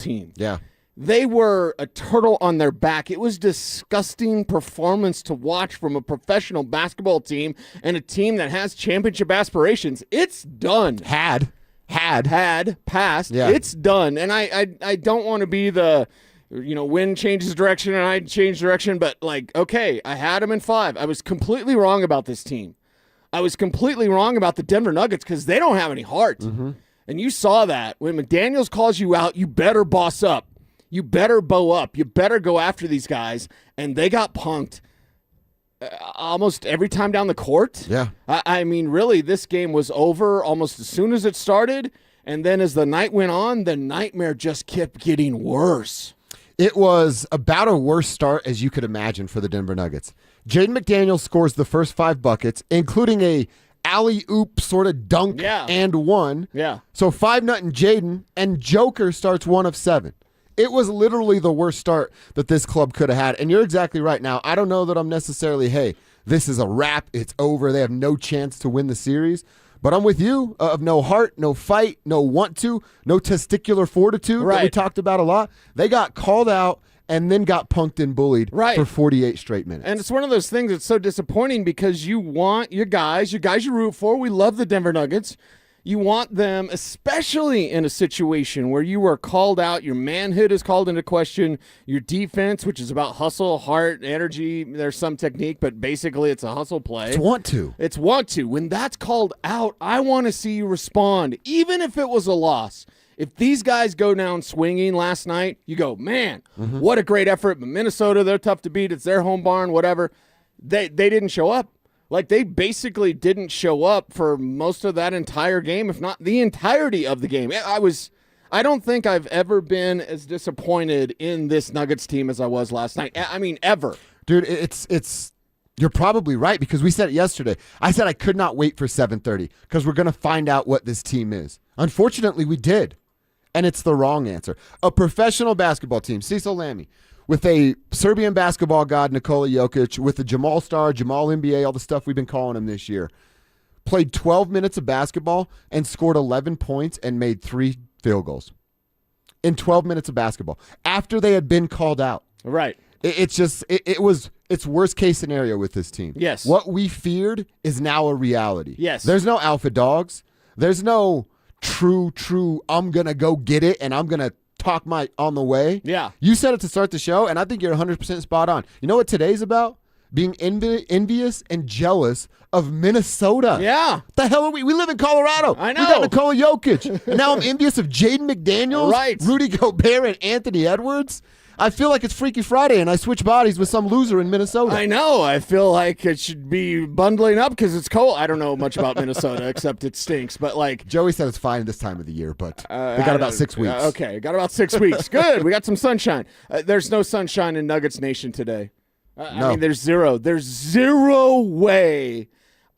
team. Yeah. They were a turtle on their back. It was disgusting performance to watch from a professional basketball team and a team that has championship aspirations. It's done. Had, passed. Yeah. It's done. And I don't want to be the, wind changes direction and I change direction, but okay, I had them in 5. I was completely wrong about this team. I was completely wrong about the Denver Nuggets because they don't have any heart. Mm-hmm. And you saw that. When McDaniels calls you out, you better boss up. You better bow up. You better go after these guys. And they got punked almost every time down the court. Yeah. I mean, really, this game was over almost as soon as it started. And then as the night went on, the nightmare just kept getting worse. It was about a worse start as you could imagine for the Denver Nuggets. Jaden McDaniels scores the first 5 buckets, including a alley-oop sort of dunk and one. Yeah. So 5-0 Jaden, and Joker starts 1 of 7. It was literally the worst start that this club could have had. And you're exactly right. Now, I don't know that I'm necessarily, hey, this is a wrap, it's over, they have no chance to win the series. But I'm with you of no heart, no fight, no want to, no testicular fortitude that we talked about a lot. They got called out and then got punked and bullied for 48 straight minutes. And it's one of those things that's so disappointing because you want your guys you root for. We love the Denver Nuggets. You want them, especially in a situation where you are called out, your manhood is called into question, your defense, which is about hustle, heart, energy. There's some technique, but basically it's a hustle play. It's want to. It's want to. When that's called out, I want to see you respond, even if it was a loss. If these guys go down swinging last night, you go, man, what a great effort. But Minnesota, they're tough to beat. It's their home barn, whatever. They didn't show up. They basically didn't show up for most of that entire game, if not the entirety of the game. I don't think I've ever been as disappointed in this Nuggets team as I was last night. I mean, ever. Dude, it's you're probably right because we said it yesterday. I said I could not wait for 7:30 because we're going to find out what this team is. Unfortunately, we did, and it's the wrong answer. A professional basketball team, Cecil Lammy, with a Serbian basketball god, Nikola Jokic, with the Jamal Star, Jamal NBA, all the stuff we've been calling him this year, played 12 minutes of basketball and scored 11 points and made 3 field goals in 12 minutes of basketball after they had been called out. Right. It's worst case scenario with this team. Yes. What we feared is now a reality. Yes. There's no alpha dogs. There's no true, I'm going to go get it and I'm going to talk my on the way. Yeah. You said it to start the show, and I think you're 100% spot on. You know what today's about? Being envious and jealous of Minnesota. Yeah. What the hell are we? We live in Colorado. I know. We got Nikola Jokic. And now I'm envious of Jaden McDaniels, Rudy Gobert, and Anthony Edwards. I feel like it's Freaky Friday, and I switch bodies with some loser in Minnesota. I know. I feel like it should be bundling up because it's cold. I don't know much about Minnesota except it stinks. But Joey said it's fine this time of the year, but we got about 6 weeks. Okay, got about 6 weeks. Good. We got some sunshine. There's no sunshine in Nuggets Nation today. No. I mean, there's zero way.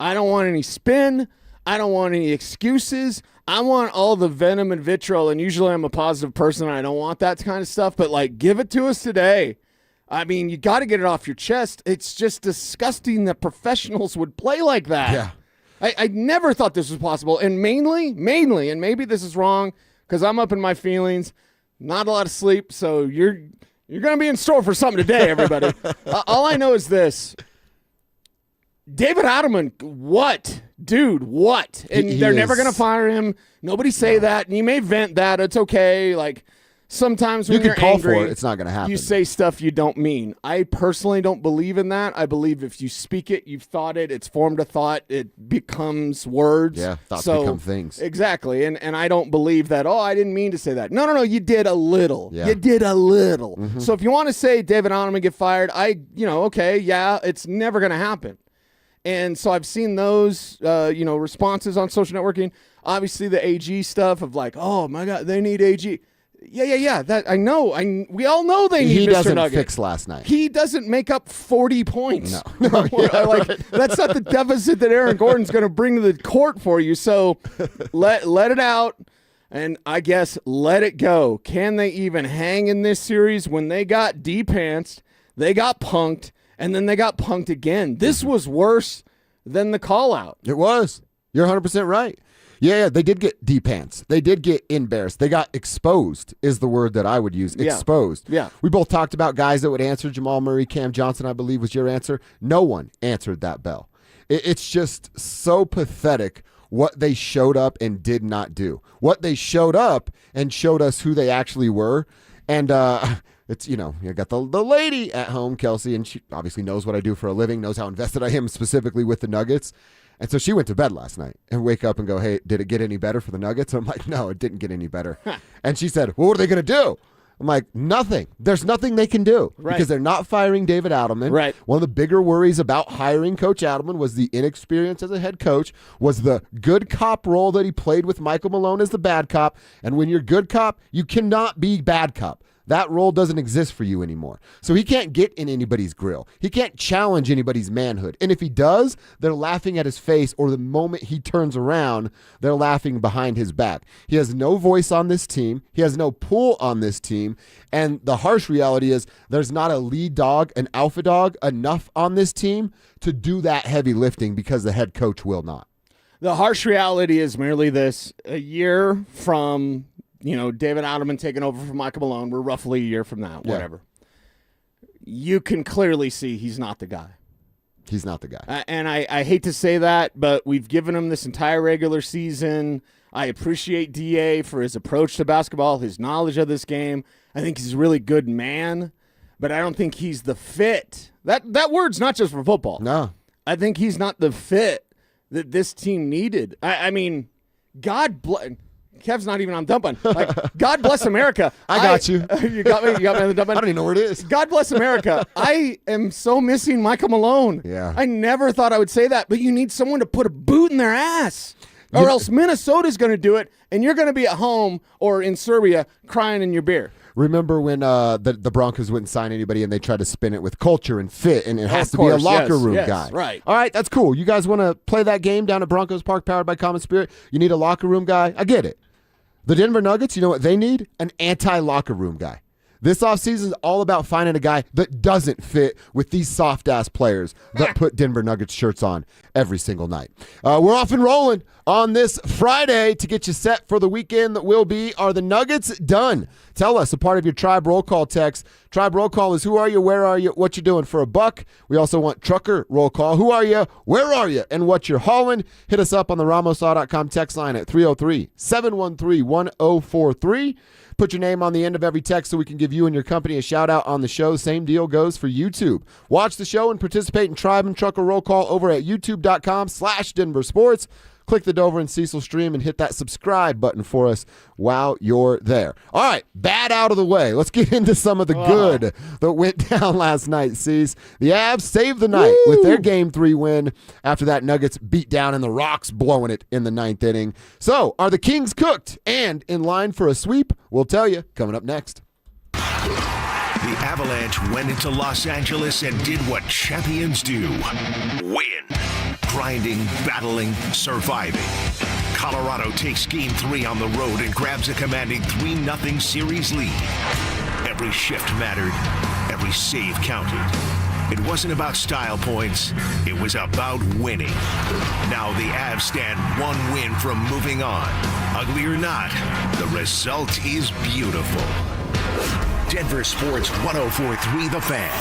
I don't want any spin. I don't want any excuses. I want all the venom and vitriol, and usually I'm a positive person and I don't want that kind of stuff, but give it to us today. I mean, you got to get it off your chest. It's just disgusting that professionals would play like that. Yeah. I never thought this was possible, and mainly, and maybe this is wrong because I'm up in my feelings, not a lot of sleep, so you're going to be in store for something today, everybody. All I know is this. David Adelman, what? Dude, what? And they're never going to fire him. Nobody say that. And you may vent that. It's okay. Sometimes when you're call angry, for it. It's not going to happen. You say stuff you don't mean. I personally don't believe in that. I believe if you speak it, you've thought it, it's formed a thought, it becomes words. Yeah, thoughts become things. Exactly. And I don't believe that, I didn't mean to say that. No, you did a little. Yeah. You did a little. Mm-hmm. So if you want to say David Adelman get fired, okay, yeah, it's never going to happen. And so I've seen those, responses on social networking. Obviously, the AG stuff of oh my God, they need AG. Yeah. That I know. We all know they need Mr. Nugget. He doesn't fix last night. He doesn't make up 40 points. No. That's not the deficit that Aaron Gordon's going to bring to the court for you. So let it out, and I guess let it go. Can they even hang in this series when they got de-pantsed, they got punked, and then they got punked again? This was worse than the call-out. It was. You're 100% right. Yeah, they did get D-pants. They did get embarrassed. They got exposed is the word that I would use, exposed. Yeah. We both talked about guys that would answer. Jamal Murray, Cam Johnson, I believe, was your answer. No one answered that bell. It's just so pathetic what they showed up and did not do. What they showed up and showed us who they actually were. And it's, you got the lady at home, Kelsey, and she obviously knows what I do for a living, knows how invested I am specifically with the Nuggets. And so she went to bed last night and wake up and go, hey, did it get any better for the Nuggets? I'm like, no, it didn't get any better. And she said, well, what are they going to do? I'm like, nothing. There's nothing they can do because they're not firing David Adelman. Right. One of the bigger worries about hiring Coach Adelman was the inexperience as a head coach, was the good cop role that he played with Michael Malone as the bad cop. And when you're good cop, you cannot be bad cop. That role doesn't exist for you anymore. So he can't get in anybody's grill. He can't challenge anybody's manhood. And if he does, they're laughing at his face, or the moment he turns around, they're laughing behind his back. He has no voice on this team. He has no pull on this team. And the harsh reality is there's not a lead dog, an alpha dog enough on this team to do that heavy lifting because the head coach will not. The harsh reality is merely this. A year from David Adelman taking over from Michael Malone, we're roughly a year from that, whatever. You can clearly see he's not the guy. He's not the guy. And I hate to say that, but we've given him this entire regular season. I appreciate DA for his approach to basketball, his knowledge of this game. I think he's a really good man, but I don't think he's the fit. That word's not just for football. No. I think he's not the fit that this team needed. I mean, God bless. Kev's not even on dump button. Like, God bless America. I got you. You got me on the dump button? I don't even know where it is. God bless America. I am so missing Michael Malone. Yeah. I never thought I would say that, but you need someone to put a boot in their ass. Or else Minnesota's going to do it, and you're going to be at home or in Serbia crying in your beer. Remember when the Broncos wouldn't sign anybody and they tried to spin it with culture and fit, and it has to be a locker room guy. Right. All right, that's cool. You guys want to play that game down at Broncos Park powered by Common Spirit? You need a locker room guy? I get it. The Denver Nuggets, you know what they need? An anti-locker room guy. This offseason is all about finding a guy that doesn't fit with these soft-ass players that put Denver Nuggets shirts on every single night. We're off and rolling on this Friday to get you set for the weekend that will be. Are the Nuggets done? Tell us, a part of your Tribe Roll Call text. Tribe Roll Call is who are you, where are you, what you doing for $1. We also want Trucker Roll Call. Who are you, where are you, and what you're hauling. Hit us up on the RamosLaw.com text line at 303-713-1043. Put your name on the end of every text so we can give you and your company a shout-out on the show. Same deal goes for YouTube. Watch the show and participate in Tribe and Trucker Roll Call over at youtube.com/DenverSports. Click the Dover and Cecil stream and hit that subscribe button for us while you're there. All right, bad out of the way. Let's get into some of the good that went down last night, Cease. The Avs saved the night with their Game 3 win after that Nuggets beat down and the Rocks blowing it in the 9th inning. So, are the Kings cooked and in line for a sweep? We'll tell you coming up next. The Avalanche went into Los Angeles and did what champions do. Win. Grinding, battling, surviving. Colorado takes Game 3 on the road and grabs a commanding 3-0 series lead. Every shift mattered. Every save counted. It wasn't about style points. It was about winning. Now the Avs stand one win from moving on. Ugly or not, the result is beautiful. Denver Sports 104.3 The Fan.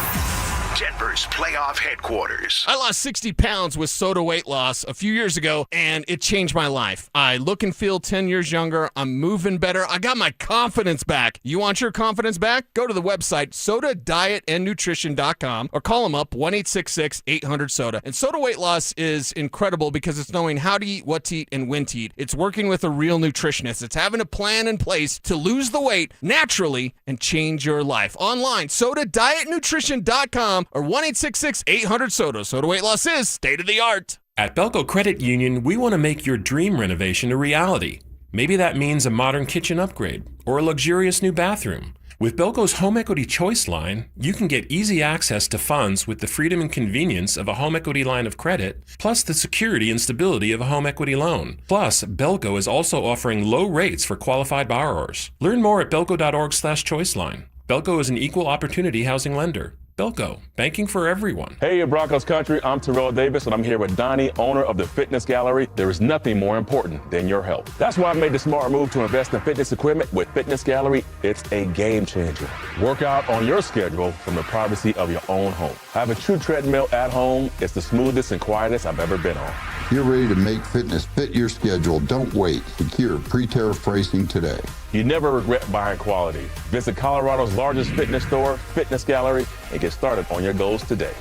Denver's playoff headquarters. I lost 60 pounds with Soda weight loss a few years ago, and it changed my life. I look and feel 10 years younger. I'm moving better. I got my confidence back. You want your confidence back? Go to the website, sodadietandnutrition.com, or call them up, 1-866-800-SODA. And Soda weight loss is incredible because it's knowing how to eat, what to eat, and when to eat. It's working with a real nutritionist. It's having a plan in place to lose the weight naturally and change your life. Online, sodadietandnutrition.com, or 1-866-800-SODA. Soda weight loss is state-of-the-art. At Belco Credit Union, we want to make your dream renovation a reality. Maybe that means a modern kitchen upgrade or a luxurious new bathroom. With Belco's Home Equity Choice line, you can get easy access to funds with the freedom and convenience of a home equity line of credit, plus the security and stability of a home equity loan. Plus, Belco is also offering low rates for qualified borrowers. Learn more at belco.org/choiceline. Belco is an equal opportunity housing lender. Belco, banking for everyone. Hey, Broncos country, I'm Terrell Davis, and I'm here with Donnie, owner of the Fitness Gallery. There is nothing more important than your health. That's why I made the smart move to invest in fitness equipment with Fitness Gallery. It's a game changer. Work out on your schedule from the privacy of your own home. I have a true treadmill at home. It's the smoothest and quietest I've ever been on. You're ready to make fitness fit your schedule. Don't wait. Secure pre-tariff pricing today. You never regret buying quality. Visit Colorado's largest fitness store, Fitness Gallery, and get started on your goals today.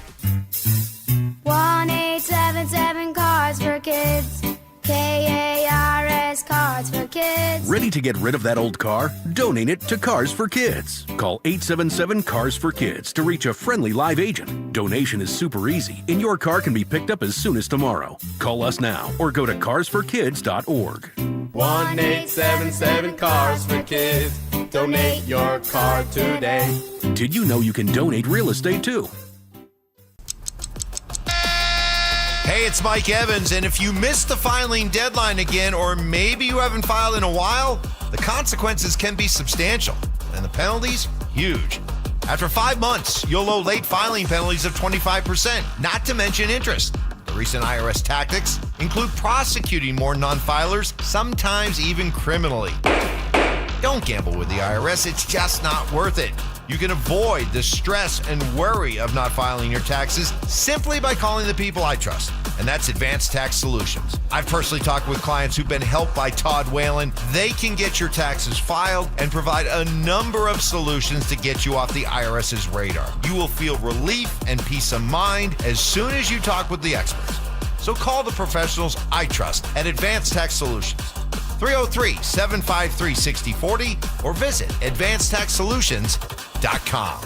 1-877 Cars for Kids. KARS Cars for Kids. Ready to get rid of that old car? Donate it to Cars for Kids. Call 877 Cars for Kids to reach a friendly live agent. Donation is super easy, and your car can be picked up as soon as tomorrow. Call us now or go to carsforkids.org. 1-877 Cars for Kids. Donate your car today. Did you know you can donate real estate too? Hey, it's Mike Evans, and if you missed the filing deadline again, or maybe you haven't filed in a while, the consequences can be substantial, and the penalties, huge. After 5 months, you'll owe late filing penalties of 25%, not to mention interest. The recent IRS tactics include prosecuting more non-filers, sometimes even criminally. Don't gamble with the IRS, it's just not worth it. You can avoid the stress and worry of not filing your taxes simply by calling the people I trust, and that's Advanced Tax Solutions. I've personally talked with clients who've been helped by Todd Whalen. They can get your taxes filed and provide a number of solutions to get you off the IRS's radar. You will feel relief and peace of mind as soon as you talk with the experts. So call the professionals I trust at Advanced Tax Solutions. 303-753-6040 or visit advancedtaxsolutions.com.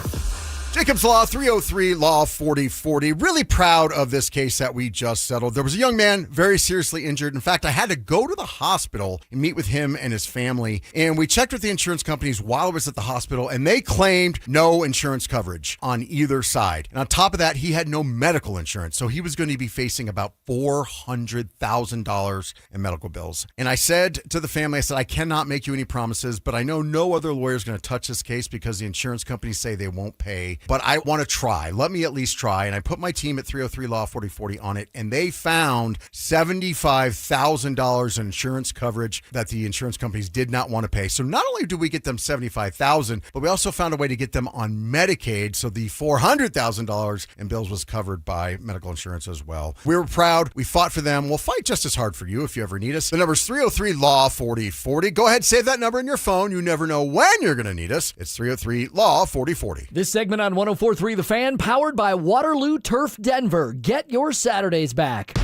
Jacob's Law, 303 Law 4040. Really proud of this case that we just settled. There was a young man very seriously injured. In fact, I had to go to the hospital and meet with him and his family. And we checked with the insurance companies while I was at the hospital, and they claimed no insurance coverage on either side. And on top of that, he had no medical insurance. So he was going to be facing about $400,000 in medical bills. And I said to the family, I said, I cannot make you any promises, but I know no other lawyer is going to touch this case because the insurance companies say they won't pay. But I want to try. Let me at least try. And I put my team at 303 Law 4040 on it, and they found $75,000 in insurance coverage that the insurance companies did not want to pay. So not only do we get them $75,000, but we also found a way to get them on Medicaid. So the $400,000 in bills was covered by medical insurance as well. We were proud. We fought for them. We'll fight just as hard for you if you ever need us. The number is 303 Law 4040. Go ahead, save that number in your phone. You never know when you're going to need us. It's 303 Law 4040. This segment on 104.3 The Fan, powered by Waterloo Turf Denver. Get your Saturdays back.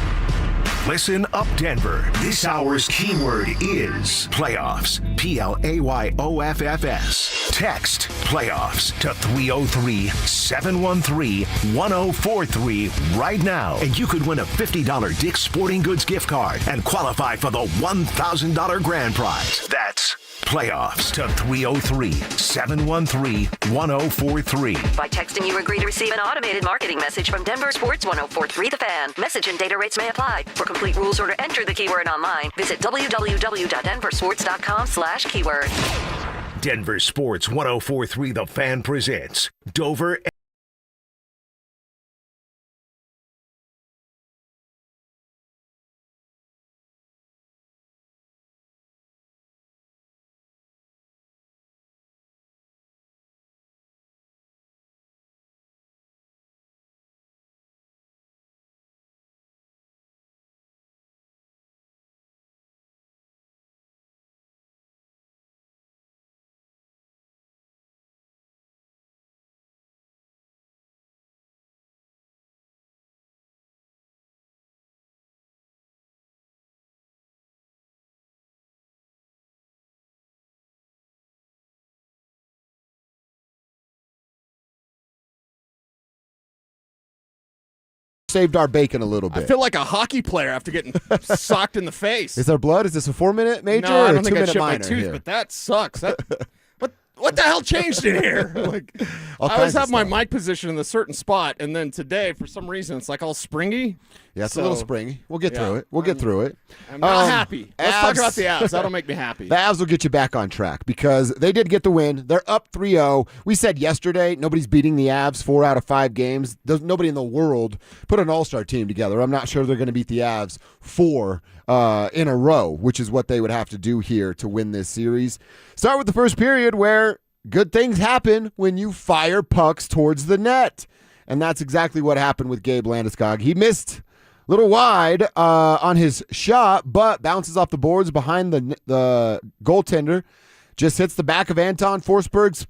Listen up, Denver. This hour's keyword is playoffs. PLAYOFFS. Text playoffs to 303-713-1043 right now, and you could win a $50 Dick's Sporting Goods gift card and qualify for the $1,000 grand prize. That's playoffs to 303-713-1043. By texting, you agree to receive an automated marketing message from DenverSports 104.3 The Fan. Message and data rates may apply. For complete rules or to enter the keyword online, visit www.denversports.com/keyword. Denver Sports 104.3 The Fan presents Dover. Saved our bacon a little bit. I feel like a hockey player after getting socked in the face. Is there blood? Is this a 4-minute major No, or I a don't think I 2-minute chipped my minor tooth, here? but that sucks. what the hell changed in here? Like, All I always kinds of have my stuff. mic position in a certain spot, and then today, for some reason, it's like all springy. Yeah, it's a little springy. We'll get through it. We'll get through it. I'm not happy. Let's talk Avs- about the Avs. That'll make me happy. The Avs will get you back on track because they did get the win. They're up 3-0. We said yesterday nobody's beating the Avs 4 out of 5 games. There's nobody in the world put an all-star team together. I'm not sure they're going to beat the Avs 4 in a row, which is what they would have to do here to win this series. Start with the first period where good things happen when you fire pucks towards the net. And that's exactly what happened with Gabe Landeskog. He missed a little wide on his shot, but bounces off the boards behind the goaltender. Just hits the back of Anton Forsberg's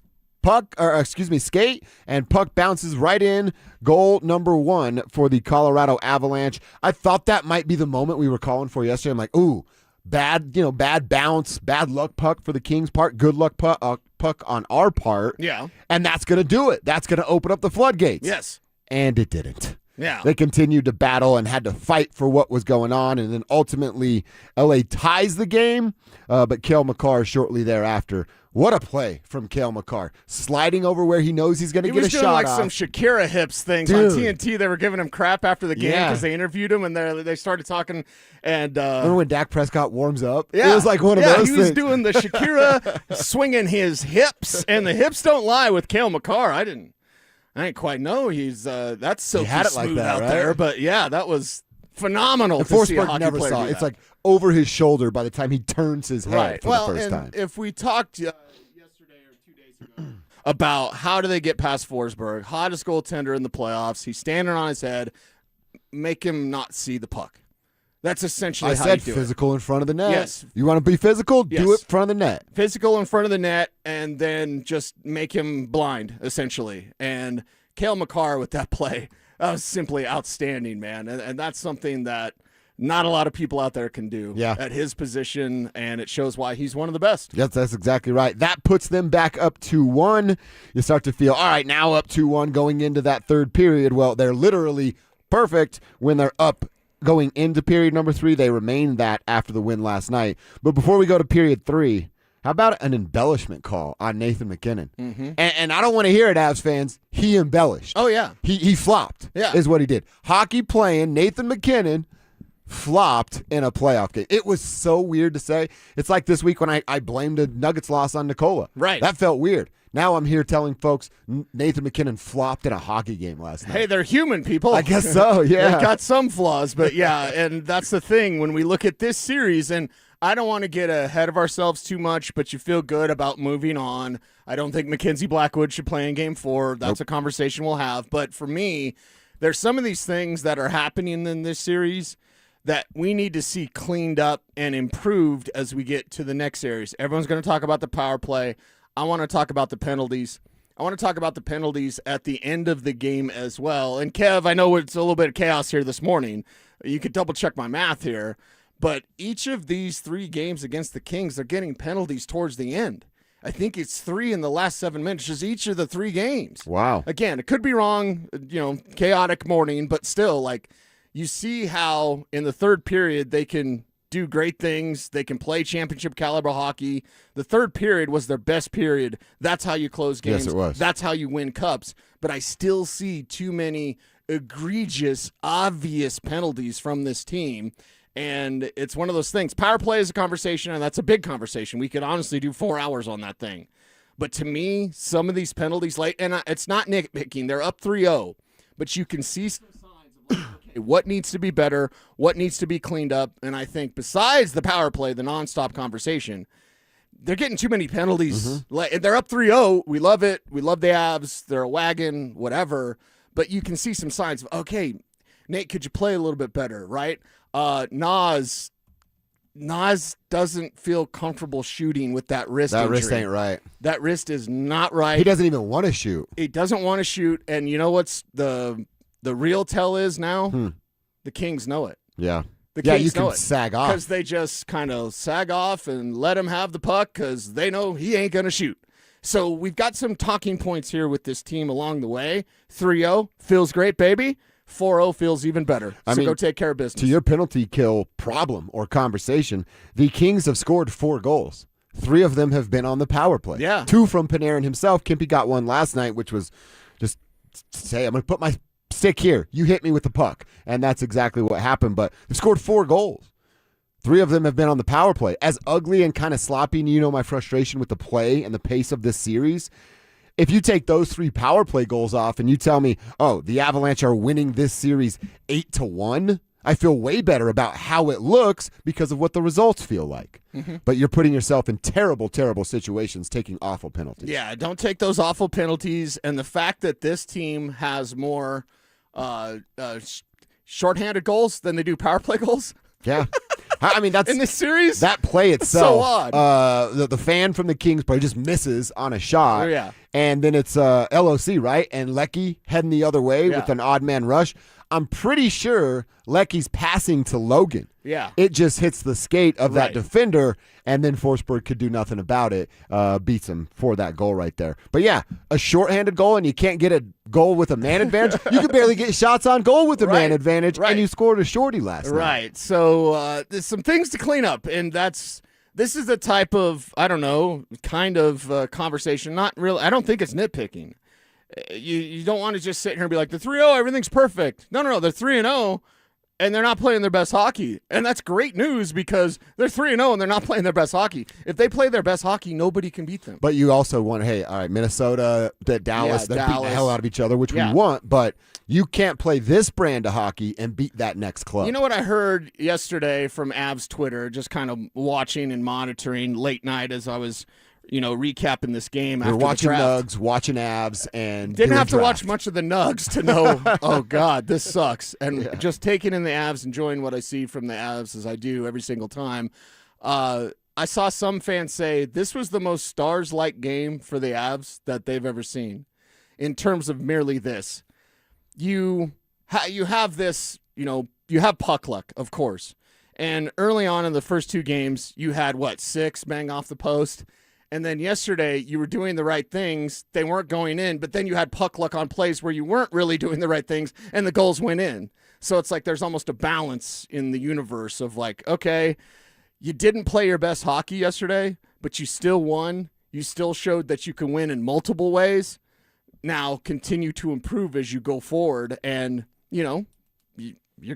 skate, and puck bounces right in. Goal number 1 for the Colorado Avalanche. I thought that might be the moment we were calling for yesterday. I'm like, ooh, bad bounce, bad luck puck for the Kings' part, good luck puck on our part. Yeah. And that's going to do it. That's going to open up the floodgates. Yes. And it didn't. Yeah. They continued to battle and had to fight for what was going on, and then ultimately LA ties the game, but Cale Makar shortly thereafter. What a play from Cale Makar. Sliding over where he knows he's going to get a shot He was doing like off. some Shakira hips things Dude. on TNT. They were giving him crap after the game Yeah. because they interviewed him and they started talking. And Remember when Dak Prescott warms up? yeah, It was like one of those he was things. doing the Shakira, swinging his hips, and the hips don't lie with Cale Makar. I didn't quite know he's that's so had it like smooth that, out right? there. But yeah, that was phenomenal. And To see a Forsberg hockey never player saw do it. It's that. like over his shoulder by the time he turns his head right. for Well, the first and time. if we talked yesterday or 2 days ago about how do they get past Forsberg, hottest goaltender in the playoffs, he's standing on his head, make him not see the puck. That's essentially I how said you do physical in front of the net. Yes. You want to be physical? Do Yes. it in front of the net. Physical in front of the net, and then just make him blind, essentially. And Cale Makar with that play, that was simply outstanding, man. And that's something that not a lot of people out there can do at his position, and it shows why he's one of the best. Yes, that's exactly right. That puts them back up 2-1. You start to feel, all right, now up 2-1 going into that third period. Well, they're literally perfect when they're up going into period number 3. They remained that after the win last night. But before we go to period 3, how about an embellishment call on Nathan McKinnon? Mm-hmm. And I don't want to hear it, Avs fans. He embellished. Oh, yeah. He flopped, is what he did. Hockey playing, Nathan McKinnon flopped in a playoff game. It was so weird to say. It's like this week when I blamed a Nuggets loss on Nikola. Right. That felt weird. Now I'm here telling folks Nathan McKinnon flopped in a hockey game last night. Hey, they're human people. I guess so, yeah. They've got some flaws, but yeah, and that's the thing when we look at this series, and I don't want to get ahead of ourselves too much, but you feel good about moving on. I don't think Mackenzie Blackwood should play in Game 4. That's a conversation we'll have. But for me, there's some of these things that are happening in this series that we need to see cleaned up and improved as we get to the next series. Everyone's going to talk about the power play. I want to talk about the penalties. I want to talk about the penalties at the end of the game as well. And Kev, I know it's a little bit of chaos here this morning. You could double check my math here. But each of these 3 games against the Kings are getting penalties towards the end. I think it's 3 in the last 7 minutes, just each of the 3 games. Wow. Again, it could be wrong, chaotic morning, but still, like, you see how in the third period they can do great things. They can play championship caliber hockey. The third period was their best period. That's how you close games. Yes, it was. That's how you win cups. But I still see too many egregious, obvious penalties from this team. And it's one of those things. Power play is a conversation, and that's a big conversation. We could honestly do 4 hours on that thing. But to me, some of these penalties, and it's not nitpicking. They're up 3-0. But you can see some signs of, like, okay, what needs to be better, what needs to be cleaned up. And I think besides the power play, the nonstop conversation, they're getting too many penalties. Mm-hmm. Like, they're up 3-0. We love it. We love the Avs. They're a wagon, whatever. But you can see some signs of, okay, Nate, could you play a little bit better, right? Nas doesn't feel comfortable shooting with that wrist That injury. wrist ain't right. That wrist is not right. He doesn't even want to shoot. He doesn't want to shoot. And you know what's the real tell is now? The Kings know it. Yeah. The Yeah, Kings you can know it. sag off. Because they just kind of sag off and let him have the puck because they know he ain't going to shoot. So we've got some talking points here with this team along the way. 3-0 feels great, baby. 4-0 feels even better. So go take care of business. To your penalty kill problem or conversation, the Kings have scored 4 goals. 3 of them have been on the power play. Yeah. 2 from Panarin himself. Kempy got one last night, which was just say, I'm going to put my stick here. You hit me with the puck. And that's exactly what happened. But they've scored 4 goals. 3 of them have been on the power play. As ugly and kind of sloppy, and you know my frustration with the play and the pace of this series, if you take those 3 power play goals off and you tell me, oh, the Avalanche are winning this series 8-1, I feel way better about how it looks because of what the results feel like. Mm-hmm. But you're putting yourself in terrible, terrible situations taking awful penalties. Yeah, don't take those awful penalties. And the fact that this team has more shorthanded goals than they do power play goals. Yeah. I mean, that's in this series. That play itself. So odd. The fan from the Kings probably just misses on a shot. Oh, yeah. And then it's LOC, right? And Leckie heading the other way with an odd man rush. I'm pretty sure Leckie's passing to Logan. Yeah. It just hits the skate of that defender, and then Forsberg could do nothing about it. Beats him for that goal right there. But yeah, a shorthanded goal, and you can't get a goal with a man advantage. You could barely get shots on goal with a man advantage, and you scored a shorty last night. Right. So there's some things to clean up, and this is the type of, I don't know, kind of conversation. Not really. I don't think it's nitpicking. You don't want to just sit here and be like, the 3-0, everything's perfect. No, they're 3-0, and they're not playing their best hockey. And that's great news because they're 3-0 and they're not playing their best hockey. If they play their best hockey, nobody can beat them. But you also want, hey, all right, Minnesota, Dallas, they're beating the hell out of each other, which we want, but you can't play this brand of hockey and beat that next club. You know what I heard yesterday from Avs Twitter, just kind of watching and monitoring late night as I was recapping this game. You're after watching the draft. Nugs, watching Avs, and didn't have to draft. watch much of the Nugs to know, oh, God, this sucks. And just taking in the Avs, enjoying what I see from the Avs as I do every single time. I saw some fans say this was the most Stars-like game for the Avs that they've ever seen in terms of merely this. You have this, you have puck luck, of course. And early on in the first 2 games, you had, 6 bang off the post. And then yesterday, you were doing the right things. They weren't going in, but then you had puck luck on plays where you weren't really doing the right things, and the goals went in. So it's like there's almost a balance in the universe of like, okay, you didn't play your best hockey yesterday, but you still won. You still showed that you can win in multiple ways. Now continue to improve as you go forward, and, you're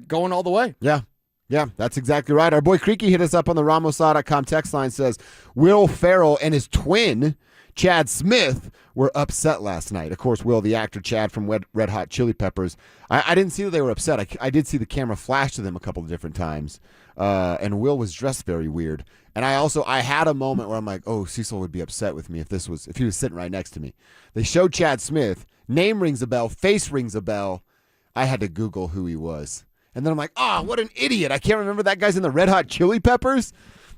going all the way. Yeah. Yeah, that's exactly right. Our boy Creaky hit us up on the RamosLaw.com text line, says, Will Ferrell and his twin, Chad Smith, were upset last night. Of course, Will, the actor Chad from Red Hot Chili Peppers. I didn't see that they were upset. I did see the camera flash to them a couple of different times, and Will was dressed very weird. And I had a moment where I'm like, oh, Cecil would be upset with me if he was sitting right next to me. They showed Chad Smith. Name rings a bell. Face rings a bell. I had to Google who he was. And then I'm like, what an idiot. I can't remember that guy's in the Red Hot Chili Peppers.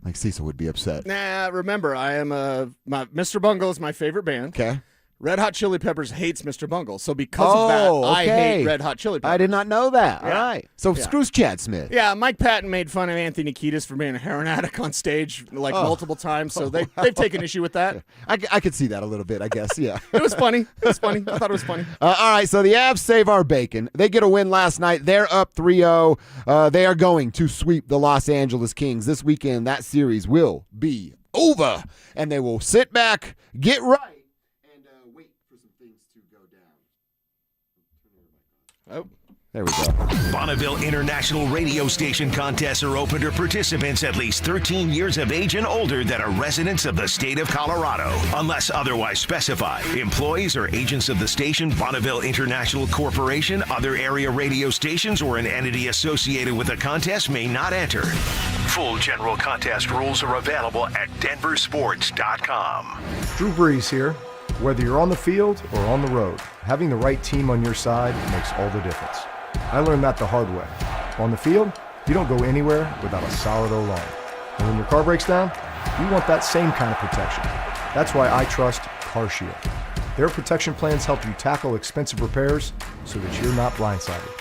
Like, Cecil would be upset. Nah, remember, I am Mr. Bungle is my favorite band. Okay. Red Hot Chili Peppers hates Mr. Bungle. So because of that, I hate Red Hot Chili Peppers. I did not know that. Yeah. All right. So screws Chad Smith. Yeah, Mike Patton made fun of Anthony Kiedis for being a heroin addict on stage multiple times. So they've taken issue with that. I could see that a little bit, I guess. Yeah. It was funny. I thought it was funny. All right, so the Avs save our bacon. They get a win last night. They're up 3-0. They are going to sweep the Los Angeles Kings. This weekend, that series will be over. And they will sit back, get right, and wait for some things to go down. Oh. There we go. Bonneville International Radio Station contests are open to participants at least 13 years of age and older that are residents of the state of Colorado. Unless otherwise specified, employees or agents of the station, Bonneville International Corporation, other area radio stations, or an entity associated with the contest may not enter. Full general contest rules are available at DenverSports.com. Drew Brees here. Whether you're on the field or on the road, having the right team on your side makes all the difference. I learned that the hard way. On the field, you don't go anywhere without a solid O-line. And when your car breaks down, you want that same kind of protection. That's why I trust CarShield. Their protection plans help you tackle expensive repairs so that you're not blindsided.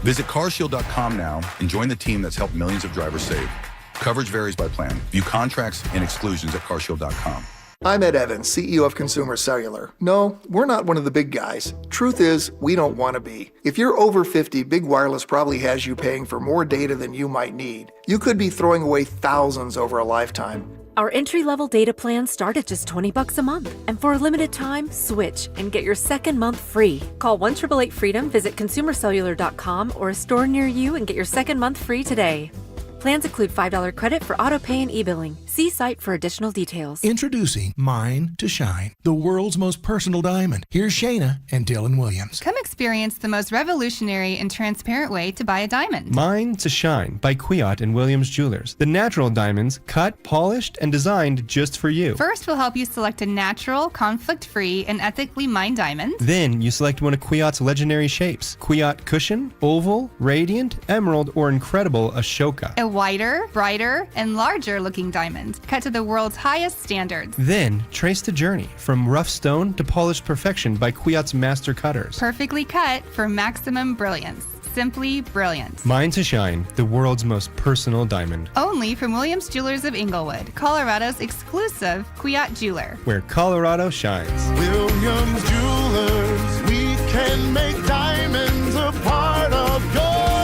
Visit carshield.com now and join the team that's helped millions of drivers save. Coverage varies by plan. View contracts and exclusions at carshield.com. I'm Ed Evans, CEO of Consumer Cellular. No, we're not one of the big guys. Truth is, we don't want to be. If you're over 50, Big Wireless probably has you paying for more data than you might need. You could be throwing away thousands over a lifetime. Our entry-level data plans start at just $20 a month. And for a limited time, switch and get your second month free. Call 1-888-FREEDOM, visit consumercellular.com or a store near you and get your second month free today. Plans include $5 credit for auto pay and e-billing. See site for additional details. Introducing Mine to Shine, the world's most personal diamond. Here's Shayna and Dylan Williams. Come experience the most revolutionary and transparent way to buy a diamond. Mine to Shine by Kwiat and Williams Jewelers. The natural diamonds cut, polished, and designed just for you. First, we'll help you select a natural, conflict-free, and ethically mined diamond. Then you select one of Kwiat's legendary shapes. Kwiat Cushion, Oval, Radiant, Emerald, or Incredible Ashoka. A whiter, brighter, and larger looking diamond, cut to the world's highest standards. Then trace the journey from rough stone to polished perfection by Kwiat's master cutters. Perfectly cut for maximum brilliance. Simply brilliant. Mine to Shine, the world's most personal diamond. Only from Williams Jewelers of Inglewood, Colorado's exclusive Kwiat jeweler. Where Colorado shines. Williams Jewelers, we can make diamonds a part of your life.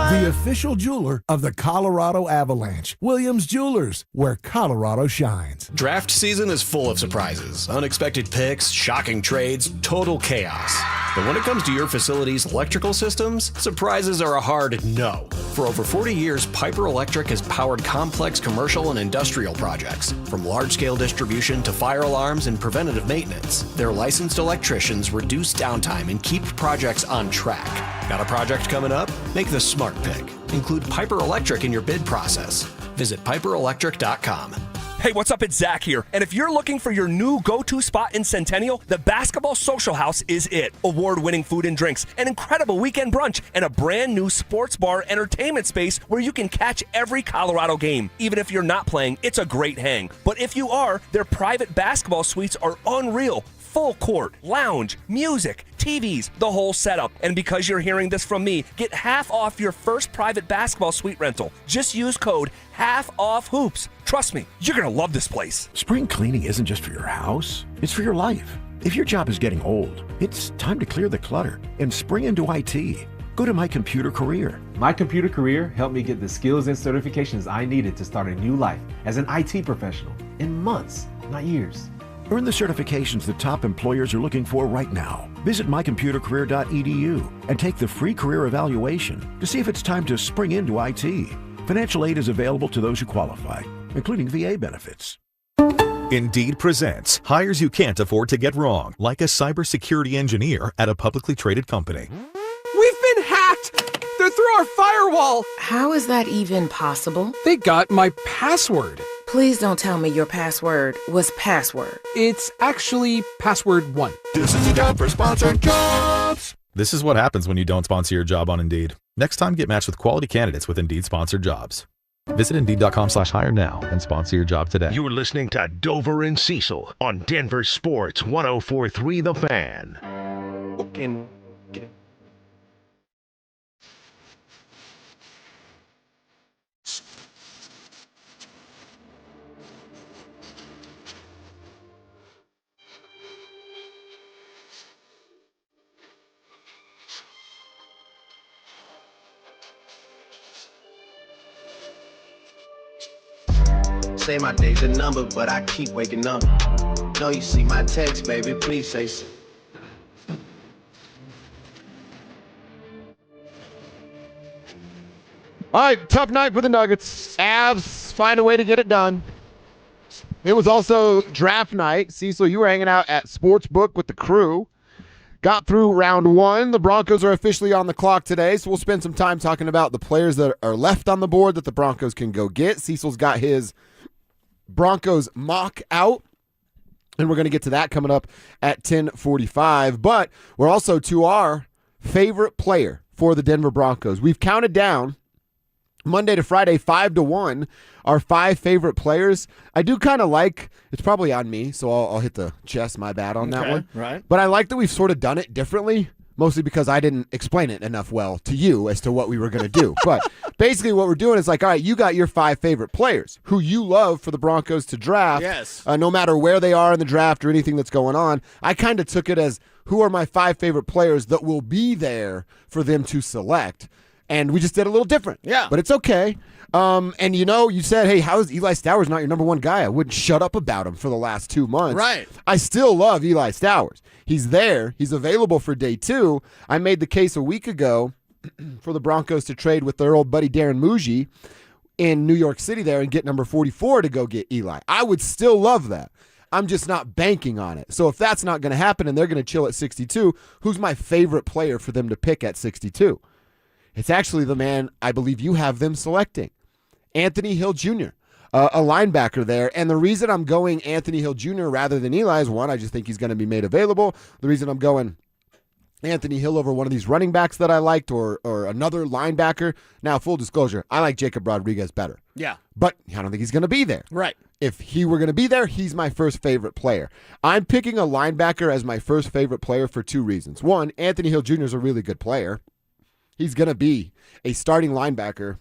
The official jeweler of the Colorado Avalanche. Williams Jewelers, where Colorado shines. Draft season is full of surprises, unexpected picks, shocking trades, total chaos. But when it comes to your facility's electrical systems, surprises are a hard no. For over 40 years, Piper Electric has powered complex commercial and industrial projects, from large-scale distribution to fire alarms and preventative maintenance. Their licensed electricians reduce downtime and keep projects on track. Got a project coming up? Make the smart pick. Include Piper Electric in your bid process. Visit piperelectric.com. Hey, what's up? It's Zach here. And if you're looking for your new go-to spot in Centennial, the Basketball Social House is it. Award-winning food and drinks, an incredible weekend brunch, and a brand new sports bar entertainment space where you can catch every Colorado game. Even if you're not playing, it's a great hang. But if you are, their private basketball suites are unreal. Full court, lounge, music, TVs, the whole setup. And because you're hearing this from me, get half off your first private basketball suite rental. Just use code HALFOFFHOOPS. Trust me, you're going to love this place. Spring cleaning isn't just for your house, it's for your life. If your job is getting old, it's time to clear the clutter and spring into IT. Go to My Computer Career. My Computer Career helped me get the skills and certifications I needed to start a new life as an IT professional in months, not years. Earn the certifications the top employers are looking for right now. Visit mycomputercareer.edu and take the free career evaluation to see if it's time to spring into IT. Financial aid is available to those who qualify, including VA benefits. Indeed presents hires you can't afford to get wrong, like a cybersecurity engineer at a publicly traded company. We've been hacked! They're through our firewall! How is that even possible? They got my password. Please don't tell me your password was password. It's actually password 1. This is the job for sponsored jobs. This is what happens when you don't sponsor your job on Indeed. Next time, get matched with quality candidates with Indeed sponsored jobs. Visit Indeed.com/hire now and sponsor your job today. You're listening to Dover and Cecil on Denver Sports 104.3 The Fan. Say my day's a number, but I keep waking up. No, you see my text, baby, please say so. All right, tough night for the Nuggets. Avs find a way to get it done. It was also draft night. Cecil, you were hanging out at Sportsbook with the crew. Got through round one. The Broncos are officially on the clock today, so we'll spend some time talking about the players that are left on the board that the Broncos can go get. Cecil's got his Broncos mock out, and we're going to get to that coming up at 10:45. But we're also to our favorite player for the Denver Broncos. We've counted down Monday to Friday, 5-1, our 5 favorite players. I do kind of like, it's probably on me, so I'll hit the chest, my bad on that one. Right. But I like that we've sort of done it differently, mostly because I didn't explain it enough well to you as to what we were going to do. But basically what we're doing is like, all right, you got your 5 favorite players who you love for the Broncos to draft. Yes. No matter where they are in the draft or anything that's going on. I kind of took it as who are my 5 favorite players that will be there for them to select. And we just did a little different. Yeah. But it's okay. And you said, hey, how is Eli Stowers not your number one guy? I wouldn't shut up about him for the last 2 months. Right. I still love Eli Stowers. He's there. He's available for day 2. I made the case a week ago for the Broncos to trade with their old buddy Darren Muji in New York City there and get number 44 to go get Eli. I would still love that. I'm just not banking on it. So if that's not going to happen and they're going to chill at 62, who's my favorite player for them to pick at 62? It's actually the man I believe you have them selecting, Anthony Hill Jr., a linebacker there. And the reason I'm going Anthony Hill Jr. rather than Eli is, one, I just think he's going to be made available. The reason I'm going Anthony Hill over one of these running backs that I liked or another linebacker. Now, full disclosure, I like Jacob Rodriguez better. Yeah. But I don't think he's going to be there. Right. If he were going to be there, he's my first favorite player. I'm picking a linebacker as my first favorite player for 2 reasons. One, Anthony Hill Jr. is a really good player. He's going to be a starting linebacker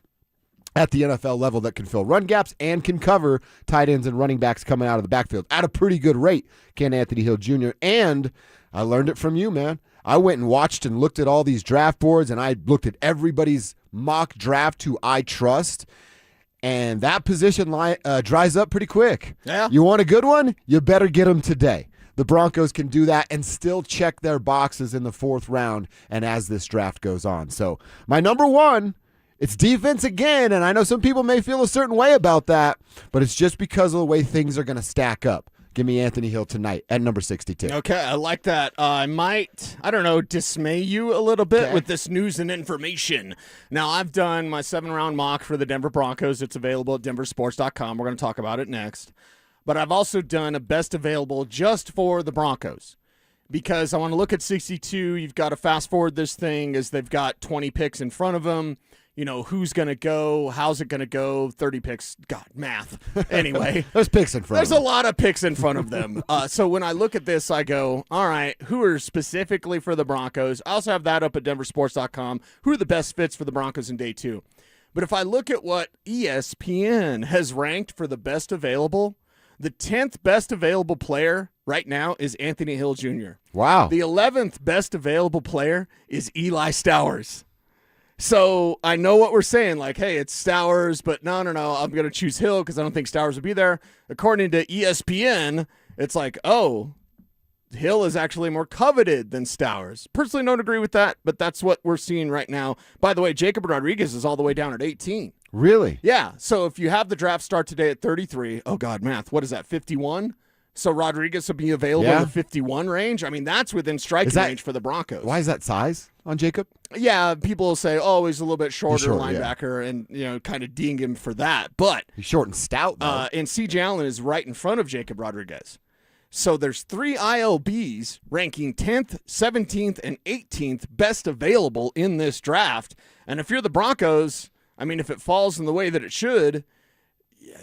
at the NFL level that can fill run gaps and can cover tight ends and running backs coming out of the backfield at a pretty good rate, can Anthony Hill Jr. And I learned it from you, man. I went and watched and looked at all these draft boards, and I looked at everybody's mock draft who I trust, and that position dries up pretty quick. Yeah. You want a good one? You better get him today. The Broncos can do that and still check their boxes in the 4th round and as this draft goes on. So my number 1, it's defense again, and I know some people may feel a certain way about that, but it's just because of the way things are going to stack up. Give me Anthony Hill tonight at number 62. Okay, I like that. I might, dismay you a little bit with this news and information. Now, I've done my 7-round mock for the Denver Broncos. It's available at DenverSports.com. We're going to talk about it next. But I've also done a best available just for the Broncos because I want to look at 62. You've got to fast forward this thing as they've got 20 picks in front of them. Who's going to go? How's it going to go? 30 picks. God, math. Anyway. There's picks in front of them. There's a lot of picks in front of them. So when I look at this, I go, all right, who are specifically for the Broncos? I also have that up at DenverSports.com. Who are the best fits for the Broncos in day 2? But if I look at what ESPN has ranked for the best available, the 10th best available player right now is Anthony Hill Jr. Wow. The 11th best available player is Eli Stowers. So I know what we're saying, like, hey, it's Stowers, but no, I'm going to choose Hill because I don't think Stowers would be there. According to ESPN, it's like, oh, Hill is actually more coveted than Stowers. Personally, don't agree with that, but that's what we're seeing right now. By the way, Jacob Rodriguez is all the way down at 18. Really? Yeah, so if you have the draft start today at 33, oh, God, math, what is that, 51? So Rodriguez will be available in the 51 range. I mean, that's within striking range for the Broncos. Why is that size on Jacob? Yeah, people will say, oh, he's a little bit shorter linebacker and, kind of ding him for that. But he's short and stout, though. And C.J. Allen is right in front of Jacob Rodriguez. So there's 3 ILBs ranking 10th, 17th, and 18th best available in this draft. And if you're the Broncos, I mean, if it falls in the way that it should,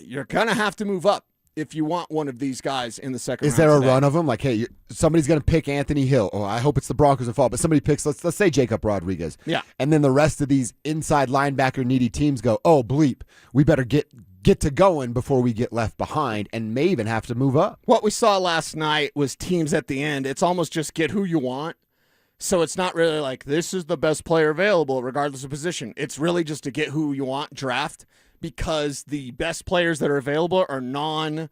you're going to have to move up if you want one of these guys in the second round. Is there a today. run of them? Like, hey, somebody's going to pick Anthony Hill. Oh, I hope it's the Broncos that fall. But somebody picks, let's say Jacob Rodriguez. Yeah. And then the rest of these inside linebacker needy teams go, oh, bleep, we better get to going before we get left behind and may even have to move up. What we saw last night was teams at the end. It's almost just get who you want. So it's not really like this is the best player available regardless of position. It's really just to get who you want, draft, because the best players that are available are non-elite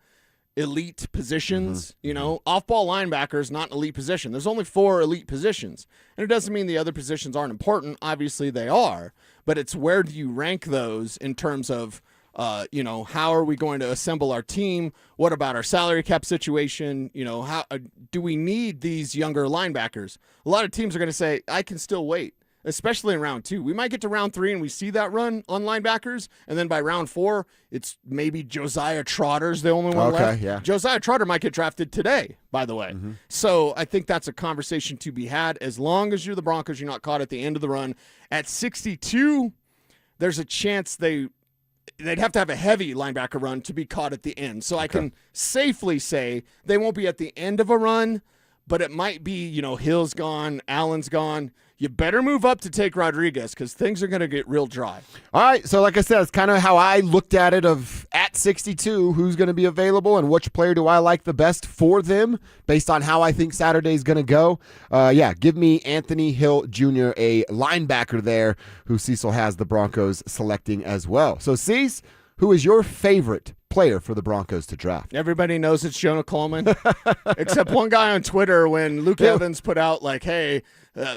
positions. Off-ball linebacker is not an elite position. There's only 4 elite positions. And it doesn't mean the other positions aren't important. Obviously they are. But it's where do you rank those in terms of how are we going to assemble our team? What about our salary cap situation? How do we need these younger linebackers? A lot of teams are going to say, I can still wait, especially in round 2. We might get to round 3 and we see that run on linebackers. And then by round 4, it's maybe Josiah Trotter's the only one left. Yeah. Josiah Trotter might get drafted today, by the way. So I think that's a conversation to be had. As long as you're the Broncos, you're not caught at the end of the run. At 62, there's a chance they'd have to have a heavy linebacker run to be caught at the end. So I can safely say they won't be at the end of a run, but it might be, Hill's gone, Allen's gone. You better move up to take Rodriguez because things are going to get real dry. All right, so like I said, it's kind of how I looked at it of at 62, who's going to be available and which player do I like the best for them based on how I think Saturday's going to go. Give me Anthony Hill Jr., a linebacker there who Cecil has the Broncos selecting as well. So, Cease, who is your favorite player for the Broncos to draft? Everybody knows it's Jonah Coleman, except one guy on Twitter when Luke Evans put out hey,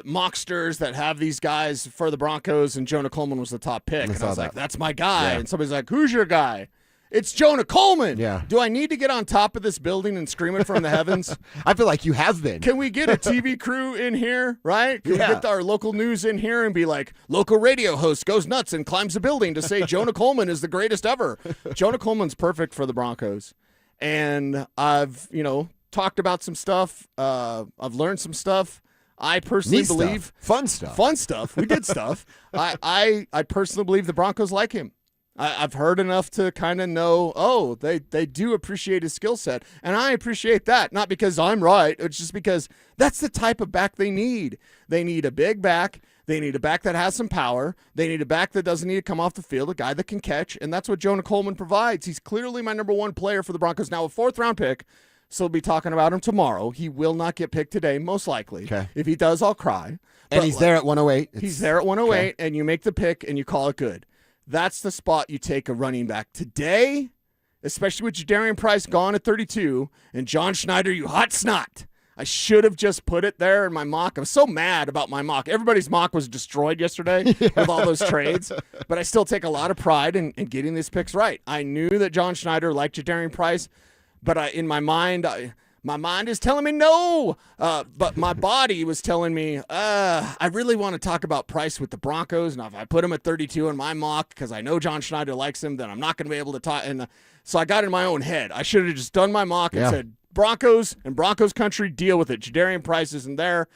mocksters that have these guys for the Broncos, and Jonah Coleman was the top pick. And I was like, that's my guy. Yeah. And somebody's like, who's your guy? It's Jonah Coleman. Yeah. Do I need to get on top of this building and scream it from the heavens? I feel like you have been. Can we get a TV crew in here, right? Can we get our local news in here and be like, local radio host goes nuts and climbs a building to say Jonah Coleman is the greatest ever? Jonah Coleman's perfect for the Broncos. And I've, talked about some stuff. I've learned some stuff. I personally believe fun stuff. We did stuff. I personally believe the Broncos like him. I've heard enough to kind of know, they do appreciate his skill set. And I appreciate that, not because I'm right. It's just because that's the type of back they need. They need a big back. They need a back that has some power. They need a back that doesn't need to come off the field, a guy that can catch. And that's what Jonah Coleman provides. He's clearly my number one player for the Broncos. Now, a 4th-round pick, so we'll be talking about him tomorrow. He will not get picked today, most likely. Okay. If he does, I'll cry. And he's there at 108. He's there at 108, and you make the pick, and you call it good. That's the spot you take a running back today, especially with Jadarian Price gone at 32, and John Schneider, you hot snot. I should have just put it there in my mock. I'm so mad about my mock. Everybody's mock was destroyed yesterday with all those trades, but I still take a lot of pride in getting these picks right. I knew that John Schneider liked Jadarian Price, but in my mind, my mind is telling me no, but my body was telling me, I really want to talk about Price with the Broncos. Now, if I put him at 32 in my mock because I know John Schneider likes him, then I'm not going to be able to talk. And so I got in my own head. I should have just done my mock and said, Broncos and Broncos country, deal with it. Jadarian Price isn't there.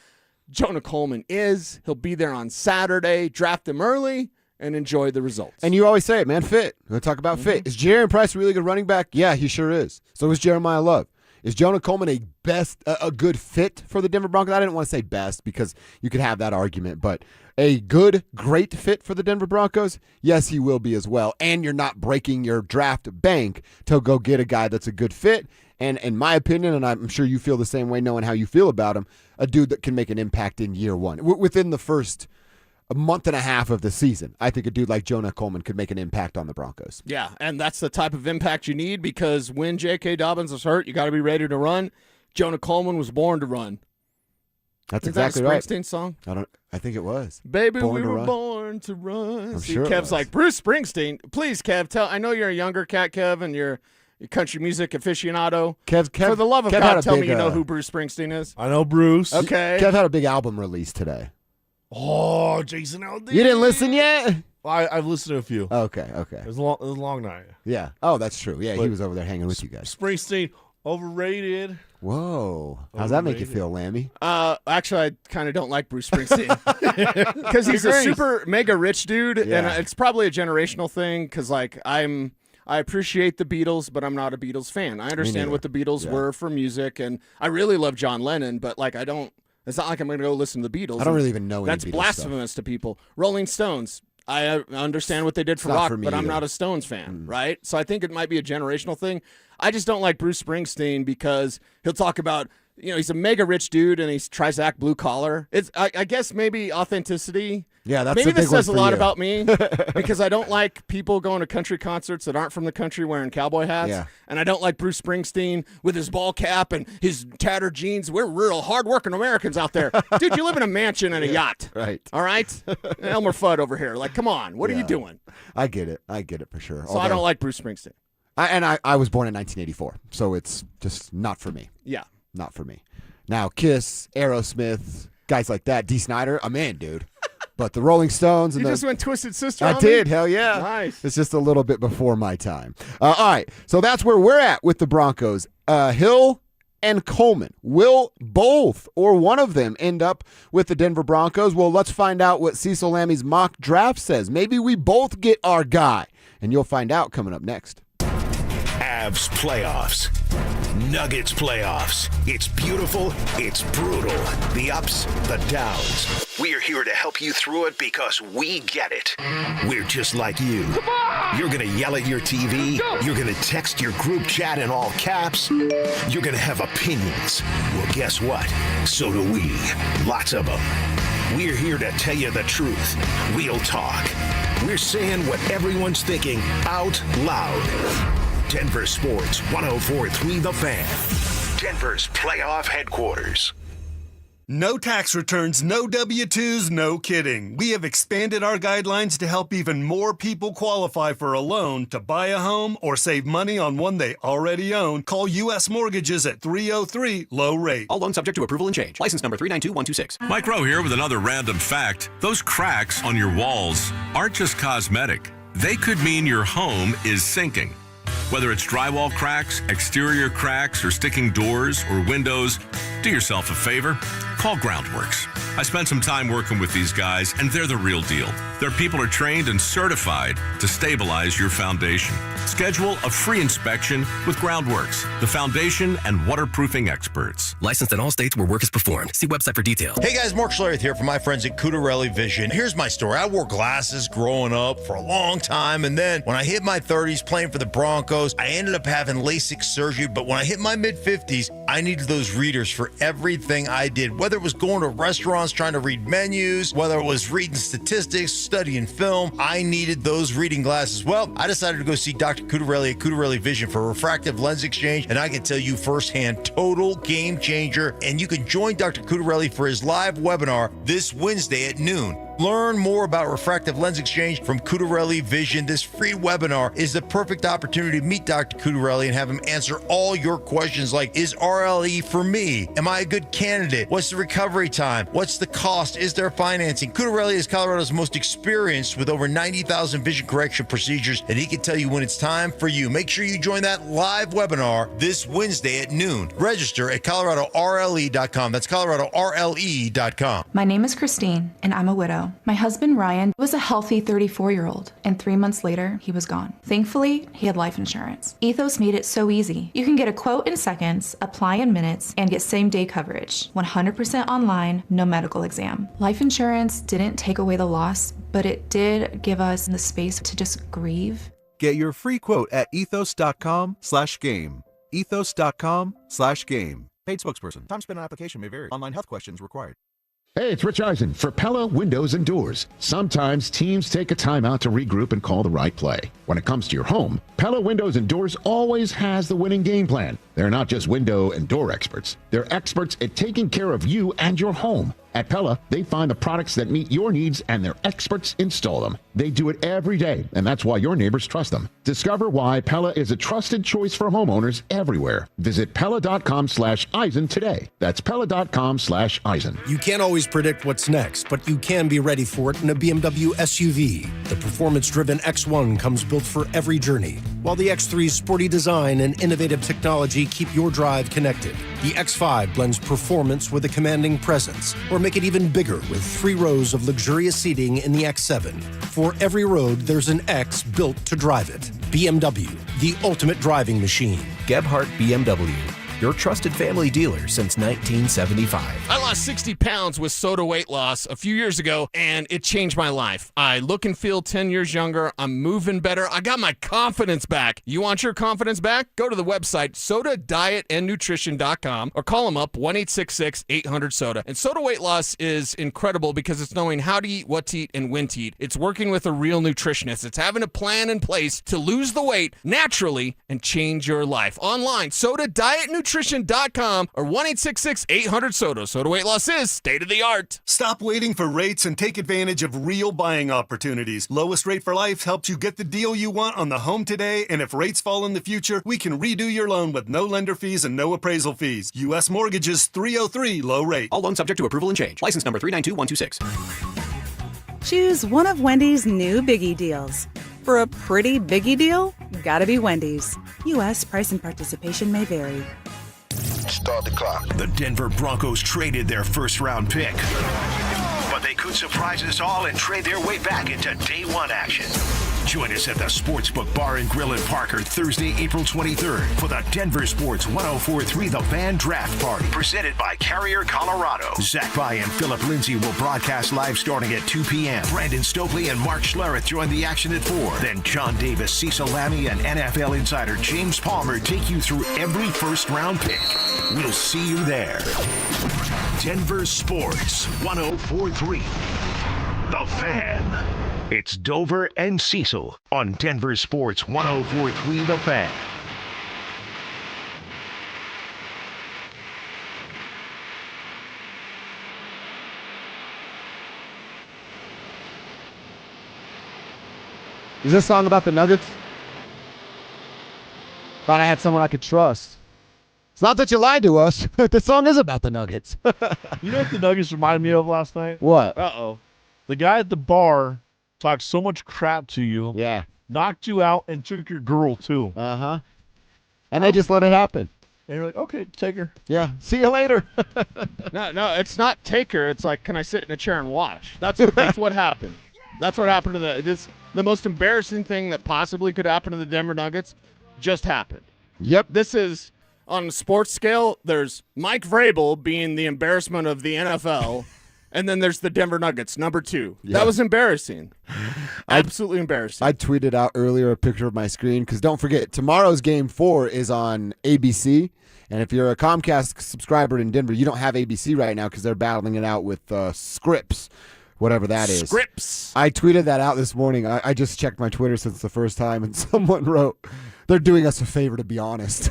Jonah Coleman is. He'll be there on Saturday. Draft him early and enjoy the results. And you always say it, man, fit. We're going to talk about fit. Is Jadarian Price a really good running back? Yeah, he sure is. So is Jeremiah Love. Is Jonah Coleman a good fit for the Denver Broncos? I didn't want to say best because you could have that argument, but a great fit for the Denver Broncos? Yes, he will be as well. And you're not breaking your draft bank to go get a guy that's a good fit. And in my opinion, and I'm sure you feel the same way knowing how you feel about him, a dude that can make an impact in year one. Within the first month and a half of the season, I think a dude like Jonah Coleman could make an impact on the Broncos. Yeah, and that's the type of impact you need because when J.K. Dobbins is hurt, you got to be ready to run. Jonah Coleman was born to run. That's Isn't exactly that a right. Springsteen song? I think it was. Baby, Born we to were Run. born to run. I'm See, sure it Kev's was. like, Bruce Springsteen. Please, Kev, I know you're a younger cat, Kev, and you're a country music aficionado. Kev, for the love of Kev had God, a tell big, me you know who Bruce Springsteen is. I know Bruce. Okay. Kev had a big album release today. Oh, Jason Aldean. You didn't listen yet? I've listened to a few. Okay. It was a long night. Yeah. Oh, that's true. Yeah, But he was over there hanging with you guys. Springsteen, overrated. Whoa. How's that make you feel, Lammy? Actually, I kind of don't like Bruce Springsteen because he's a super mega rich dude, and it's probably a generational thing. Because I appreciate the Beatles, but I'm not a Beatles fan. I understand what the Beatles were for music, and I really love John Lennon, but I don't. It's not like I'm going to go listen to the Beatles. I don't really even know any That's Beatles blasphemous to people. Rolling Stones. I understand what they did for It's not rock, for me but I'm either. not a Stones fan, right? So I think it might be a generational thing. I just don't like Bruce Springsteen because he'll talk about, he's a mega rich dude and he tries to act blue collar. I guess maybe authenticity. Yeah, that's maybe a big this says a one for lot you. about me because I don't like people going to country concerts that aren't from the country wearing cowboy hats. Yeah. And I don't like Bruce Springsteen with his ball cap and his tattered jeans. We're real hardworking Americans out there. Dude, you live in a mansion and a yacht. Right. All right? Elmer Fudd over here. Come on. What are you doing? I get it for sure. So I don't like Bruce Springsteen. I was born in 1984, so it's just not for me. Yeah. Not for me. Now, Kiss, Aerosmith, guys like that, Dee Snider, I'm in, dude. But the Rolling Stones and You just went Twisted Sister I on did, me? hell yeah. Nice. It's just a little bit before my time. All right, so that's where we're at with the Broncos. Hill and Coleman. Will both or one of them end up with the Denver Broncos? Well, let's find out what Cecil Lammy's mock draft says. Maybe we both get our guy, and you'll find out coming up next. Avs playoffs. Nuggets playoffs. It's beautiful. It's brutal. The ups, the downs. We're here to help you through it because we get it. We're just like you. You're going to yell at your TV. You're going to text your group chat in all caps. You're going to have opinions. Well, guess what? So do we. Lots of them. We're here to tell you the truth. Real talk. We're saying what everyone's thinking out loud. Denver Sports 104.3 The Fan. Denver's playoff headquarters. No tax returns, no W-2s, no kidding. We have expanded our guidelines to help even more people qualify for a loan to buy a home or save money on one they already own. Call U.S. Mortgages at 303 low rate. All loans subject to approval and change. License number 392126. Mike Rowe here with another random fact. Those cracks on your walls aren't just cosmetic. They could mean your home is sinking. Whether it's drywall cracks, exterior cracks, or sticking doors or windows, do yourself a favor. Call Groundworks. I spent some time working with these guys, and they're the real deal. Their people are trained and certified to stabilize your foundation. Schedule a free inspection with Groundworks, the foundation and waterproofing experts. Licensed in all states where work is performed. See website for details. Hey guys, Mark Schlereth here from my friends at Cutarelli Vision. Here's my story. I wore glasses growing up for a long time, and then when I hit my 30s playing for the Broncos, I ended up having LASIK surgery, but when I hit my mid-50s, I needed those readers for everything I did, whether it was going to restaurants trying to read menus, whether it was reading statistics, studying film, I needed those reading glasses. Well, I decided to go see Dr. Cutarelli at Cutarelli Vision for refractive lens exchange, and I can tell you firsthand, total game changer. And you can join Dr. Cutarelli for his live webinar this Wednesday at noon. Learn more about refractive lens exchange from Cutarelli Vision. This free webinar is the perfect opportunity to meet Dr. Cutarelli and have him answer all your questions like, is RLE for me? Am I a good candidate? What's the recovery time? What's the cost? Is there financing? Cutarelli is Colorado's most experienced with over 90,000 vision correction procedures, and he can tell you when it's time for you. Make sure you join that live webinar this Wednesday at noon. Register at ColoradoRLE.com. That's ColoradoRLE.com. My name is Christine, and I'm a widow. My husband, Ryan, was a healthy 34-year-old, and 3 months later, he was gone. Thankfully, he had life insurance. Ethos made it so easy. You can get a quote in seconds, apply in minutes, and get same-day coverage. 100% online, no medical exam. Life insurance didn't take away the loss, but it did give us the space to just grieve. Get your free quote at ethos.com/game. Ethos.com/game. Paid spokesperson. Time spent on application may vary. Online health questions required. Hey, it's Rich Eisen for Pella Windows and Doors. Sometimes teams take a timeout to regroup and call the right play. When it comes to your home, Pella Windows and Doors always has the winning game plan. They're not just window and door experts. They're experts at taking care of you and your home. At Pella, they find the products that meet your needs and their experts install them. They do it every day, and that's why your neighbors trust them. Discover why Pella is a trusted choice for homeowners everywhere. Visit Pella.com/Eisen today. That's Pella.com/Eisen. You can't always predict what's next, but you can be ready for it in a BMW SUV. The performance-driven X1 comes built for every journey, while the X3's sporty design and innovative technology keep your drive connected. The X5 blends performance with a commanding presence, or make it even bigger with 3 rows of luxurious seating in the X7. For every road, there's an X built to drive it. BMW, the ultimate driving machine. Gebhardt BMW, your trusted family dealer since 1975. I lost 60 pounds with Soda weight loss a few years ago, and it changed my life. I look and feel 10 years younger. I'm moving better. I got my confidence back. You want your confidence back? Go to the website, sodadietandnutrition.com, or call them up, 1-866-800-SODA. And Soda weight loss is incredible because it's knowing how to eat, what to eat, and when to eat. It's working with a real nutritionist. It's having a plan in place to lose the weight naturally and change your life. Online, sodadietandnutrition.com or 1-866-800-SODA. Soda weight loss is state of the art. Stop waiting for rates and take advantage of real buying opportunities. Lowest Rate for Life helps you get the deal you want on the home today, and if rates fall in the future, we can redo your loan with no lender fees and no appraisal fees. U.S. Mortgages 303 low rate. All loans subject to approval and change. License number 392126. Choose one of Wendy's new Biggie deals. For a pretty Biggie deal, gotta be Wendy's. U.S. price and participation may vary. Start the clock. The Denver Broncos traded their first-round pick, but they could surprise us all and trade their way back into day one action. Join us at the Sportsbook Bar and Grill in Parker Thursday, April 23rd for the Denver Sports 1043 The Fan Draft Party, presented by Carrier Colorado. Zach By and Philip Lindsay will broadcast live starting at 2 p.m. Brandon Stokely and Mark Schlereth join the action at 4. Then John Davis, Cecil Lammey, and NFL insider James Palmer take you through every first-round pick. We'll see you there. Denver Sports 1043 The Fan. It's Dover and Cecil on Denver Sports 1043 The Fan. Is this song about the Nuggets? Thought I had someone I could trust. It's not that you lied to us. The song is about the Nuggets. You know what the Nuggets reminded me of last night? What? Uh-oh. The guy at the bar talked so much crap to you. Yeah. Knocked you out and took your girl, too. Uh-huh. And they just let it happen. And you're like, okay, take her. Yeah. See you later. No, it's not take her. It's like, can I sit in a chair and watch? That's what happened. That's what happened to the most embarrassing thing that possibly could happen to the Denver Nuggets just happened. Yep. This is, on a sports scale, there's Mike Vrabel being the embarrassment of the NFL, and then there's the Denver Nuggets, number 2. Yeah. That was embarrassing. Absolutely embarrassing. I tweeted out earlier a picture of my screen because don't forget, tomorrow's Game 4 is on ABC. And if you're a Comcast subscriber in Denver, you don't have ABC right now because they're battling it out with Scripps. Whatever that is. Scripps. I tweeted that out this morning. I just checked my Twitter since the first time, and someone wrote, they're doing us a favor, to be honest.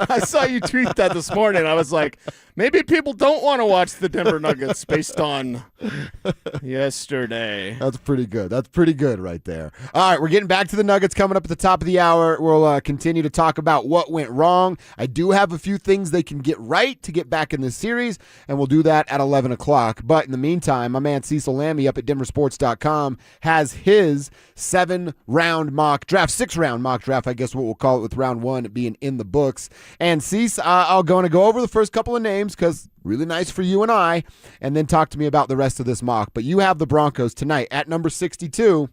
I saw you tweet that this morning. I was like, maybe people don't want to watch the Denver Nuggets based on yesterday. That's pretty good. That's pretty good right there. All right, we're getting back to the Nuggets coming up at the top of the hour. We'll continue to talk about what went wrong. I do have a few things they can get right to get back in this series, and we'll do that at 11 o'clock. But in the meantime, my man Cecil Lammey up at DenverSports.com has his 6-round mock draft, I guess what we'll call it, with round 1 being in the books. And Cecil, I'll going to go over the first couple of names because really nice for you and I, and then talk to me about the rest of this mock. But you have the Broncos tonight at number 62,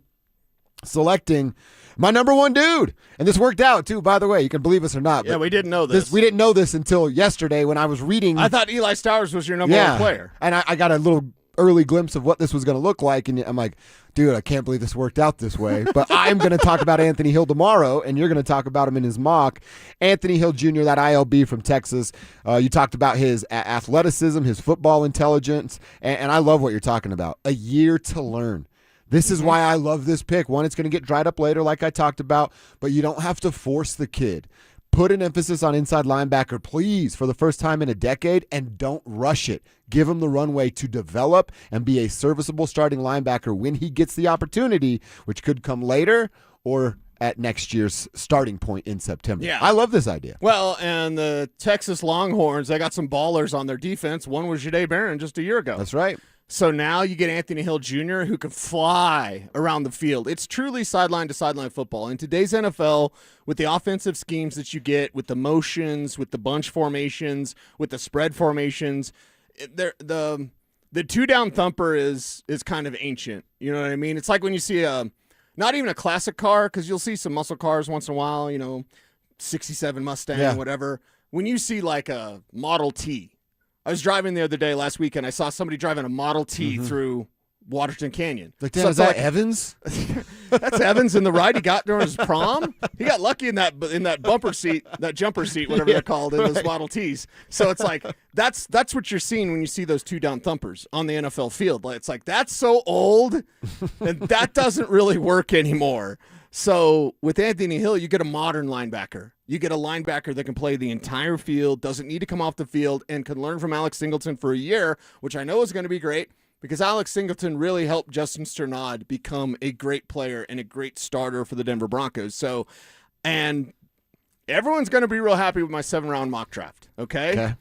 selecting my number 1 dude. And this worked out, too, by the way. You can believe us or not. Yeah, we didn't know this. We didn't know this until yesterday when I was reading. I thought Eli Stowers was your number 1 player. And I got a little early glimpse of what this was going to look like, and I'm like, dude, I can't believe this worked out this way. But I'm going to talk about Anthony Hill tomorrow, and you're going to talk about him in his mock. Anthony Hill Jr., that ILB from Texas. You talked about his athleticism, his football intelligence, and I love what you're talking about. A year to learn. This is why I love this pick. One, it's going to get dried up later like I talked about, but you don't have to force the kid. Put an emphasis on inside linebacker, please, for the first time in a decade, and don't rush it. Give him the runway to develop and be a serviceable starting linebacker when he gets the opportunity, which could come later or at next year's starting point in September. Yeah. I love this idea. Well, and the Texas Longhorns, they got some ballers on their defense. One was Jahdae Barron just a year ago. That's right. So now you get Anthony Hill Jr., who can fly around the field. It's truly sideline-to-sideline football. In today's NFL, with the offensive schemes that you get, with the motions, with the bunch formations, with the spread formations, the two-down thumper is kind of ancient. You know what I mean? It's like when you see not even a classic car, because you'll see some muscle cars once in a while, 67 Mustang, whatever. When you see like a Model T, I was driving the other day last weekend. I saw somebody driving a Model T through Waterton Canyon. Like, damn, is that Evans? That's Evans in the ride he got during his prom. He got lucky in that bumper seat, that jumper seat, whatever they're called, in those Model Ts. So it's like that's what you're seeing when you see those two-down thumpers on the NFL field. It's like that's so old, and that doesn't really work anymore. So with Anthony Hill, you get a modern linebacker. You get a linebacker that can play the entire field, doesn't need to come off the field, and can learn from Alex Singleton for a year, which I know is going to be great because Alex Singleton really helped Justin Strnad become a great player and a great starter for the Denver Broncos. So, and everyone's going to be real happy with my 7-round mock draft, okay?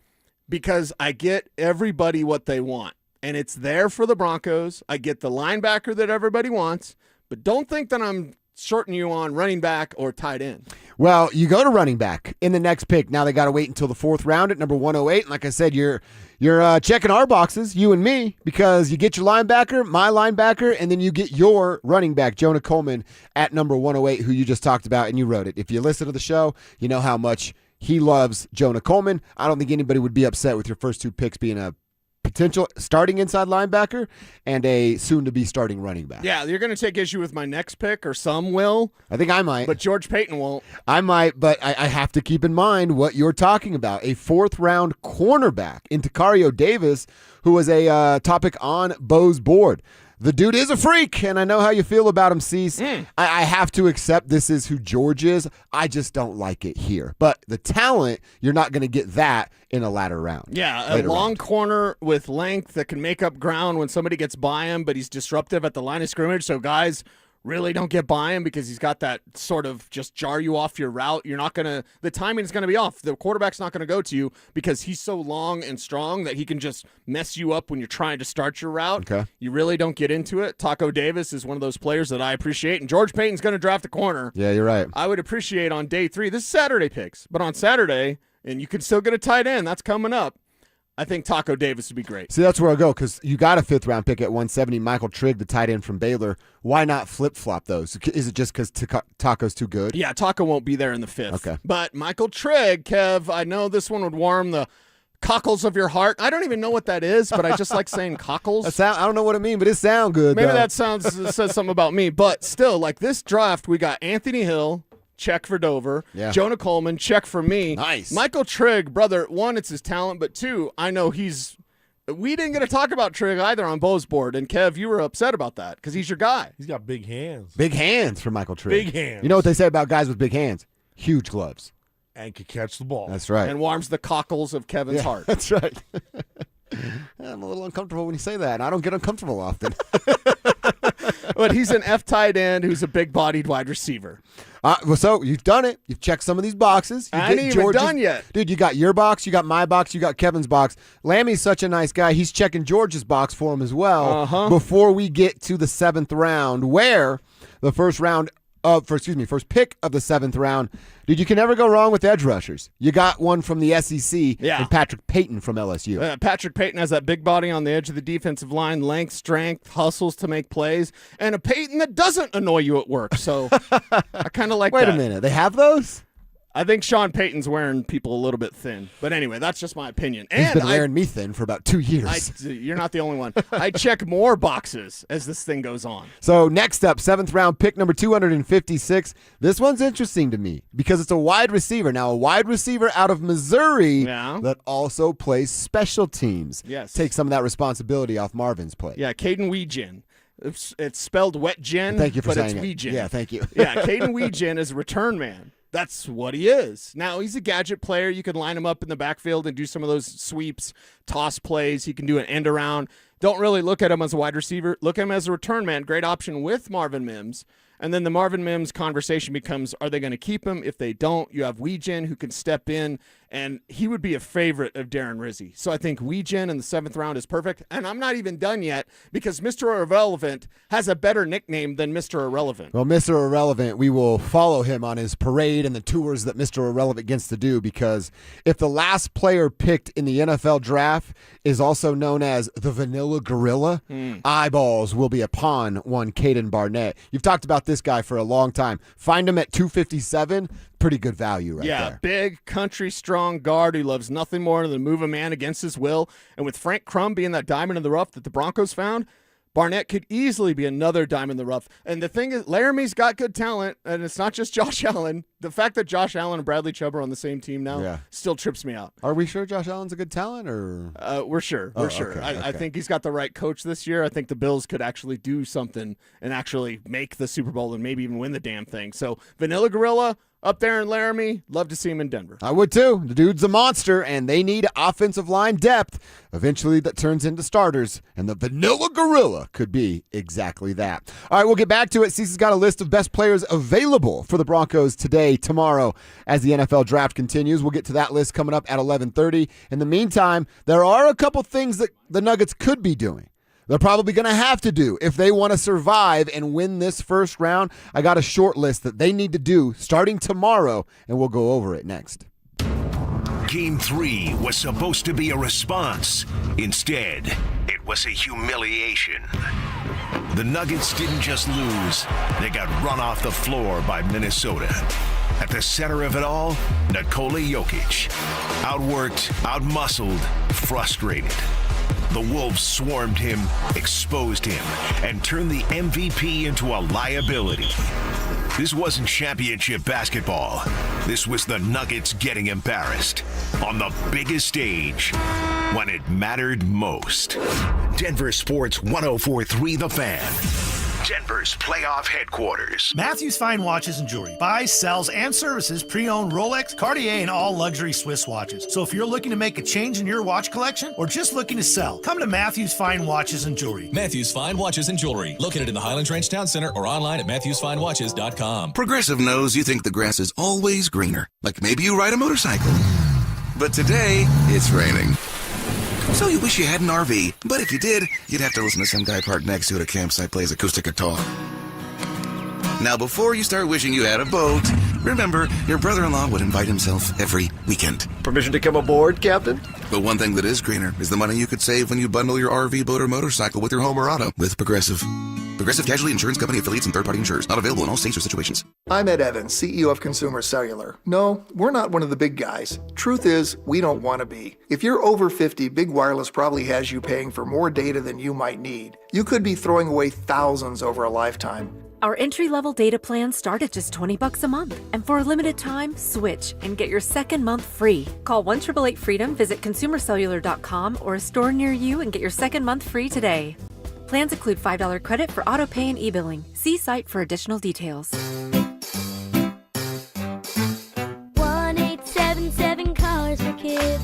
Because I get everybody what they want, and it's there for the Broncos. I get the linebacker that everybody wants, but don't think that I'm shorten you on running back or tight end? Well, you go to running back in the next pick. Now they got to wait until the 4th round at number 108. And like I said, you're checking our boxes, you and me, because you get your linebacker, my linebacker, and then you get your running back, Jonah Coleman, at number 108, who you just talked about, and you wrote it. If you listen to the show, you know how much he loves Jonah Coleman. I don't think anybody would be upset with your first 2 picks being a potential starting inside linebacker and a soon-to-be starting running back. Yeah, you're going to take issue with my next pick, or some will. I think I might. But George Payton won't. I might, but I have to keep in mind what you're talking about. A 4th-round cornerback in Takario Davis, who was a topic on Bo's board. The dude is a freak, and I know how you feel about him, Cecil. I have to accept this is who George is. I just don't like it here. But the talent, you're not going to get that in a latter round. Yeah, a long corner with length that can make up ground when somebody gets by him, but he's disruptive at the line of scrimmage, so guys really don't get by him because he's got that sort of just jar you off your route. You're not going to – the timing is going to be off. The quarterback's not going to go to you because he's so long and strong that he can just mess you up when you're trying to start your route. Okay. You really don't get into it. Taco Davis is one of those players that I appreciate, and George Payton's going to draft a corner. Yeah, you're right. I would appreciate on day 3. This is Saturday picks, but on Saturday, and you can still get a tight end. That's coming up. I think Taco Davis would be great. See, that's where I'll go because you got a 5th-round pick at 170, Michael Trigg, the tight end from Baylor. Why not flip-flop those? Is it just because Taco's too good? Yeah, Taco won't be there in the 5th. Okay. But Michael Trigg, Kev, I know this one would warm the cockles of your heart. I don't even know what that is, but I just like saying cockles. I don't know what it means, but it sounds good. Maybe though. that says something about me. But still, like this draft, we got Anthony Hill, check for Dover. Yeah. Jonah Coleman, check for me. Nice. Michael Trigg, brother, 1, it's his talent, but 2, I know we didn't get to talk about Trigg either on Bo's board, and Kev, you were upset about that because he's your guy. He's got big hands. Big hands for Michael Trigg. Big hands. You know what they say about guys with big hands? Huge gloves. And can catch the ball. That's right. And warms the cockles of Kevin's heart. That's right. I'm a little uncomfortable when you say that, and I don't get uncomfortable often. But he's an F tight end who's a big-bodied wide receiver. So you've done it. You've checked some of these boxes. I ain't even done yet. Dude, you got your box, you got my box, you got Kevin's box. Lammy's such a nice guy. He's checking George's box for him as well before we get to the 7th round, where the first pick of the 7th round. Dude, you can never go wrong with edge rushers. You got one from the SEC and Patrick Payton from LSU. Patrick Payton has that big body on the edge of the defensive line, length, strength, hustles to make plays, and a Payton that doesn't annoy you at work. So I kind of like that. Wait a minute. They have those? I think Sean Payton's wearing people a little bit thin. But anyway, that's just my opinion. He's been wearing me thin for about 2 years. You're not the only one. I check more boxes as this thing goes on. So next up, 7th round pick number 256. This one's interesting to me because it's a wide receiver. Now, a wide receiver out of Missouri that also plays special teams. Yes. Take some of that responsibility off Marvin's plate. Yeah, Caden Weegen. It's spelled wet gin, Thank you for but saying it's it. Weegen. Yeah, thank you. Yeah, Caden Weegen is a return man. That's what he is. Now, he's a gadget player. You can line him up in the backfield and do some of those sweeps, toss plays. He can do an end around. Don't really look at him as a wide receiver. Look at him as a return man. Great option with Marvin Mims. And then the Marvin Mims conversation becomes, are they going to keep him? If they don't, you have Weegen who can step in, and he would be a favorite of Darren Rizzi. So I think Weegen in the 7th round is perfect. And I'm not even done yet because Mr. Irrelevant has a better nickname than Mr. Irrelevant. Well, Mr. Irrelevant, we will follow him on his parade and the tours that Mr. Irrelevant gets to do, because if the last player picked in the NFL draft is also known as the Vanilla Gorilla, eyeballs will be upon one Caden Barnett. You've talked about this guy for a long time. Find him at 257. Pretty good value right there. Yeah, big, country, strong guard who loves nothing more than move a man against his will. And with Frank Crum being that diamond in the rough that the Broncos found, Barnett could easily be another diamond in the rough. And the thing is, Laramie's got good talent, and it's not just Josh Allen. The fact that Josh Allen and Bradley Chubb are on the same team now still trips me out. Are we sure Josh Allen's a good talent? Or we're sure. We're sure. Okay. I think he's got the right coach this year. I think the Bills could actually do something and actually make the Super Bowl and maybe even win the damn thing. So Vanilla Gorilla up there in Laramie, love to see him in Denver. I would too. The dude's a monster, and they need offensive line depth. Eventually, that turns into starters, and the Vanilla Gorilla could be exactly that. All right, we'll get back to it. Cecil's got a list of best players available for the Broncos today, tomorrow, as the NFL draft continues. We'll get to that list coming up at 11:30. In the meantime, there are a couple things that the Nuggets could be doing. they're probably going to have to do if they want to survive and win this first round. I got a short list that they need to do starting tomorrow, and we'll go over it next. Game 3 was supposed to be a response. Instead, it was a humiliation. The Nuggets didn't just lose, they got run off the floor by Minnesota. At the center of it all, Nikola Jokic. Outworked, outmuscled, frustrated. The Wolves swarmed him, exposed him, and turned the MVP into a liability. This wasn't championship basketball. This was the Nuggets getting embarrassed on the biggest stage when it mattered most. Denver Sports 104.3 The Fan. Denver's playoff headquarters. Matthews Fine Watches and Jewelry buys, sells, and services pre-owned Rolex, Cartier, and all luxury Swiss watches. So if you're looking to make a change in your watch collection or just looking to sell, come to Matthews Fine Watches and Jewelry. Matthews Fine Watches and Jewelry, located in the Highlands Ranch Town Center or online at MatthewsFineWatches.com. Progressive knows you think the grass is always greener, like maybe you ride a motorcycle. But today, it's raining. So you wish you had an RV, but if you did, you'd have to listen to some guy parked next to it at a campsite plays acoustic guitar. Now, before you start wishing you had a boat, remember, your brother-in-law would invite himself every weekend. Permission to come aboard, Captain? But one thing that is greener is the money you could save when you bundle your RV, boat, or motorcycle with your home or auto with Progressive. Progressive Casualty Insurance Company affiliates and third-party insurers. Not available in all states or situations. I'm Ed Evans, CEO of Consumer Cellular. No, we're not one of the big guys. Truth is, we don't want to be. If you're over 50, Big Wireless probably has you paying for more data than you might need. You could be throwing away thousands over a lifetime. Our entry-level data plans start at just $20 a month. And for a limited time, switch and get your second month free. Call 1-888-FREEDOM, visit consumercellular.com or a store near you and get your second month free today. Plans include $5 credit for auto pay and e-billing. See site for additional details. 1-877 Cars for Kids.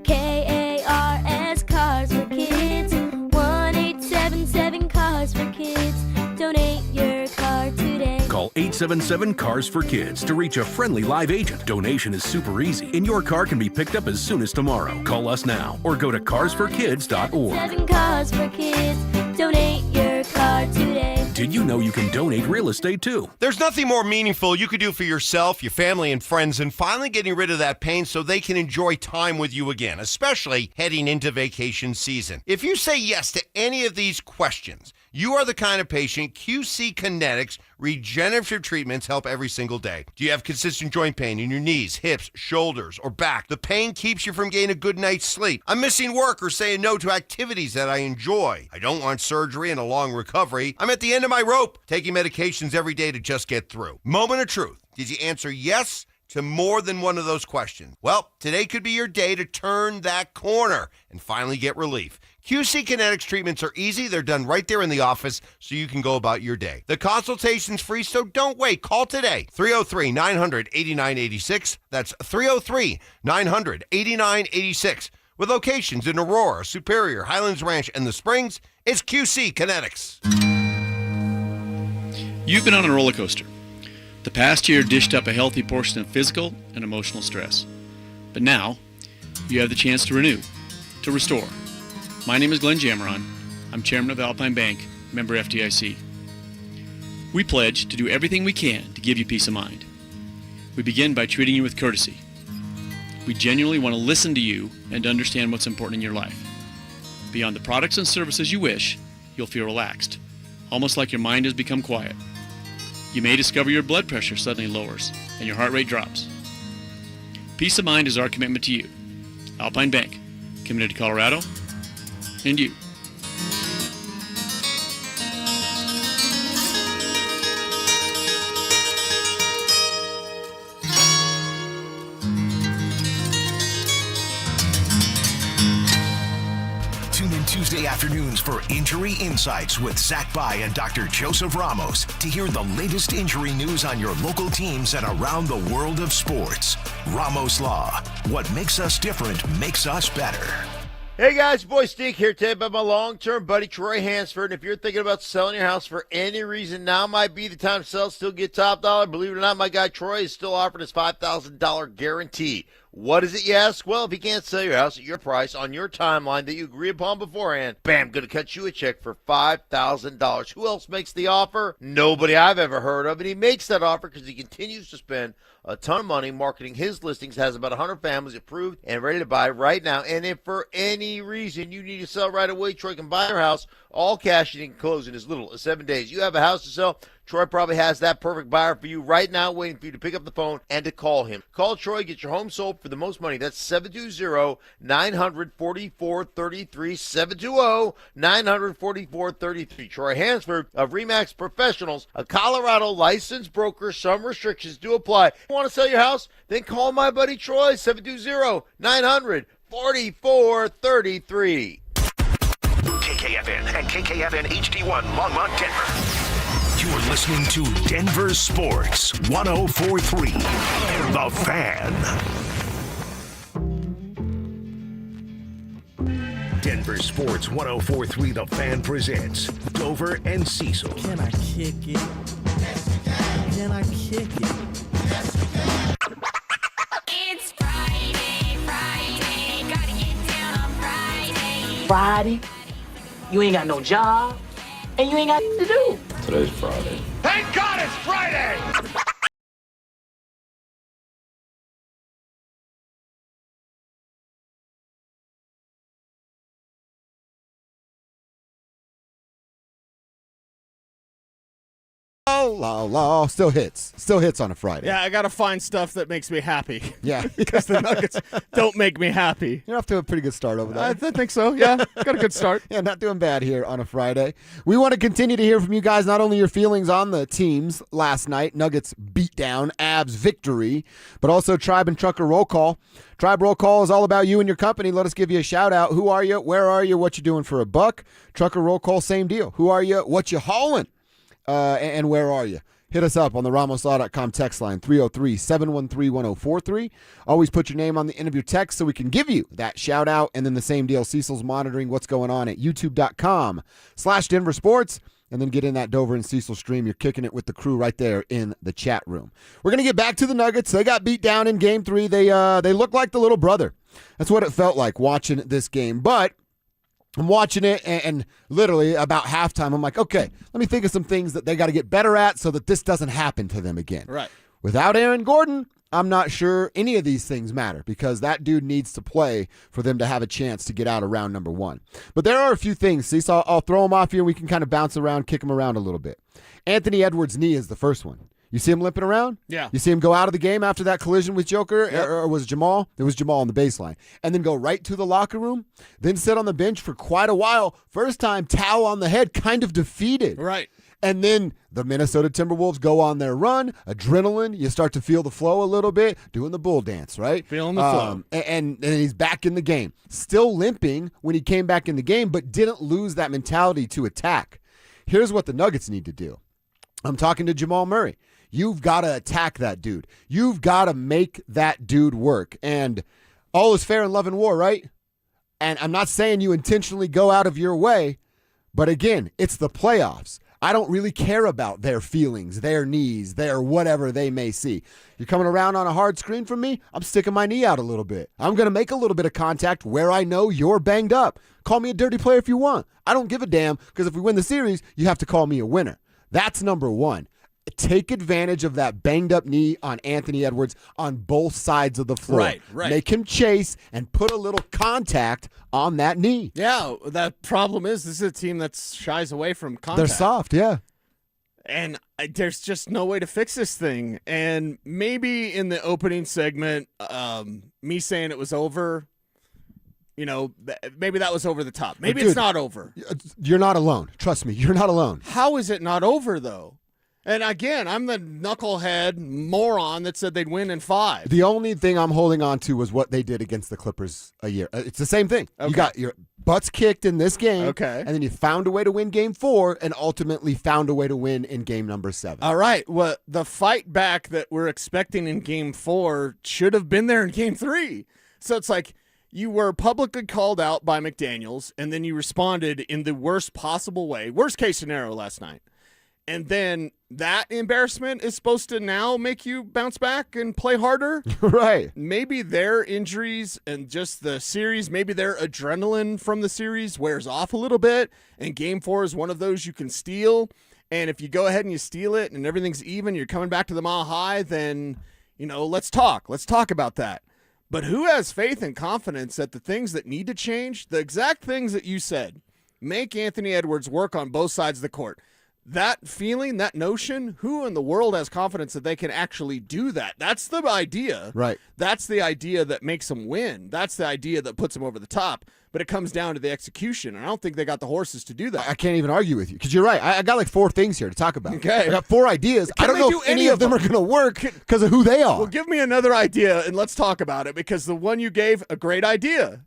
KARS Cars for Kids. 1-877 Cars for Kids. Donate your car today. Call 877-CARS for Kids to reach a friendly live agent. Donation is super easy, and your car can be picked up as soon as tomorrow. Call us now or go to carsforkids.org. 7 Cars for Kids. Donate your car today. Did you know you can donate real estate too? There's nothing more meaningful you could do for yourself, your family, and friends than finally getting rid of that pain so they can enjoy time with you again, especially heading into vacation season. If you say yes to any of these questions, you are the kind of patient QC Kinetics regenerative treatments help every single day. Do you have consistent joint pain in your knees, hips, shoulders, or back? The pain keeps you from getting a good night's sleep. I'm missing work or saying no to activities that I enjoy. I don't want surgery and a long recovery. I'm at the end of my rope, taking medications every day to just get through. Moment of truth. Did you answer yes to more than one of those questions? Well, today could be your day to turn that corner and finally get relief. QC Kinetics treatments are easy. They're done right there in the office so you can go about your day. The consultation's free, so don't wait. Call today. 303-900-8986. That's 303-900-8986. With locations in Aurora, Superior, Highlands Ranch, and the Springs, it's QC Kinetics. You've been on a roller coaster. The past year dished up a healthy portion of physical and emotional stress. But now, you have the chance to renew, to restore. My name is Glenn Jameron. I'm chairman of Alpine Bank, member FDIC. We pledge to do everything we can to give you peace of mind. We begin by treating you with courtesy. We genuinely want to listen to you and understand what's important in your life. Beyond the products and services you wish, you'll feel relaxed, almost like your mind has become quiet. You may discover your blood pressure suddenly lowers and your heart rate drops. Peace of mind is our commitment to you. Alpine Bank, committed to Colorado and you. Tune in Tuesday afternoons for Injury Insights with Zach Bai and Dr. Joseph Ramos to hear the latest injury news on your local teams and around the world of sports. Ramos Law. What makes us different makes us better. Hey guys, boy Steve here today about my long-term buddy Troy Hansford. And if you're thinking about selling your house for any reason, now might be the time to sell, still get top dollar. Believe it or not, my guy Troy is still offering his $5,000 guarantee. What is it, you ask? Well, if you can't sell your house at your price on your timeline that you agree upon beforehand, bam, going to cut you a check for $5,000. Who else makes the offer? Nobody I've ever heard of. And he makes that offer because he continues to spend a ton of money marketing his listings, has about 100 families approved and ready to buy right now. And if for any reason you need to sell right away, Troy can buy your house, all cash, and you can close in as little as 7 days. You have a house to sell, Troy probably has that perfect buyer for you right now, waiting for you to pick up the phone and to call him. Call Troy, get your home sold for the most money. That's 720-944-33, 720-944-33. Troy Hansford of RE/MAX Professionals, a Colorado licensed broker. Some restrictions do apply. You want to sell your house? Then call my buddy Troy, 720-900-4433. KKFN and KKFN HD1 Longmont, Denver. You're listening to Denver Sports 104.3 The Fan. Denver Sports 104.3 The Fan presents Dover and Cecil. Can I kick it? Can I kick it? It's Friday, gotta get down on Friday. Friday, you ain't got no job, and you ain't got to do. Today's Friday. Thank God it's Friday! La, still hits on a Friday. Yeah, I got to find stuff that makes me happy. Yeah. Because the Nuggets don't make me happy. You're off to a pretty good start over there. I think so, yeah. Got a good start. Yeah, not doing bad here on a Friday. We want to continue to hear from you guys, not only your feelings on the teams last night, Nuggets beat down, Avs victory, but also Tribe and Trucker Roll Call. Tribe Roll Call is all about you and your company. Let us give you a shout out. Who are you? Where are you? What you doing for a buck? Trucker Roll Call, same deal. Who are you? What you hauling? And where are you? Hit us up on the RamosLaw.com text line, 303-713-1043. Always put your name on the end of your text so we can give you that shout out. And then the same deal, Cecil's monitoring what's going on at youtube.com/DenverSports. And then get in that Dover and Cecil stream. You're kicking it with the crew right there in the chat room. We're going to get back to the Nuggets. They got beat down in Game 3. They look like the little brother. That's what it felt like watching this game. But I'm watching it, and literally about halftime, I'm like, okay, let me think of some things that they got to get better at so that this doesn't happen to them again. Right. Without Aaron Gordon, I'm not sure any of these things matter because that dude needs to play for them to have a chance to get out of round number one. But there are a few things, see, so I'll throw them off here and we can kind of bounce around, kick them around a little bit. Anthony Edwards' knee is the first one. You see him limping around? Yeah. You see him go out of the game after that collision with Joker, or was it Jamal? It was Jamal on the baseline. And then go right to the locker room, then sit on the bench for quite a while. First time, towel on the head, kind of defeated. Right. And then the Minnesota Timberwolves go on their run, adrenaline, you start to feel the flow a little bit, doing the bull dance, right? Feeling the flow. And he's back in the game. Still limping when he came back in the game, but didn't lose that mentality to attack. Here's what the Nuggets need to do. I'm talking to Jamal Murray. You've got to attack that dude. You've got to make that dude work. And all is fair in love and war, right? And I'm not saying you intentionally go out of your way, but again, it's the playoffs. I don't really care about their feelings, their knees, their whatever they may see. You're coming around on a hard screen from me, I'm sticking my knee out a little bit. I'm going to make a little bit of contact where I know you're banged up. Call me a dirty player if you want. I don't give a damn because if we win the series, you have to call me a winner. That's number one. Take advantage of that banged up knee on Anthony Edwards on both sides of the floor. Right. Make him chase and put a little contact on that knee. Yeah, the problem is this is a team that shies away from contact. They're soft, yeah. And there's just no way to fix this thing. And maybe in the opening segment, me saying it was over, maybe that was over the top. Maybe it's not over. You're not alone. Trust me, you're not alone. How is it not over, though? And again, I'm the knucklehead moron that said they'd win in 5. The only thing I'm holding on to was what they did against the Clippers a year. It's the same thing. Okay. You got your butts kicked in this game, okay, and then you found a way to win game 4 and ultimately found a way to win in game number 7. All right. Well, the fight back that we're expecting in game 4 should have been there in game 3. So it's like you were publicly called out by McDaniels, and then you responded in the worst possible way, worst case scenario last night. And then that embarrassment is supposed to now make you bounce back and play harder. Right. Maybe their injuries and just the series, maybe their adrenaline from the series wears off a little bit. And game 4 is one of those you can steal. And if you go ahead and you steal it and everything's even, you're coming back to the mile high, then, let's talk. Let's talk about that. But who has faith and confidence that the things that need to change, the exact things that you said, make Anthony Edwards work on both sides of the court? That feeling, that notion, who in the world has confidence that they can actually do that? That's the idea. Right. That's the idea that makes them win. That's the idea that puts them over the top. But it comes down to the execution. And I don't think they got the horses to do that. I can't even argue with you because you're right. I got like 4 things here to talk about. Okay. I got 4 ideas. I don't know if any of them are going to work because of who they are. Well, give me another idea and let's talk about it because the one you gave, a great idea.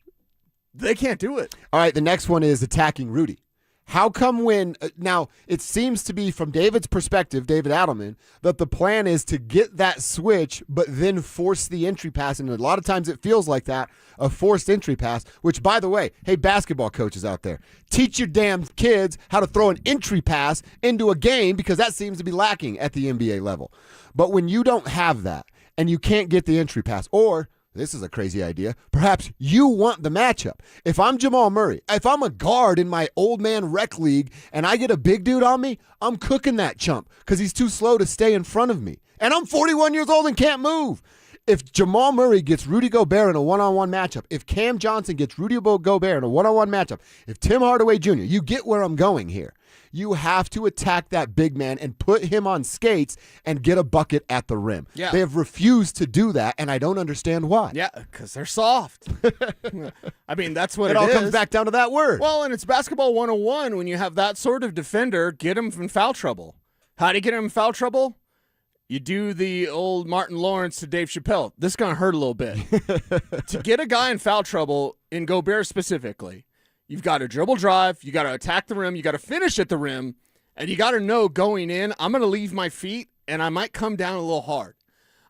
They can't do it. All right, the next one is attacking Rudy. How come when now it seems to be from David's perspective, David Adelman, that the plan is to get that switch but then force the entry pass, and a lot of times it feels like that, a forced entry pass, which, by the way, hey, basketball coaches out there, teach your damn kids how to throw an entry pass into a game because that seems to be lacking at the NBA level. But when you don't have that and you can't get the entry pass, or this is a crazy idea. Perhaps you want the matchup. If I'm Jamal Murray, if I'm a guard in my old man rec league and I get a big dude on me, I'm cooking that chump because he's too slow to stay in front of me. And I'm 41 years old and can't move. If Jamal Murray gets Rudy Gobert in a one-on-one matchup, if Cam Johnson gets Rudy Gobert in a one-on-one matchup, if Tim Hardaway Jr., you get where I'm going here. You have to attack that big man and put him on skates and get a bucket at the rim. Yeah. They have refused to do that, and I don't understand why. Yeah, because they're soft. I mean, that's what it all comes back down to that word. Well, and it's basketball 101 when you have that sort of defender, get him in foul trouble. How do you get him in foul trouble? You do the old Martin Lawrence to Dave Chappelle. This is going to hurt a little bit. To get a guy in foul trouble, in Gobert specifically, you've got to dribble drive, you got to attack the rim, you got to finish at the rim, and you got to know going in, I'm going to leave my feet, and I might come down a little hard.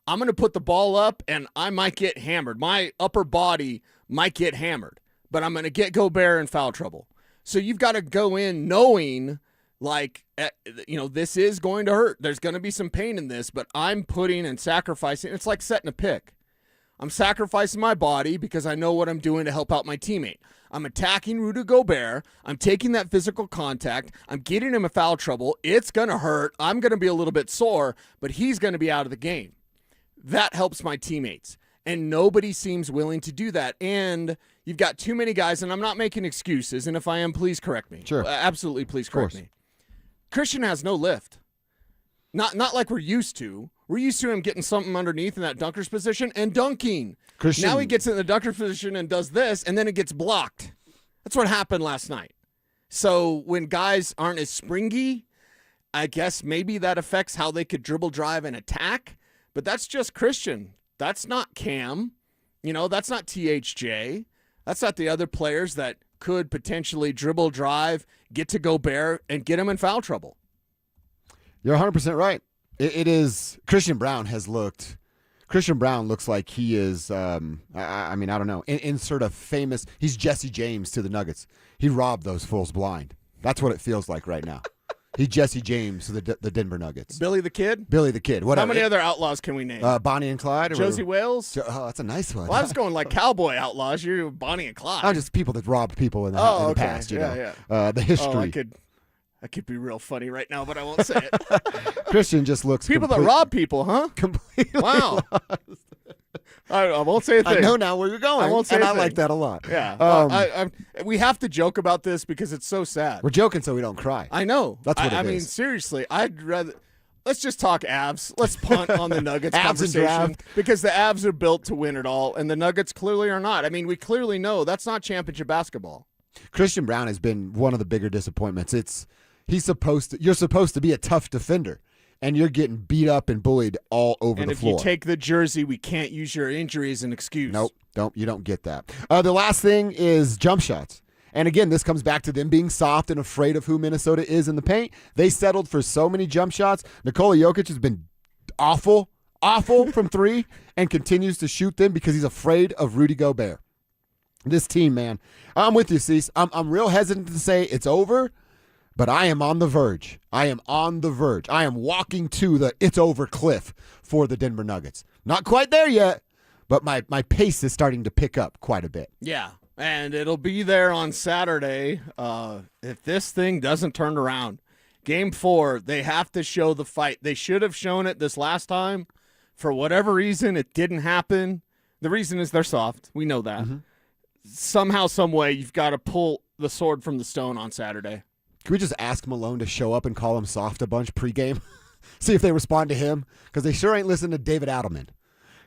I'm going to put the ball up, and I might get hammered. My upper body might get hammered, but I'm going to get Gobert in foul trouble. So you've got to go in knowing, this is going to hurt. There's going to be some pain in this, but I'm putting and sacrificing. It's like setting a pick. I'm sacrificing my body because I know what I'm doing to help out my teammate. I'm attacking Rudy Gobert. I'm taking that physical contact. I'm getting him in foul trouble. It's going to hurt. I'm going to be a little bit sore, but he's going to be out of the game. That helps my teammates. And nobody seems willing to do that. And you've got too many guys, and I'm not making excuses, and if I am, please correct me. Sure. Absolutely, please correct me. Christian has no lift. Not like we're used to. We're used to him getting something underneath in that dunker's position and dunking. Christian. Now he gets in the dunker position and does this, and then it gets blocked. That's what happened last night. So when guys aren't as springy, I guess maybe that affects how they could dribble, drive, and attack. But that's just Christian. That's not Cam. That's not THJ. That's not the other players that could potentially dribble, drive, get to Gobert, and get him in foul trouble. You're 100% right. It is. Christian Brown looks like he is, I don't know, insert a famous, he's Jesse James to the Nuggets. He robbed those fools blind. That's what it feels like right now. He's Jesse James to the Denver Nuggets. Billy the Kid? Billy the Kid. Whatever. How many other outlaws can we name? Bonnie and Clyde? Josie Wales? Oh, that's a nice one. Well, I was going like cowboy outlaws. You're Bonnie and Clyde. Oh, just people that robbed people in the past, Yeah. The history. I could be real funny right now, but I won't say it. Christian just looks people that rob people, huh? Completely. Wow. I won't say a thing. I know now where you're going. I won't say and a I thing. like that a lot. Yeah. We have to joke about this because it's so sad. We're joking so we don't cry. I know. That's what it is. I mean, seriously, I'd rather. Let's just talk Avs. Let's punt on the Nuggets conversation because the Avs are built to win it all, and the Nuggets clearly are not. I mean, we clearly know that's not championship basketball. Christian Brown has been one of the bigger disappointments. You're supposed to be a tough defender, and you're getting beat up and bullied all over the floor. And if you take the jersey, we can't use your injury as an excuse. Nope, you don't get that. The last thing is jump shots. And again, this comes back to them being soft and afraid of who Minnesota is in the paint. They settled for so many jump shots. Nikola Jokic has been awful from three and continues to shoot them because he's afraid of Rudy Gobert. This team, man, I'm with you, Cecil. I'm real hesitant to say it's over. but I am on the verge. I am walking to the it's over cliff for the Denver Nuggets. Not quite there yet, but my pace is starting to pick up quite a bit. Yeah, and it'll be there on Saturday if this thing doesn't turn around. Game 4, they have to show the fight. They should have shown it this last time. For whatever reason, it didn't happen. The reason is they're soft. We know that. Mm-hmm. Somehow, some way, you've got to pull the sword from the stone on Saturday. Can we just ask Malone to show up and call him soft a bunch pregame? See if they respond to him? Because they sure ain't listening to David Adelman.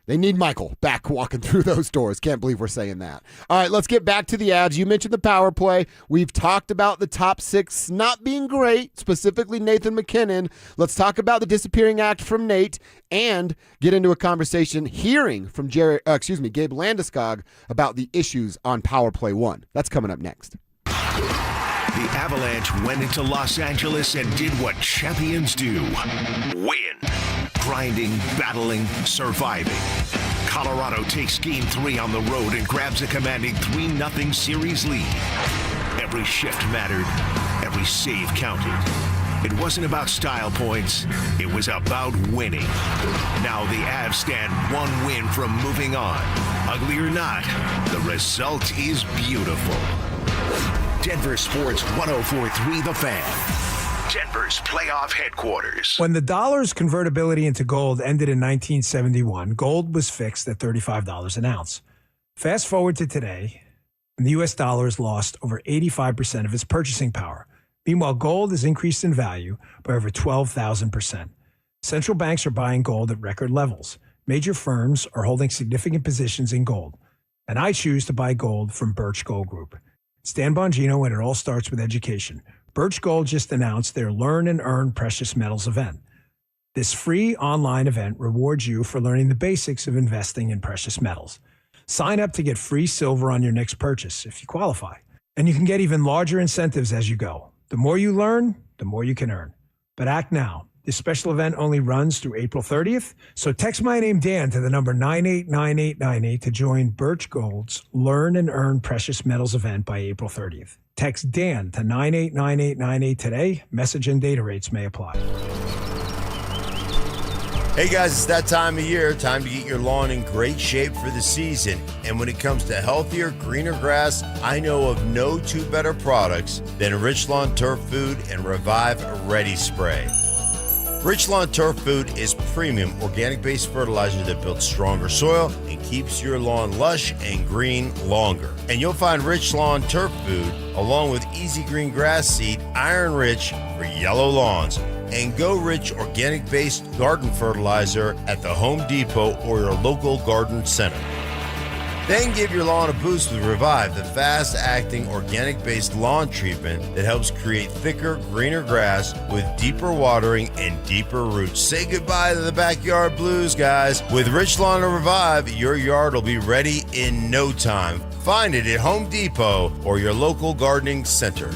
They need Michael back walking through those doors. Can't believe we're saying that. All right, let's get back to the Avs. You mentioned the power play. We've talked about the top 6 not being great, specifically Nathan McKinnon. Let's talk about the disappearing act from Nate and get into a conversation hearing from Gabe Landeskog about the issues on power play 1. That's coming up next. The Avalanche went into Los Angeles and did what champions do. Win. Grinding, battling, surviving. Colorado takes Game 3 on the road and grabs a commanding 3-0 series lead. Every shift mattered. Every save counted. It wasn't about style points. It was about winning. Now the Avs stand 1 win from moving on. Ugly or not, the result is beautiful. Denver Sports 104.3 The Fan. Denver's playoff headquarters. When the dollar's convertibility into gold ended in 1971, gold was fixed at $35 an ounce. Fast forward to today, and the U.S. dollar has lost over 85% of its purchasing power. Meanwhile, gold has increased in value by over 12,000%. Central banks are buying gold at record levels. Major firms are holding significant positions in gold. And I choose to buy gold from Birch Gold Group. Stan Bongino, and it all starts with education. Birch Gold just announced their Learn and Earn Precious Metals event. This free online event rewards you for learning the basics of investing in precious metals. Sign up to get free silver on your next purchase if you qualify. And you can get even larger incentives as you go. The more you learn, the more you can earn. But act now. This special event only runs through April 30th, so text my name Dan to the number 989898 to join Birch Gold's Learn and Earn Precious Metals event by April 30th. Text Dan to 989898 today. Message and data rates may apply. Hey guys, it's that time of year. Time to get your lawn in great shape for the season. And when it comes to healthier, greener grass, I know of no 2 better products than Richlawn Turf Food and Revive Ready Spray. Richlawn Turf Food is premium organic-based fertilizer that builds stronger soil and keeps your lawn lush and green longer. And you'll find Richlawn Turf Food along with Easy Green Grass Seed, Iron Rich for yellow lawns, and Go Rich organic-based garden fertilizer at the Home Depot or your local garden center. Then give your lawn a boost with Revive, the fast-acting, organic-based lawn treatment that helps create thicker, greener grass with deeper watering and deeper roots. Say goodbye to the backyard blues, guys. With Richlawn and Revive, your yard will be ready in no time. Find it at Home Depot or your local gardening center.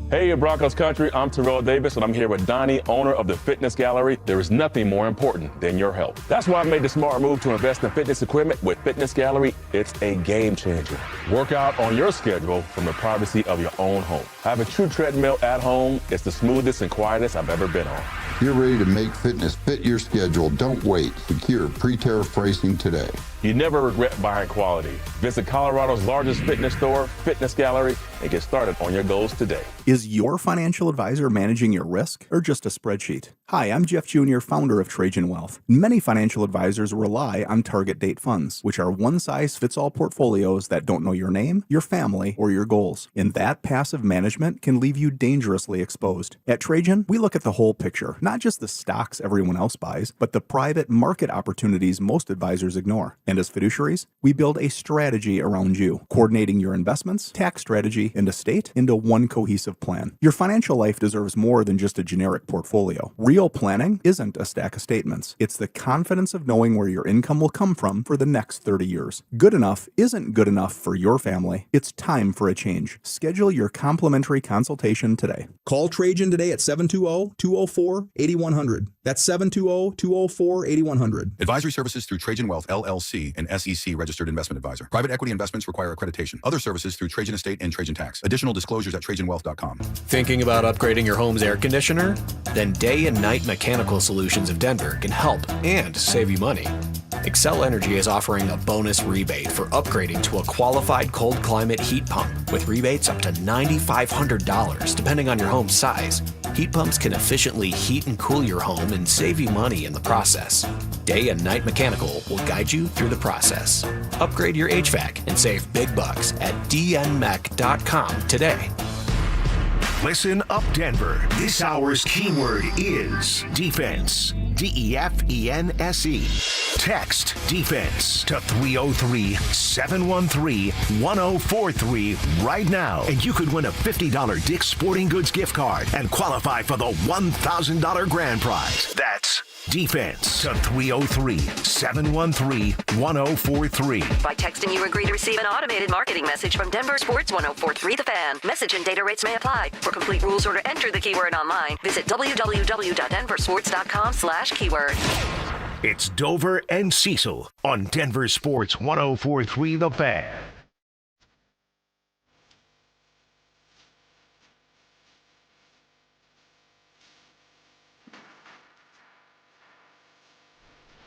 Hey, Broncos country, I'm Terrell Davis, and I'm here with Donnie, owner of the Fitness Gallery. There is nothing more important than your health. That's why I made the smart move to invest in fitness equipment with Fitness Gallery. It's a game changer. Work out on your schedule from the privacy of your own home. I have a true treadmill at home. It's the smoothest and quietest I've ever been on. You're ready to make fitness fit your schedule. Don't wait. Secure pre-tariff pricing today. You never regret buying quality. Visit Colorado's largest fitness store, Fitness Gallery, and get started on your goals today. Is your financial advisor managing your risk or just a spreadsheet? Hi, I'm Jeff Jr., founder of Trajan Wealth. Many financial advisors rely on target date funds, which are one-size-fits-all portfolios that don't know your name, your family, or your goals. And that passive management can leave you dangerously exposed. At Trajan, we look at the whole picture, not just the stocks everyone else buys, but the private market opportunities most advisors ignore. And as fiduciaries, we build a strategy around you, coordinating your investments, tax strategy, and estate into one cohesive plan. Your financial life deserves more than just a generic portfolio. Real planning isn't a stack of statements. It's the confidence of knowing where your income will come from for the next 30 years. Good enough isn't good enough for your family. It's time for a change. Schedule your complimentary consultation today. Call Trajan today at 720-204-8100. That's 720-204-8100. Advisory services through Trajan Wealth, LLC. LLC, an SEC-registered investment advisor. Private equity investments require accreditation. Other services through Trajan Estate and Trajan Tax. Additional disclosures at TrajanWealth.com. Thinking about upgrading your home's air conditioner? Then Day and Night Mechanical Solutions of Denver can help and save you money. Excel Energy is offering a bonus rebate for upgrading to a qualified cold climate heat pump with rebates up to $9,500 depending on your home size. Heat pumps can efficiently heat and cool your home and save you money in the process. Day and Night Mechanical will guide you through the process. Upgrade your HVAC and save big bucks at dnmech.com today. Listen up, Denver. This hour's keyword is defense. DEFENSE. Text defense to 303-713-1043 right now, and you could win a $50 Dick's Sporting Goods gift card and qualify for the $1,000 grand prize. That's defense to 303-713-1043. By texting, you agree to receive an automated marketing message from DenverSports 1043 The Fan. Message and data rates may apply. For complete rules or to enter the keyword online, visit www.denversports.com/keyword. It's Dover and Cecil on Denver Sports 1043 The Fan.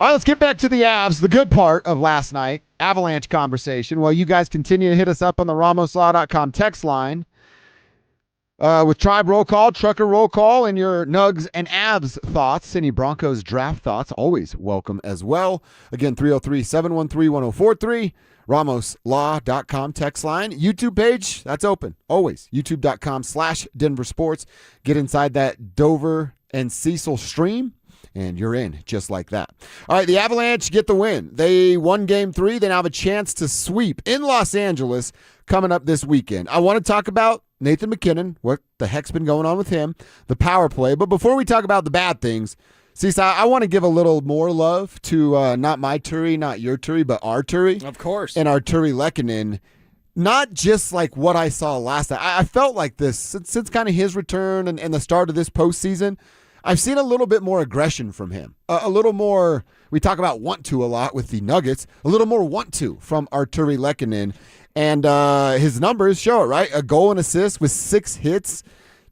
All right, let's get back to the Avs, the good part of last night, Avalanche conversation. While you guys continue to hit us up on the RamosLaw.com text line with Tribe Roll Call, Trucker Roll Call, and your Nugs and Avs thoughts. Any Broncos draft thoughts, always welcome as well. Again, 303-713-1043, RamosLaw.com text line. YouTube page, that's open, always. YouTube.com/DenverSports. Get inside that Dover and Cecil stream, and you're in just like that. All right, the Avalanche get the win. They won Game 3. They now have a chance to sweep in Los Angeles coming up this weekend. I want to talk about Nathan MacKinnon, what the heck's been going on with him, the power play. But before we talk about the bad things, Cecil, I want to give a little more love to not my Turi, not your Turi, but our Turi. Of course. And our Turi Lehkonen. Not just like what I saw last night. I felt like this since kind of his return and the start of this postseason. I've seen a little bit more aggression from him. A little more, we talk about want to a lot with the Nuggets, a little more want to from Artturi Lehkonen. And his numbers show it, right? A goal and assist with 6 hits,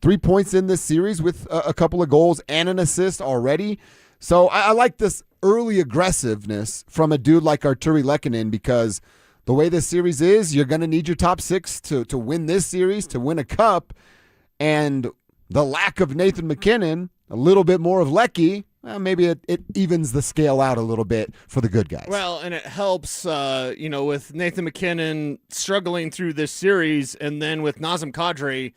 3 points in this series with a couple of goals and an assist already. So I like this early aggressiveness from a dude like Artturi Lehkonen, because the way this series is, you're going to need your top 6 to win this series, to win a cup. And the lack of Nathan MacKinnon, a little bit more of Lecky, maybe it evens the scale out a little bit for the good guys. Well, and it helps, with Nathan MacKinnon struggling through this series, and then with Nazem Kadri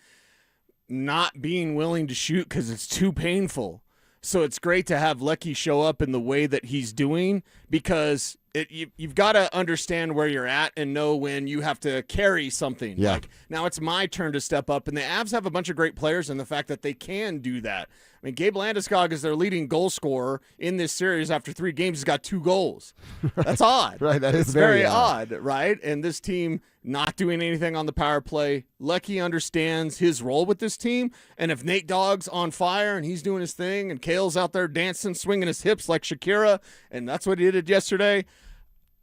not being willing to shoot because it's too painful. So it's great to have Lecky show up in the way that he's doing, because you've got to understand where you're at and know when you have to carry something. Yeah. Like, now it's my turn to step up, and the Avs have a bunch of great players, and the fact that they can do that. I mean, Gabe Landeskog is their leading goal scorer in this series. After 3 games, he's got 2 goals. That's odd. Right, that is it's very odd, right? And this team not doing anything on the power play. Lecky understands his role with this team, and if Nate Dogg's on fire and he's doing his thing, and Kale's out there dancing, swinging his hips like Shakira, and that's what he did yesterday,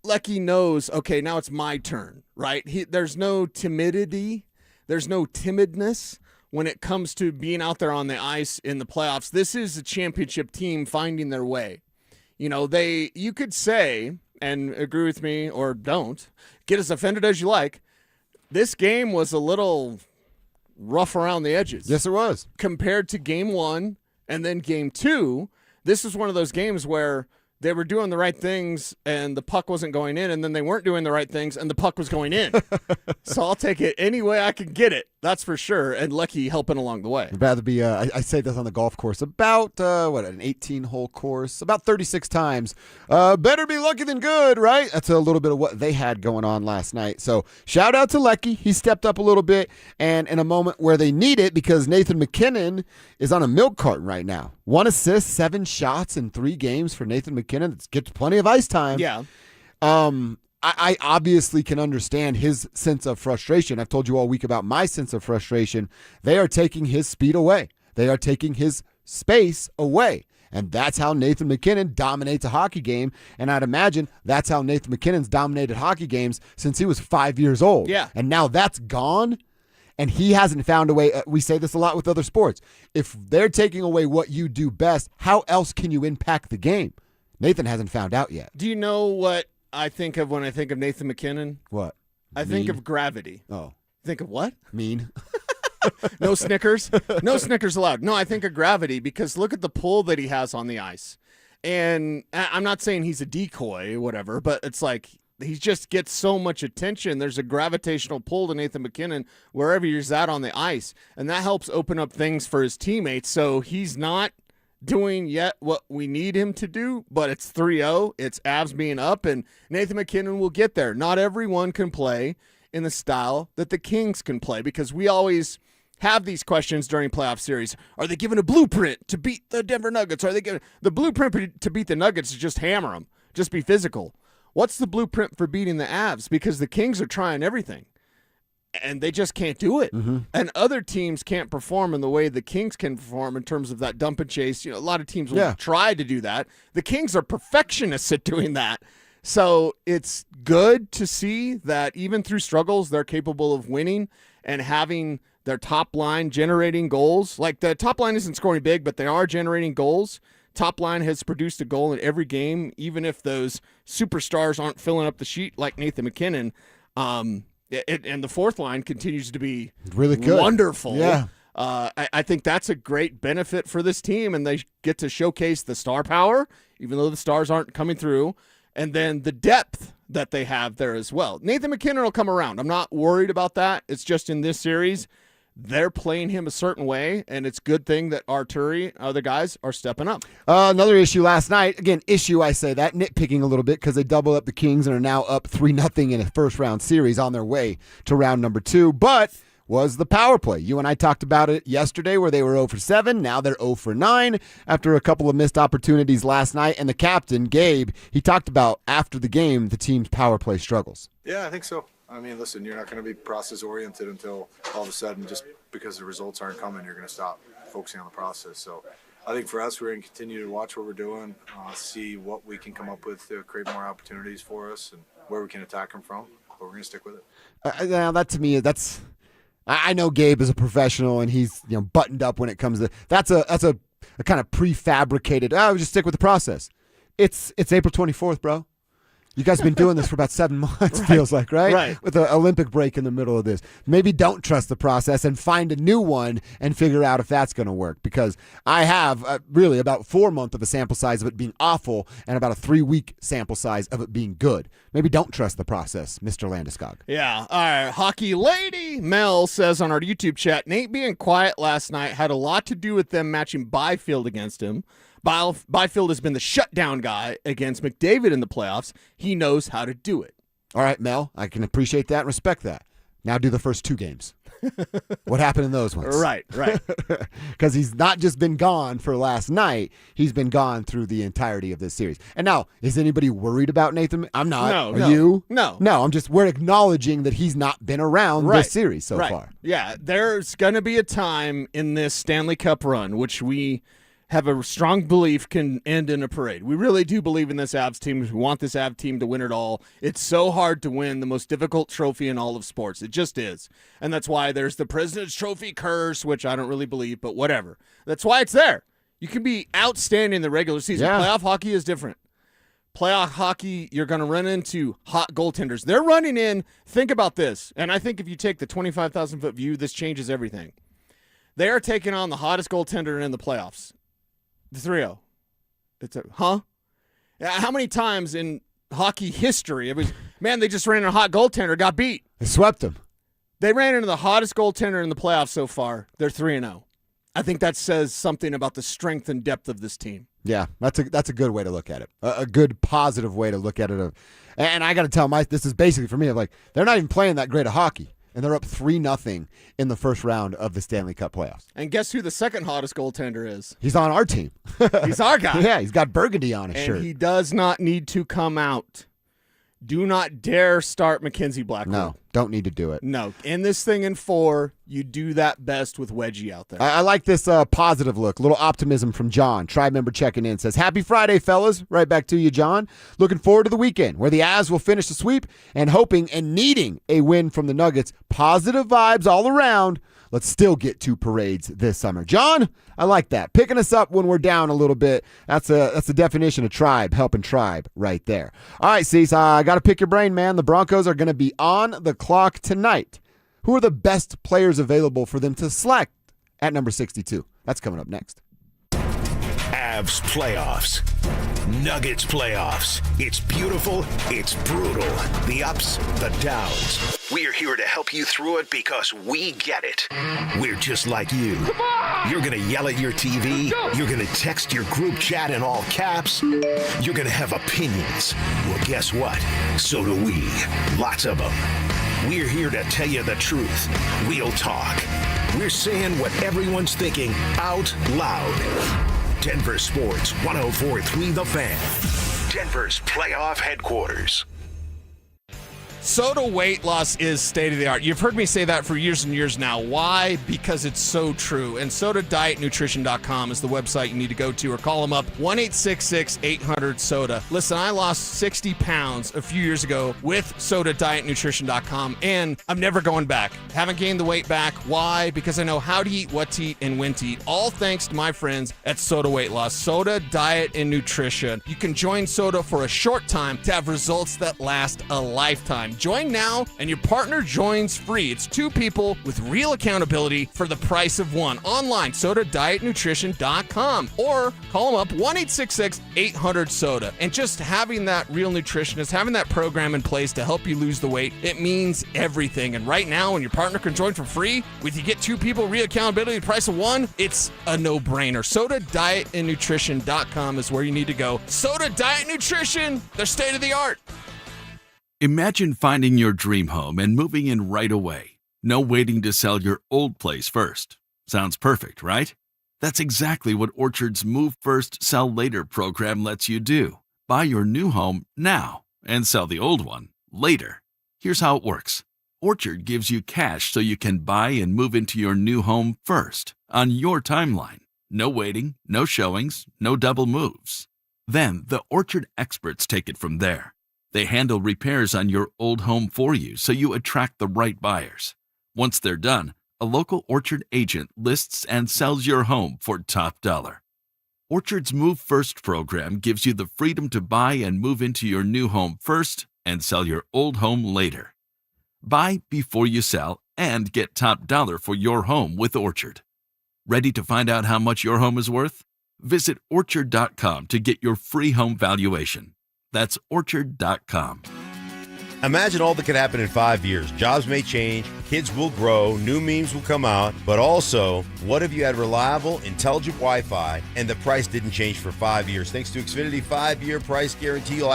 Lecky knows, okay, now it's my turn, right? There's no timidity. There's no timidness when it comes to being out there on the ice in the playoffs. This is a championship team finding their way. You could say, and agree with me or don't, get as offended as you like, this game was a little rough around the edges. Yes, it was. Compared to Game 1 and then Game 2, this is one of those games where they were doing the right things and the puck wasn't going in, and then they weren't doing the right things and the puck was going in. So I'll take it any way I can get it, that's for sure, and Lecky helping along the way. I'd rather be, I say this on the golf course, about, an 18-hole course, about 36 times. Better be lucky than good, right? That's a little bit of what they had going on last night. So shout out to Lecky. He stepped up a little bit, and in a moment where they need it, because Nathan MacKinnon is on a milk carton right now. 1 assist, 7 shots in 3 games for Nathan MacKinnon. That gets plenty of ice time. Yeah. I obviously can understand his sense of frustration. I've told you all week about my sense of frustration. They are taking his speed away. They are taking his space away. And that's how Nathan MacKinnon dominates a hockey game. And I'd imagine that's how Nathan MacKinnon's dominated hockey games since he was 5 years old. Yeah. And now that's gone. And he hasn't found a way. We say this a lot with other sports. If they're taking away what you do best, how else can you impact the game? Nathan hasn't found out yet. Do you know what I think of when I think of Nathan MacKinnon? What? I think of gravity. Oh. Think of what? Mean. No Snickers? No Snickers allowed. No, I think of gravity because look at the pull that he has on the ice. And I'm not saying he's a decoy or whatever, but it's like he just gets so much attention. There's a gravitational pull to Nathan MacKinnon wherever he's at on the ice. And that helps open up things for his teammates. So he's not doing yet what we need him to do, but it's 3-0. It's Avs being up, and Nathan MacKinnon will get there. Not everyone can play in the style that the Kings can play because we always have these questions during playoff series. Are they given a blueprint to beat the Denver Nuggets? Are they given the blueprint to beat the Nuggets is just hammer them, just be physical? What's the blueprint for beating the Avs? Because the Kings are trying everything, and they just can't do it. Mm-hmm. And other teams can't perform in the way the Kings can perform in terms of that dump and chase. You know, a lot of teams will try to do that. The Kings are perfectionists at doing that. So it's good to see that even through struggles, they're capable of winning and having their top line generating goals. Like the top line isn't scoring big, but they are generating goals. Top line has produced a goal in every game, even if those superstars aren't filling up the sheet like Nathan MacKinnon. And the fourth line continues to be really good, wonderful. Yeah. I think that's a great benefit for this team, and they get to showcase the star power, even though the stars aren't coming through, and then the depth that they have there as well. Nathan MacKinnon will come around. I'm not worried about that. It's just in this series, they're playing him a certain way, and it's a good thing that Arturi, other guys, are stepping up. Another issue last night. Again, I say that, nitpicking a little bit because they doubled up the Kings and are now up 3-0 in a first-round series on their way to round number 2. But was the power play. You and I talked about it yesterday where they were 0 for 7. Now they're 0 for 9 after a couple of missed opportunities last night. And the captain, Gabe, he talked about after the game the team's power play struggles. Yeah, I think so. I mean, listen, you're not going to be process-oriented until all of a sudden, just because the results aren't coming, you're going to stop focusing on the process. So I think for us, we're going to continue to watch what we're doing, see what we can come up with to create more opportunities for us and where we can attack them from. But we're going to stick with it. Now, that to me, that's – I know Gabe is a professional and he's buttoned up when it comes to – that's a kind of prefabricated, we just stick with the process. It's April 24th, bro. You guys have been doing this for about 7 months, feels like, right? Right. With an Olympic break in the middle of this. Maybe don't trust the process and find a new one and figure out if that's going to work. Because I have really about 4 months of a sample size of it being awful and about a 3-week sample size of it being good. Maybe don't trust the process, Mr. Landeskog. Yeah. All right. Hockey lady Mel says on our YouTube chat, Nate being quiet last night had a lot to do with them matching Byfield against him. Byfield has been the shutdown guy against McDavid in the playoffs. He knows how to do it. All right, Mel, I can appreciate that and respect that. Now do the first 2 games. What happened in those ones? Right. Because he's not just been gone for last night. He's been gone through the entirety of this series. And now, is anybody worried about Nathan? I'm not. No. Are you? No. We're acknowledging that he's not been around this series so far. Yeah, there's going to be a time in this Stanley Cup run, which we have a strong belief can end in a parade. We really do believe in this Avs team. We want this Avs team to win it all. It's so hard to win the most difficult trophy in all of sports. It just is. And that's why there's the President's Trophy curse, which I don't really believe, but whatever. That's why it's there. You can be outstanding in the regular season. Yeah. Playoff hockey is different. Playoff hockey, you're going to run into hot goaltenders. They're running in, think about this, and I think if you take the 25,000-foot view, this changes everything. They are taking on the hottest goaltender in the playoffs. The 3-0. How many times in hockey history, they just ran into a hot goaltender, got beat. They swept him. They ran into the hottest goaltender in the playoffs so far. They're 3-0. I think that says something about the strength and depth of this team. Yeah, that's a good way to look at it. A good positive way to look at it. And I got to tell this is basically for me, they're not even playing that great of hockey. And they're up 3-0 in the first round of the Stanley Cup playoffs. And guess who the second hottest goaltender is? He's on our team. He's our guy. Yeah, he's got burgundy on his shirt. And he does not need to come out. Do not dare start Mackenzie Blackwood. No, don't need to do it. No. End this thing in 4. You do that best with Wedgie out there. I like this positive look. A little optimism from John. Tribe member checking in. Says, happy Friday, fellas. Right back to you, John. Looking forward to the weekend where the Avs will finish the sweep and hoping and needing a win from the Nuggets. Positive vibes all around. Let's still get 2 parades this summer. John, I like that. Picking us up when we're down a little bit. That's the definition of Tribe, helping Tribe right there. All right, Cecil, I got to pick your brain, man. The Broncos are going to be on the clock tonight. Who are the best players available for them to select at number 62? That's coming up next. Avs playoffs. Nuggets playoffs. It's beautiful. It's brutal. The ups, the downs. We're here to help you through it because we get it. We're just like you. You're going to yell at your TV. You're going to text your group chat in all caps. You're going to have opinions. Well, guess what? So do we. Lots of them. We're here to tell you the truth. Real talk. We're saying what everyone's thinking out loud. Denver Sports 104.3 The Fan. Denver's playoff headquarters. Soda weight loss is state of the art. You've heard me say that for years and years now. Why? Because it's so true. And SodaDietNutrition.com is the website you need to go to, or call them up 1-866-800-SODA. Listen, I lost 60 pounds a few years ago with SodaDietNutrition.com, and I'm never going back. Haven't gained the weight back. Why? Because I know how to eat, what to eat, and when to eat. All thanks to my friends at Soda Weight Loss. Soda Diet and Nutrition. You can join Soda for a short time to have results that last a lifetime. Join now, and your partner joins free. It's 2 people with real accountability for the price of 1. Online, SodaDietNutrition.com, or call them up 1-866-800-SODA. And just having that real nutritionist, having that program in place to help you lose the weight, it means everything. And right now, when your partner can join for free, with you get 2 people, real accountability, the price of 1, it's a no-brainer. SodaDietNutrition.com is where you need to go. Soda Diet Nutrition, they're state of the art. Imagine finding your dream home and moving in right away. No waiting to sell your old place first. Sounds perfect, right? That's exactly what Orchard's Move First, Sell Later program lets you do. Buy your new home now and sell the old one later. Here's how it works. Orchard gives you cash so you can buy and move into your new home first, on your timeline. No waiting, no showings, no double moves. Then the Orchard experts take it from there. They handle repairs on your old home for you so you attract the right buyers. Once they're done, a local Orchard agent lists and sells your home for top dollar. Orchard's Move First program gives you the freedom to buy and move into your new home first and sell your old home later. Buy before you sell and get top dollar for your home with Orchard. Ready to find out how much your home is worth? Visit Orchard.com to get your free home valuation. That's Orchard.com. Imagine all that could happen in 5 years. Jobs may change, kids will grow, new memes will come out, but also, what if you had reliable, intelligent Wi-Fi and the price didn't change for 5 years? Thanks to Xfinity 5-year price guarantee, you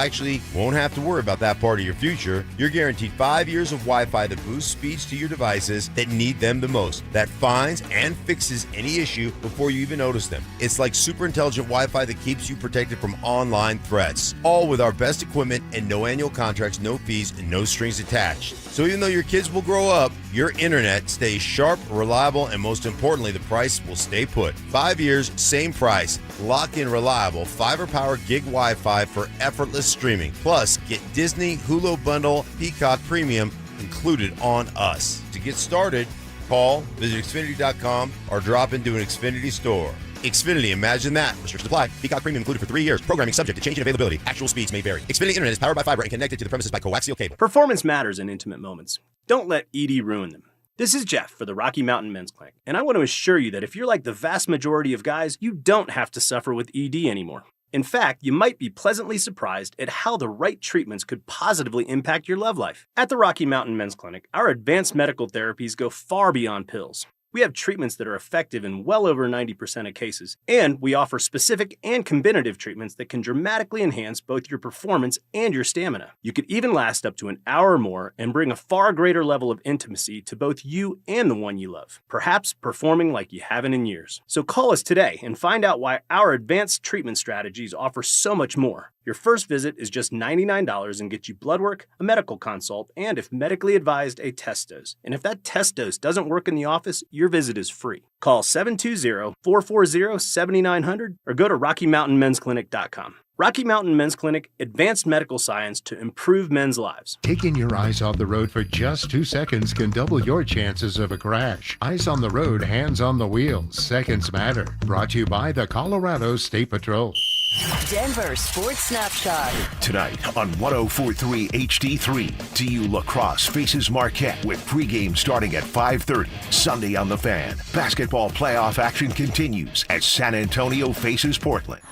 won't have to worry about that part of your future. You're guaranteed 5 years of Wi-Fi that boosts speeds to your devices that need them the most, that finds and fixes any issue before you even notice them. It's like super intelligent Wi-Fi that keeps you protected from online threats, all with our best equipment and no annual contracts, no fees, and no strings attached. So even though your kids will grow up, your internet stays sharp, reliable, and most importantly, the price will stay put. 5 years, same price, locked in reliable, fiber-powered gig Wi-Fi for effortless streaming. Plus, get Disney, Hulu Bundle, Peacock Premium included on us. To get started, call, visit Xfinity.com, or drop into an Xfinity store. Xfinity, imagine that. Restrictions apply. Peacock Premium included for 3 years. Programming subject to change in availability. Actual speeds may vary. Xfinity Internet is powered by fiber and connected to the premises by coaxial cable. Performance matters in intimate moments. Don't let ED ruin them. This is Jeff for the Rocky Mountain Men's Clinic, and I want to assure you that if you're like the vast majority of guys, you don't have to suffer with ED anymore. In fact, you might be pleasantly surprised at how the right treatments could positively impact your love life. At the Rocky Mountain Men's Clinic, our advanced medical therapies go far beyond pills. We have treatments that are effective in well over 90% of cases, and we offer specific and combinative treatments that can dramatically enhance both your performance and your stamina. You could even last up to an hour or more and bring a far greater level of intimacy to both you and the one you love, perhaps performing like you haven't in years. So call us today and find out why our advanced treatment strategies offer so much more. Your first visit is just $99 and gets you blood work, a medical consult, and if medically advised, a test dose. And if that test dose doesn't work in the office, your visit is free. Call 720-440-7900 or go to RockyMountainMen'sClinic.com. Rocky Mountain Men's Clinic, advanced medical science to improve men's lives. Taking your eyes off the road for just 2 seconds can double your chances of a crash. Eyes on the road, hands on the wheel. Seconds matter. Brought to you by the Colorado State Patrol. Denver Sports Snapshot. Tonight on 104.3 HD3, TU Lacrosse faces Marquette with pregame starting at 5:30. Sunday on the Fan. Basketball playoff action continues as San Antonio faces Portland.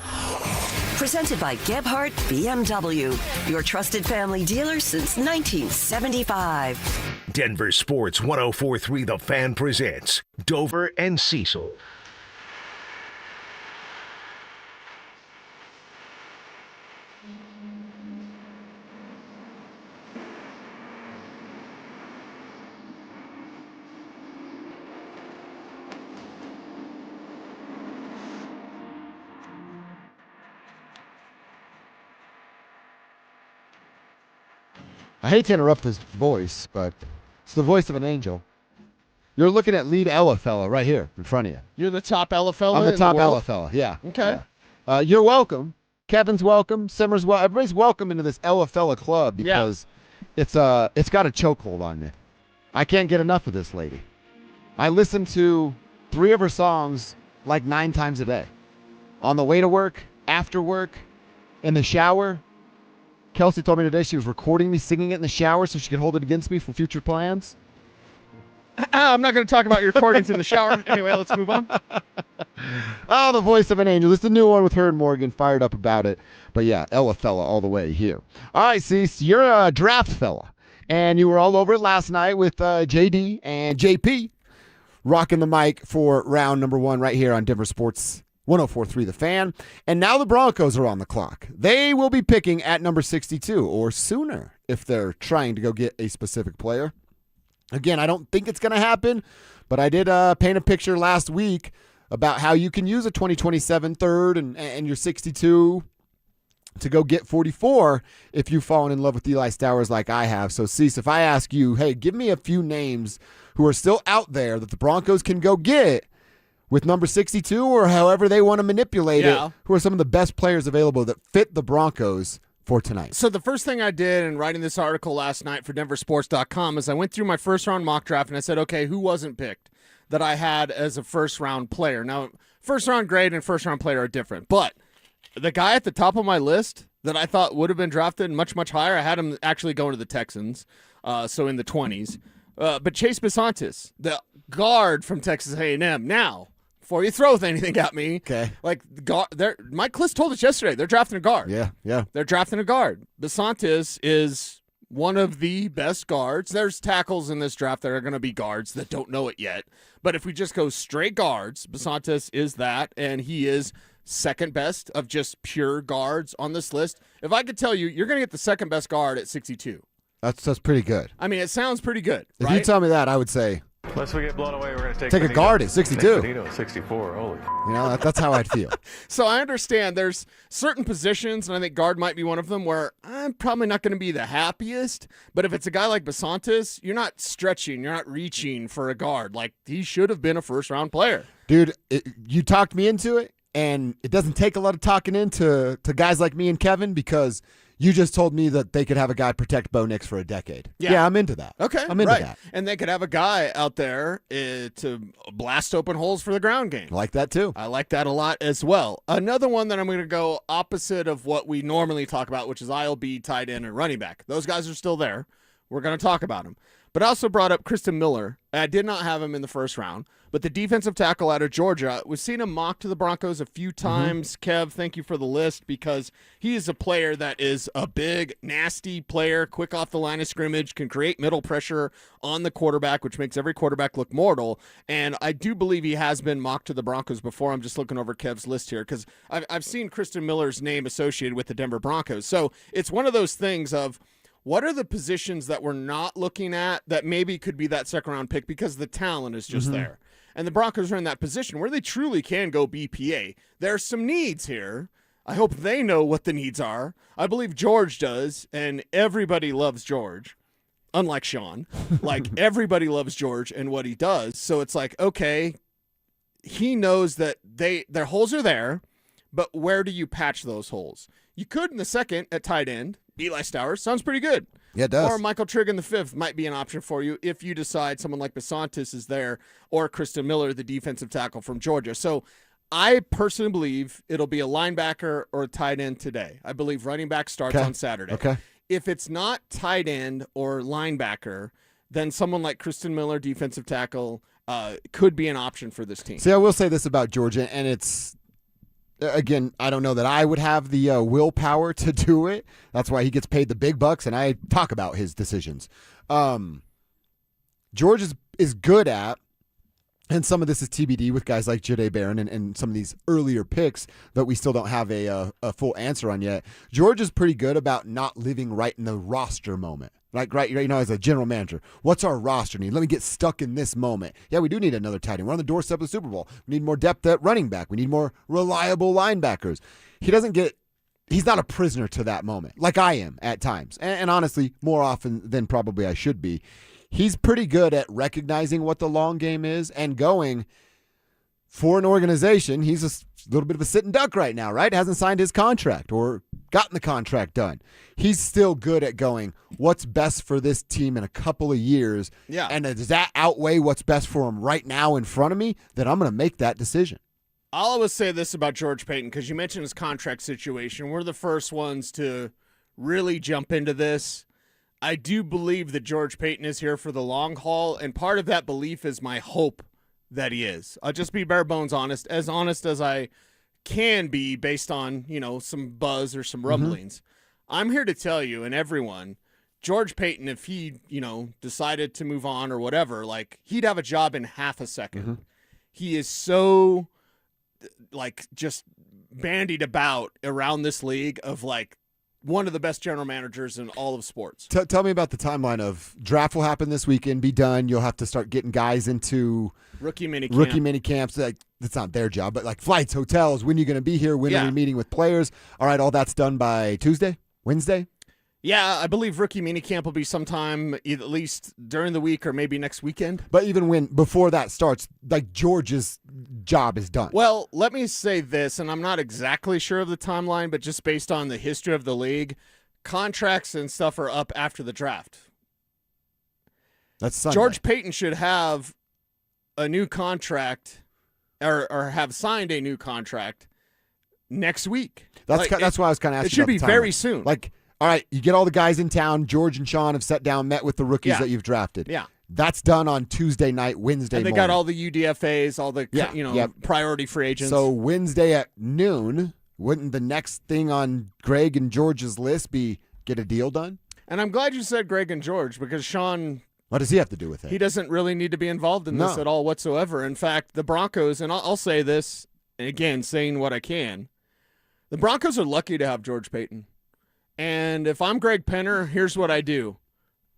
Presented by Gebhardt BMW, your trusted family dealer since 1975. Denver Sports 104.3 The Fan presents Dover and Cecil. I hate to interrupt his voice, but it's the voice of an angel. You're looking at lead Ella fella right here in front of you. You're the top Ella fella? I'm the in top world? Ella fella, yeah. Okay. Yeah. You're welcome. Kevin's welcome. Simmer's welcome. Everybody's welcome into this Ella fella club because it's got a chokehold on me. I can't get enough of this lady. I listen to 3 of her songs like 9 times a day. On the way to work, after work, in the shower. Kelsey told me today she was recording me singing it in the shower so she could hold it against me for future plans. I'm not going to talk about your recordings in the shower. Anyway, let's move on. Oh, the voice of an angel. It's the new one with her and Morgan. Fired up about it. But yeah, Ella fella all the way here. All right, Cease, you're a draft fella. And you were all over it last night with JD and JP rocking the mic for round number 1 right here on Denver Sports 104.3 The Fan. And now the Broncos are on the clock. They will be picking at number 62 or sooner if they're trying to go get a specific player. Again, I don't think it's going to happen, but I did paint a picture last week about how you can use a 2027 third and your 62 to go get 44 if you've fallen in love with Eli Stowers like I have. So, Cease, if I ask you, hey, give me a few names who are still out there that the Broncos can go get with number 62 or however they want to manipulate it, who are some of the best players available that fit the Broncos for tonight? So the first thing I did in writing this article last night for DenverSports.com is I went through my first-round mock draft and I said, okay, who wasn't picked that I had as a first-round player? Now, first-round grade and first-round player are different, but the guy at the top of my list that I thought would have been drafted much, much higher, I had him actually going to the Texans, so in the 20s. But Chase Bisontis, the guard from Texas A&M. Now, before you throw anything at me, okay, like Mike Kliss told us yesterday, they're drafting a guard. Yeah. They're drafting a guard. Bisontis is one of the best guards. There's tackles in this draft that are going to be guards that don't know it yet. But if we just go straight guards, Bisontis is that, and he is second best of just pure guards on this list. If I could tell you, you're going to get the second best guard at 62. That's pretty good. I mean, it sounds pretty good, If right? you tell me that, I would say, Unless we get blown away, we're going to take a guard at 62. Benito at 64. Holy. You know, that's how I'd feel. So I understand there's certain positions, and I think guard might be one of them, where I'm probably not going to be the happiest. But if it's a guy like Bisontis, you're not stretching, you're not reaching for a guard. Like, he should have been a first-round player. Dude, you talked me into it, and it doesn't take a lot of talking into guys like me and Kevin because you just told me that they could have a guy protect Bo Nix for a decade. Yeah, I'm into that. Okay, I'm into right. that. And they could have a guy out there to blast open holes for the ground game. I like that too. I like that a lot as well. Another one that I'm going to go opposite of what we normally talk about, which is ILB, tight end, and running back. Those guys are still there. We're going to talk about them. But I also brought up Kristen Miller. I did not have him in the first round. But the defensive tackle out of Georgia, we've seen him mocked to the Broncos a few times. Kev, thank you for the list because he is a player that is a big, nasty player, quick off the line of scrimmage, can create middle pressure on the quarterback, which makes every quarterback look mortal. And I do believe he has been mocked to the Broncos before. I'm just looking over Kev's list here because I've seen Kristen Miller's name associated with the Denver Broncos. So it's one of those things of, what are the positions that we're not looking at that maybe could be that second-round pick because the talent is just there? And the Broncos are in that position where they truly can go BPA. There's some needs here. I hope they know what the needs are. I believe George does, and everybody loves George, unlike Sean. Like, everybody loves George and what he does. So it's like, okay, he knows that their holes are there, but where do you patch those holes? You could in the second at tight end. Eli Stowers sounds pretty good. Yeah, it does. Or Michael Trigg in the fifth might be an option for you if you decide someone like Basantis is there, or Kristen Miller, the defensive tackle from Georgia. So I personally believe it'll be a linebacker or a tight end today. I believe running back starts on Saturday. Okay. If it's not tight end or linebacker, then someone like Kristen Miller, defensive tackle, could be an option for this team. See, I will say this about Georgia, and it's, again, I don't know that I would have the willpower to do it. That's why he gets paid the big bucks, and I talk about his decisions. George is good at, and some of this is TBD with guys like Jahdae Barron and some of these earlier picks that we still don't have a full answer on yet. George is pretty good about not living right in the roster moment. Like, right, as a general manager, what's our roster need? Let me get stuck in this moment. Yeah, we do need another tight end. We're on the doorstep of the Super Bowl. We need more depth at running back. We need more reliable linebackers. He's not a prisoner to that moment, like I am at times. And honestly, more often than probably I should be. He's pretty good at recognizing what the long game is and going for an organization. He's a little bit of a sitting duck right now, right? Hasn't signed his contract or gotten the contract done. He's still good at going, what's best for this team in a couple of years? Yeah. And does that outweigh what's best for him right now in front of me? Then I'm going to make that decision. I'll always say this about George Payton, because you mentioned his contract situation. We're the first ones to really jump into this. I do believe that George Payton is here for the long haul, and part of that belief is my hope that he is. I'll just be bare bones honest as I can be based on, some buzz or some rumblings. I'm here to tell you and everyone, George Payton, if he, decided to move on or whatever, like, he'd have a job in half a second. He is so, just bandied about around this league of, one of the best general managers in all of sports. Tell me about the timeline of draft will happen this weekend, be done. You'll have to start getting guys into rookie mini camps. That's not their job, but flights, hotels, when you're going to be here, when are we meeting with players? All right, all that's done by Tuesday, Wednesday? Yeah, I believe rookie minicamp will be sometime at least during the week or maybe next weekend. But even before that starts, George's job is done. Well, let me say this, and I'm not exactly sure of the timeline, but just based on the history of the league, contracts and stuff are up after the draft. That's Sunday. George Payton should have a new contract or have signed a new contract next week. That's why I was kind of asking. It should about be the very timeline. soon. All right, you get all the guys in town. George and Sean have sat down, met with the rookies that you've drafted. Yeah. That's done on Tuesday night, Wednesday morning. And they got all the UDFAs, all the priority free agents. So Wednesday at noon, wouldn't the next thing on Greg and George's list be get a deal done? And I'm glad you said Greg and George, because Sean, what does he have to do with it? He doesn't really need to be involved in this at all whatsoever. In fact, the Broncos, and I'll say this, and again, saying what I can, the Broncos are lucky to have George Payton. And if I'm Greg Penner, here's what I do.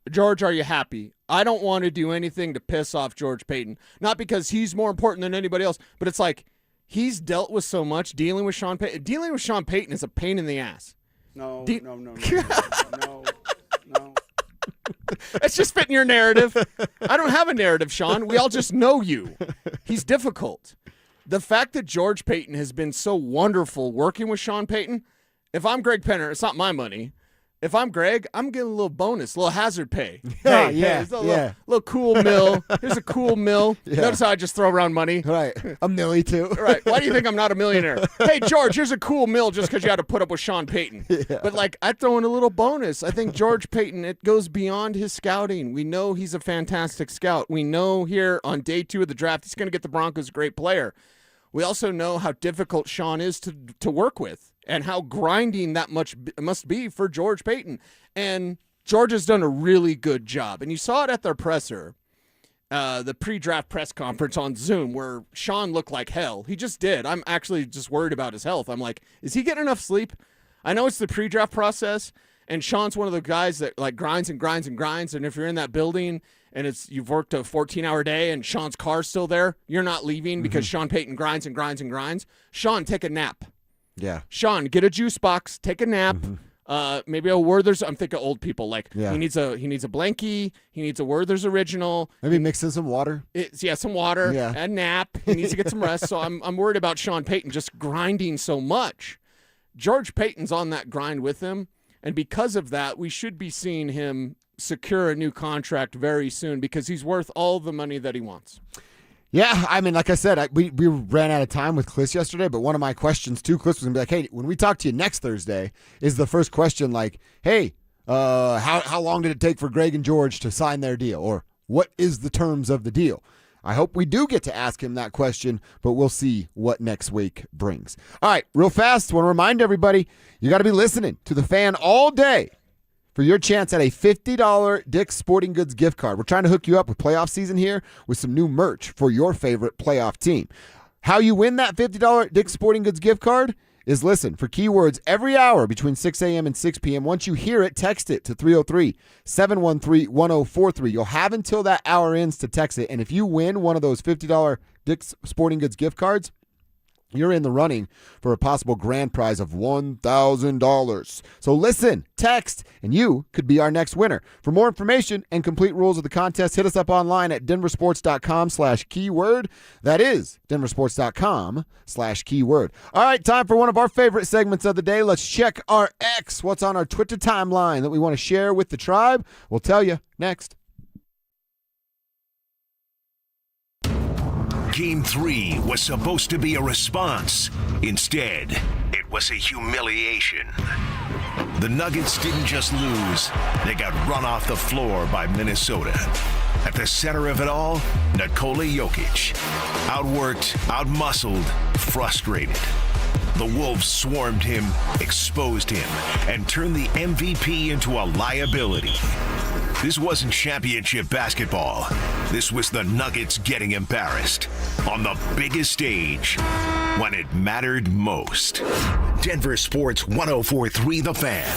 George, are you happy? I don't want to do anything to piss off George Payton. Not because he's more important than anybody else, but it's like he's dealt with so much dealing with Sean Payton. Dealing with Sean Payton is a pain in the ass. No. It's just fitting your narrative. I don't have a narrative, Sean. We all just know you. He's difficult. The fact that George Payton has been so wonderful working with Sean Payton, if I'm Greg Penner, it's not my money. If I'm Greg, I'm getting a little bonus, a little hazard pay. Little cool mill. Here's a cool mill. Yeah. Notice how I just throw around money. Right. A milli, too. Right. Why do you think I'm not a millionaire? Hey, George, here's a cool mill just because you had to put up with Sean Payton. Yeah. But, I throw in a little bonus. I think George Payton, it goes beyond his scouting. We know he's a fantastic scout. We know here on day 2 of the draft he's going to get the Broncos a great player. We also know how difficult Sean is to work with and how grinding that much must be for George Payton. And George has done a really good job. And you saw it at their presser, the pre-draft press conference on Zoom, where Sean looked like hell. He just did. I'm actually just worried about his health. I'm like, is he getting enough sleep? I know it's the pre-draft process, and Sean's one of the guys that grinds and grinds and grinds. And if you're in that building and you've worked a 14-hour day and Sean's car's still there, you're not leaving because Sean Payton grinds and grinds and grinds. Sean, take a nap. Yeah. Sean, get a juice box, take a nap. Maybe a Werther's. I'm thinking old people. Like he needs a blankie. He needs a Werther's original. Maybe mix in some water. Some water. Yeah. A nap. He needs to get some rest. So I'm worried about Sean Payton just grinding so much. George Payton's on that grind with him, and because of that, we should be seeing him secure a new contract very soon because he's worth all the money that he wants. Yeah, I mean, like I said, we ran out of time with Kliss yesterday, but one of my questions to Kliss was going to be like, hey, when we talk to you next Thursday, is the first question like, hey, how long did it take for Greg and George to sign their deal? Or what is the terms of the deal? I hope we do get to ask him that question, but we'll see what next week brings. All right, real fast, want to remind everybody, you got to be listening to The Fan all day for your chance at a $50 Dick's Sporting Goods gift card. We're trying to hook you up with playoff season here with some new merch for your favorite playoff team. How you win that $50 Dick's Sporting Goods gift card is listen for keywords every hour between 6 a.m. and 6 p.m. Once you hear it, text it to 303-713-1043. You'll have until that hour ends to text it. And if you win one of those $50 Dick's Sporting Goods gift cards, you're in the running for a possible grand prize of $1,000. So listen, text, and you could be our next winner. For more information and complete rules of the contest, hit us up online at DenverSports.com/keyword. That is DenverSports.com/keyword. All right, time for one of our favorite segments of the day. Let's check our X. What's on our Twitter timeline that we want to share with the tribe? We'll tell you next. Game 3 was supposed to be a response. Instead, it was a humiliation. The Nuggets didn't just lose, they got run off the floor by Minnesota. At the center of it all, Nikola Jokic. Outworked, outmuscled, frustrated. The Wolves swarmed him, exposed him, and turned the MVP into a liability. This wasn't championship basketball. This was the Nuggets getting embarrassed on the biggest stage when it mattered most. Denver Sports 104.3 The Fan.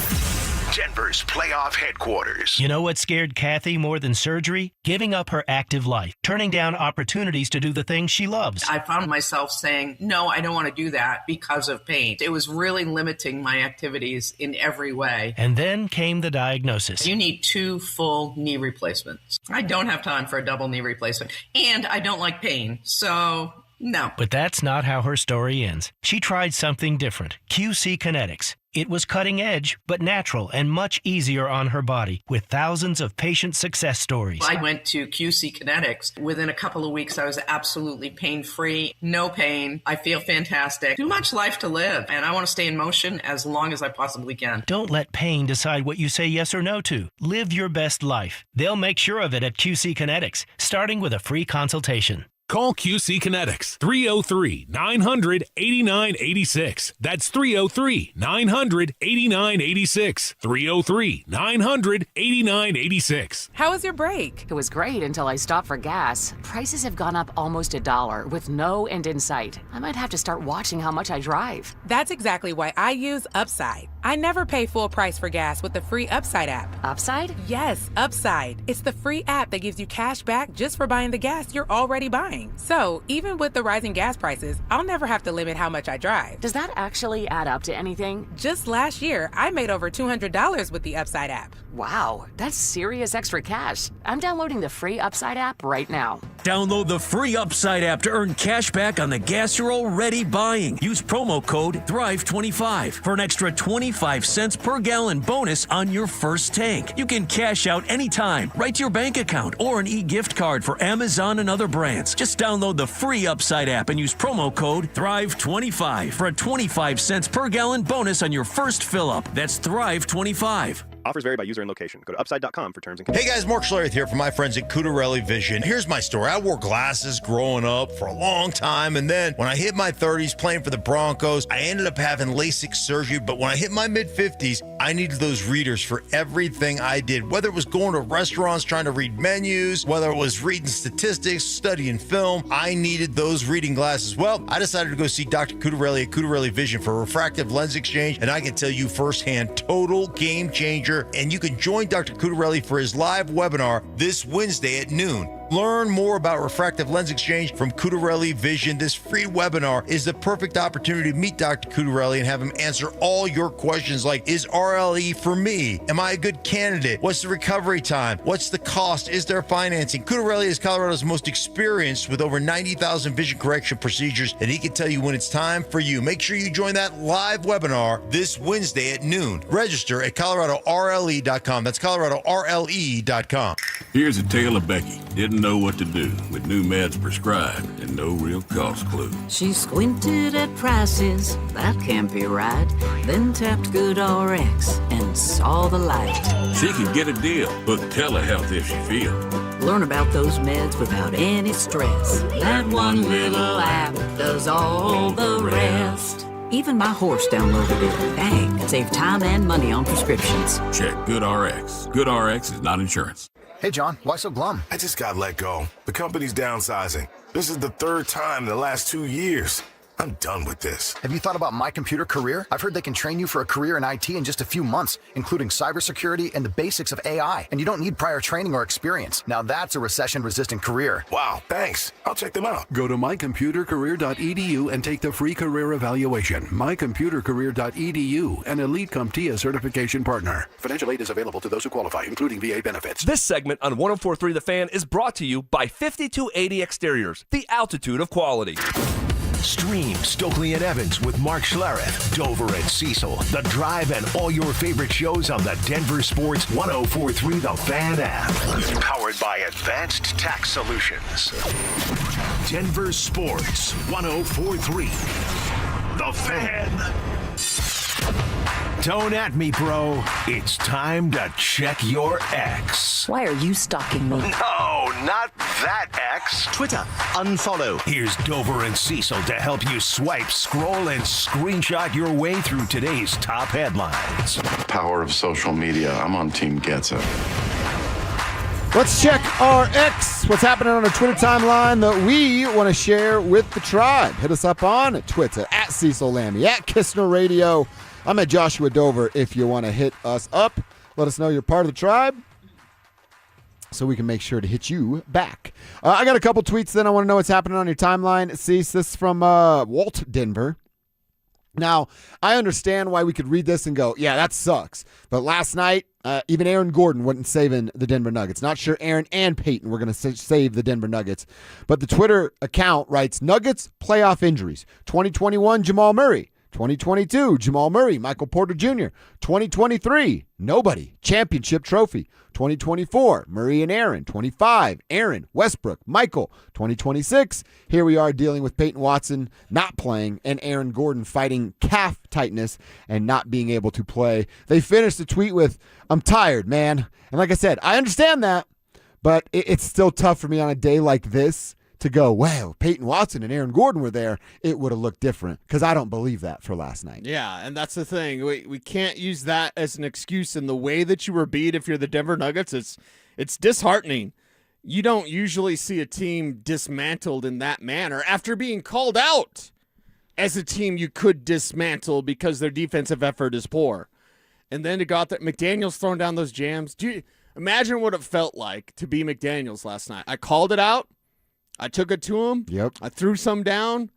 Denver's playoff headquarters. You know what scared Kathy more than surgery? Giving up her active life, turning down opportunities to do the things she loves. I found myself saying, no, I don't want to do that because of pain. It was really limiting my activities in every way. And then came the diagnosis. You need 2 full knee replacements. I don't have time for a double knee replacement, and I don't like pain, so no. But that's not how her story ends. She tried something different, QC Kinetics. It was cutting edge, but natural and much easier on her body with thousands of patient success stories. I went to QC Kinetics. Within a couple of weeks, I was absolutely pain-free, no pain. I feel fantastic. Too much life to live, and I want to stay in motion as long as I possibly can. Don't let pain decide what you say yes or no to. Live your best life. They'll make sure of it at QC Kinetics, starting with a free consultation. Call QC Kinetics, 303-900-8986. That's 303-900-8986. 303-900-8986. How was your break? It was great until I stopped for gas. Prices have gone up almost $1 with no end in sight. I might have to start watching how much I drive. That's exactly why I use Upside. I never pay full price for gas with the free Upside app. Upside? Yes, Upside. It's the free app that gives you cash back just for buying the gas you're already buying. So, even with the rising gas prices, I'll never have to limit how much I drive. Does that actually add up to anything? Just last year, I made over $200 with the Upside app. Wow, that's serious extra cash. I'm downloading the free Upside app right now. Download the free Upside app to earn cash back on the gas you're already buying. Use promo code THRIVE25 for an extra 25 cents per gallon bonus on your first tank. You can cash out anytime, right to your bank account, or an e-gift card for Amazon and other brands. Just download the free Upside app and use promo code THRIVE25 for a 25 cents per gallon bonus on your first fill-up. That's THRIVE25. Offers vary by user and location. Go to upside.com for terms and conditions. Hey guys, Mark Schlereth here from my friends at Cutarelli Vision. Here's my story. I wore glasses growing up for a long time, and then when I hit my 30s playing for the Broncos, I ended up having LASIK surgery, but when I hit my mid-50s, I needed those readers for everything I did, whether it was going to restaurants trying to read menus, whether it was reading statistics, studying film, I needed those reading glasses. Well, I decided to go see Dr. Cutarelli at Cutarelli Vision for a refractive lens exchange, and I can tell you firsthand, total game changer. And you can join Dr. Cutarelli for his live webinar this Wednesday at noon. Learn more about refractive lens exchange from Cudarelli Vision. This free webinar is the perfect opportunity to meet Dr. Cudarelli and have him answer all your questions like, is RLE for me? Am I a good candidate? What's the recovery time? What's the cost? Is there financing? Cudarelli is Colorado's most experienced with over 90,000 vision correction procedures, and he can tell you when it's time for you. Make sure you join that live webinar this Wednesday at noon. Register at ColoradoRLE.com. That's ColoradoRLE.com. Here's a tale of Becky. Didn't know what to do with new meds prescribed and no real cost clue. She squinted at prices, that can't be right. Then tapped GoodRx and saw the light. She can get a deal, book telehealth if she feels. Learn about those meds without any stress. That one little app does all the rest. Even my horse downloaded it. Dang, it saved time and money on prescriptions. Check GoodRx. GoodRx is not insurance. Hey, John, why so glum? I just got let go. The company's downsizing. This is the third time in the last 2 years. I'm done with this. Have you thought about My Computer Career? I've heard they can train you for a career in IT in just a few months, including cybersecurity and the basics of AI. And you don't need prior training or experience. Now that's a recession-resistant career. Wow, thanks. I'll check them out. Go to mycomputercareer.edu and take the free career evaluation. mycomputercareer.edu, an Elite CompTIA certification partner. Financial aid is available to those who qualify, including VA benefits. This segment on 104.3 The Fan is brought to you by 5280 Exteriors, the altitude of quality. Stream Stokely and Evans with Mark Schlereth, Dover and Cecil, The Drive, and all your favorite shows on the Denver Sports 104.3 The Fan app. Powered by Advanced Tax Solutions. Denver Sports 104.3 The Fan. Don't at me, bro. It's time to check your ex. Why are you stalking me? No, not that ex. Twitter, unfollow. Here's Dover and Cecil to help you swipe, scroll, and screenshot your way through today's top headlines. Power of social media. I'm on Team Gets It. Let's check our X. What's happening on a Twitter timeline that we want to share with the tribe? Hit us up on Twitter at Cecil Lammy, at Kistner Radio. I'm at Joshua Dover if you want to hit us up. Let us know you're part of the tribe so we can make sure to hit you back. I got a couple tweets then. I want to know what's happening on your timeline. Cease, this is from Walt Denver. Now, I understand why we could read this and go, yeah, that sucks. But last night, even Aaron Gordon wasn't saving the Denver Nuggets. Not sure Aaron and Payton were going to save the Denver Nuggets. But the Twitter account writes, Nuggets playoff injuries. 2021, Jamal Murray. 2022, Jamal Murray, Michael Porter Jr. 2023, nobody. Championship trophy. 2024, Murray and Aaron. 25, Aaron, Westbrook, Michael. 2026, here we are dealing with Peyton Watson not playing and Aaron Gordon fighting calf tightness and not being able to play. They finished the tweet with, I'm tired, man. And like I said, I understand that, but it's still tough for me on a day like this to go, wow, Peyton Watson and Aaron Gordon were there, it would have looked different, because I don't believe that for last night. Yeah, and that's the thing. We can't use that as an excuse in the way that you were beat if you're the Denver Nuggets. It's disheartening. You don't usually see a team dismantled in that manner after being called out as a team you could dismantle because their defensive effort is poor. And then to got that McDaniels throwing down those jams. Do you imagine what it felt like to be McDaniels last night? I called it out. I took it to him. Yep. I threw some down.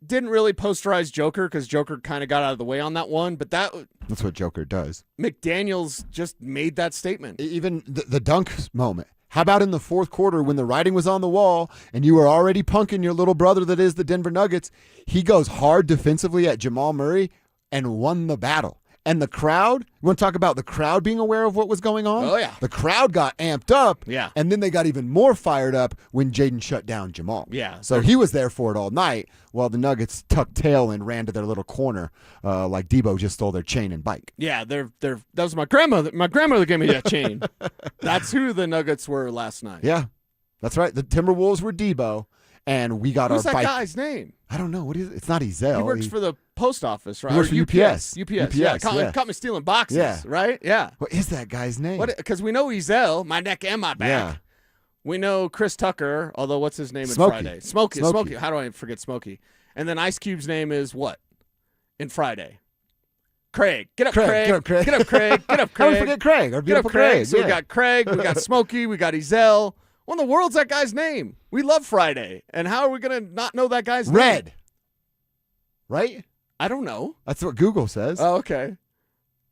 Didn't really posterize Joker because Joker kind of got out of the way on that one. But that's what Joker does. McDaniels just made that statement. Even the dunk moment. How about in the fourth quarter when the writing was on the wall and you were already punking your little brother that is the Denver Nuggets? He goes hard defensively at Jamal Murray and won the battle. And the crowd, you want to talk about the crowd being aware of what was going on? Oh, yeah. The crowd got amped up. Yeah. And then they got even more fired up when Jaden shut down Jamal. Yeah. So he was there for it all night while the Nuggets tucked tail and ran to their little corner like Debo just stole their chain and bike. Yeah, that was my grandmother. My grandmother gave me that chain. That's who the Nuggets were last night. Yeah, that's right. The Timberwolves were Debo, and we got Who's our that bike. guy's name? I don't know. What is it? It's not Ezel. He works for the post office, right? He works for UPS. UPS. Yeah. Caught me stealing boxes, Yeah. Right? Yeah. What is that guy's name? Because we know Ezel, my neck and my back. Yeah. We know Chris Tucker, although what's his name Smokey. in Friday? Smokey. How do I forget Smokey? And then Ice Cube's name is what in Friday? Craig. Get up, Craig. Get up, Craig. Get up, Craig. Get up, Craig. How do we forget Craig? Our Get up, beautiful Craig. So yeah. we got Craig, we got Smokey, we got Ezel, What in the world's that guy's name? We love Friday. And how are we going to not know that guy's name? Red. Right? I don't know. That's what Google says. Oh, okay.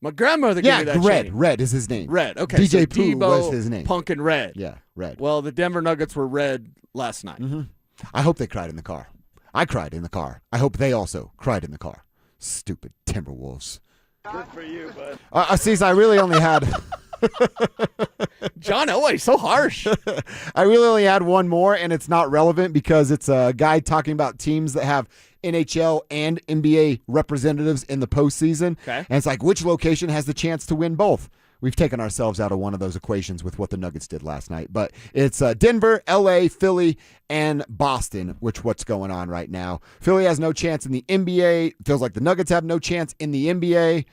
My grandmother gave me that Red. chain. Red is his name. Red. Okay. DJ so Pooh Debo, was his name. Punk and Red. Yeah, Red. Well, the Denver Nuggets were red last night. Mm-hmm. I hope they cried in the car. I cried in the car. I hope they also cried in the car. Stupid Timberwolves. Good for you, bud. Cecil, I really only had... John Elway, so harsh. I really only had one more, and it's not relevant because it's a guy talking about teams that have NHL and NBA representatives in the postseason. Okay. And it's like, which location has the chance to win both? We've taken ourselves out of one of those equations with what the Nuggets did last night. But it's Denver, LA, Philly, and Boston, what's going on right now. Philly has no chance in the NBA. Feels like the Nuggets have no chance in the NBA.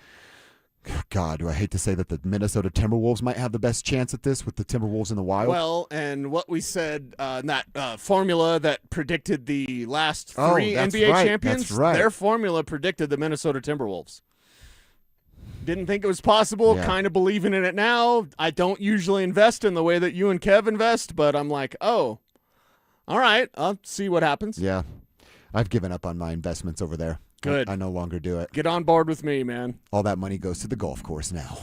God, do I hate to say that the Minnesota Timberwolves might have the best chance at this with the Timberwolves in the wild? Well, and what we said in that formula that predicted the last three NBA champions, their formula predicted the Minnesota Timberwolves. Didn't think it was possible, kind of believing in it now. I don't usually invest in the way that you and Kev invest, but I'm like, oh, all right, I'll see what happens. Yeah, I've given up on my investments over there. Good. I no longer do it. Get on board with me, man. All that money goes to the golf course now.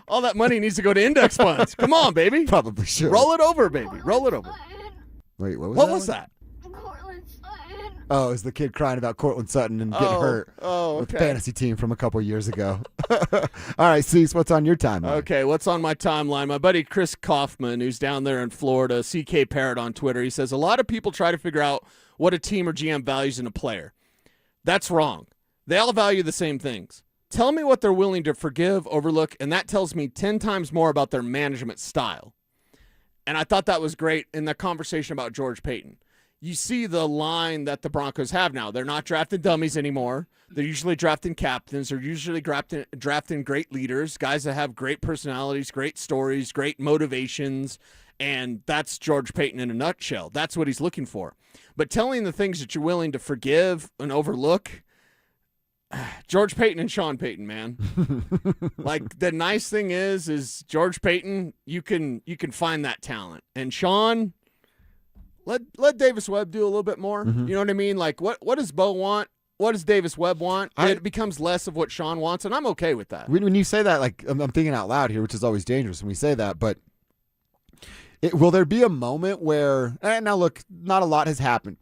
All that money needs to go to index funds. Come on, baby. Probably should. Roll it over, baby. Roll it over. Wait, what was what that? Was that? Oh, is the kid crying about Cortland Sutton and getting hurt with the fantasy team from a couple years ago. All right, Cease, what's on your timeline? Okay, what's on my timeline? My buddy Chris Kaufman, who's down there in Florida, CK Parrott on Twitter, he says, a lot of people try to figure out what a team or GM values in a player. That's wrong. They all value the same things. Tell me what they're willing to forgive, overlook, and that tells me 10 times more about their management style. And I thought that was great in the conversation about George Payton. You see the line that the Broncos have now. They're not drafting dummies anymore. They're usually drafting captains. They're usually drafting great leaders, guys that have great personalities, great stories, great motivations, and that's George Payton in a nutshell. That's what he's looking for. But telling the things that you're willing to forgive and overlook, George Payton and Sean Payton, man. Like, the nice thing is George Payton, you can find that talent. And Sean, let Davis Webb do a little bit more. Mm-hmm. You know what I mean? Like, what does Bo want? What does Davis Webb want? It becomes less of what Sean wants, and I'm okay with that. When you say that, like, I'm thinking out loud here, which is always dangerous when we say that, but will there be a moment where, now look, not a lot has happened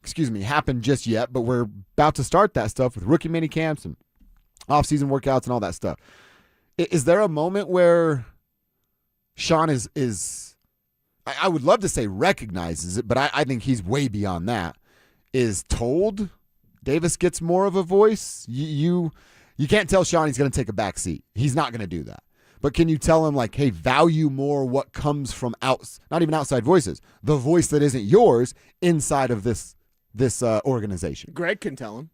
just yet, but we're about to start that stuff with rookie mini camps and off-season workouts and all that stuff. Is there a moment where Sean is I would love to say recognizes it, but I think he's way beyond that, is told Davis gets more of a voice? You can't tell Sean he's going to take a back seat. He's not going to do that. But can you tell him, like, hey, value more what comes from not even outside voices, the voice that isn't yours inside of this organization? Greg can tell him.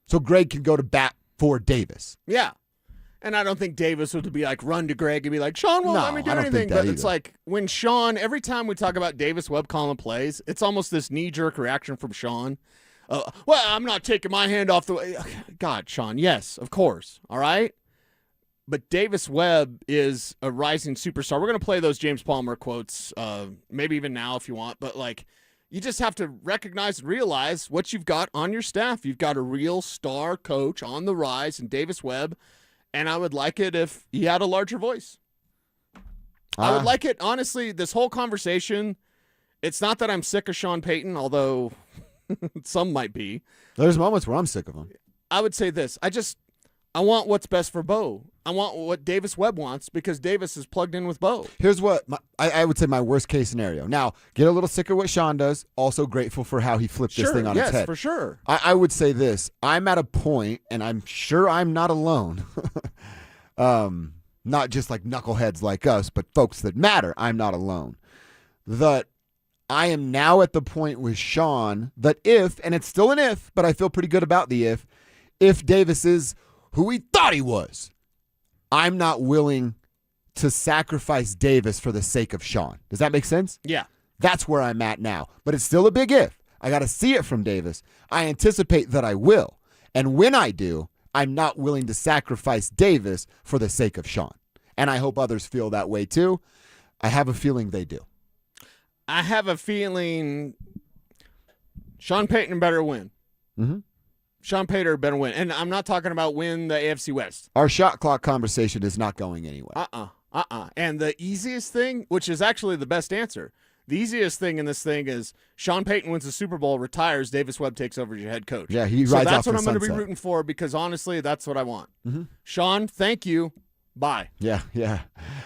So Greg can go to bat for Davis. Yeah. And I don't think Davis would be like, run to Greg and be like, Sean won't let me do anything. But it's like when Sean, every time we talk about Davis Webb calling plays, it's almost this knee-jerk reaction from Sean. Well, I'm not taking my hand off the way. God, Sean, yes, of course. All right. But Davis Webb is a rising superstar. We're going to play those James Palmer quotes, maybe even now if you want. But, like, you just have to recognize and realize what you've got on your staff. You've got a real star coach on the rise in Davis Webb, and I would like it if he had a larger voice. I would like it, honestly, this whole conversation, it's not that I'm sick of Sean Payton, although some might be. There's moments where I'm sick of him. I would say this. I want what's best for Bo. I want what Davis Webb wants because Davis is plugged in with Bo. Here's what I would say my worst case scenario. Now, get a little sick of what Sean does. Also grateful for how he flipped this thing on its head. Yes, for sure. I would say this. I'm at a point, and I'm sure I'm not alone. Not just like knuckleheads like us, but folks that matter. I'm not alone. That I am now at the point with Sean that if, and it's still an if, but I feel pretty good about the if Davis is who we thought he was, I'm not willing to sacrifice Davis for the sake of Sean. Does that make sense? Yeah. That's where I'm at now. But it's still a big if. I got to see it from Davis. I anticipate that I will. And when I do, I'm not willing to sacrifice Davis for the sake of Sean. And I hope others feel that way too. I have a feeling they do. I have a feeling Sean Payton better win. Mm-hmm. Sean Payton better win. And I'm not talking about win the AFC West. Our shot clock conversation is not going anywhere. And the easiest thing, which is actually the best answer, the easiest thing in this thing is Sean Payton wins the Super Bowl, retires, Davis Webb takes over as your head coach. Yeah, he so rides that's off what the I'm going to be sunset. rooting for because, honestly, that's what I want. Mm-hmm. Sean, thank you. Bye. Yeah.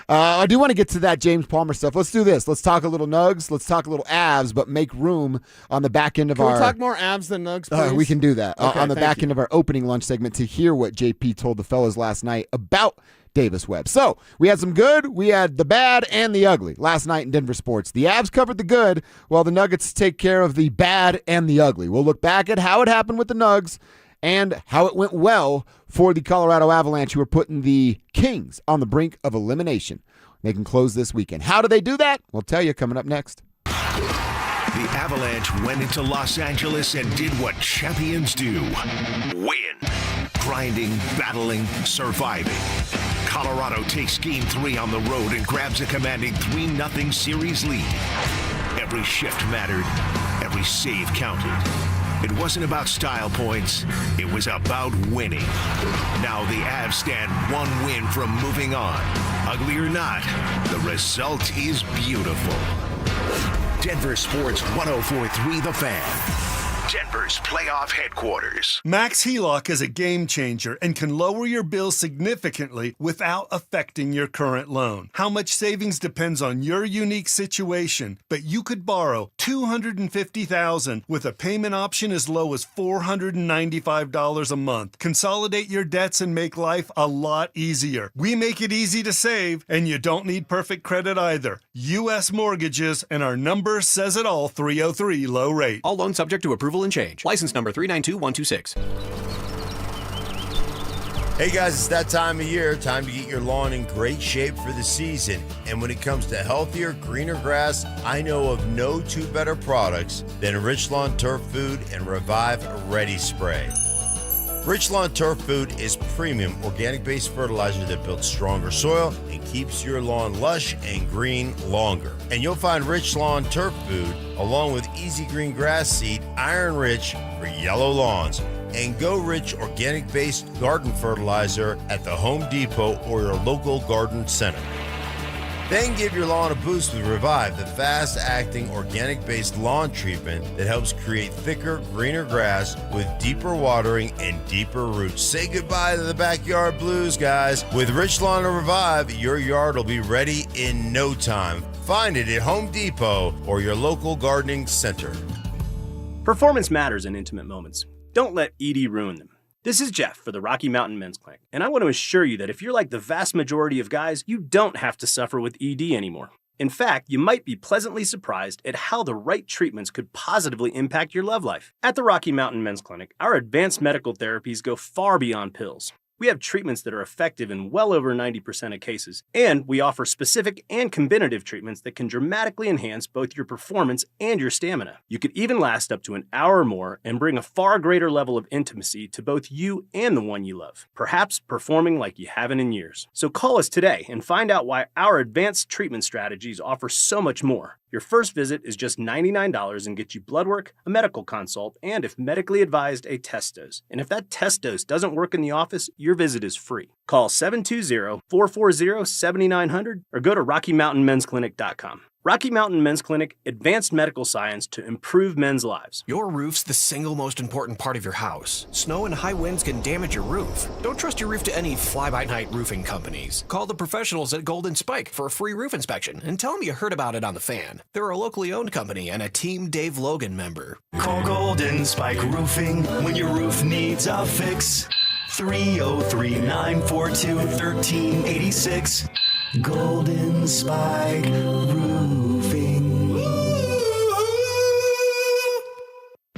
I do want to get to that James Palmer stuff. Let's do this. Let's talk a little Nugs. Let's talk a little Avs, but make room on the back end of Can our... we talk more Avs than Nugs, please? We can do that. Okay, on the back thank you. end of our opening lunch segment to hear what JP told the fellas last night about Davis Webb. So we had some good, we had the bad, and the ugly last night in Denver Sports. The Avs covered the good, while the Nuggets take care of the bad and the ugly. We'll look back at how it happened with the Nugs and how it went well for the Colorado Avalanche, who are putting the Kings on the brink of elimination. They can close this weekend. How do they do that? We'll tell you coming up next. The Avalanche went into Los Angeles and did what champions do. Win. Grinding, battling, surviving. Colorado takes Game 3 on the road and grabs a commanding 3-0 series lead. Every shift mattered. Every save counted. It wasn't about style points. It was about winning. Now the Avs stand one win from moving on. Ugly or not, the result is beautiful. Denver Sports 104.3 The Fan. Denver's playoff headquarters. Max HELOC is a game changer and can lower your bill significantly without affecting your current loan. How much savings depends on your unique situation, but you could borrow $250,000 with a payment option as low as $495 a month. Consolidate your debts and make life a lot easier. We make it easy to save, and you don't need perfect credit either. U.S. Mortgages, and our number says it all, 303 low rate. All loans subject to approval and change. License number 392126. Hey guys, it's that time of year. Time to get your lawn in great shape for the season. And when it comes to healthier, greener grass, I know of no two better products than Richlawn Turf Food and Revive Ready Spray. Richlawn Turf Food is premium organic-based fertilizer that builds stronger soil and keeps your lawn lush and green longer. And you'll find Richlawn Turf Food along with Easy Green Grass Seed, Iron Rich for yellow lawns, and Go Rich organic-based garden fertilizer at the Home Depot or your local garden center. Then give your lawn a boost with Revive, the fast-acting, organic-based lawn treatment that helps create thicker, greener grass with deeper watering and deeper roots. Say goodbye to the backyard blues, guys. With Richlawn or Revive, your yard will be ready in no time. Find it at Home Depot or your local gardening center. Performance matters in intimate moments. Don't let ED ruin them. This is Jeff for the Rocky Mountain Men's Clinic, and I want to assure you that if you're like the vast majority of guys, you don't have to suffer with ED anymore. In fact, you might be pleasantly surprised at how the right treatments could positively impact your love life. At the Rocky Mountain Men's Clinic, our advanced medical therapies go far beyond pills. We have treatments that are effective in well over 90% of cases, and we offer specific and combinative treatments that can dramatically enhance both your performance and your stamina. You could even last up to an hour or more and bring a far greater level of intimacy to both you and the one you love, perhaps performing like you haven't in years. So call us today and find out why our advanced treatment strategies offer so much more. Your first visit is just $99 and gets you blood work, a medical consult, and if medically advised, a test dose. And if that test dose doesn't work in the office, your visit is free. Call 720-440-7900 or go to RockyMountainMen'sClinic.com. Rocky Mountain Men's Clinic, advanced medical science to improve men's lives. Your roof's the single most important part of your house. Snow and high winds can damage your roof. Don't trust your roof to any fly-by-night roofing companies. Call the professionals at Golden Spike for a free roof inspection and tell them you heard about it on The Fan. They're a locally owned company and a Team Dave Logan member. Call Golden Spike Roofing when your roof needs a fix. 303-942-1386. Golden Spike Roofing.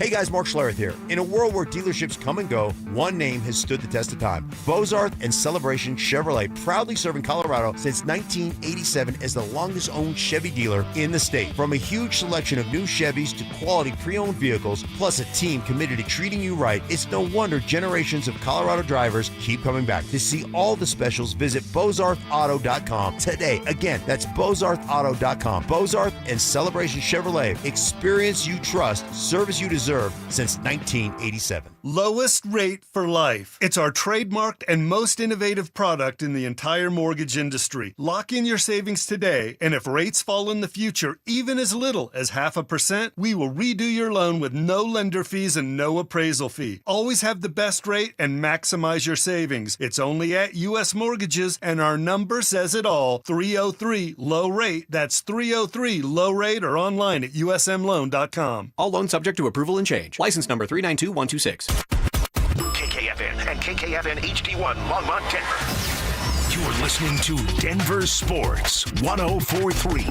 Hey guys, Mark Schlereth here. In a world where dealerships come and go, one name has stood the test of time. Bozarth and Celebration Chevrolet, proudly serving Colorado since 1987 as the longest owned Chevy dealer in the state. From a huge selection of new Chevys to quality pre-owned vehicles, plus a team committed to treating you right, it's no wonder generations of Colorado drivers keep coming back. To see all the specials, visit BozarthAuto.com today. Again, that's BozarthAuto.com. Bozarth and Celebration Chevrolet. Experience you trust, service you deserve since 1987. Lowest rate for life. It's our trademarked and most innovative product in the entire mortgage industry. Lock in your savings today, and if rates fall in the future, even as little as 0.5%, we will redo your loan with no lender fees and no appraisal fee. Always have the best rate and maximize your savings. It's only at U.S. Mortgages, and our number says it all. 303-LOW-RATE. That's 303-LOW-RATE, or online at usmloan.com. All loans subject to approval and change. License number 392126. KKFN and KKFN HD1 Longmont, Denver. You're listening to Denver Sports 104.3.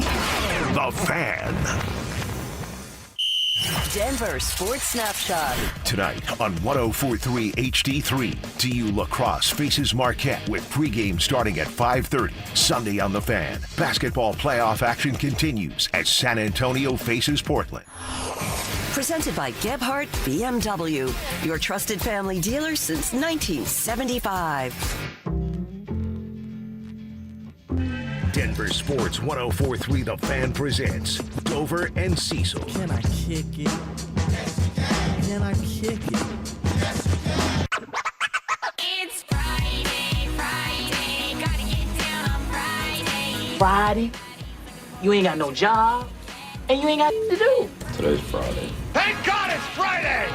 The Fan. Denver Sports Snapshot. Tonight on 104.3 HD3, TU Lacrosse faces Marquette with pregame starting at 5:30. Sunday on The Fan, basketball playoff action continues as San Antonio faces Portland. Presented by Gebhardt BMW, your trusted family dealer since 1975. Denver Sports 104.3 The Fan presents Dover and Cecil. Can I kick it? Can I kick it? It's Friday, gotta get down on Friday. Friday, you ain't got no job, and you ain't got to do. Today's Friday. Thank God it's Friday!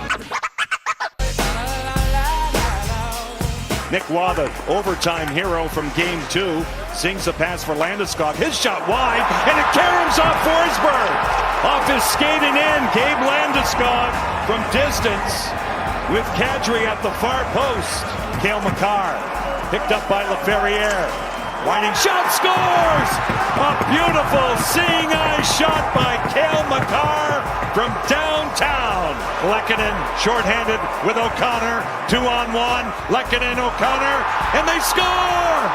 Nick Waugh, the overtime hero from Game 2, sings a pass for Landeskog. His shot wide, and it caroms off Forsberg. Off his skating in, Gabe Landeskog from distance with Kadri at the far post. Cale Makar picked up by LaFerriere. Winding shot, scores! A beautiful seeing eye shot by Cale Makar from downtown. Lehkonen shorthanded with O'Connor. 2-on-1. Lehkonen, O'Connor, and they score!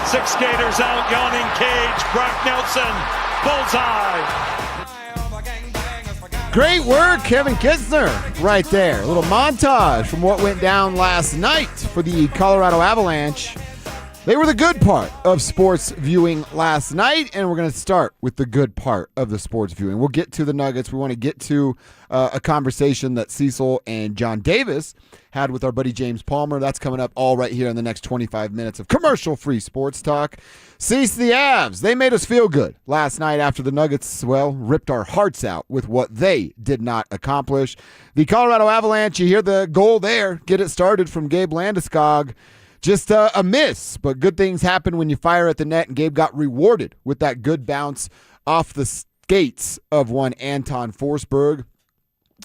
6 skaters out, yawning cage. Brock Nelson, bullseye. Great work, Kevin Kistner, right there. A little montage from what went down last night for the Colorado Avalanche. They were the good part of sports viewing last night, and we're going to start with the good part of the sports viewing. We'll get to the Nuggets. We want to get to a conversation that Cecil and John Davis had with our buddy James Palmer. That's coming up all right here in the next 25 minutes of commercial-free sports talk. Cease the Avs. They made us feel good last night after the Nuggets, well, ripped our hearts out with what they did not accomplish. The Colorado Avalanche, you hear the goal there, get it started from Gabe Landeskog. Just a miss, but good things happen when you fire at the net, and Gabe got rewarded with that good bounce off the skates of one Anton Forsberg.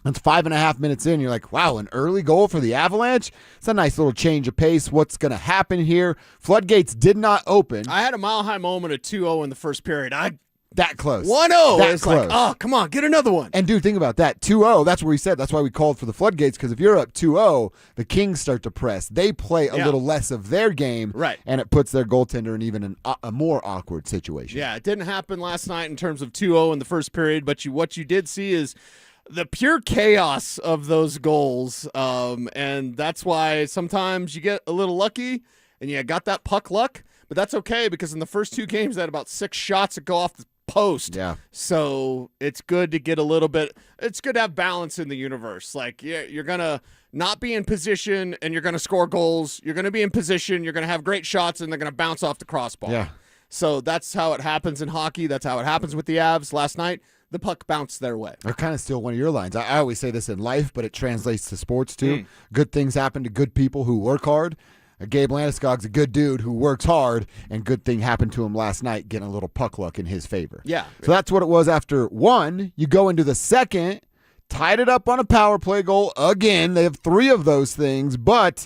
That's 5.5 minutes in. You're like, wow, an early goal for the Avalanche? It's a nice little change of pace. What's going to happen here? Floodgates did not open. I had a mile-high moment at 2-0 in the first period. That close. 1-0. That It's close. like, oh, come on, get another one. And, dude, think about that. 2-0, that's where we said. That's why we called for the floodgates, because if you're up 2-0, the Kings start to press. They play a little less of their game, right? And it puts their goaltender in even a more awkward situation. Yeah, it didn't happen last night in terms of 2-0 in the first period, but what you did see is the pure chaos of those goals, and that's why sometimes you get a little lucky, and you got that puck luck, but that's okay, because in the first 2 games, they had about 6 shots that go off the post. Yeah. So it's good to get a little bit, it's good to have balance in the universe. Like, you're going to not be in position and you're going to score goals. You're going to be in position. You're going to have great shots and they're going to bounce off the crossbar. Yeah. So that's how it happens in hockey. That's how it happens with the Avs. Last night, the puck bounced their way. They're kind of still one of your lines. I always say this in life, but it translates to sports too. Good things happen to good people who work hard. Gabe Landeskog's a good dude who works hard, and good thing happened to him last night, getting a little puck luck in his favor. Yeah. So that's what it was after 1. You go into the second, tied it up on a power play goal again. They have 3 of those things, but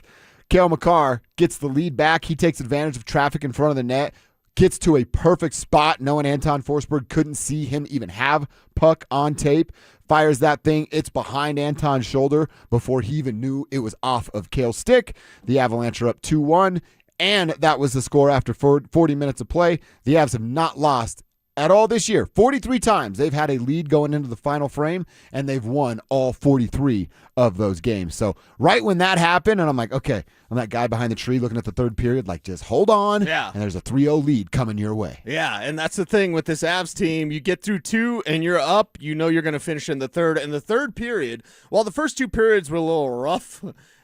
Cale Makar gets the lead back. He takes advantage of traffic in front of the net, gets to a perfect spot, knowing Anton Forsberg couldn't see him even have puck on tape, fires that thing. It's behind Anton's shoulder before he even knew it was off of Cale's stick. The Avalanche are up 2-1, and that was the score after 40 minutes of play. The Avs have not lost at all this year. 43 times they've had a lead going into the final frame, and they've won all 43 of those games. So right when that happened, and I'm like, okay, I'm that guy behind the tree looking at the third period, like, just hold on. Yeah. And there's a 3-0 lead coming your way. Yeah, and that's the thing with this Avs team. You get through 2 and you're up. You know you're going to finish in the third. And the third period, while the first 2 periods were a little rough,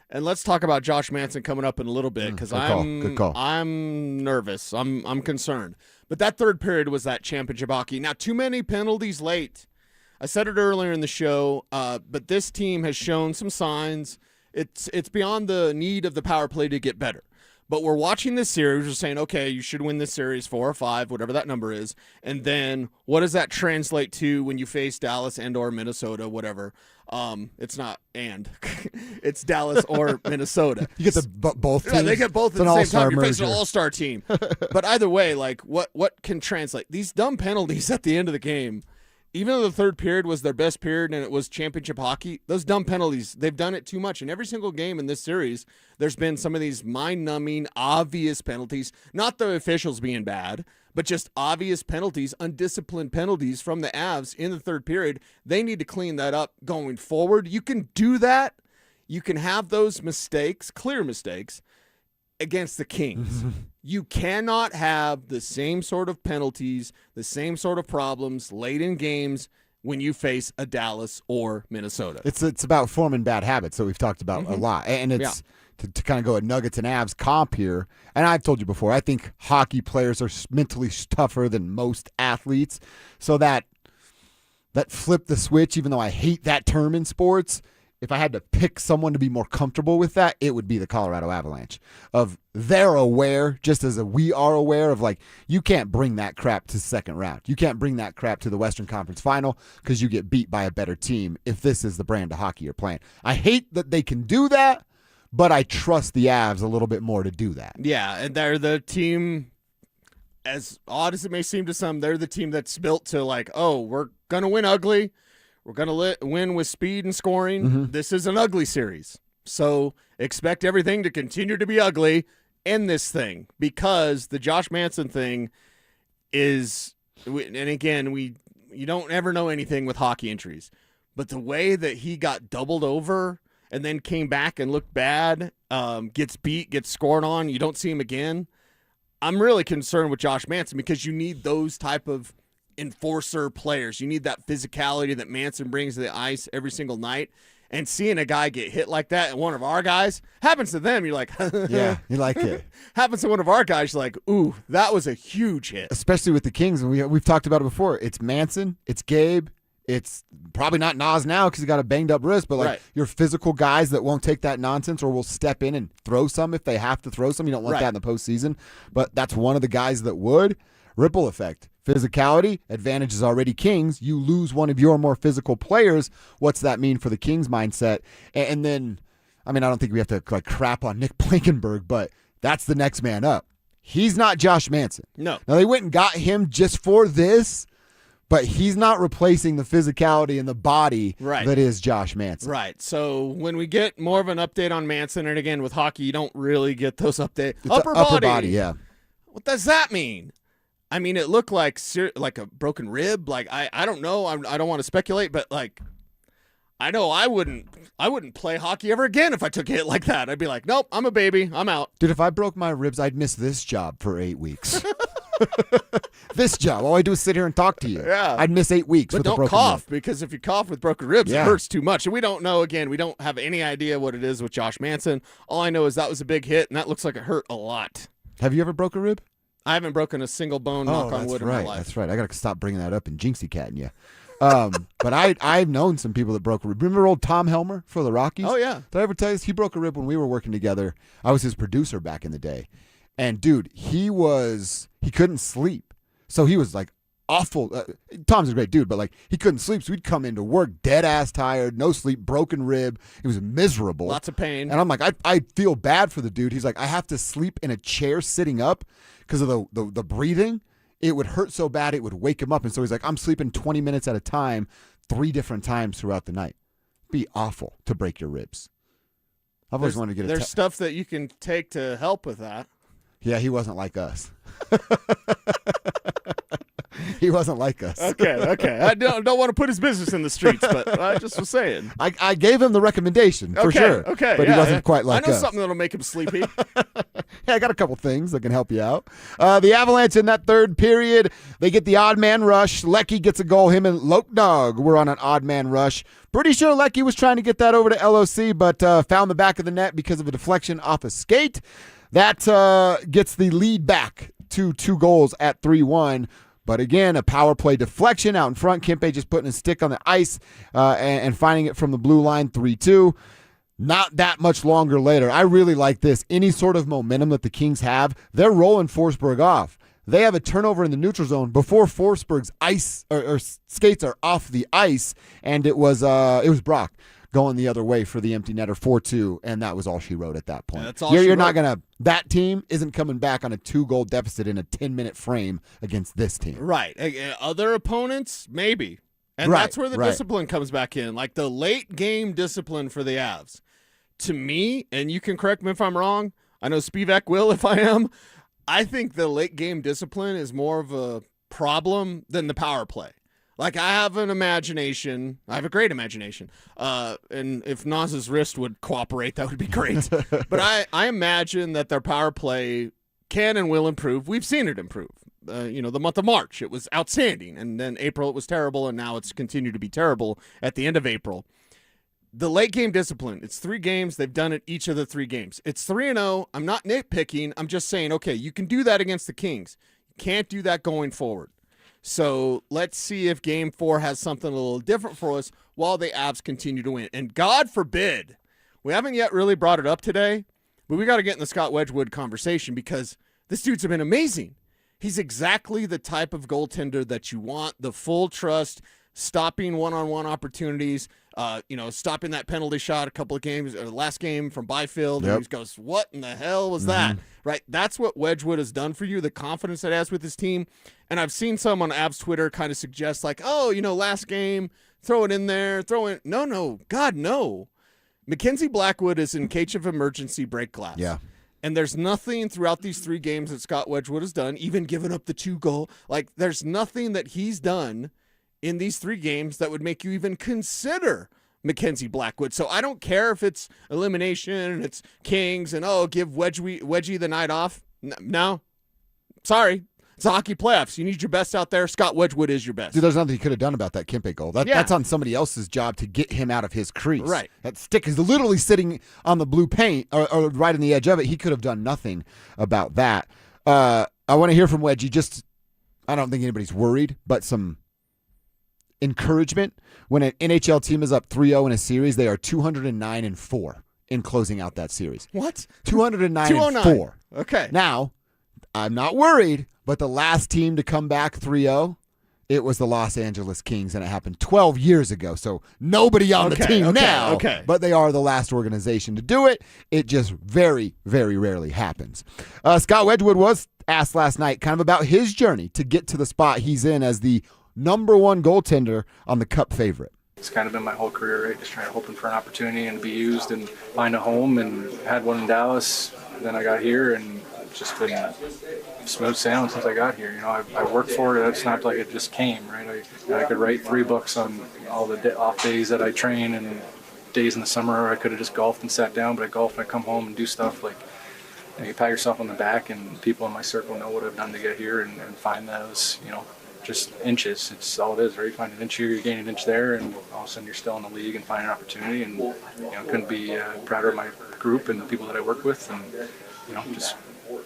and let's talk about Josh Manson coming up in a little bit because Good call. I'm nervous. I'm concerned. But that third period was that championship hockey. Now, too many penalties late. I said it earlier in the show, but this team has shown some signs. It's beyond the need of the power play to get better. But we're watching this series. We're saying, okay, you should win this series 4 or 5, whatever that number is. And then what does that translate to when you face Dallas and or Minnesota, whatever? It's not and. It's Dallas or Minnesota. You get both teams. Yeah, they get both at It's the an same time. all-star You're facing an merger. all-star team. But either way, like what can translate? These dumb penalties at the end of the game, even though the third period was their best period and it was championship hockey, those dumb penalties, they've done it too much. In every single game in this series, there's been some of these mind-numbing, obvious penalties. Not the officials being bad, but just obvious penalties, undisciplined penalties from the Avs in the third period. They need to clean that up going forward. You can do that. You can have those mistakes, clear mistakes, against the Kings. You cannot have the same sort of penalties, the same sort of problems late in games when you face a Dallas or Minnesota. It's about forming bad habits that we've talked about a lot. And it's to kind of go a Nuggets and Avs comp here. And I've told you before, I think hockey players are mentally tougher than most athletes. So that flip the switch, even though I hate that term in sports, if I had to pick someone to be more comfortable with that, it would be the Colorado Avalanche. They're aware, just as we are aware of, like, you can't bring that crap to second round. You can't bring that crap to the Western Conference Final because you get beat by a better team if this is the brand of hockey you're playing. I hate that they can do that, but I trust the Avs a little bit more to do that. Yeah, and they're the team, as odd as it may seem to some, they're the team that's built to, like, oh, we're going to win ugly. We're going to win with speed and scoring. This is an ugly series. So expect everything to continue to be ugly in this thing because the Josh Manson thing is, and again, you don't ever know anything with hockey injuries, but the way that he got doubled over and then came back and looked bad, gets beat, gets scored on, you don't see him again. I'm really concerned with Josh Manson because you need those type of enforcer players. You need that physicality that Manson brings to the ice every single night. And seeing a guy get hit like that and one of our guys, happens to them, you're like, yeah, you like it. Happens to one of our guys, you're like, ooh, that was a huge hit. Especially with the Kings, and we've talked about it before. It's Manson, it's Gabe, it's probably not Nas now because he got a banged up wrist, but like your physical guys that won't take that nonsense or will step in and throw some if they have to throw some. You don't want that in the postseason, but that's one of the guys that would. Ripple effect. Physicality, advantage is already Kings. You lose one of your more physical players. What's that mean for the Kings mindset? And then, I mean, I don't think we have to like crap on Nick Blankenberg, but that's the next man up. He's not Josh Manson. No. Now, they went and got him just for this, but he's not replacing the physicality and the body that is Josh Manson. Right. So when we get more of an update on Manson, and again, with hockey, you don't really get those updates. Upper body, yeah. What does that mean? I mean, it looked like a broken rib. Like, I don't know. I don't want to speculate, but like, I know I wouldn't play hockey ever again if I took a hit like that. I'd be like, nope, I'm a baby. I'm out. Dude, if I broke my ribs, I'd miss this job for 8 weeks. This job. All I do is sit here and talk to you. Yeah. I'd miss 8 weeks but with a don't broken cough rib. because if you cough with broken ribs, it hurts too much. And we don't know, again, we don't have any idea what it is with Josh Manson. All I know is that was a big hit, and that looks like it hurt a lot. Have you ever broke a rib? I haven't broken a single bone, knock on wood, in my life. That's right. I got to stop bringing that up and jinxie catting you. But I've known some people that broke a rib. Remember old Tom Helmer for the Rockies? Oh, yeah. Did I ever tell you this? He broke a rib when we were working together. I was his producer back in the day. And, dude, he couldn't sleep. So he was like awful. Tom's a great dude, but like he couldn't sleep, so he'd come into work dead ass tired, no sleep, broken rib. He was miserable, Lots of pain. And I'm like, I feel bad for the dude. He's like, I have to sleep in a chair sitting up because of the breathing. It would hurt so bad it would wake him up, and so he's like, I'm sleeping 20 minutes at a time, 3 different times throughout the night. Be awful to break your ribs. I've always wanted to get There's stuff that you can take to help with that. Yeah, he wasn't like us. He wasn't like us. Okay. I don't want to put his business in the streets, but I just was saying. I gave him the recommendation for sure. Okay, but he wasn't quite like us. I know something that'll make him sleepy. Yeah, I got a couple things that can help you out. The Avalanche in that third period, they get the odd man rush. Lecky gets a goal. Him and Loknog were on an odd man rush. Pretty sure Lecky was trying to get that over to LOC, but found the back of the net because of a deflection off a skate. That gets the lead back to 2 goals at 3-1. But again, a power play deflection out in front. Kempe just putting his stick on the ice and finding it from the blue line, 3-2. Not that much longer later. I really like this. Any sort of momentum that the Kings have, they're rolling Forsberg off. They have a turnover in the neutral zone before Forsberg's ice or skates are off the ice, and it was Brock going the other way for the empty netter, 4-2, and that was all she wrote at that point. That's all you're not gonna. That team isn't coming back on a 2-goal deficit in a 10-minute frame against this team. Right. Other opponents, maybe. And Right, that's where the right. discipline comes back in. Like the late game discipline for the Avs. To me, and you can correct me if I'm wrong, I know Spivak will if I am, I think the late game discipline is more of a problem than the power play. Like I have an imagination. I have a great imagination. And if Naz's wrist would cooperate, that would be great. But I imagine that their power play can and will improve. We've seen it improve. The month of March, it was outstanding. And then April, it was terrible. And now it's continued to be terrible at the end of April. The late game discipline, it's 3 games. They've done it each of the 3 games. It's 3-0. I'm not nitpicking. I'm just saying, okay, you can do that against the Kings. You can't do that going forward. So let's see if Game 4 has something a little different for us while the Avs continue to win. And God forbid, we haven't yet really brought it up today, but we got to get in the Scott Wedgwood conversation because this dude's been amazing. He's exactly the type of goaltender that you want, the full trust, stopping one-on-one opportunities, stopping that penalty shot a couple of games, or last game from Byfield, and he goes, what in the hell was that? Right? That's what Wedgwood has done for you, the confidence that he has with his team. And I've seen some on Avs Twitter kind of suggest like, last game, throw it in there, No, God, no. Mackenzie Blackwood is in case of emergency break glass. Yeah. And there's nothing throughout these 3 games that Scott Wedgwood has done, even giving up the 2 goal. Like, there's nothing that he's done in these 3 games that would make you even consider Mackenzie Blackwood. So I don't care if it's elimination and it's Kings and, give Wedgie the night off. No. Sorry. It's the hockey playoffs. You need your best out there. Scott Wedgwood is your best. Dude, there's nothing he could have done about that Kempe goal. That's on somebody else's job to get him out of his crease. Right. That stick is literally sitting on the blue paint or right on the edge of it. He could have done nothing about that. I want to hear from Wedgie. I don't think anybody's worried, but some encouragement. When an NHL team is up 3-0 in a series, they are 209-4 in closing out that series. What? 209-4. Okay. Now, I'm not worried, but the last team to come back 3-0, it was the Los Angeles Kings, and it happened 12 years ago. So nobody on the team now, but they are the last organization to do it. It just very, very rarely happens. Scott Wedgwood was asked last night kind of about his journey to get to the spot he's in as the number 1 goaltender on the Cup favorite. It's kind of been my whole career, right? Just hoping for an opportunity and to be used and find a home, and had one in Dallas. Then I got here, and it's just been smooth sailing since I got here. I worked for it. It's not like it just came, right? I could write 3 books on all the off days that I train and days in the summer. I could have just golfed and sat down, but I golf and I come home and do stuff like, you pat yourself on the back, and people in my circle know what I've done to get here, and find those, just inches. It's all it is, right? You find an inch here, you gain an inch there, and all of a sudden you're still in the league and find an opportunity. And couldn't be prouder of my group and the people that I work with, and just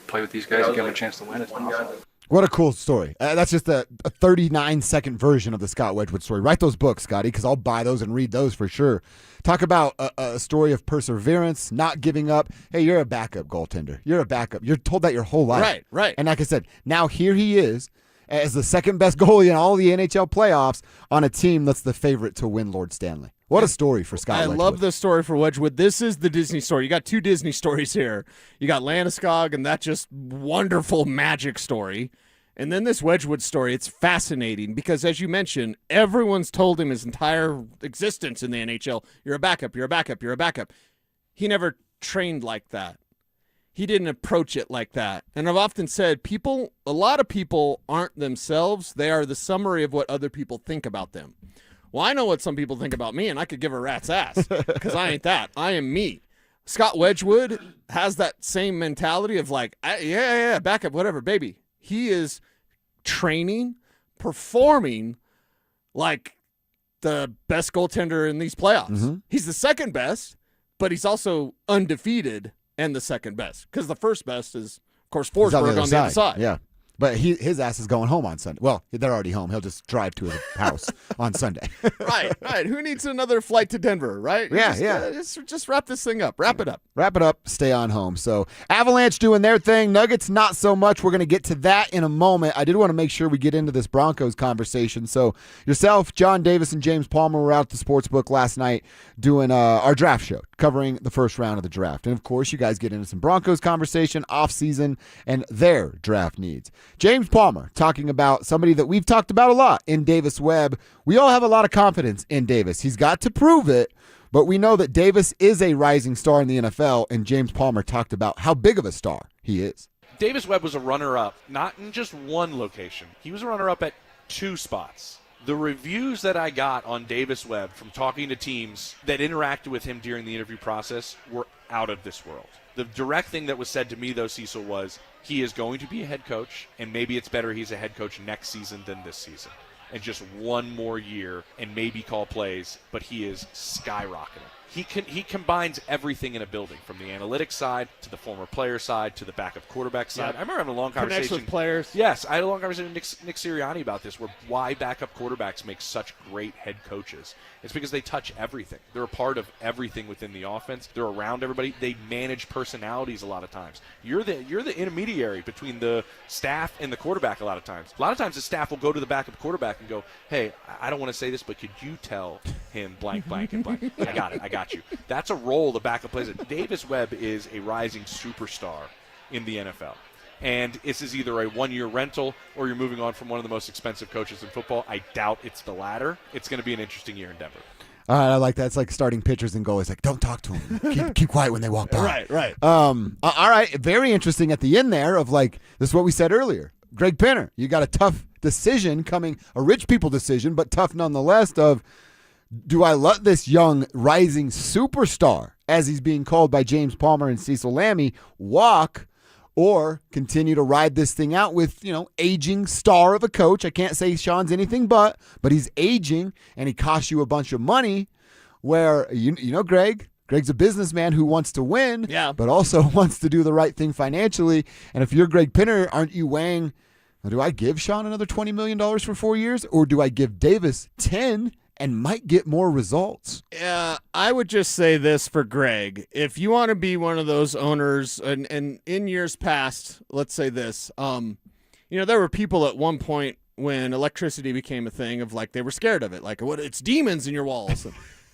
play with these guys and give them a chance to win. It's been awesome. What a cool story. That's just a 39-second version of the Scott Wedgwood story. Write those books, Scotty, because I'll buy those and read those for sure. Talk about a story of perseverance, not giving up. Hey, you're a backup goaltender. You're a backup. You're told that your whole life. Right. And like I said, now here he is. as the second best goalie in all the NHL playoffs on a team that's the favorite to win Lord Stanley. What a story for Scott Wedgwood. I love this story for Wedgwood. This is the Disney story. You got two Disney stories here. You got Landeskog and that just wonderful magic story. And then this Wedgwood story, it's fascinating because, as you mentioned, everyone's told him his entire existence in the NHL, you're a backup, you're a backup, you're a backup. He never trained like that. He didn't approach it like that. And I've often said a lot of people aren't themselves. They are the summary of what other people think about them. Well, I know what some people think about me, and I could give a rat's ass because I ain't that. I am me. Scott Wedgwood has that same mentality of like, yeah, backup, whatever, baby. He is training, performing like the best goaltender in these playoffs. Mm-hmm. He's the second best, but he's also undefeated and the second best because the first best is, of course, Forsberg on the other side. Yeah. But his ass is going home on Sunday. Well, they're already home. He'll just drive to his house on Sunday. Right. Who needs another flight to Denver, right? Just wrap this thing up. Wrap it up. Wrap it up. Stay on home. So Avalanche doing their thing. Nuggets not so much. We're going to get to that in a moment. I did want to make sure we get into this Broncos conversation. So yourself, John Davis, and James Palmer were out at the Sportsbook last night doing our draft show, covering the first round of the draft. And, of course, you guys get into some Broncos conversation, offseason, and their draft needs. James Palmer talking about somebody that we've talked about a lot in Davis Webb. We all have a lot of confidence in Davis. He's got to prove it, but we know that Davis is a rising star in the NFL, and James Palmer talked about how big of a star he is. Davis Webb was a runner-up, not in just one location. He was a runner-up at 2 spots. The reviews that I got on Davis Webb from talking to teams that interacted with him during the interview process were out of this world. The direct thing that was said to me, though, Cecil, was he is going to be a head coach, and maybe it's better he's a head coach next season than this season. And just one more year and maybe call plays, but he is skyrocketing. He combines everything in a building, from the analytics side to the former player side to the backup quarterback side. Yep. I remember having a long conversation. Connects with players. Yes, I had a long conversation with Nick Sirianni about this, why backup quarterbacks make such great head coaches. It's because they touch everything. They're a part of everything within the offense. They're around everybody. They manage personalities a lot of times. You're the intermediary between the staff and the quarterback a lot of times. A lot of times the staff will go to the backup quarterback and go, hey, I don't want to say this, but could you tell him blank, blank, and blank? I got you. That's a role the backup plays. Davis Webb is a rising superstar in the NFL. And this is either a one-year rental or you're moving on from one of the most expensive coaches in football. I doubt it's the latter. It's going to be an interesting year in Denver. All right, I like that. It's like starting pitchers and goalies. Like, don't talk to them. Keep quiet when they walk by. Right. All right, very interesting at the end there of like, this is what we said earlier. Greg Pinner, you got a tough decision coming, a rich people decision, but tough nonetheless of, do I let this young rising superstar, as he's being called by James Palmer and Cecil Lammey, walk, or continue to ride this thing out with, aging star of a coach? I can't say Sean's anything but he's aging and he costs you a bunch of money where, Greg's a businessman who wants to win, but also wants to do the right thing financially. And if you're Greg Pinner, aren't you weighing, do I give Sean another $20 million for 4 years, or do I give Davis 10 and might get more results? Yeah, I would just say this for Greg. If you want to be one of those owners, and in years past, let's say this, there were people at one point when electricity became a thing of like, they were scared of it. Like, what? It's demons in your walls.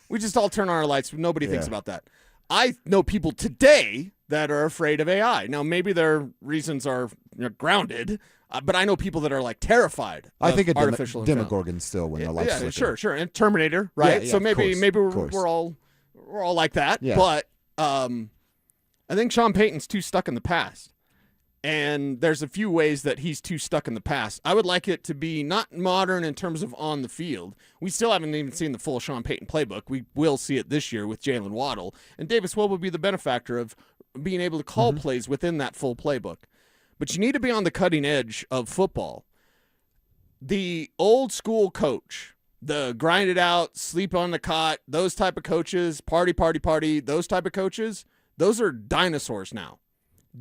We just all turn on our lights. Nobody thinks about that. I know people today that are afraid of AI. Now, maybe their reasons are grounded, but I know people that are like terrified. I think of artificial Demogorgon still when the lights flicker. Sure, and Terminator, right? Yeah, so maybe we're all like that. Yeah. But I think Sean Payton's too stuck in the past, and there's a few ways that he's too stuck in the past. I would like it to be not modern in terms of on the field. We still haven't even seen the full Sean Payton playbook. We will see it this year with Jalen Waddle, and Davis Webb will be the benefactor of being able to call plays within that full playbook. But you need to be on the cutting edge of football. The old school coach, the grind it out, sleep on the cot, those type of coaches, party, those type of coaches, those are dinosaurs now.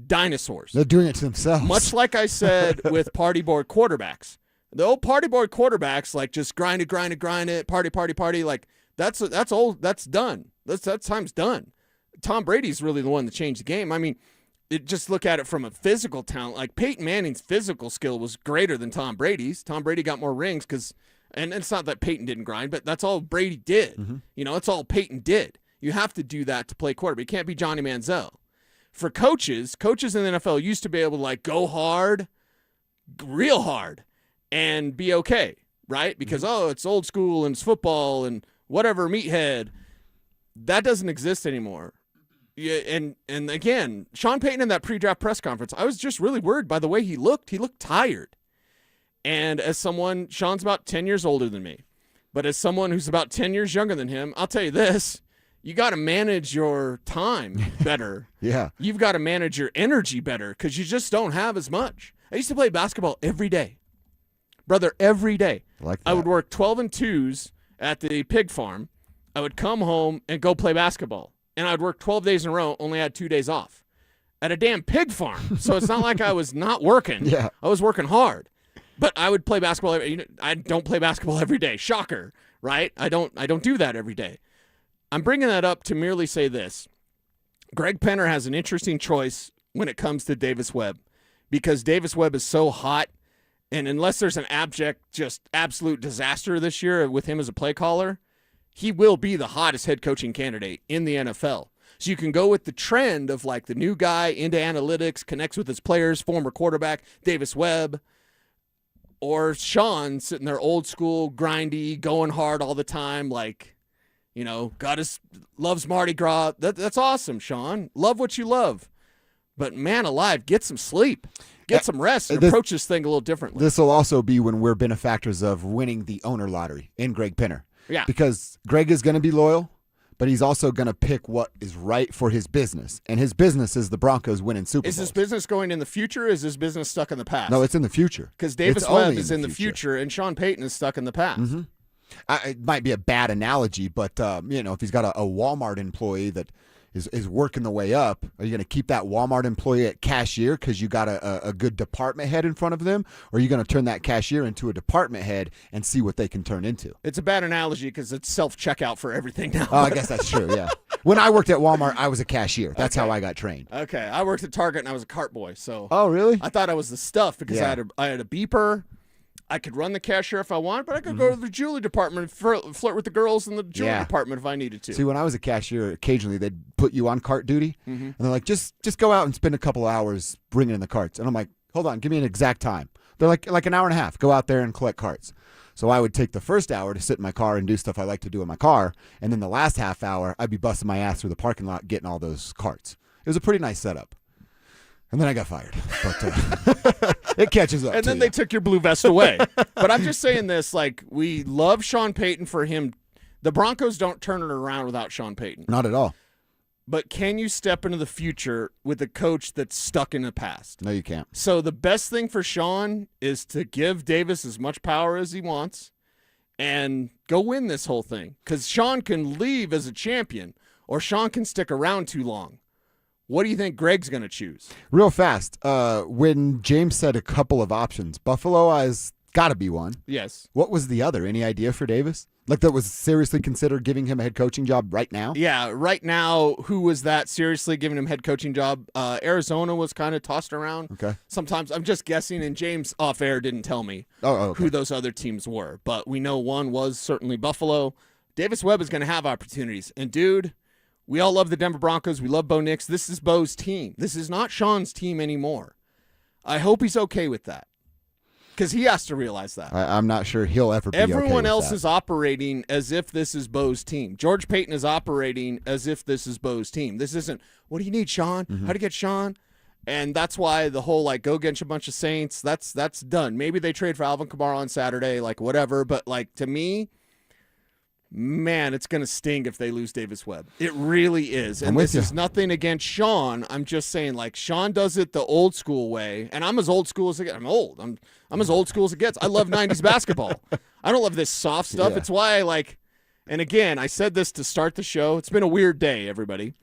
Dinosaurs. They're doing it to themselves. Much like I said with party board quarterbacks. The old party board quarterbacks, like just grind it, party, like that's old, that's done. That time's done. Tom Brady's really the one that changed the game. I mean, just look at it from a physical talent. Like Peyton Manning's physical skill was greater than Tom Brady's. Tom Brady got more rings because, and it's not that Peyton didn't grind, but that's all Brady did. Mm-hmm. You know, it's all Peyton did. You have to do that to play quarterback. You can't be Johnny Manziel. For coaches in the NFL used to be able to like go hard, real hard, and be okay, right? Because, it's old school and it's football and whatever, meathead. That doesn't exist anymore. Yeah, and again, Sean Payton in that pre-draft press conference, I was just really worried by the way he looked. He looked tired. And as someone, Sean's about 10 years older than me, but as someone who's about 10 years younger than him, I'll tell you this, you got to manage your time better. Yeah. You've got to manage your energy better because you just don't have as much. I used to play basketball every day. Brother, every day. Like that. I would work 12 and 2s at the pig farm. I would come home and go play basketball. And I'd work 12 days in a row, only had 2 days off. At a damn pig farm. So it's not like I was not working. Yeah. I was working hard. But I would play basketball. I don't play basketball every day. Shocker, right? I don't do that every day. I'm bringing that up to merely say this. Greg Penner has an interesting choice when it comes to Davis Webb because Davis Webb is so hot, and unless there's an just absolute disaster this year with him as a play caller, he will be the hottest head coaching candidate in the NFL. So you can go with the trend of like the new guy into analytics, connects with his players, former quarterback, Davis Webb, or Sean sitting there old school, grindy, going hard all the time, like, you know, loves Mardi Gras. That's awesome, Sean. Love what you love. But man alive, get some sleep. Get some rest and approach this thing a little differently. This will also be when we're benefactors of winning the owner lottery in Greg Penner. Yeah. Because Greg is going to be loyal, but he's also going to pick what is right for his business. And his business is the Broncos winning Super Bowls. Is his business going in the future or is his business stuck in the past? No, it's in the future. Because Davis Webb is in the future and Sean Payton is stuck in the past. Mm-hmm. It might be a bad analogy, but if he's got a Walmart employee that is working the way up, are you going to keep that Walmart employee at cashier because you got a good department head in front of them, or are you going to turn that cashier into a department head and see what they can turn into? It's a bad analogy because it's self-checkout for everything now. Oh, I guess that's true, yeah. When I worked at Walmart, I was a cashier. That's how I got trained. Okay, I worked at Target and I was a cart boy. So. Oh, really? I thought I was the stuff because I had a beeper. I could run the cashier if I wanted, but I could go to the jewelry department and flirt with the girls in the jewelry department if I needed to. See, when I was a cashier, occasionally they'd put you on cart duty, and they're like, just go out and spend a couple hours bringing in the carts. And I'm like, hold on, give me an exact time. They're like an hour and a half. Go out there and collect carts. So I would take the first hour to sit in my car and do stuff I like to do in my car, and then the last half hour, I'd be busting my ass through the parking lot getting all those carts. It was a pretty nice setup. And then I got fired. But it catches up. And then they took your blue vest away. But I'm just saying this, like, we love Sean Payton for him. The Broncos don't turn it around without Sean Payton. Not at all. But can you step into the future with a coach that's stuck in the past? No, you can't. So the best thing for Sean is to give Davis as much power as he wants and go win this whole thing. Because Sean can leave as a champion or Sean can stick around too long. What do you think Greg's going to choose? Real fast, when James said a couple of options, Buffalo has got to be one. Yes. What was the other? Any idea for Davis? Like that was seriously considered giving him a head coaching job right now? Yeah, right now, who was that seriously giving him head coaching job? Arizona was kind of tossed around. Okay. Sometimes I'm just guessing, and James off air didn't tell me who those other teams were. But we know one was certainly Buffalo. Davis Webb is going to have opportunities. And, dude, we all love the Denver Broncos. We love Bo Nix. This is Bo's team. This is not Sean's team anymore. I hope he's okay with that because he has to realize that. I'm not sure he'll ever be okay with Everyone else that. is operating as if this is Bo's team. George Payton is operating as if this is Bo's team. This isn't, what do you need, Sean? How to get Sean? And that's why the whole, like, go get a bunch of Saints, that's done. Maybe they trade for Alvin Kamara on Saturday, like, whatever. But, like, to me, man, it's going to sting if they lose Davis Webb. It really is. And this is nothing against Sean. I'm just saying, like, Sean does it the old school way, and I'm as old school as it gets. I'm old. I'm as old school as it gets. I love 90s basketball. I don't love this soft stuff. Yeah. It's why I like, and again, I said this to start the show. It's been a weird day, everybody.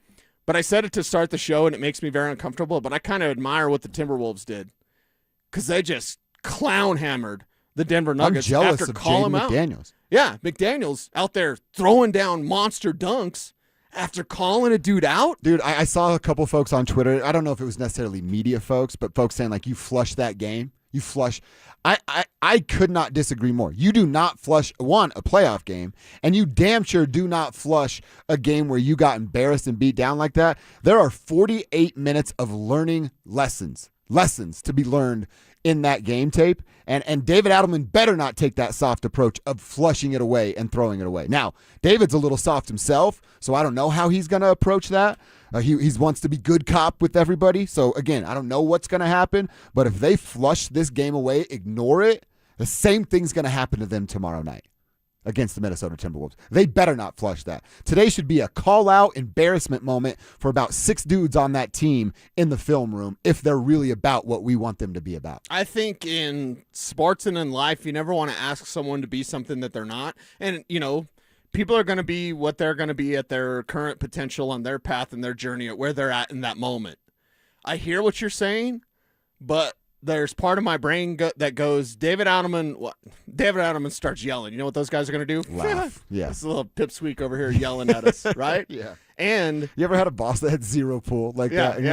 But I said it to start the show, and it makes me very uncomfortable, but I kind of admire what the Timberwolves did because they just clown-hammered the Denver Nuggets I'm jealous after of calling Jaden them out. McDaniels. Yeah, McDaniels out there throwing down monster dunks after calling a dude out? Dude, I saw a couple folks on Twitter. I don't know if it was necessarily media folks, but folks saying, like, you flush that game. You flush. I could not disagree more. You do not flush, a playoff game, and you damn sure do not flush a game where you got embarrassed and beat down like that. There are 48 minutes of learning lessons to be learned in that game tape, and David Adelman better not take that soft approach of flushing it away and throwing it away. Now, David's a little soft himself, so I don't know how he's going to approach that. He wants to be good cop with everybody. So, again, I don't know what's going to happen. But if they flush this game away, ignore it, the same thing's going to happen to them tomorrow night against the Minnesota Timberwolves. They better not flush that. Today should be a call-out embarrassment moment for about 6 dudes on that team in the film room if they're really about what we want them to be about. I think in sports and in life, you never want to ask someone to be something that they're not. And, people are going to be what they're going to be at their current potential on their path and their journey at where they're at in that moment. I hear what you're saying, but there's part of my brain that goes, David Adelman starts yelling. You know what those guys are going to do? Laugh. Yeah. This little pipsqueak over here yelling at us, right? Yeah. And you ever had a boss that had zero pool like that? And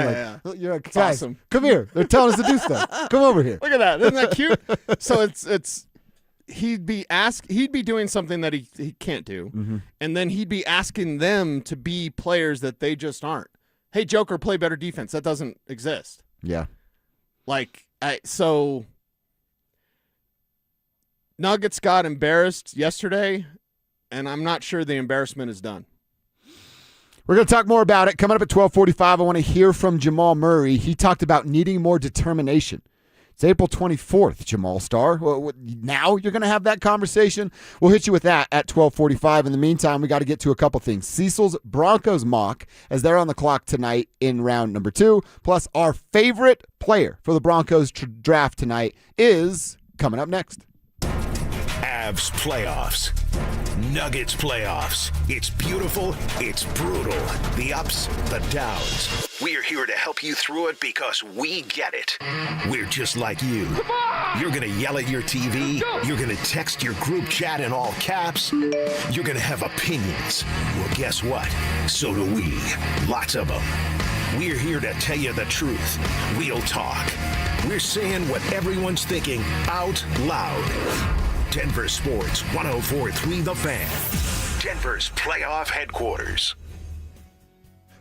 you're like, It's guys, awesome. Come here. They're telling us to do stuff. Come over here. Look at that. Isn't that cute? So it's he'd be doing something that he can't do, and then he'd be asking them to be players that they just aren't. Hey, Joker, play better defense. That doesn't exist. Yeah. So Nuggets got embarrassed yesterday, and I'm not sure the embarrassment is done. We're going to talk more about it. Coming up at 12:45, I want to hear from Jamal Murray. He talked about needing more determination. It's April 24th, Jamal Star. Well, now you're going to have that conversation. We'll hit you with that at 12:45. In the meantime, we got to get to a couple things. Cecil's Broncos mock, as they're on the clock tonight in round number 2. Plus, our favorite player for the Broncos draft tonight is coming up next. Avs playoffs. Nuggets playoffs. It's beautiful. It's brutal. The ups, the downs. We're here to help you through it because we get it. We're just like you. You're going to yell at your TV. You're going to text your group chat in all caps. You're going to have opinions. Well, guess what? So do we. Lots of them. We're here to tell you the truth. Real talk. We're saying what everyone's thinking out loud. Denver Sports 104.3 The Fan. Denver's playoff headquarters.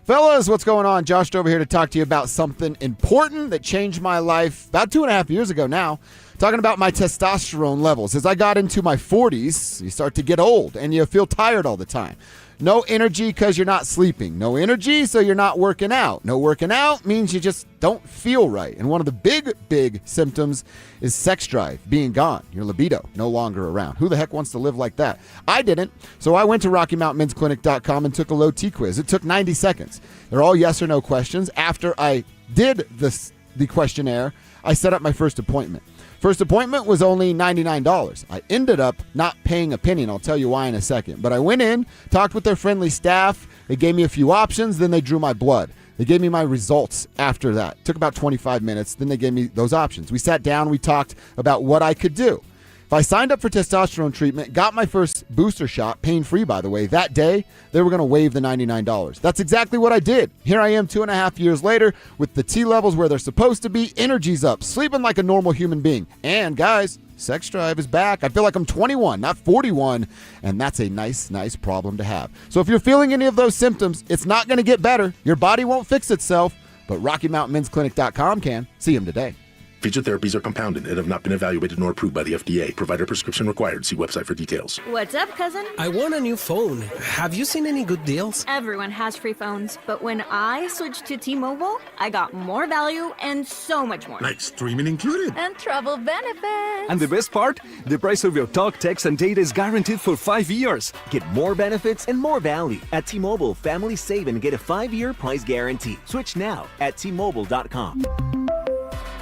Fellas, what's going on? Josh over here to talk to you about something important that changed my life about 2.5 years ago now. Talking about my testosterone levels. As I got into my 40s, you start to get old and you feel tired all the time. No energy because you're not sleeping. No energy, so you're not working out. No working out means you just don't feel right. And one of the big symptoms is sex drive being gone. Your libido no longer around. Who the heck wants to live like that? I didn't. So I went to RockyMountainMen'sClinic.com and took a low T quiz. It took 90 seconds. They're all yes or no questions. After I did the questionnaire, I set up my first appointment. First appointment was only $99. I ended up not paying a penny, and I'll tell you why in a second. But I went in, talked with their friendly staff. They gave me a few options. Then they drew my blood. They gave me my results after that. It took about 25 minutes. Then they gave me those options. We sat down. We talked about what I could do. If I signed up for testosterone treatment, got my first booster shot, pain-free, by the way, that day, they were going to waive the $99. That's exactly what I did. Here I am 2.5 years later with the T levels where they're supposed to be, energy's up, sleeping like a normal human being. And, guys, sex drive is back. I feel like I'm 21, not 41, and that's a nice problem to have. So if you're feeling any of those symptoms, it's not going to get better. Your body won't fix itself, but RockyMountainMen'sClinic.com can. See them today. Featured therapies are compounded and have not been evaluated nor approved by the FDA. Provider prescription required. See website for details. What's up, cousin? I want a new phone. Have you seen any good deals? Everyone has free phones, but when I switched to T-Mobile, I got more value and so much more. Like streaming included. And travel benefits. And the best part? The price of your talk, text, and data is guaranteed for 5 years. Get more benefits and more value. At T-Mobile, families save and get a 5-year price guarantee. Switch now at T-Mobile.com.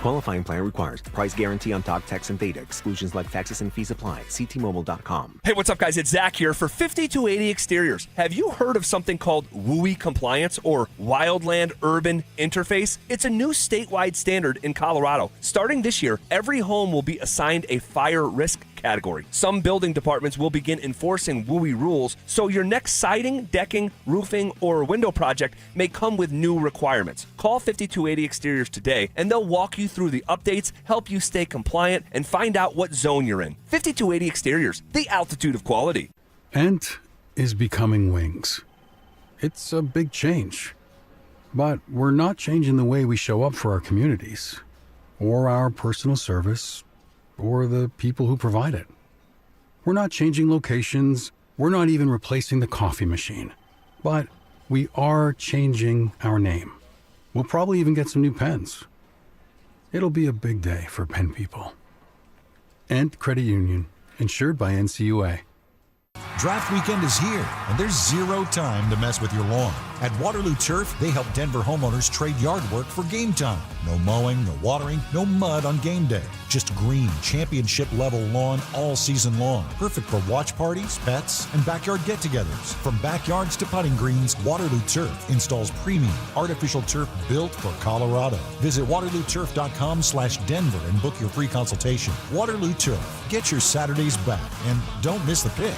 Qualifying plan requires price guarantee on talk, text, and data. Exclusions like taxes and fees apply. See T-Mobile.com. Hey, what's up, guys? It's Zach here for 5280 Exteriors. Have you heard of something called WUI compliance or Wildland Urban Interface? It's a new statewide standard in Colorado. Starting this year, every home will be assigned a fire risk category. Some building departments will begin enforcing WUI rules, so your next siding, decking, roofing, or window project may come with new requirements. Call 5280 Exteriors today, and they'll walk you through the updates, help you stay compliant, and find out what zone you're in. 5280 Exteriors, the altitude of quality. Ent is becoming Wings. It's a big change. But we're not changing the way we show up for our communities, or our personal service, or the people who provide it. We're not changing locations. We're not even replacing the coffee machine. But we are changing our name. We'll probably even get some new pens. It'll be a big day for pen people. Ent Credit Union, insured by NCUA. Draft weekend is here, and there's zero time to mess with your lawn. At Waterloo Turf, they help Denver homeowners trade yard work for game time. No mowing, no watering, no mud on game day. Just green, championship-level lawn all season long. Perfect for watch parties, pets, and backyard get-togethers. From backyards to putting greens, Waterloo Turf installs premium, artificial turf built for Colorado. Visit waterlooturf.com/Denver and book your free consultation. Waterloo Turf. Get your Saturdays back, and don't miss the pick.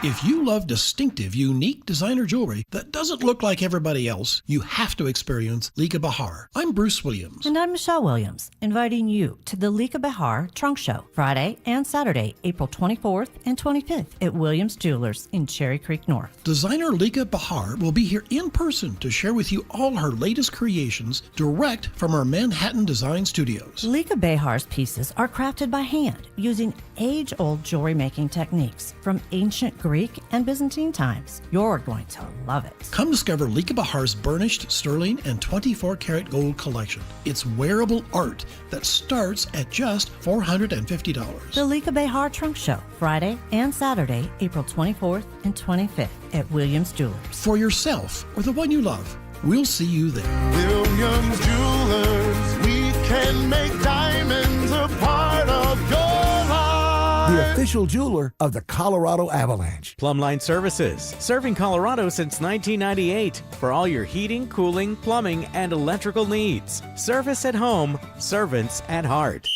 If you love distinctive, unique designer jewelry that doesn't look like everybody else, you have to experience Lika Bahar. I'm Bruce Williams. And I'm Michelle Williams, inviting you to the Lika Bahar Trunk Show, Friday and Saturday, April 24th and 25th at Williams Jewelers in Cherry Creek North. Designer Lika Bahar will be here in person to share with you all her latest creations direct from our Manhattan design studios. Lika Bahar's pieces are crafted by hand using age-old jewelry making techniques from ancient Greek and Byzantine times. You're going to love it. Come discover Lika Bahar's burnished sterling and 24-karat gold collection. It's wearable art that starts at just $450. The Lika Bahar Trunk Show, Friday and Saturday, April 24th and 25th at Williams Jewelers. For yourself or the one you love, we'll see you there. Williams Jewelers, we can make diamonds a part of your life. The official jeweler of the Colorado Avalanche. Plumline Services, serving Colorado since 1998 for all your heating, cooling, plumbing, and electrical needs. Service at home, servants at heart.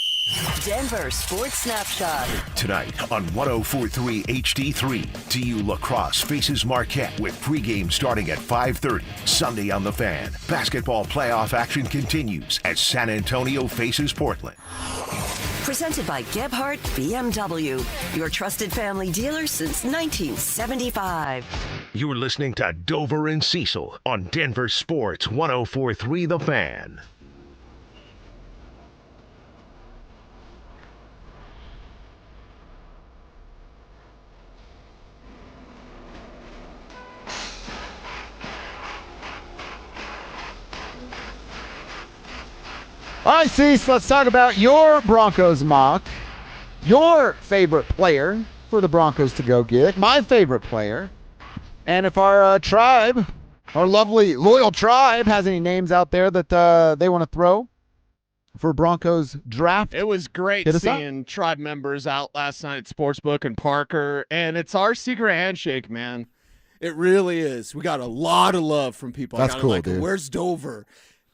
Denver Sports Snapshot. Tonight on 104.3 HD3, TU Lacrosse faces Marquette with pregame starting at 5:30. Sunday on The Fan, basketball playoff action continues as San Antonio faces Portland. Presented by Gebhardt BMW, your trusted family dealer since 1975. You're listening to Dover and Cecil on Denver Sports 104.3 The Fan. All right, Cease, let's talk about your Broncos mock. Your favorite player for the Broncos to go get. My favorite player. And if our tribe, our lovely, loyal tribe, has any names out there that they want to throw for Broncos draft. It was great seeing tribe members out last night at Sportsbook and Parker. And it's our secret handshake, man. It really is. We got a lot of love from people. That's cool, dude. Where's Dover?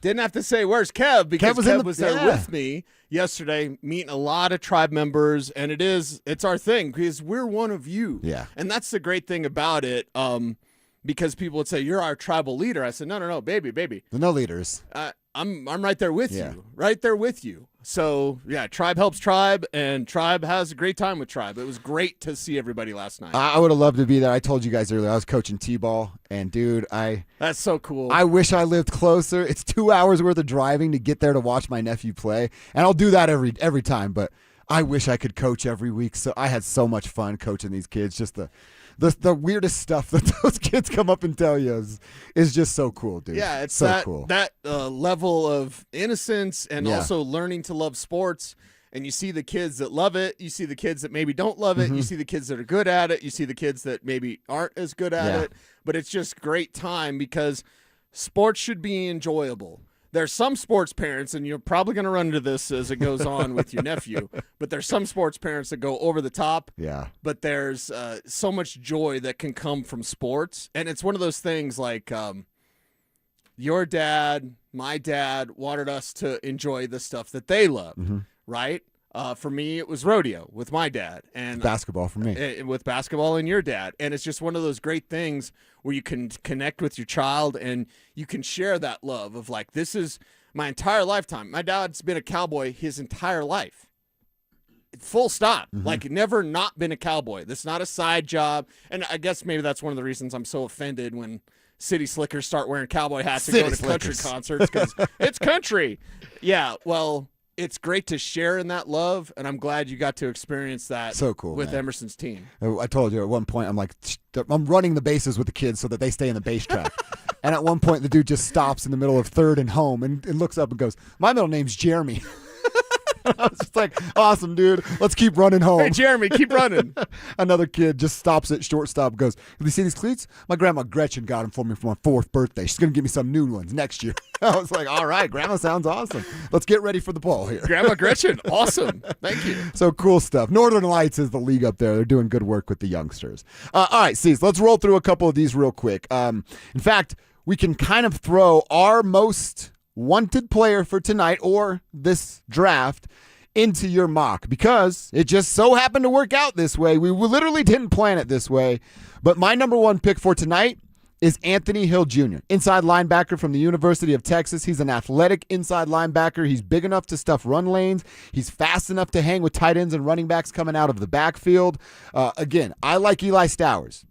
Didn't have to say, where's Kev? Because Kev was there with me yesterday, meeting a lot of tribe members, and it's our thing because we're one of you. Yeah. And that's the great thing about it, because people would say, you're our tribal leader. I said, no, baby. No leaders. I'm right there with you. Right there with you. So, yeah, tribe helps tribe, and tribe has a great time with tribe. It was great to see everybody last night. I would have loved to be there. I told you guys earlier, I was coaching T-ball, and, dude, that's so cool. I wish I lived closer. It's 2 hours worth of driving to get there to watch my nephew play, and I'll do that every time, but I wish I could coach every week. So I had so much fun coaching these kids. Just the weirdest stuff that those kids come up and tell you is just so cool, dude. Yeah, it's so cool. That level of innocence and also learning to love sports. And you see the kids that love it. You see the kids that maybe don't love it. You see the kids that are good at it. You see the kids that maybe aren't as good at it. But it's just great time because sports should be enjoyable. There's some sports parents, and you're probably going to run into this as it goes on with your nephew, but there's some sports parents that go over the top. Yeah. But there's so much joy that can come from sports. And it's one of those things like your dad, my dad wanted us to enjoy the stuff that they love, right? For me, it was rodeo with my dad, and basketball for me. With basketball and your dad, and it's just one of those great things where you can connect with your child and you can share that love of like, this is my entire lifetime. My dad's been a cowboy his entire life. Full stop. Like, never not been a cowboy. This is not a side job. And I guess maybe that's one of the reasons I'm so offended when city slickers start wearing cowboy hats and going to country concerts, because it's country. Yeah, well, it's great to share in that love, and I'm glad you got to experience that so cool, with man. Emerson's team. I told you at one point, I'm like, I'm running the bases with the kids so that they stay in the base track. And at one point, the dude just stops in the middle of third and home and looks up and goes, "My middle name's Jeremy." I was just like, awesome, dude. Let's keep running home. Hey, Jeremy, keep running. Another kid just stops at shortstop and goes, "Do you see these cleats? My grandma Gretchen got them for me for my 4th birthday. She's going to give me some new ones next year." I was like, all right, Grandma sounds awesome. Let's get ready for the ball here. Grandma Gretchen, awesome. Thank you. So cool stuff. Northern Lights is the league up there. They're doing good work with the youngsters. All right, Cecil, let's roll through a couple of these real quick. In fact, we can kind of throw our most wanted player for tonight or this draft into your mock, because it just so happened to work out this way. We literally didn't plan it this way, but my number 1 pick for tonight is Anthony Hill Jr., inside linebacker from the University of Texas. He's an athletic inside linebacker. He's big enough to stuff run lanes. He's fast enough to hang with tight ends and running backs coming out of the backfield. Again, I like Eli Stowers.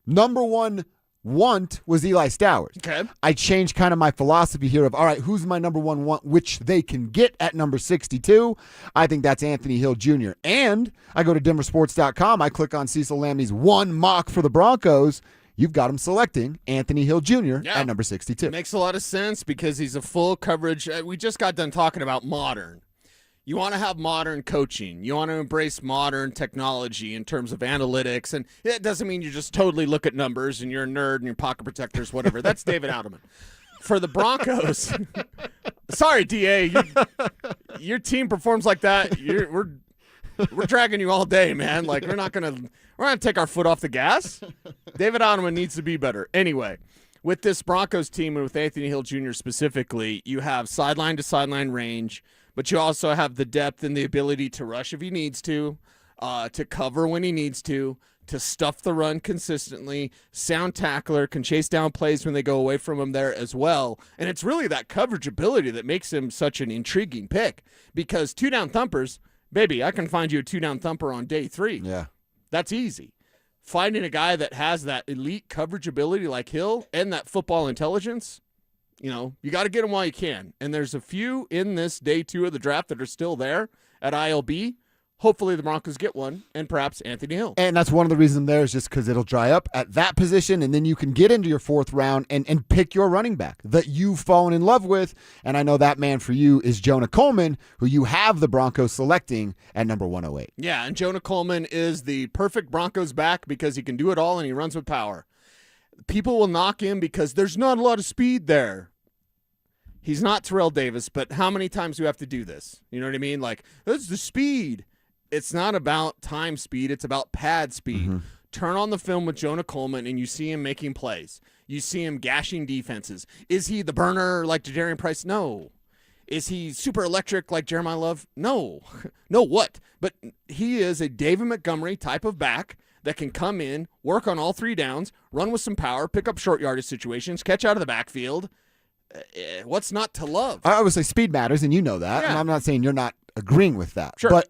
Number 1 want was Eli Stowers. Okay. I changed kind of my philosophy here of, all right, who's my number 1 want, which they can get at number 62. I think that's Anthony Hill Jr. And I go to DenverSports.com. I click on Cecil Lammy's 1 mock for the Broncos. You've got him selecting Anthony Hill Jr. at number 62. It makes a lot of sense because he's a full coverage. We just got done talking about modern. You want to have modern coaching. You want to embrace modern technology in terms of analytics. And it doesn't mean you just totally look at numbers and you're a nerd and your pocket protectors, whatever. That's David Alderman. For the Broncos, sorry, DA, your team performs like that. We're dragging you all day, man. Like, we're not gonna take our foot off the gas. David Alderman needs to be better. Anyway, with this Broncos team and with Anthony Hill Jr. specifically, you have sideline to sideline range, but you also have the depth and the ability to rush if he needs to cover when he needs to stuff the run consistently. Sound tackler, can chase down plays when they go away from him there as well. And it's really that coverage ability that makes him such an intriguing pick, because 2-down thumpers, baby, I can find you a 2-down thumper on day 3. Yeah. That's easy. Finding a guy that has that elite coverage ability like Hill and that football intelligence, you got to get him while you can. And there's a few in this day 2 of the draft that are still there at ILB. Hopefully the Broncos get one, and perhaps Anthony Hill. And that's one of the reasons there is just because it'll dry up at that position, and then you can get into your 4th round and pick your running back that you've fallen in love with. And I know that man for you is Jonah Coleman, who you have the Broncos selecting at number 108. Yeah, and Jonah Coleman is the perfect Broncos back because he can do it all and he runs with power. People will knock him because there's not a lot of speed there. He's not Terrell Davis, but how many times do you have to do this? You know what I mean? Like, that's the speed. It's not about time speed. It's about pad speed. Mm-hmm. Turn on the film with Jonah Coleman, and you see him making plays. You see him gashing defenses. Is he the burner like Jadarian Price? No. Is he super electric like Jeremiah Love? No. No what? But he is a David Montgomery type of back that can come in, work on all 3 downs, run with some power, pick up short yardage situations, catch out of the backfield. What's not to love? I would say speed matters, and you know that. Yeah. And I'm not saying you're not agreeing with that. Sure. But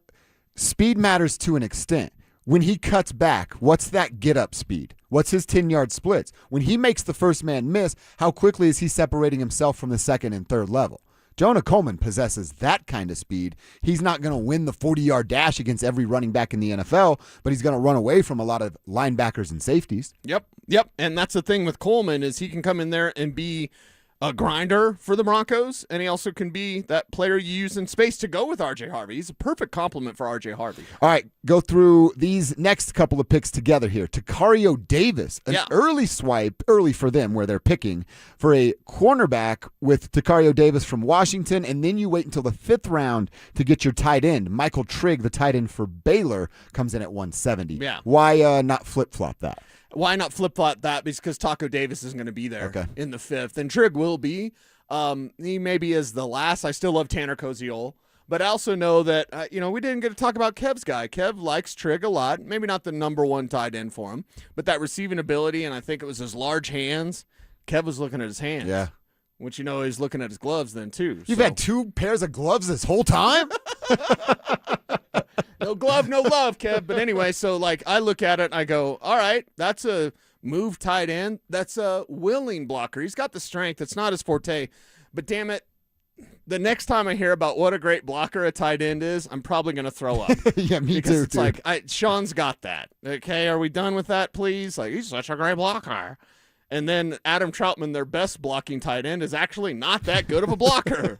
speed matters to an extent. When he cuts back, what's that get-up speed? What's his 10-yard splits? When he makes the first man miss, how quickly is he separating himself from the 2nd and 3rd level? Jonah Coleman possesses that kind of speed. He's not going to win the 40-yard dash against every running back in the NFL, but he's going to run away from a lot of linebackers and safeties. Yep. And that's the thing with Coleman is he can come in there and be a grinder for the Broncos, and he also can be that player you use in space to go with R.J. Harvey. He's a perfect complement for R.J. Harvey. All right, go through these next couple of picks together here. Takario Davis, an early swipe, early for them where they're picking, for a cornerback with Takario Davis from Washington, and then you wait until the 5th round to get your tight end. Michael Trigg, the tight end for Baylor, comes in at 170. Yeah. Why not flip-flop that? Why not flip-flop that? Because Taco Davis is going to be there in the 5th, and Trigg will be. He maybe is the last. I still love Tanner Koziol, But I also know that, we didn't get to talk about Kev's guy. Kev likes Trigg a lot. Maybe not the number one tight end for him, but that receiving ability, and I think it was his large hands. Kev was looking at his hands. Yeah. Which, he's looking at his gloves then, too. You've had 2 pairs of gloves this whole time? No glove, no love, Kev. But anyway, so, I look at it and I go, all right, that's a move tight end. That's a willing blocker. He's got the strength. It's not his forte. But, damn it, the next time I hear about what a great blocker a tight end is, I'm probably going to throw up. Yeah, me because too. It's Sean's got that. Okay, are we done with that, please? He's such a great blocker. And then Adam Troutman, their best blocking tight end, is actually not that good of a blocker.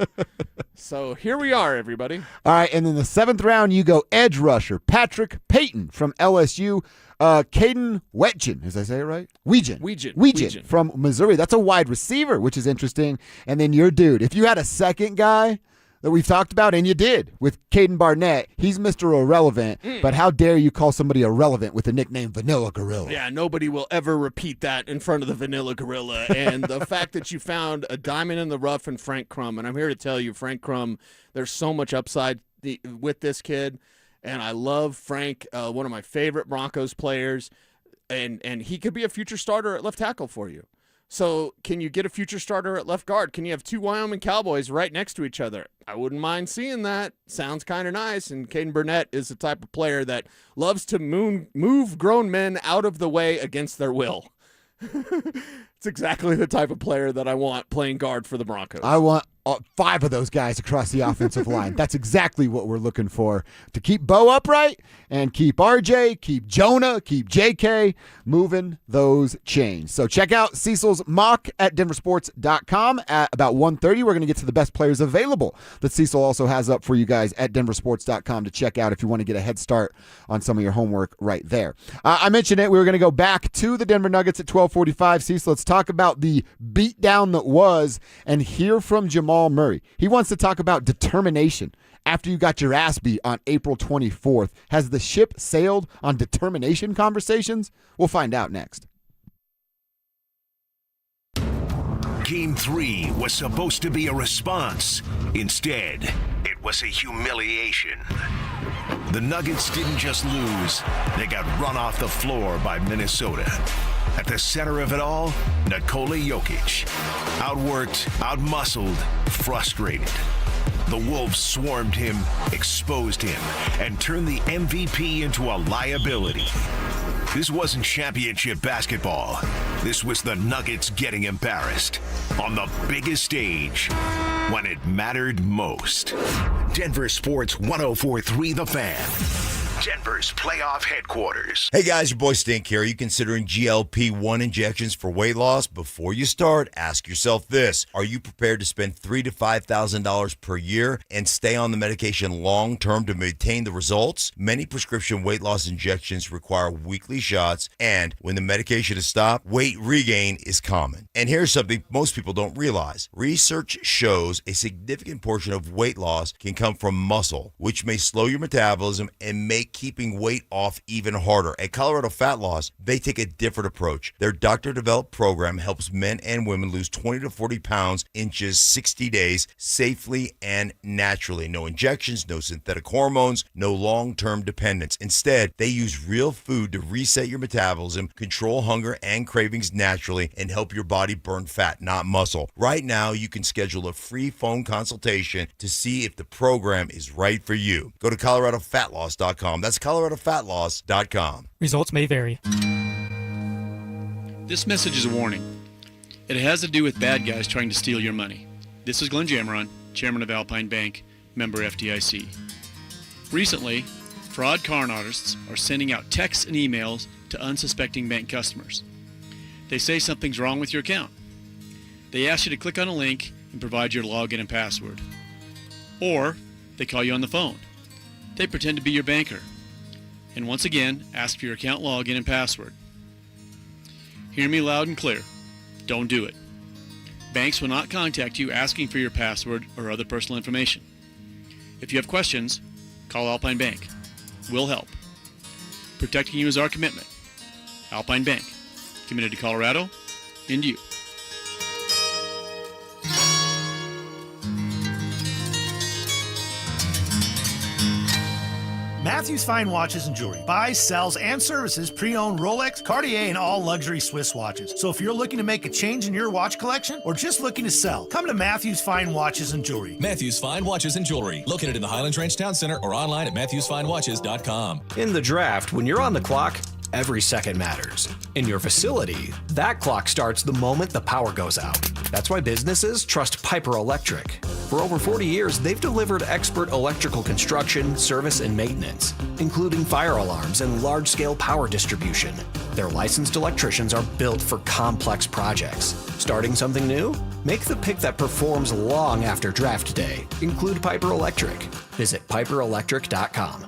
So here we are, everybody. All right, and in the 7th round, you go edge rusher Patrick Payton from LSU. Caden Wetjen, as I say it right? Weejan from Missouri. That's a wide receiver, which is interesting. And then your dude. If you had a second guy that we've talked about, and you did, with Caden Barnett, he's Mr. Irrelevant, but how dare you call somebody irrelevant with the nickname Vanilla Gorilla? Yeah, nobody will ever repeat that in front of the Vanilla Gorilla. And the fact that you found a diamond in the rough in Frank Crum, and I'm here to tell you, Frank Crum, there's so much upside with this kid. And I love Frank, one of my favorite Broncos players, and he could be a future starter at left tackle for you. So can you get a future starter at left guard? Can you have 2 Wyoming Cowboys right next to each other? I wouldn't mind seeing that. Sounds kind of nice. And Caden Burnett is the type of player that loves to move grown men out of the way against their will. It's exactly the type of player that I want playing guard for the Broncos. I want 5 of those guys across the offensive line. That's exactly what we're looking for, to keep Bo upright and keep RJ, keep Jonah, keep JK moving those chains. So check out Cecil's mock at DenverSports.com at about 1:30. We're going to get to the best players available that Cecil also has up for you guys at DenverSports.com to check out if you want to get a head start on some of your homework right there. I mentioned it. We were going to go back to the Denver Nuggets at 12:45. Cecil, let's talk about the beatdown that was and hear from Jamal Murray. He wants to talk about determination after you got your ass beat on April 24th. Has the ship sailed on determination conversations? We'll find out next. Game 3 was supposed to be a response. Instead, it was a humiliation. The Nuggets didn't just lose, they got run off the floor by Minnesota. At the center of it all, Nikola Jokic. Outworked, outmuscled, frustrated. The Wolves swarmed him, exposed him, and turned the MVP into a liability. This wasn't championship basketball. This was the Nuggets getting embarrassed on the biggest stage when it mattered most. Denver Sports 104.3 The Fan. Denver's playoff headquarters. Hey guys, your boy Stink here. Are you considering GLP-1 injections for weight loss? Before you start, ask yourself this. Are you prepared to spend $3,000 to $5,000 per year and stay on the medication long-term to maintain the results? Many prescription weight loss injections require weekly shots, and when the medication is stopped, weight regain is common. And here's something most people don't realize. Research shows a significant portion of weight loss can come from muscle, which may slow your metabolism and make keeping weight off even harder. At Colorado Fat Loss, they take a different approach. Their doctor-developed program helps men and women lose 20 to 40 pounds in just 60 days safely and naturally. No injections, no synthetic hormones, no long-term dependence. Instead, they use real food to reset your metabolism, control hunger and cravings naturally, and help your body burn fat, not muscle. Right now, you can schedule a free phone consultation to see if the program is right for you. Go to ColoradoFatLoss.com. That's ColoradoFatLoss.com. Results may vary. This message is a warning. It has to do with bad guys trying to steal your money. This is Glenn Jameron, chairman of Alpine Bank, member FDIC. Recently, fraud con artists are sending out texts and emails to unsuspecting bank customers. They say something's wrong with your account. They ask you to click on a link and provide your login and password. Or they call you on the phone. They pretend to be your banker, and once again, ask for your account login and password. Hear me loud and clear. Don't do it. Banks will not contact you asking for your password or other personal information. If you have questions, call Alpine Bank. We'll help. Protecting you is our commitment. Alpine Bank, committed to Colorado and you. Matthews Fine Watches and Jewelry buys, sells, and services pre-owned Rolex, Cartier, and all luxury Swiss watches. So if you're looking to make a change in your watch collection or just looking to sell, come to Matthews Fine Watches and Jewelry. Matthews Fine Watches and Jewelry, located in the Highlands Ranch Town Center or online at MatthewsFineWatches.com. In the draft, when you're on the clock, every second matters. In your facility, that clock starts the moment the power goes out. That's why businesses trust Piper Electric. For over 40 years, they've delivered expert electrical construction, service, and maintenance, including fire alarms and large-scale power distribution. Their licensed electricians are built for complex projects. Starting something new? Make the pick that performs long after draft day. Include Piper Electric. Visit piperelectric.com.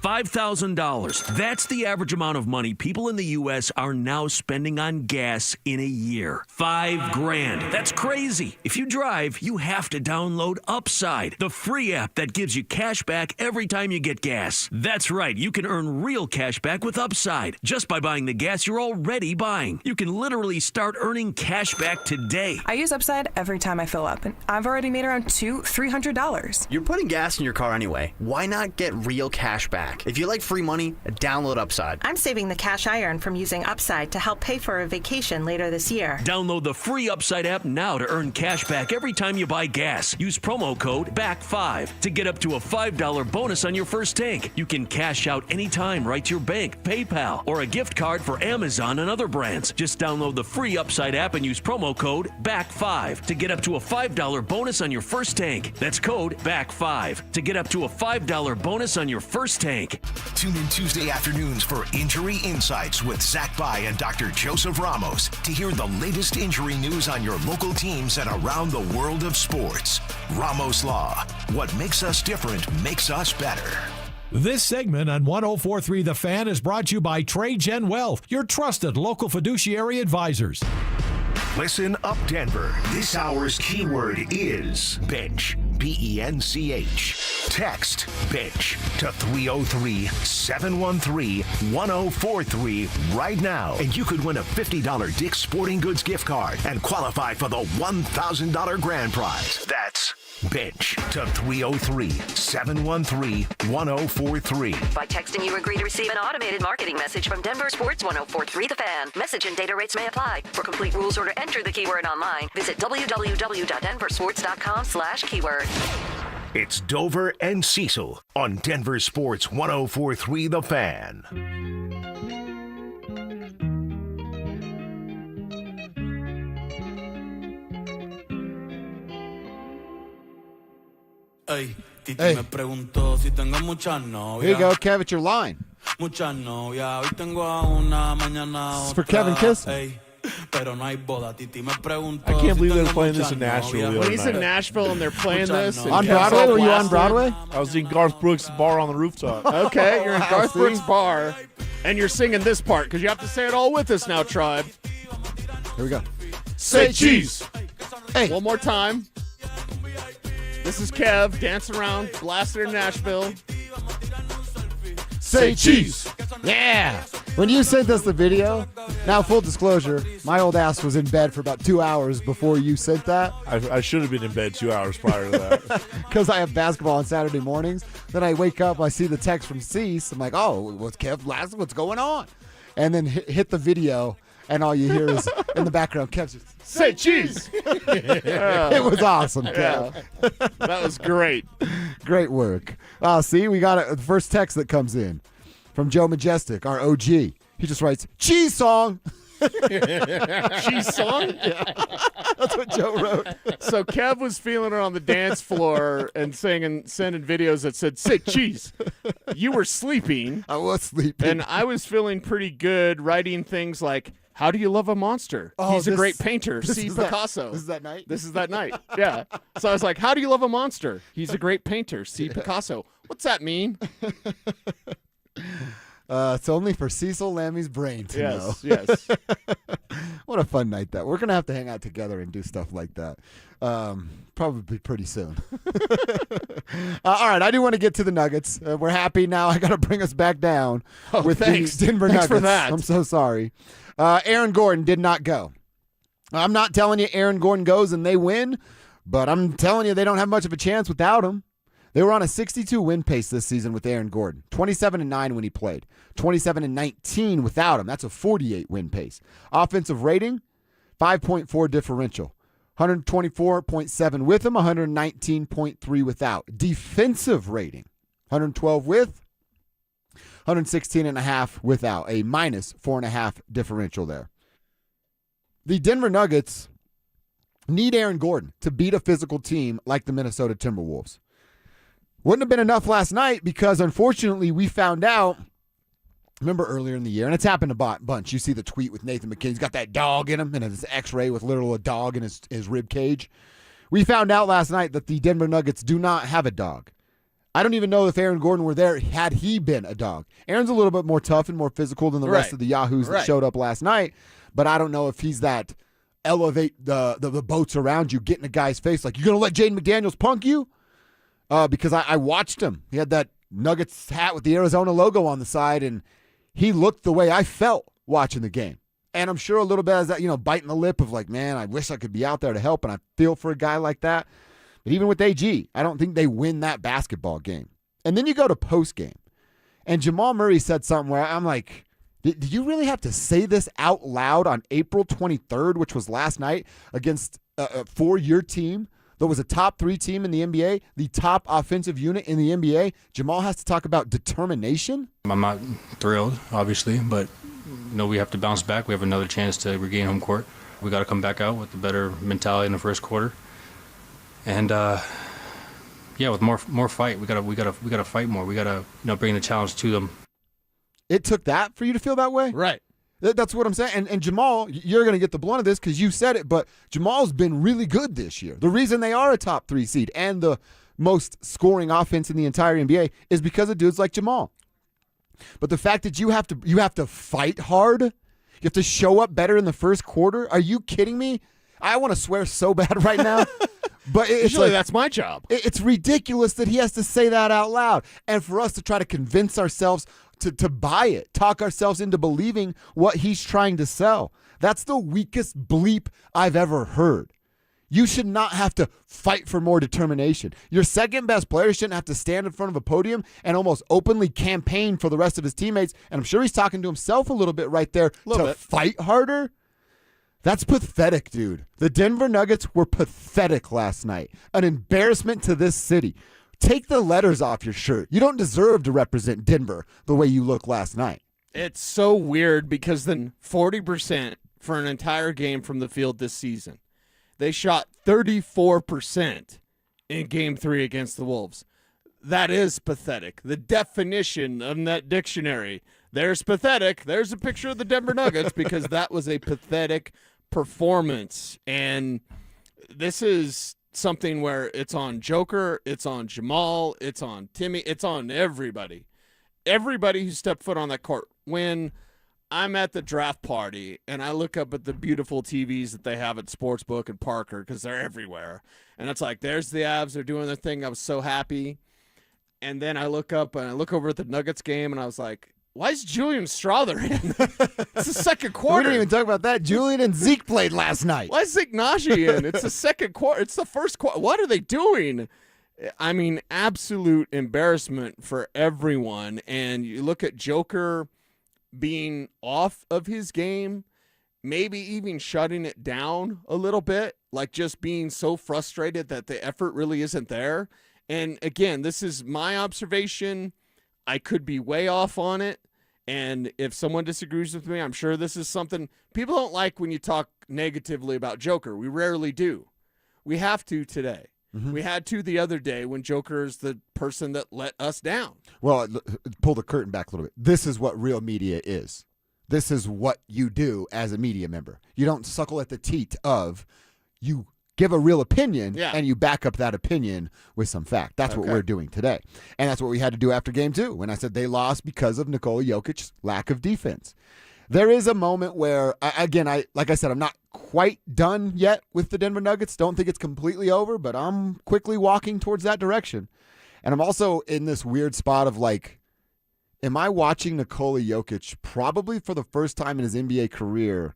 $5,000. That's the average amount of money people in the U.S. are now spending on gas in a year. $5,000. That's crazy. If you drive, you have to download Upside, the free app that gives you cash back every time you get gas. That's right. You can earn real cash back with Upside just by buying the gas you're already buying. You can literally start earning cash back today. I use Upside every time I fill up, and I've already made around $200-$300. You're putting gas in your car anyway. Why not get real cash back? If you like free money, download Upside. I'm saving the cash I earn from using Upside to help pay for a vacation later this year. Download the free Upside app now to earn cash back every time you buy gas. Use promo code BACK5 to get up to a $5 bonus on your first tank. You can cash out anytime right to your bank, PayPal, or a gift card for Amazon and other brands. Just download the free Upside app and use promo code BACK5 to get up to a $5 bonus on your first tank. That's code BACK5 to get up to a $5 bonus on your first tank. Tune in Tuesday afternoons for Injury Insights with Zach Bai and Dr. Joseph Ramos to hear the latest injury news on your local teams and around the world of sports. Ramos Law. What makes us different makes us better. This segment on 104.3 The Fan is brought to you by TradeGen Wealth, your trusted local fiduciary advisors. Listen up, Denver. This hour's keyword is bench. BENCH. Text bench to 303-713-1043 right now, and you could win a $50 Dick's Sporting Goods gift card and qualify for the $1,000 grand prize. That's bench to 303-713-1043. By texting, you agree to receive an automated marketing message from Denver Sports 104.3 The Fan. Message and data rates may apply. For complete rules or to enter the keyword online, visit www.denversports.com/keyword. It's Dover and Cecil on Denver Sports 104.3 The Fan. Hey. Here you go, Kev, it's your line. This is for Kevin Kiss. I can't believe they're playing this in Nashville. When he's in Nashville and they're playing this. On Broadway? Were you on Broadway? I was in Garth Brooks' bar on the rooftop. Okay, you're in Garth Brooks' bar, and you're singing this part, because you have to say it all with us now, Tribe. Here we go. Say cheese. Hey. One more time. This is Kev, dancing around, blasting in Nashville. Say cheese. Yeah. When you sent us the video, now full disclosure, my old ass was in bed for about 2 hours before you sent that. I should have been in bed 2 hours prior to that. Because I have basketball on Saturday mornings. Then I wake up, I see the text from Cease. I'm like, oh, what's Kev blasting? What's going on? And then hit the video, and all you hear is in the background, Kev just, say cheese. It was awesome, Kev. Yeah. That was great. Great work. See, we got the first text that comes in from Joe Majestic, our OG. He just writes, cheese song. Cheese song? Yeah. That's what Joe wrote. So Kev was feeling it on the dance floor and sending videos that said, say cheese. You were sleeping. I was sleeping. And I was feeling pretty good writing things like, how do you love a monster? Oh, He's a great painter. See Picasso. This is that night? This is that night. Yeah. So I was like, how do you love a monster? He's a great painter. See Picasso. What's that mean? It's only for Cecil Lammy's brain to know. Yes. What a fun night that. We're going to have to hang out together and do stuff like that. Probably pretty soon. All right, I do want to get to the Nuggets. We're happy now. I got to bring us back down with thanks. the Denver Thanks Nuggets. for that. I'm so sorry. Aaron Gordon did not go. I'm not telling you Aaron Gordon goes and they win, but I'm telling you they don't have much of a chance without him. They were on a 62-win pace this season with Aaron Gordon. 27-9 when he played. 27-19 without him. That's a 48-win pace. Offensive rating, 5.4 differential. 124.7 with him, 119.3 without. Defensive rating, 112 with, 116.5 without. A minus 4.5 differential there. The Denver Nuggets need Aaron Gordon to beat a physical team like the Minnesota Timberwolves. Wouldn't have been enough last night because, unfortunately, we found out, remember earlier in the year, and it's happened a bunch. You see the tweet with Nathan McKinney. He's got that dog in him and his x-ray with literal a dog in his rib cage. We found out last night that the Denver Nuggets do not have a dog. I don't even know if Aaron Gordon were there had he been a dog. Aaron's a little bit more tough and more physical than the rest of the yahoos that showed up last night, but I don't know if he's that elevate the boats around you, get in a guy's face like, you're going to let Jaden McDaniels punk you? Because I watched him. He had that Nuggets hat with the Arizona logo on the side, and he looked the way I felt watching the game. And I'm sure a little bit as that, biting the lip of like, man, I wish I could be out there to help, and I feel for a guy like that. But even with AG, I don't think they win that basketball game. And then you go to post game, and Jamal Murray said something where I'm like, did you really have to say this out loud on April 23rd, which was last night, against for your team that was a top 3 team in the NBA, the top offensive unit in the NBA? Jamal has to talk about determination? I'm not thrilled, obviously, but we have to bounce back. We have another chance to regain home court. We got to come back out with a better mentality in the first quarter, and with more fight. We gotta fight more. We gotta bring the challenge to them. It took that for you to feel that way? Right. That's what I'm saying. And Jamal, you're going to get the blunt of this because you said it, but Jamal's been really good this year. The reason they are a top 3 seed and the most scoring offense in the entire NBA is because of dudes like Jamal. But the fact that you have to fight hard, you have to show up better in the first quarter, are you kidding me? I want to swear so bad right now. But it's usually that's my job. It's ridiculous that he has to say that out loud. And for us to try to convince ourselves to buy it, talk ourselves into believing what he's trying to sell. That's the weakest bleep I've ever heard. You should not have to fight for more determination. Your second best player shouldn't have to stand in front of a podium and almost openly campaign for the rest of his teammates. And I'm sure he's talking to himself a little bit right there to fight harder. That's pathetic, dude. The Denver Nuggets were pathetic last night. An embarrassment to this city. Take the letters off your shirt. You don't deserve to represent Denver the way you look last night. It's so weird because then 40% for an entire game from the field this season. They shot 34% in Game 3 against the Wolves. That is pathetic. The definition of that dictionary. There's pathetic. There's a picture of the Denver Nuggets because that was a pathetic performance. And this is something where it's on Joker, it's on Jamal, it's on Timmy, it's on everybody. Everybody who stepped foot on that court. When I'm at the draft party and I look up at the beautiful TVs that they have at Sportsbook and Parker because they're everywhere. And it's like, there's the Avs, they're doing their thing. I was so happy. And then I look up and I look over at the Nuggets game and I was like, why is Julian Strother in? It's the second quarter. We didn't even talk about that. Julian and Zeke played last night. Why is Zeke Naji in? It's the second quarter. It's the first quarter. What are they doing? I mean, absolute embarrassment for everyone. And you look at Joker being off of his game, maybe even shutting it down a little bit, like just being so frustrated that the effort really isn't there. And again, this is my observation. I could be way off on it. And if someone disagrees with me, I'm sure this is something people don't like when you talk negatively about Joker. We rarely do. We have to today. Mm-hmm. We had to the other day when Joker is the person that let us down. Well, pull the curtain back a little bit. This is what real media is. This is what you do as a media member. You don't suckle at the teat of, you give a real opinion, and you back up that opinion with some fact. That's what we're doing today. And that's what we had to do after game 2 when I said they lost because of Nikola Jokic's lack of defense. There is a moment where, like I said, I'm not quite done yet with the Denver Nuggets. Don't think it's completely over, but I'm quickly walking towards that direction. And I'm also in this weird spot of like, am I watching Nikola Jokic probably for the first time in his NBA career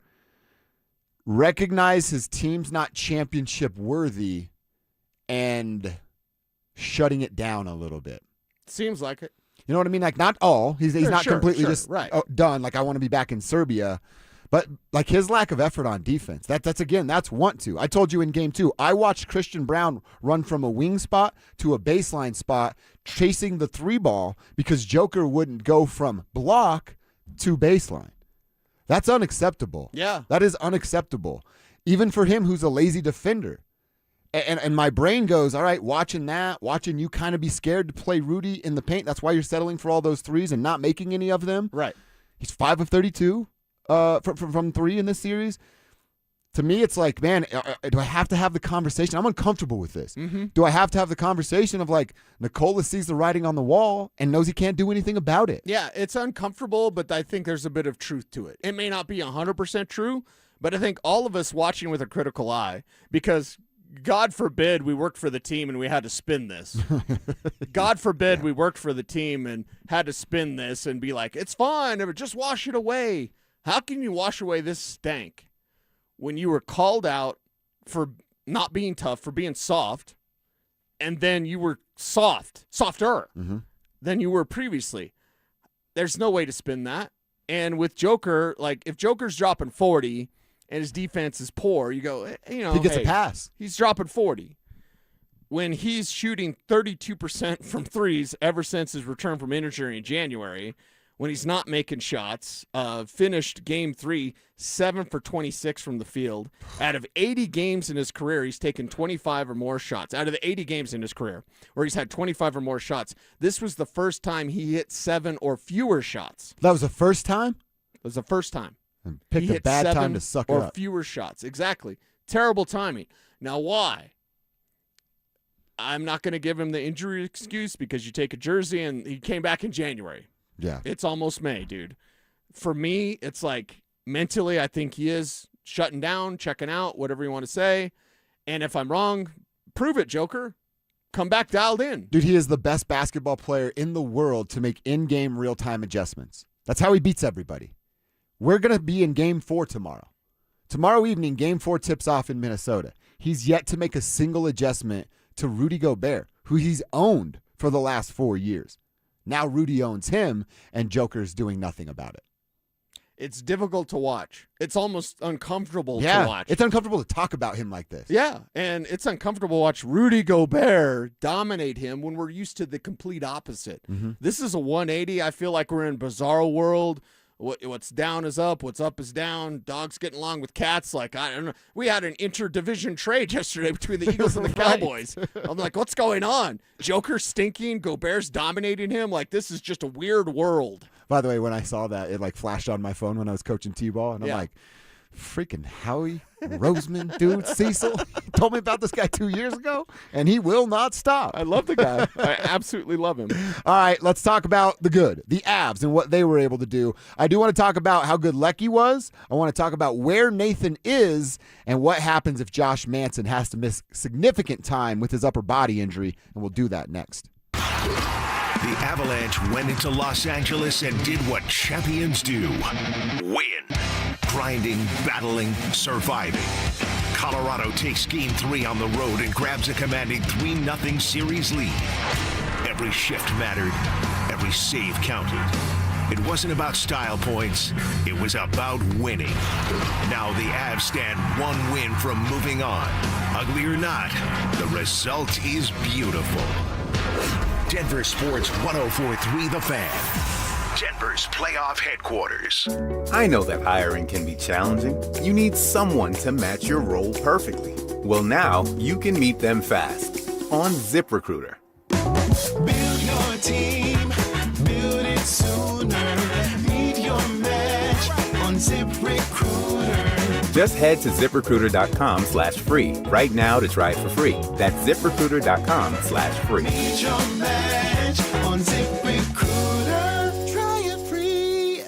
recognize his team's not championship worthy and shutting it down a little bit. Seems like it. You know what I mean? Like, not all. He's not completely just right. Done. Like, I want to be back in Serbia. But, like, his lack of effort on defense, that's want to. I told you in game 2, I watched Christian Brown run from a wing spot to a baseline spot, chasing the 3 ball because Joker wouldn't go from block to baseline. That's unacceptable. Yeah. That is unacceptable. Even for him who's a lazy defender. And my brain goes, all right, watching you kind of be scared to play Rudy in the paint. That's why you're settling for all those threes and not making any of them. Right. He's 5 of 32 from 3 in this series. To me, it's like, man, do I have to have the conversation? I'm uncomfortable with this. Mm-hmm. Do I have to have the conversation of, like, Nikola sees the writing on the wall and knows he can't do anything about it? Yeah, it's uncomfortable, but I think there's a bit of truth to it. It may not be 100% true, but I think all of us watching with a critical eye, because God forbid we worked for the team and we had to spin this. God forbid we worked for the team and had to spin this and be like, it's fine, just wash it away. How can you wash away this stank when you were called out for not being tough, for being soft, and then you were softer than you were previously? There's no way to spin that. And with Joker, like, if Joker's dropping 40 and his defense is poor, you go, he gets a pass. He's dropping 40. When he's shooting 32% from threes ever since his return from injury in January, when he's not making shots, finished game 3, 7 for 26 from the field. Out of 80 games in his career, he's taken 25 or more shots. Out of the 80 games in his career where he's had 25 or more shots, this was the first time he hit 7 or fewer shots. That was the first time? It was the first time. And picked a bad time to suck it or up. Fewer shots. Exactly. Terrible timing. Now, why? I'm not going to give him the injury excuse because you take a jersey and he came back in January. Yeah. It's almost May, dude. For me, it's like mentally I think he is shutting down, checking out, whatever you want to say. And if I'm wrong, prove it, Joker. Come back dialed in. Dude, he is the best basketball player in the world to make in-game real-time adjustments. That's how he beats everybody. We're going to be in Game 4 tomorrow. Tomorrow evening, Game 4 tips off in Minnesota. He's yet to make a single adjustment to Rudy Gobert, who he's owned for the last 4 years. Now Rudy owns him, and Joker's doing nothing about it. It's difficult to watch. It's almost uncomfortable to watch. It's uncomfortable to talk about him like this. Yeah, and it's uncomfortable to watch Rudy Gobert dominate him when we're used to the complete opposite. Mm-hmm. This is a 180. I feel like we're in bizarro world. What's down is up. What's up is down. Dogs getting along with cats. Like, I don't know. We had an interdivision trade yesterday between the Eagles and the Cowboys. I'm like, what's going on? Joker's stinking. Gobert's dominating him. Like, this is just a weird world. By the way, when I saw that, it like flashed on my phone when I was coaching T-ball, and I'm like, freaking Howie Roseman, dude, Cecil. He told me about this guy 2 years ago, and he will not stop. I love the guy. I absolutely love him. All right, let's talk about the good, the Avs, and what they were able to do. I do want to talk about how good Lecky was. I want to talk about where Nathan is and what happens if Josh Manson has to miss significant time with his upper body injury, and we'll do that next. The Avalanche went into Los Angeles and did what champions do. Win. Grinding, battling, surviving. Colorado takes Game 3 on the road and grabs a commanding 3-0 series lead. Every shift mattered. Every save counted. It wasn't about style points. It was about winning. Now the Avs stand one win from moving on. Ugly or not, the result is beautiful. DenverSports 104.3 The Fan. Denver's playoff headquarters. I know that hiring can be challenging. You need someone to match your role perfectly. Well, now you can meet them fast on ZipRecruiter. Build your team, build it sooner. Meet your match on ZipRecruiter. Just head to ZipRecruiter.com/free right now to try it for free. That's ZipRecruiter.com/free. Meet your match on ZipRecruiter. Try it free.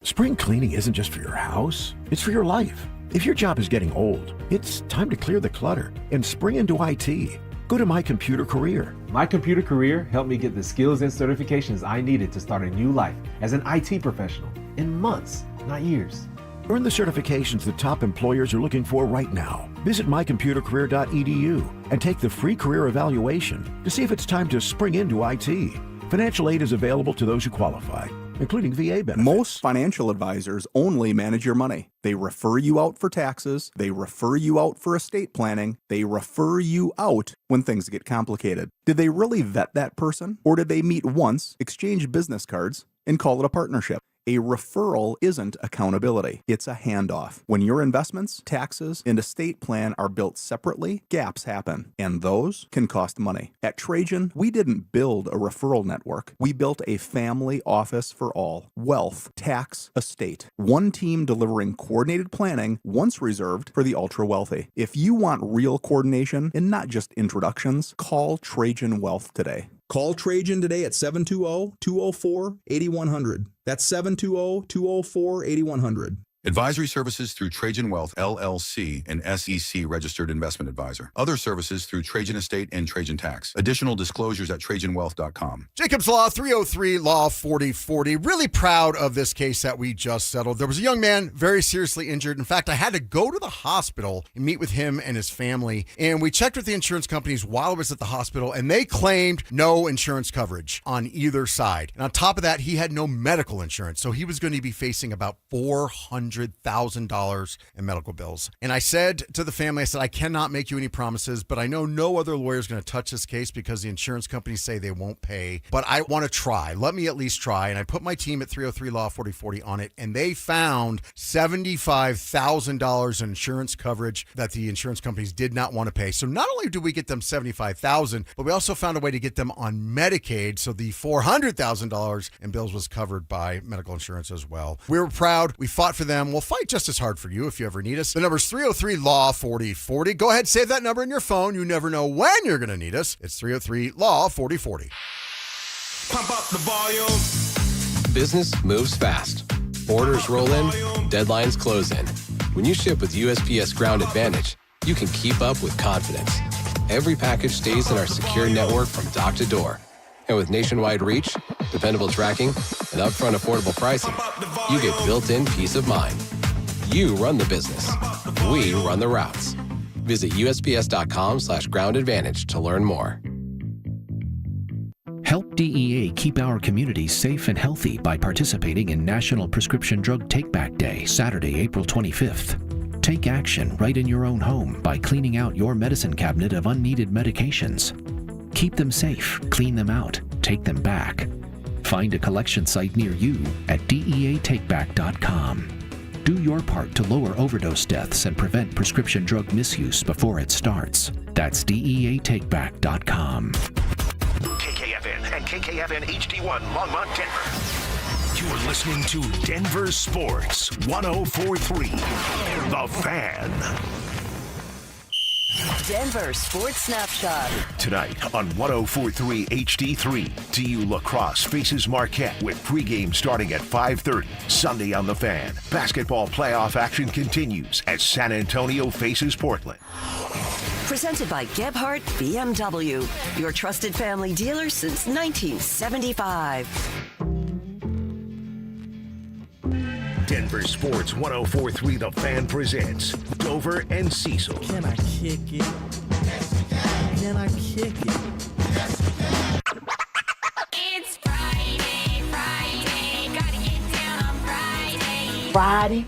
Spring cleaning isn't just for your house, it's for your life. If your job is getting old, it's time to clear the clutter and spring into IT. Go to My Computer Career. My Computer Career helped me get the skills and certifications I needed to start a new life as an IT professional in months, not years. Earn the certifications the top employers are looking for right now. Visit mycomputercareer.edu. and take the free career evaluation to see if it's time to spring into IT. Financial aid is available to those who qualify, including VA benefits. Most financial advisors only manage your money. They refer you out for taxes. They refer you out for estate planning. They refer you out when things get complicated. Did they really vet that person? Or did they meet once, exchange business cards, and call it a partnership? A referral isn't accountability. It's a handoff. When your investments, taxes, and estate plan are built separately, gaps happen, and those can cost money. At Trajan, we didn't build a referral network. We built a family office for all. Wealth, tax, estate. One team delivering coordinated planning, once reserved for the ultra-wealthy. If you want real coordination and not just introductions, call Trajan Wealth today. Call Trajan today at 720-204-8100. That's 720-204-8100. Advisory services through Trajan Wealth, LLC, an SEC-registered investment advisor. Other services through Trajan Estate and Trajan Tax. Additional disclosures at TrajanWealth.com. Jacob's Law, 303 Law 4040. Really proud of this case that we just settled. There was a young man very seriously injured. In fact, I had to go to the hospital and meet with him and his family. And we checked with the insurance companies while I was at the hospital, and they claimed no insurance coverage on either side. And on top of that, he had no medical insurance. So he was going to be facing about $400,000 in medical bills. And I said to the family, I said, I cannot make you any promises, but I know no other lawyer is going to touch this case because the insurance companies say they won't pay. But I want to try. Let me at least try. And I put my team at 303 Law 4040 on it, and they found $75,000 in insurance coverage that the insurance companies did not want to pay. So not only did we get them $75,000, but we also found a way to get them on Medicaid. So the $400,000 in bills was covered by medical insurance as well. We were proud. We fought for them. We'll fight just as hard for you if you ever need us. The number's 303 Law 4040. Go ahead, save that number in your phone. You never know when you're going to need us. It's 303 Law 4040. Pump up the volume. Business moves fast. Orders roll in, deadlines close in. When you ship with USPS Ground Advantage, you can keep up with confidence. Every package stays in our secure network from dock to door. And with nationwide reach, dependable tracking, and upfront affordable pricing, you get built-in peace of mind. You run the business. We run the routes. Visit USPS.com/Ground Advantage to learn more. Help DEA keep our communities safe and healthy by participating in National Prescription Drug Take-Back Day, Saturday, April 25th. Take action right in your own home by cleaning out your medicine cabinet of unneeded medications. Keep them safe, clean them out, take them back. Find a collection site near you at DEATakeback.com. Do your part to lower overdose deaths and prevent prescription drug misuse before it starts. That's DEATakeback.com. KKFN and KKFN HD1 Longmont, Denver. You're listening to Denver Sports 104.3 The Fan. Denver Sports Snapshot. Tonight on 104.3 HD3, TU Lacrosse faces Marquette with pregame starting at 5:30. Sunday on The Fan, basketball playoff action continues as San Antonio faces Portland. Presented by Gebhardt BMW, your trusted family dealer since 1975. Denver Sports 104.3 The Fan presents Dover and Cecil. Can I kick it? Can I kick it? It's Friday, gotta get down on Friday. Friday,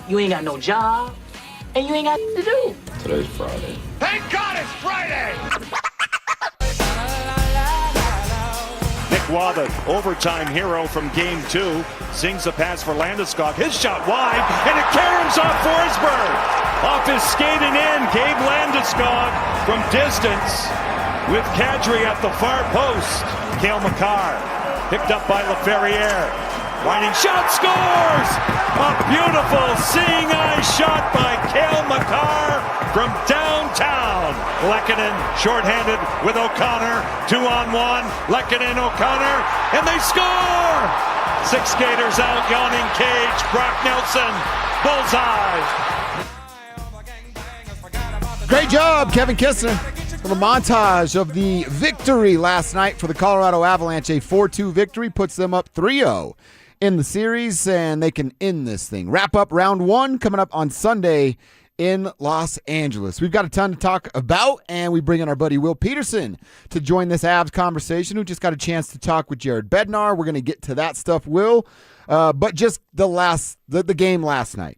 you ain't got no job, and you ain't got to do. Today's Friday. Thank God it's Friday! Waugh, the overtime hero from Game 2, sings the pass for Landeskog. His shot wide, and it caroms off Forsberg. Off his skating in, Gabe Landeskog from distance with Kadri at the far post. Cale Makar picked up by LaFerriere. Winding shot, scores! A beautiful seeing eye shot by Cale Makar from downtown. Lehkonen shorthanded with O'Connor. 2-on-1. Lehkonen, O'Connor, and they score! 6 skaters out, yawning cage. Brock Nelson, bullseye. Great job, Kevin Kistner. Little montage of the victory last night for the Colorado Avalanche. A 4-2 victory puts them up 3-0 in the series, and they can end this thing. Wrap up round 1 coming up on Sunday in Los Angeles. We've got a ton to talk about, and we bring in our buddy Will Peterson to join this Avs conversation, who just got a chance to talk with Jared Bednar. We're going to get to that stuff, Will. But just the game last night.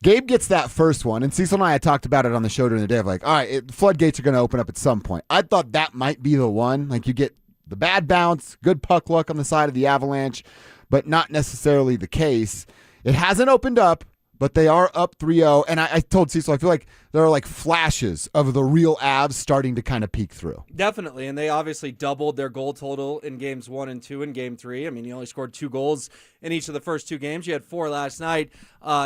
Gabe gets that first one, and Cecil and I had talked about it on the show during the day of like, all right, the floodgates are going to open up at some point. I thought that might be the one. Like, you get the bad bounce, good puck luck on the side of the Avalanche, but not necessarily the case. It hasn't opened up, but they are up 3-0, and I told Cecil, I feel like there are like flashes of the real Avs starting to kind of peek through. Definitely, and they obviously doubled their goal total in games 1 and 2 and game 3. I mean, you only scored 2 goals in each of the first 2 games. You had 4 last night.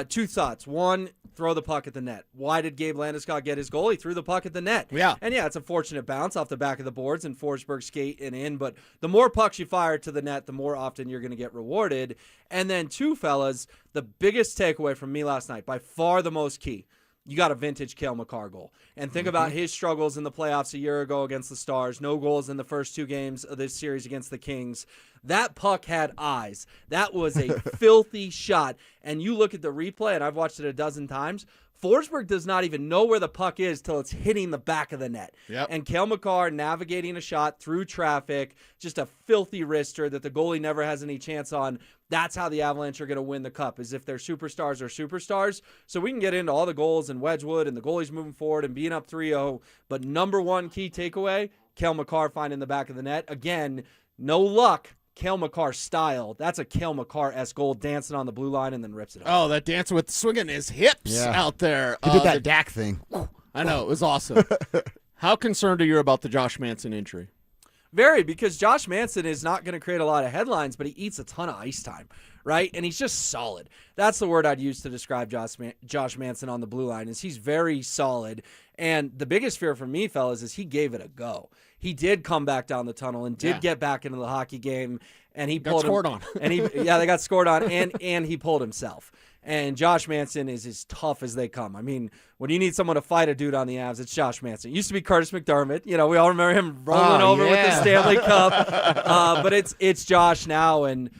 2 thoughts. One, throw the puck at the net. Why did Gabe Landeskog get his goal? He threw the puck at the net. Yeah. And yeah, it's a fortunate bounce off the back of the boards and Forsberg skate and in, but the more pucks you fire to the net, the more often you're going to get rewarded. And then 2, fellas, the biggest takeaway from me last night, by far the most key, you got a vintage Cale Makar goal. And think about his struggles in the playoffs a year ago against the Stars. No goals in the first 2 games of this series against the Kings. That puck had eyes. That was a filthy shot. And you look at the replay, and I've watched it a dozen times, Forsberg does not even know where the puck is till it's hitting the back of the net. Yep. And Cale Makar navigating a shot through traffic, just a filthy wrister that the goalie never has any chance on. That's how the Avalanche are going to win the cup, is if their superstars are superstars. So we can get into all the goals and Wedgwood and the goalies moving forward and being up 3-0. But number one key takeaway, Cale Makar finding the back of the net. Again, no luck. Cale Makar style. That's a Cale Makar-esque goal, dancing on the blue line and then rips it up. Oh, that dance with swinging his hips out there. He did that Dak thing. I know. It was awesome. How concerned are you about the Josh Manson injury? Very, because Josh Manson is not going to create a lot of headlines, but he eats a ton of ice time, right? And he's just solid. That's the word I'd use to describe Josh Manson on the blue line, is he's very solid. And the biggest fear for me, fellas, is he gave it a go. He did come back down the tunnel and did get back into the hockey game, and he got scored on. And they got scored on, and he pulled himself. And Josh Manson is as tough as they come. I mean, when you need someone to fight a dude on the Avs, it's Josh Manson. It used to be Curtis McDermott. You know, we all remember him rolling over with the Stanley Cup. But it's Josh now, and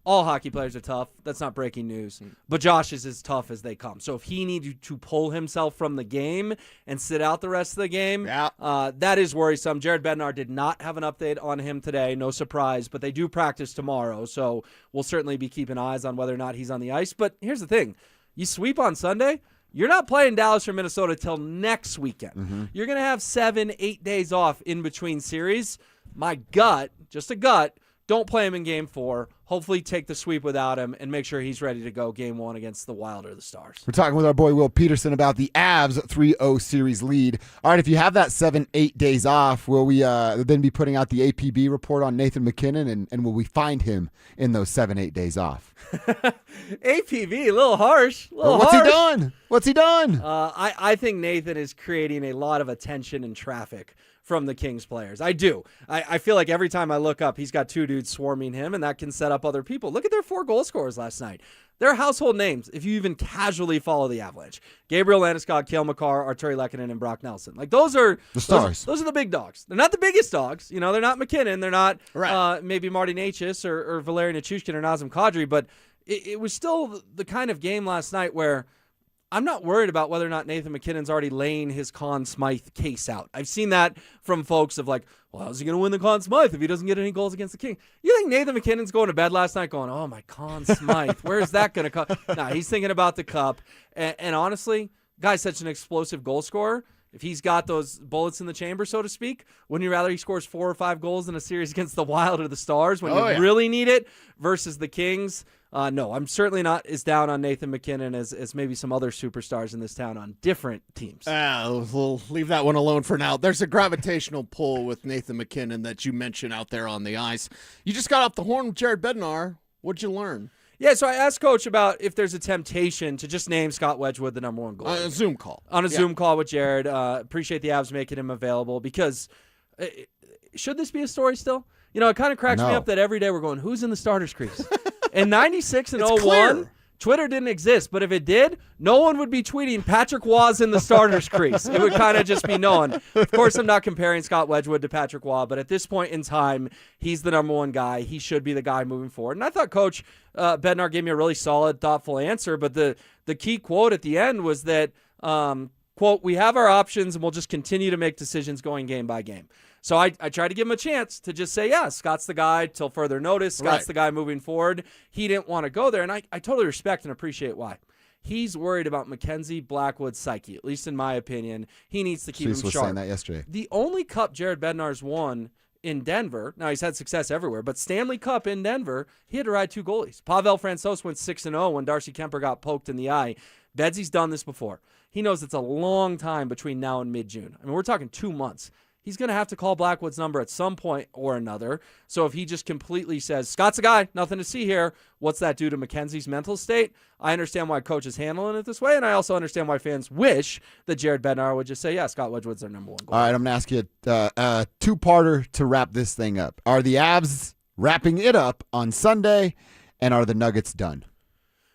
all hockey players are tough. That's not breaking news. But Josh is as tough as they come. So if he needs to pull himself from the game and sit out the rest of the game, that is worrisome. Jared Bednar did not have an update on him today. No surprise. But they do practice tomorrow. So we'll certainly be keeping eyes on whether or not he's on the ice. But here's the thing. You sweep on Sunday, you're not playing Dallas or Minnesota till next weekend. You're going to have 7-8 days off in between series. My gut, just a gut, don't play him in Game 4. Hopefully take the sweep without him and make sure he's ready to go Game 1 against the Wild or the Stars. We're talking with our boy Will Peterson about the Avs 3-0 series lead. All right, if you have that 7-8 days off, will we then be putting out the APB report on Nathan McKinnon, and will we find him in those 7-8 days off? APB, a little harsh. What's he done? What's he done? I think Nathan is creating a lot of attention and traffic from the Kings players. I do. I feel like every time I look up, he's got 2 dudes swarming him, and that can set up other people. Look at their 4 goal scorers last night. They're household names if you even casually follow the Avalanche. Gabriel Landeskog, Cale Makar, Arturi Lehkonen, and Brock Nelson. Like, those are the stars. Those are the big dogs. They're not the biggest dogs. You know, they're not McKinnon. They're not maybe Marty Necas or Valeri Nichushkin or Nazem Kadri, but it was still the kind of game last night where I'm not worried about whether or not Nathan McKinnon's already laying his Conn Smythe case out. I've seen that from folks of like, well, how's he going to win the Conn Smythe if he doesn't get any goals against the King? You think Nathan McKinnon's going to bed last night going, oh, my Conn Smythe, where's that going to come? Nah, he's thinking about the cup. And honestly, guy's such an explosive goal scorer. If he's got those bullets in the chamber, so to speak, wouldn't you rather he scores 4 or 5 goals in a series against the Wild or the Stars when you really need it versus the Kings? No, I'm certainly not as down on Nathan McKinnon as maybe some other superstars in this town on different teams. We'll leave that one alone for now. There's a gravitational pull with Nathan McKinnon that you mentioned out there on the ice. You just got off the horn with Jared Bednar. What'd you learn? Yeah, so I asked Coach about if there's a temptation to just name Scott Wedgwood the number 1 goal. On a Zoom call. On a Zoom call with Jared. Appreciate the Avs making him available because should this be a story still? You know, it kind of cracks me up that every day we're going, who's in the starter's crease? In 96 and 01, Twitter didn't exist, but if it did, no one would be tweeting Patrick Waugh's in the starter's crease. It would kind of just be known. Of course, I'm not comparing Scott Wedgwood to Patrick Waugh, but at this point in time, he's the number 1 guy. He should be the guy moving forward. And I thought Coach Bednar gave me a really solid, thoughtful answer, but the the key quote at the end was that, quote, "We have our options and we'll just continue to make decisions going game by game." So I tried to give him a chance to just say, yeah, Scott's the guy till further notice. Scott's the guy moving forward. He didn't want to go there, and I totally respect and appreciate why. He's worried about Mackenzie Blackwood's psyche, at least in my opinion. He needs to keep him sharp. was saying that yesterday. The only cup Jared Bednar's won in Denver, now he's had success everywhere, but Stanley Cup in Denver, he had to ride 2 goalies. Pavel Francouz went 6-0 when Darcy Kemper got poked in the eye. Bedsy's done this before. He knows it's a long time between now and mid-June. I mean, we're talking 2 months. He's going to have to call Blackwood's number at some point or another. So if he just completely says, Scott's a guy, nothing to see here, what's that do to Mackenzie's mental state? I understand why coach is handling it this way, and I also understand why fans wish that Jared Bednar would just say, yeah, Scott Wedgwood's their number 1 goal. All right, I'm going to ask you a two-parter to wrap this thing up. Are the Avs wrapping it up on Sunday, and are the Nuggets done?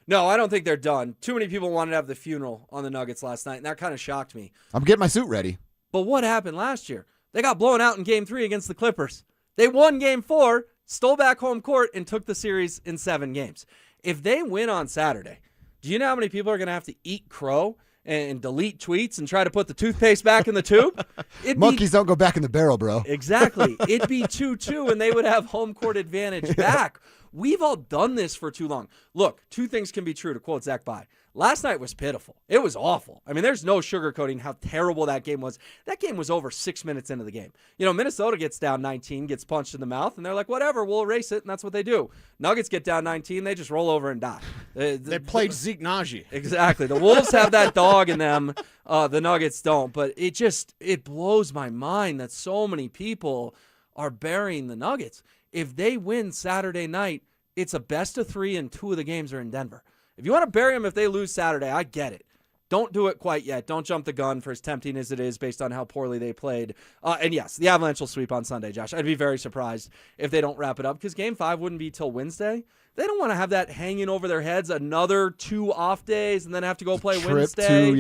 No, I don't think they're done. Too many people wanted to have the funeral on the Nuggets last night, and that kind of shocked me. I'm getting my suit ready. But what happened last year? They got blown out in Game 3 against the Clippers. They won Game 4, stole back home court, and took the series in 7 games. If they win on Saturday, do you know how many people are going to have to eat crow and delete tweets and try to put the toothpaste back in the tube? Monkeys don't go back in the barrel, bro. Exactly. It'd be 2-2, and they would have home court advantage back. We've all done this for too long. Look, 2 things can be true, to quote Zach Bye. Last night was pitiful. It was awful. I mean, there's no sugarcoating how terrible that game was. That game was over 6 minutes into the game. You know, Minnesota gets down 19, gets punched in the mouth, and they're like, whatever, we'll erase it, and that's what they do. Nuggets get down 19, they just roll over and die. They played Zeke Nagy. Exactly. The Wolves have that dog in them. The Nuggets don't. But it blows my mind that so many people are burying the Nuggets. If they win Saturday night, it's a best of 3, and 2 of the games are in Denver. If you want to bury them if they lose Saturday, I get it. Don't do it quite yet. Don't jump the gun for as tempting as it is based on how poorly they played. And yes, the Avalanche will sweep on Sunday, Josh. I'd be very surprised if they don't wrap it up because Game 5 wouldn't be till Wednesday. They don't want to have that hanging over their heads another 2 off days and then have to go play Wednesday.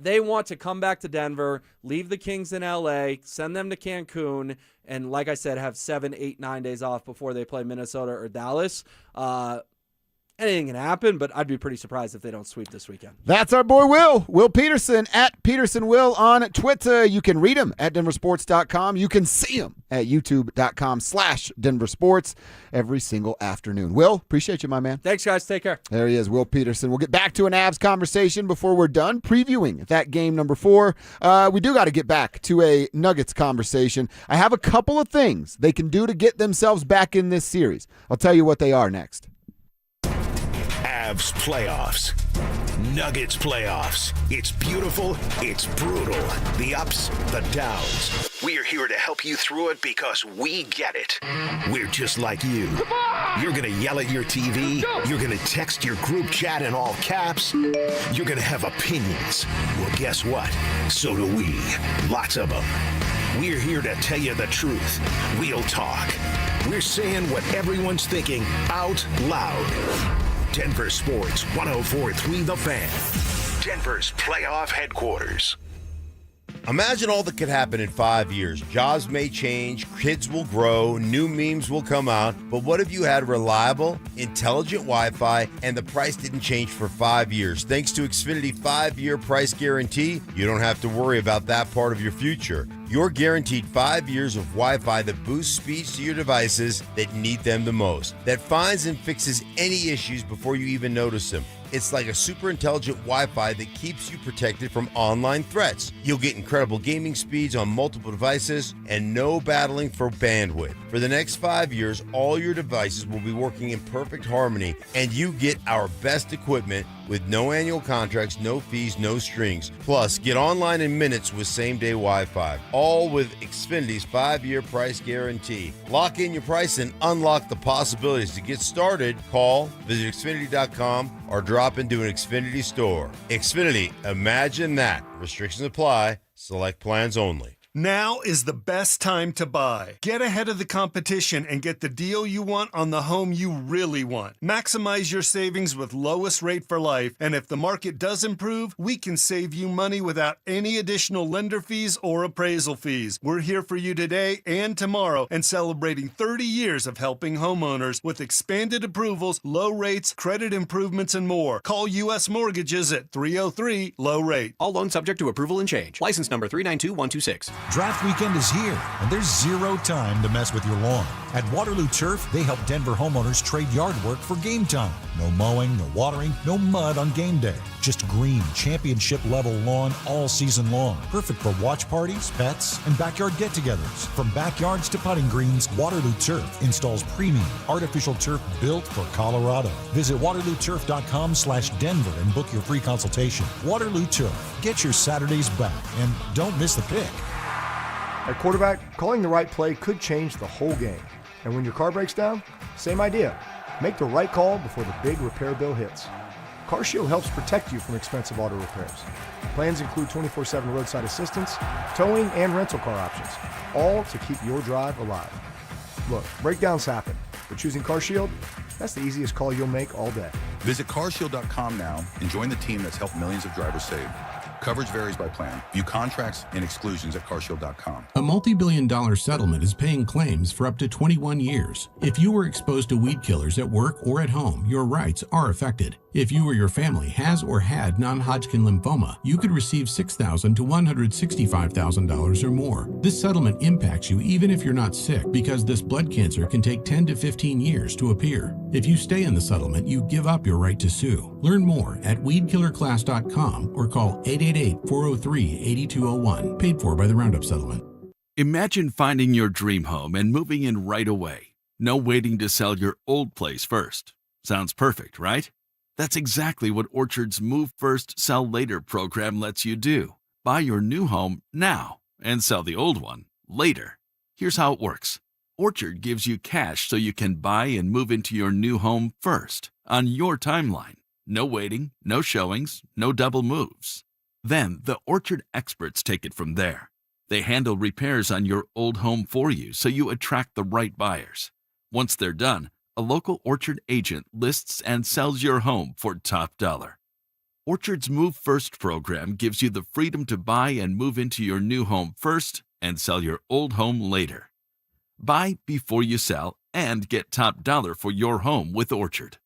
They want to come back to Denver, leave the Kings in LA, send them to Cancun, and like I said, have 7, 8, 9 days off before they play Minnesota or Dallas. Anything can happen, but I'd be pretty surprised if they don't sweep this weekend. That's our boy Will Peterson at PetersonWill on Twitter. You can read him at DenverSports.com. You can see him at YouTube.com/DenverSports every single afternoon. Will, appreciate you, my man. Thanks, guys. Take care. There he is, Will Peterson. We'll get back to an Avs conversation before we're done previewing that game number 4. We do got to get back to a Nuggets conversation. I have a couple of things they can do to get themselves back in this series. I'll tell you what they are next. Avs playoffs. Nuggets playoffs. It's beautiful. It's brutal. The ups, the downs. We're here to help you through it because we get it. We're just like you. You're going to yell at your TV. You're going to text your group chat in all caps. You're going to have opinions. Well, guess what? So do we. Lots of them. We're here to tell you the truth. We'll talk. We're saying what everyone's thinking out loud. Denver Sports 104.3 The Fan. Denver's playoff headquarters. Imagine all that could happen in 5 years. Jobs may change, kids will grow, new memes will come out, but what if you had reliable, intelligent Wi-Fi and the price didn't change for 5 years? Thanks to Xfinity 5-year price guarantee, you don't have to worry about that part of your future. You're guaranteed 5 years of Wi-Fi that boosts speeds to your devices that need them the most, that finds and fixes any issues before you even notice them. It's like a super intelligent Wi-Fi that keeps you protected from online threats. You'll get incredible gaming speeds on multiple devices and no battling for bandwidth. For the next 5 years, all your devices will be working in perfect harmony, and you get our best equipment with no annual contracts, no fees, no strings. Plus, get online in minutes with same-day Wi-Fi. All with Xfinity's 5-year price guarantee. Lock in your price and unlock the possibilities. To get started, call, visit Xfinity.com, or drop into an Xfinity store. Xfinity, imagine that. Restrictions apply. Select plans only. Now is the best time to buy. Get ahead of the competition and get the deal you want on the home you really want. Maximize your savings with lowest rate for life, and if the market does improve, we can save you money without any additional lender fees or appraisal fees. We're here for you today and tomorrow and celebrating 30 years of helping homeowners with expanded approvals, low rates, credit improvements, and more. Call U.S. Mortgages at 303-LOW-RATE. All loans subject to approval and change. License number 392126. Draft weekend is here, and there's zero time to mess with your lawn. At Waterloo Turf, they help Denver homeowners trade yard work for game time. No mowing, no watering, no mud on game day. Just green, championship-level lawn all season long. Perfect for watch parties, pets, and backyard get-togethers. From backyards to putting greens, Waterloo Turf installs premium, artificial turf built for Colorado. Visit waterlooturf.com/Denver and book your free consultation. Waterloo Turf. Get your Saturdays back, and don't miss the pick. At quarterback, calling the right play could change the whole game. And when your car breaks down, same idea. Make the right call before the big repair bill hits. CarShield helps protect you from expensive auto repairs. Plans include 24/7 roadside assistance, towing, and rental car options, all to keep your drive alive. Look, breakdowns happen, but choosing CarShield, that's the easiest call you'll make all day. Visit carshield.com now and join the team that's helped millions of drivers save. Coverage varies by plan. View contracts and exclusions at carshield.com. A multi-billion-dollar settlement is paying claims for up to 21 years. If you were exposed to weed killers at work or at home, your rights are affected. If you or your family has or had non-Hodgkin lymphoma, you could receive $6,000 to $165,000 or more. This settlement impacts you even if you're not sick, because this blood cancer can take 10 to 15 years to appear. If you stay in the settlement, you give up your right to sue. Learn more at weedkillerclass.com or call 888-403-8201. Paid for by the Roundup Settlement. Imagine finding your dream home and moving in right away. No waiting to sell your old place first. Sounds perfect, right? That's exactly what Orchard's Move First, Sell Later program lets you do. Buy your new home now and sell the old one later. Here's how it works. Orchard gives you cash so you can buy and move into your new home first, on your timeline. No waiting, no showings, no double moves. Then the Orchard experts take it from there. They handle repairs on your old home for you so you attract the right buyers. Once they're done, a local Orchard agent lists and sells your home for top dollar. Orchard's Move First program gives you the freedom to buy and move into your new home first and sell your old home later. Buy before you sell and get top dollar for your home with Orchard.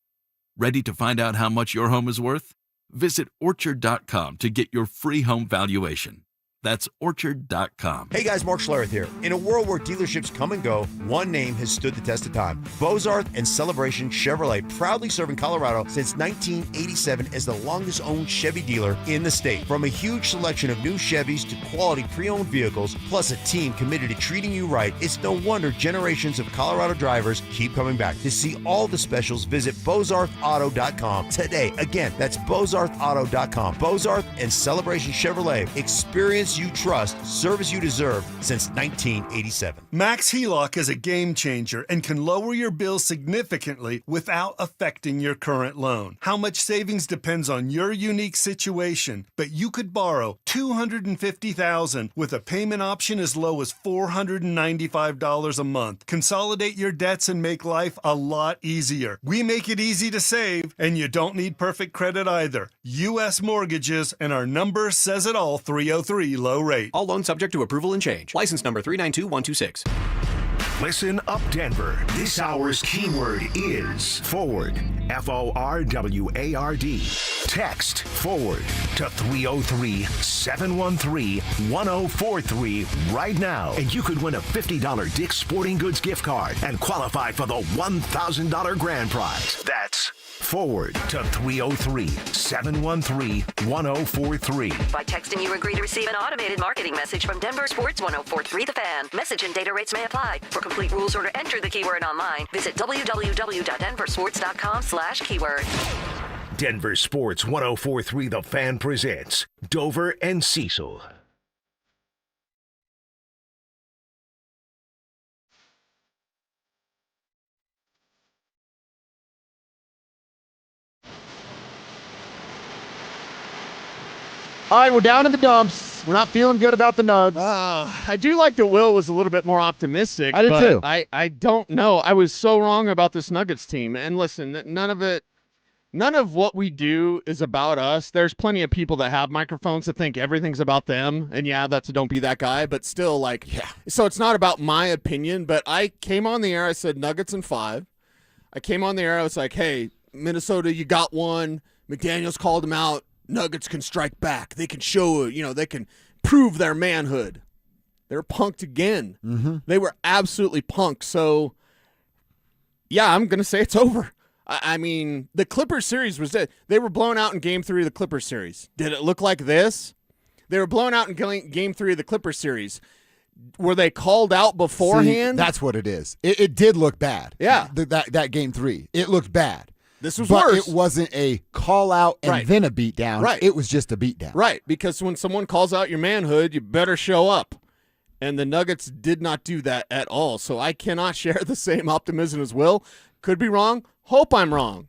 Ready to find out how much your home is worth? Visit Orchard.com to get your free home valuation. That's Orchard.com. Hey guys, Mark Schlereth here. In a world where dealerships come and go, one name has stood the test of time. Bozarth and Celebration Chevrolet, proudly serving Colorado since 1987 as the longest owned Chevy dealer in the state. From a huge selection of new Chevys to quality pre-owned vehicles, plus a team committed to treating you right, it's no wonder generations of Colorado drivers keep coming back. To see all the specials, visit BozarthAuto.com today. Again, that's BozarthAuto.com. Bozarth and Celebration Chevrolet. Experience you trust, service you deserve since 1987. Max HELOC is a game changer and can lower your bill significantly without affecting your current loan. How much savings depends on your unique situation, but you could borrow $250,000 with a payment option as low as $495 a month. Consolidate your debts and make life a lot easier. We make it easy to save, and you don't need perfect credit either. U.S. Mortgages, and our number says it all, 303-LOW-RATE. All loans subject to approval and change. License number 392126. Listen up, Denver. This hour's keyword is forward. FORWARD. Text forward to 303-713-1043 right now, and you could win a $50 Dick's Sporting Goods gift card and qualify for the $1,000 grand prize. That's forward to 303-713-1043. By texting, you agree to receive an automated marketing message from DenverSports 1043 The Fan. Message and data rates may apply. For complete rules or to enter the keyword online, visit www.denversports.com/keyword. Denver Sports 1043 The Fan presents Dover and Cecil. All right, we're down in the dumps. We're not feeling good about the Nugs. I do like that Will was a little bit more optimistic. I did but too. I don't know. I was so wrong about this Nuggets team. And listen, none of what we do is about us. There's plenty of people that have microphones that think everything's about them. And yeah, that's a don't be that guy. But still, like, yeah. So it's not about my opinion. But I came on the air. I said Nuggets in 5. I came on the air. I was like, hey, Minnesota, you got one. McDaniels called them out. Nuggets can strike back. They can show, they can prove their manhood. They're punked again. Mm-hmm. They were absolutely punked. So, yeah, I'm going to say it's over. I mean, the Clippers series was dead. They were blown out in Game 3 of the Clippers series. Did it look like this? They were blown out in Game 3 of the Clippers series. Were they called out beforehand? See, that's what it is. It did look bad. Yeah. That Game 3. It looked bad. This was but worse. It wasn't a call out and then a beat down. Right. It was just a beat down. Right, because when someone calls out your manhood, you better show up. And the Nuggets did not do that at all. So I cannot share the same optimism as Will. Could be wrong. Hope I'm wrong.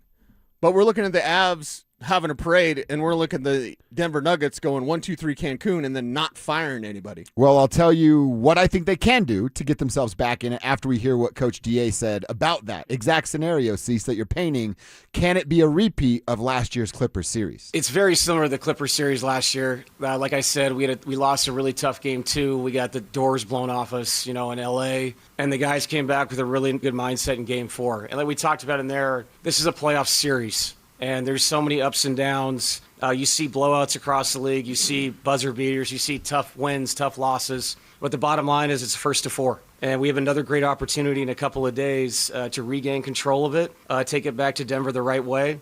But we're looking at the Avs having a parade, and we're looking at the Denver Nuggets going 1-2-3 Cancun and then not firing anybody. Well, I'll tell you what I think they can do to get themselves back in it after we hear what Coach DA said about that exact scenario, Cease, that you're painting. Can it be a repeat of last year's Clippers series? It's very similar to the Clippers series last year. Like I said, we lost a really tough game, too. We got the doors blown off us, in L.A., and the guys came back with a really good mindset in Game 4. And like we talked about in there, this is a playoff series. And there's so many ups and downs. You see blowouts across the league. You see buzzer beaters. You see tough wins, tough losses. But the bottom line is it's first to 4. And we have another great opportunity in a couple of days to regain control of it, take it back to Denver the right way.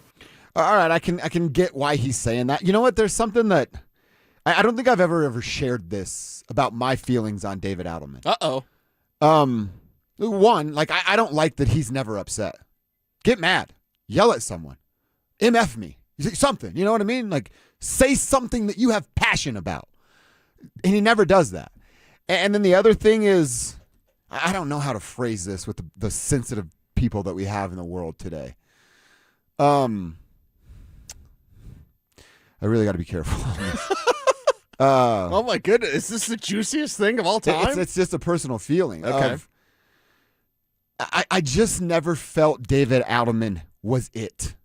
All right, I can get why he's saying that. You know what? There's something that I don't think I've ever shared this about my feelings on David Adelman. Uh-oh. One, like I don't like that he's never upset. Get mad. Yell at someone. MF me. Something. You know what I mean? Like, say something that you have passion about. And he never does that. And then the other thing is, I don't know how to phrase this with the sensitive people that we have in the world today. I really got to be careful on this. Oh, my goodness. Is this the juiciest thing of all time? It's just a personal feeling. Okay. I just never felt David Adelman was it.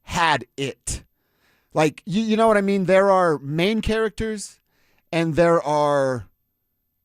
Had it. Like, you know what I mean? There are main characters and there are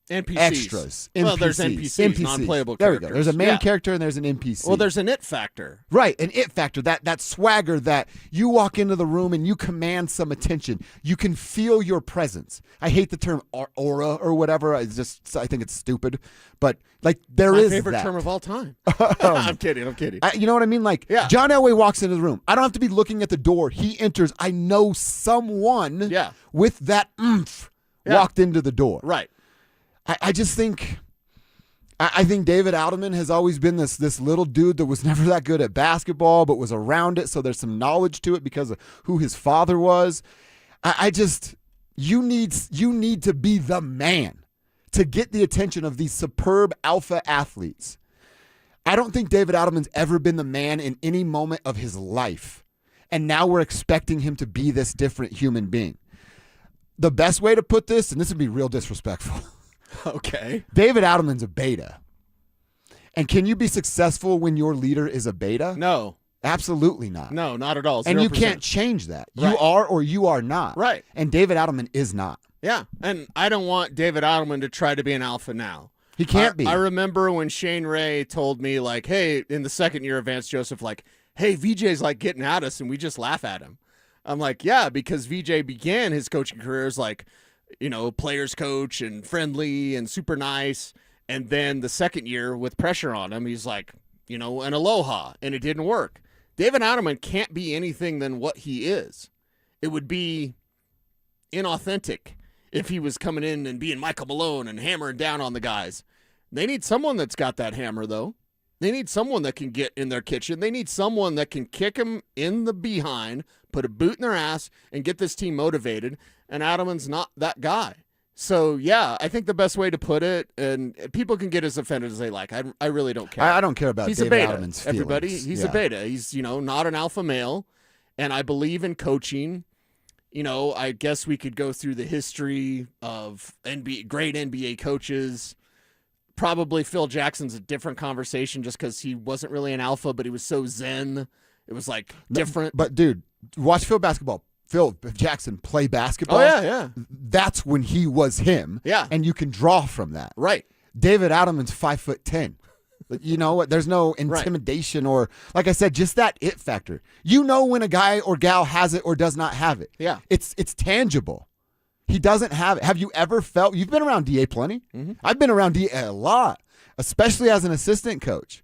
NPCs. Extras. Well, there's NPCs, non-playable characters. There we go. There's a main character and there's an NPC. Well, there's an it factor. Right, an it factor, that swagger that you walk into the room and you command some attention. You can feel your presence. I hate the term aura or whatever. I think it's stupid. But, like, there is my favorite that. term of all time. I'm kidding. You know what I mean? Like, John Elway walks into the room. I don't have to be looking at the door. He enters. I know someone with that oomph walked into the door. Right. I just think I think David Adelman has always been this little dude that was never that good at basketball but was around it, so there's some knowledge to it because of who his father was. You need to be the man to get the attention of these superb alpha athletes. I don't think David Adelman's ever been the man in any moment of his life, and now we're expecting him to be this different human being. The best way to put this, and this would be real disrespectful. Okay. David Adelman's a beta. And can you be successful when your leader is a beta? No. Absolutely not. No, not at all. 0%. And you can't change that. Right. You are or you are not. Right. And David Adelman is not. Yeah, and I don't want David Adelman to try to be an alpha now. He can't be. I remember when Shane Ray told me, like, hey, in the second year of Vance Joseph, like, hey, VJ's like getting at us, and we just laugh at him. I'm like, yeah, because VJ began his coaching career as like, players coach and friendly and super nice. And then the second year with pressure on him, he's like, an aloha, and it didn't work. David Adelman can't be anything than what he is. It would be inauthentic if he was coming in and being Michael Malone and hammering down on the guys. They need someone that's got that hammer, though. They need someone that can get in their kitchen. They need someone that can kick them in the behind, put a boot in their ass, and get this team motivated. And Adelman's not that guy. So, yeah, I think the best way to put it, and people can get as offended as they like. I really don't care. I don't care about David Adelman's feelings. Everybody, he's a beta. He's, not an alpha male. And I believe in coaching I guess we could go through the history of great NBA coaches. Probably Phil Jackson's a different conversation just because he wasn't really an alpha, but he was so zen. It was like different. But dude, watch Phil Jackson play basketball. Oh, yeah. That's when he was him. Yeah. And you can draw from that. Right. David Adelman's 5'10". You know what? There's no intimidation or, like I said, just that it factor. You know when a guy or gal has it or does not have it. Yeah. It's tangible. He doesn't have it. Have you ever felt? You've been around DA plenty. Mm-hmm. I've been around DA a lot, especially as an assistant coach.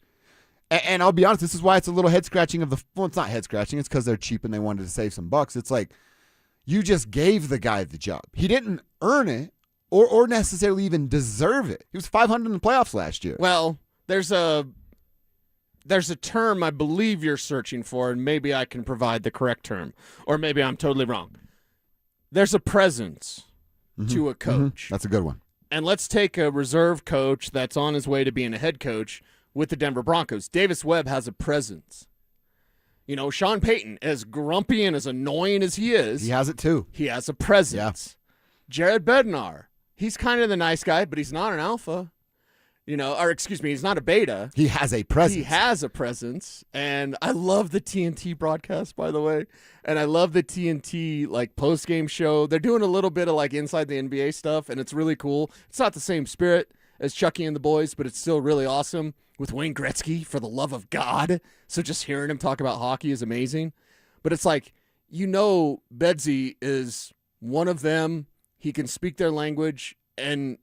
And I'll be honest, this is why it's a little head scratching it's not head scratching. It's because they're cheap and they wanted to save some bucks. It's like you just gave the guy the job. He didn't earn it or necessarily even deserve it. He was 500 in the playoffs last year. Well, there's a term I believe you're searching for, and maybe I can provide the correct term, or maybe I'm totally wrong. There's a presence to a coach. Mm-hmm. That's a good one. And let's take a reserve coach that's on his way to being a head coach with the Denver Broncos. Davis Webb has a presence. Sean Payton, as grumpy and as annoying as he is, he has it too. He has a presence. Yeah. Jared Bednar, he's kind of the nice guy, but he's not an alpha. He's not a beta. He has a presence. He has a presence. And I love the TNT broadcast, by the way. And I love the TNT post-game show. They're doing a little bit of inside the NBA stuff, and it's really cool. It's not the same spirit as Chucky and the boys, but it's still really awesome with Wayne Gretzky, for the love of God. So just hearing him talk about hockey is amazing. But it's Bedsy is one of them. He can speak their language, and,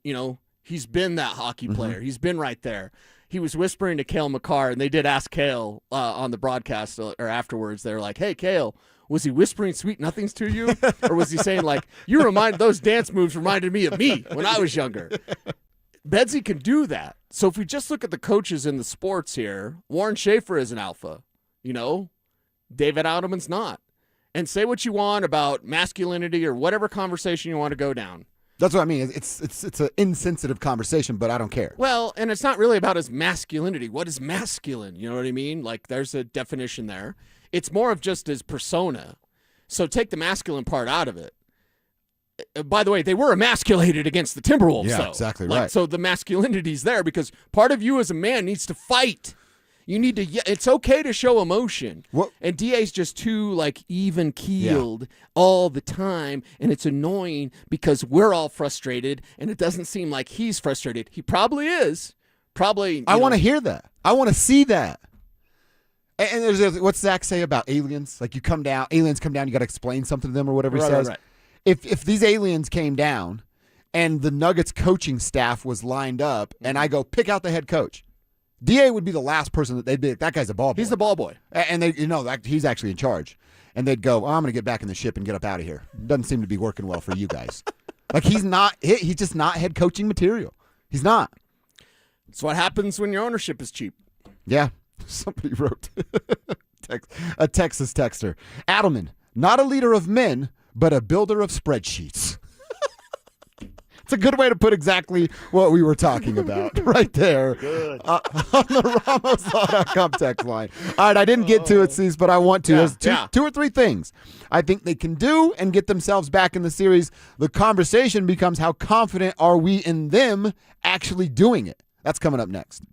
he's been that hockey player. He's been right there. He was whispering to Cale Makar, and they did ask Cale on the broadcast or afterwards. They were like, hey, Cale, was he whispering sweet nothings to you? Or was he saying, those dance moves reminded me of me when I was younger? Bedsy can do that. So if we just look at the coaches in the sports here, Warren Schaefer is an alpha. David Adelman's not. And say what you want about masculinity or whatever conversation you want to go down. That's what I mean. It's an insensitive conversation, but I don't care. Well, and it's not really about his masculinity. What is masculine? You know what I mean? There's a definition there. It's more of just his persona. So take the masculine part out of it. By the way, they were emasculated against the Timberwolves, yeah, though. Exactly right. So the masculinity's there because part of you as a man needs to fight. You need to. It's okay to show emotion. What? And DA's just too even keeled all the time, and it's annoying because we're all frustrated, and it doesn't seem like he's frustrated. He probably is. I want to hear that. I want to see that. And there's what's Zach say about aliens? You come down, aliens come down, you got to explain something to them or whatever he says. Right. If these aliens came down, and the Nuggets coaching staff was lined up, and I go pick out the head coach. DA would be the last person that they'd be. That guy's a ball boy. He's the ball boy, and they, he's actually in charge. And they'd go, I'm going to get back in the ship and get up out of here. Doesn't seem to be working well for you guys. He's not. He's just not head coaching material. He's not. It's what happens when your ownership is cheap. Yeah, somebody wrote a Texas texter. Adelman, not a leader of men, but a builder of spreadsheets. It's a good way to put exactly what we were talking about right there. Good. On the RamosLaw.com text line. All right, I didn't get to it, Cecil, but I want to. There's two or three things I think they can do and get themselves back in the series. The conversation becomes how confident are we in them actually doing it? That's coming up next.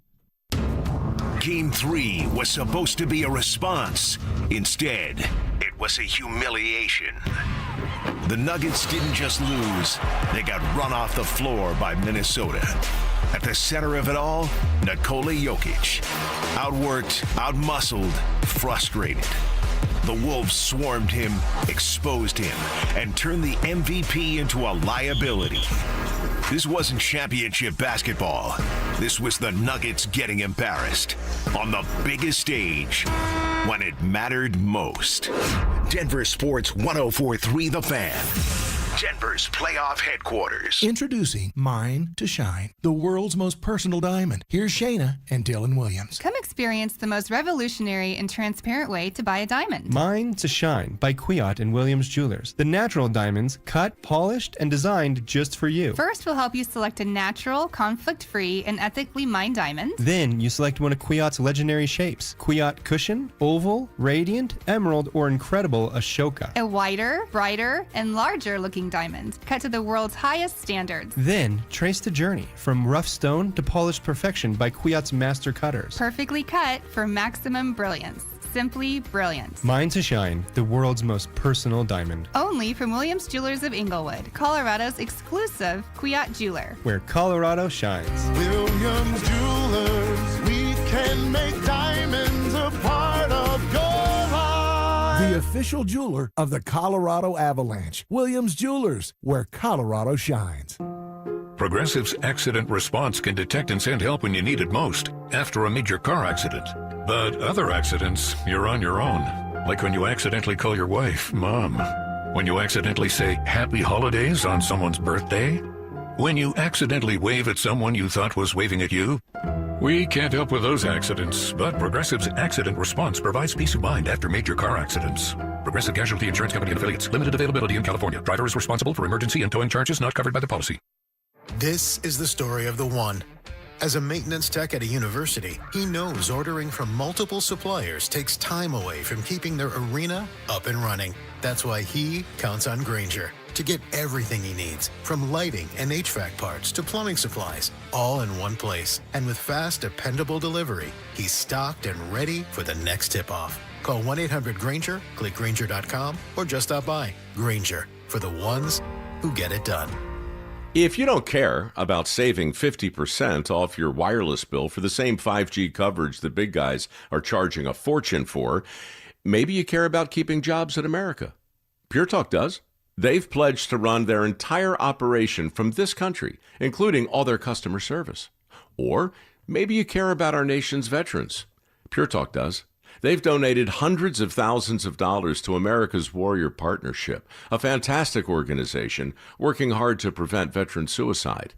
Game 3 was supposed to be a response. Instead, it was a humiliation. The Nuggets didn't just lose, they got run off the floor by Minnesota. At the center of it all, Nikola Jokic. Outworked, outmuscled, frustrated. The Wolves swarmed him, exposed him, and turned the MVP into a liability. This wasn't championship basketball. This was the Nuggets getting embarrassed on the biggest stage when it mattered most. Denver Sports 104.3 The Fan. Denver's playoff headquarters. Introducing Mine to Shine, the world's most personal diamond. Here's Shayna and Dylan Williams. Come experience the most revolutionary and transparent way to buy a diamond. Mine to Shine by Kwiat and Williams Jewelers. The natural diamonds cut, polished, and designed just for you. First, we'll help you select a natural, conflict-free, and ethically mined diamond. Then you select one of Kwiat's legendary shapes. Kwiat Cushion, Oval, Radiant, Emerald, or Incredible Ashoka. A wider, brighter, and larger looking diamond, cut to the world's highest standards. Then trace the journey from rough stone to polished perfection by Kwiat's master cutters. Perfectly cut for maximum brilliance. Simply brilliant. Mine to Shine, the world's most personal diamond. Only from Williams Jewelers of Inglewood, Colorado's exclusive Kwiat jeweler. Where Colorado shines. Williams Jewelers, we can make diamonds a part of your life. The official jeweler of the Colorado Avalanche. Williams Jewelers, where Colorado shines. Progressive's accident response can detect and send help when you need it most, after a major car accident. But other accidents, you're on your own. Like when you accidentally call your wife Mom. When you accidentally say Happy Holidays on someone's birthday. When you accidentally wave at someone you thought was waving at you. We can't help with those accidents, but Progressive's accident response provides peace of mind after major car accidents. Progressive Casualty Insurance Company and Affiliates. Limited availability in California. Driver is responsible for emergency and towing charges not covered by the policy. This is the story of the one. As a maintenance tech at a university, he knows ordering from multiple suppliers takes time away from keeping their arena up and running. That's why he counts on Grainger to get everything he needs, from lighting and HVAC parts to plumbing supplies, all in one place. And with fast, dependable delivery, he's stocked and ready for the next tip-off. Call 1-800-GRAINGER, click Grainger.com, or just stop by. Grainger, for the ones who get it done. If you don't care about saving 50% off your wireless bill for the same 5G coverage the big guys are charging a fortune for, maybe you care about keeping jobs in America. Pure Talk does. They've pledged to run their entire operation from this country, including all their customer service. Or maybe you care about our nation's veterans. Pure Talk does. They've donated hundreds of thousands of dollars to America's Warrior Partnership, a fantastic organization working hard to prevent veteran suicide.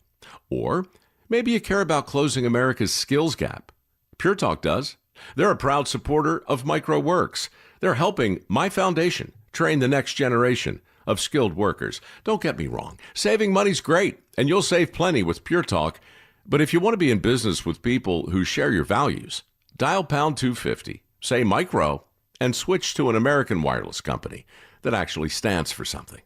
Or maybe you care about closing America's skills gap. Pure Talk does. They're a proud supporter of MicroWorks. They're helping my foundation train the next generation of skilled workers. Don't get me wrong. Saving money's great, and you'll save plenty with Pure Talk. But if you want to be in business with people who share your values, dial pound 250. Say micro, and switch to an American wireless company that actually stands for something.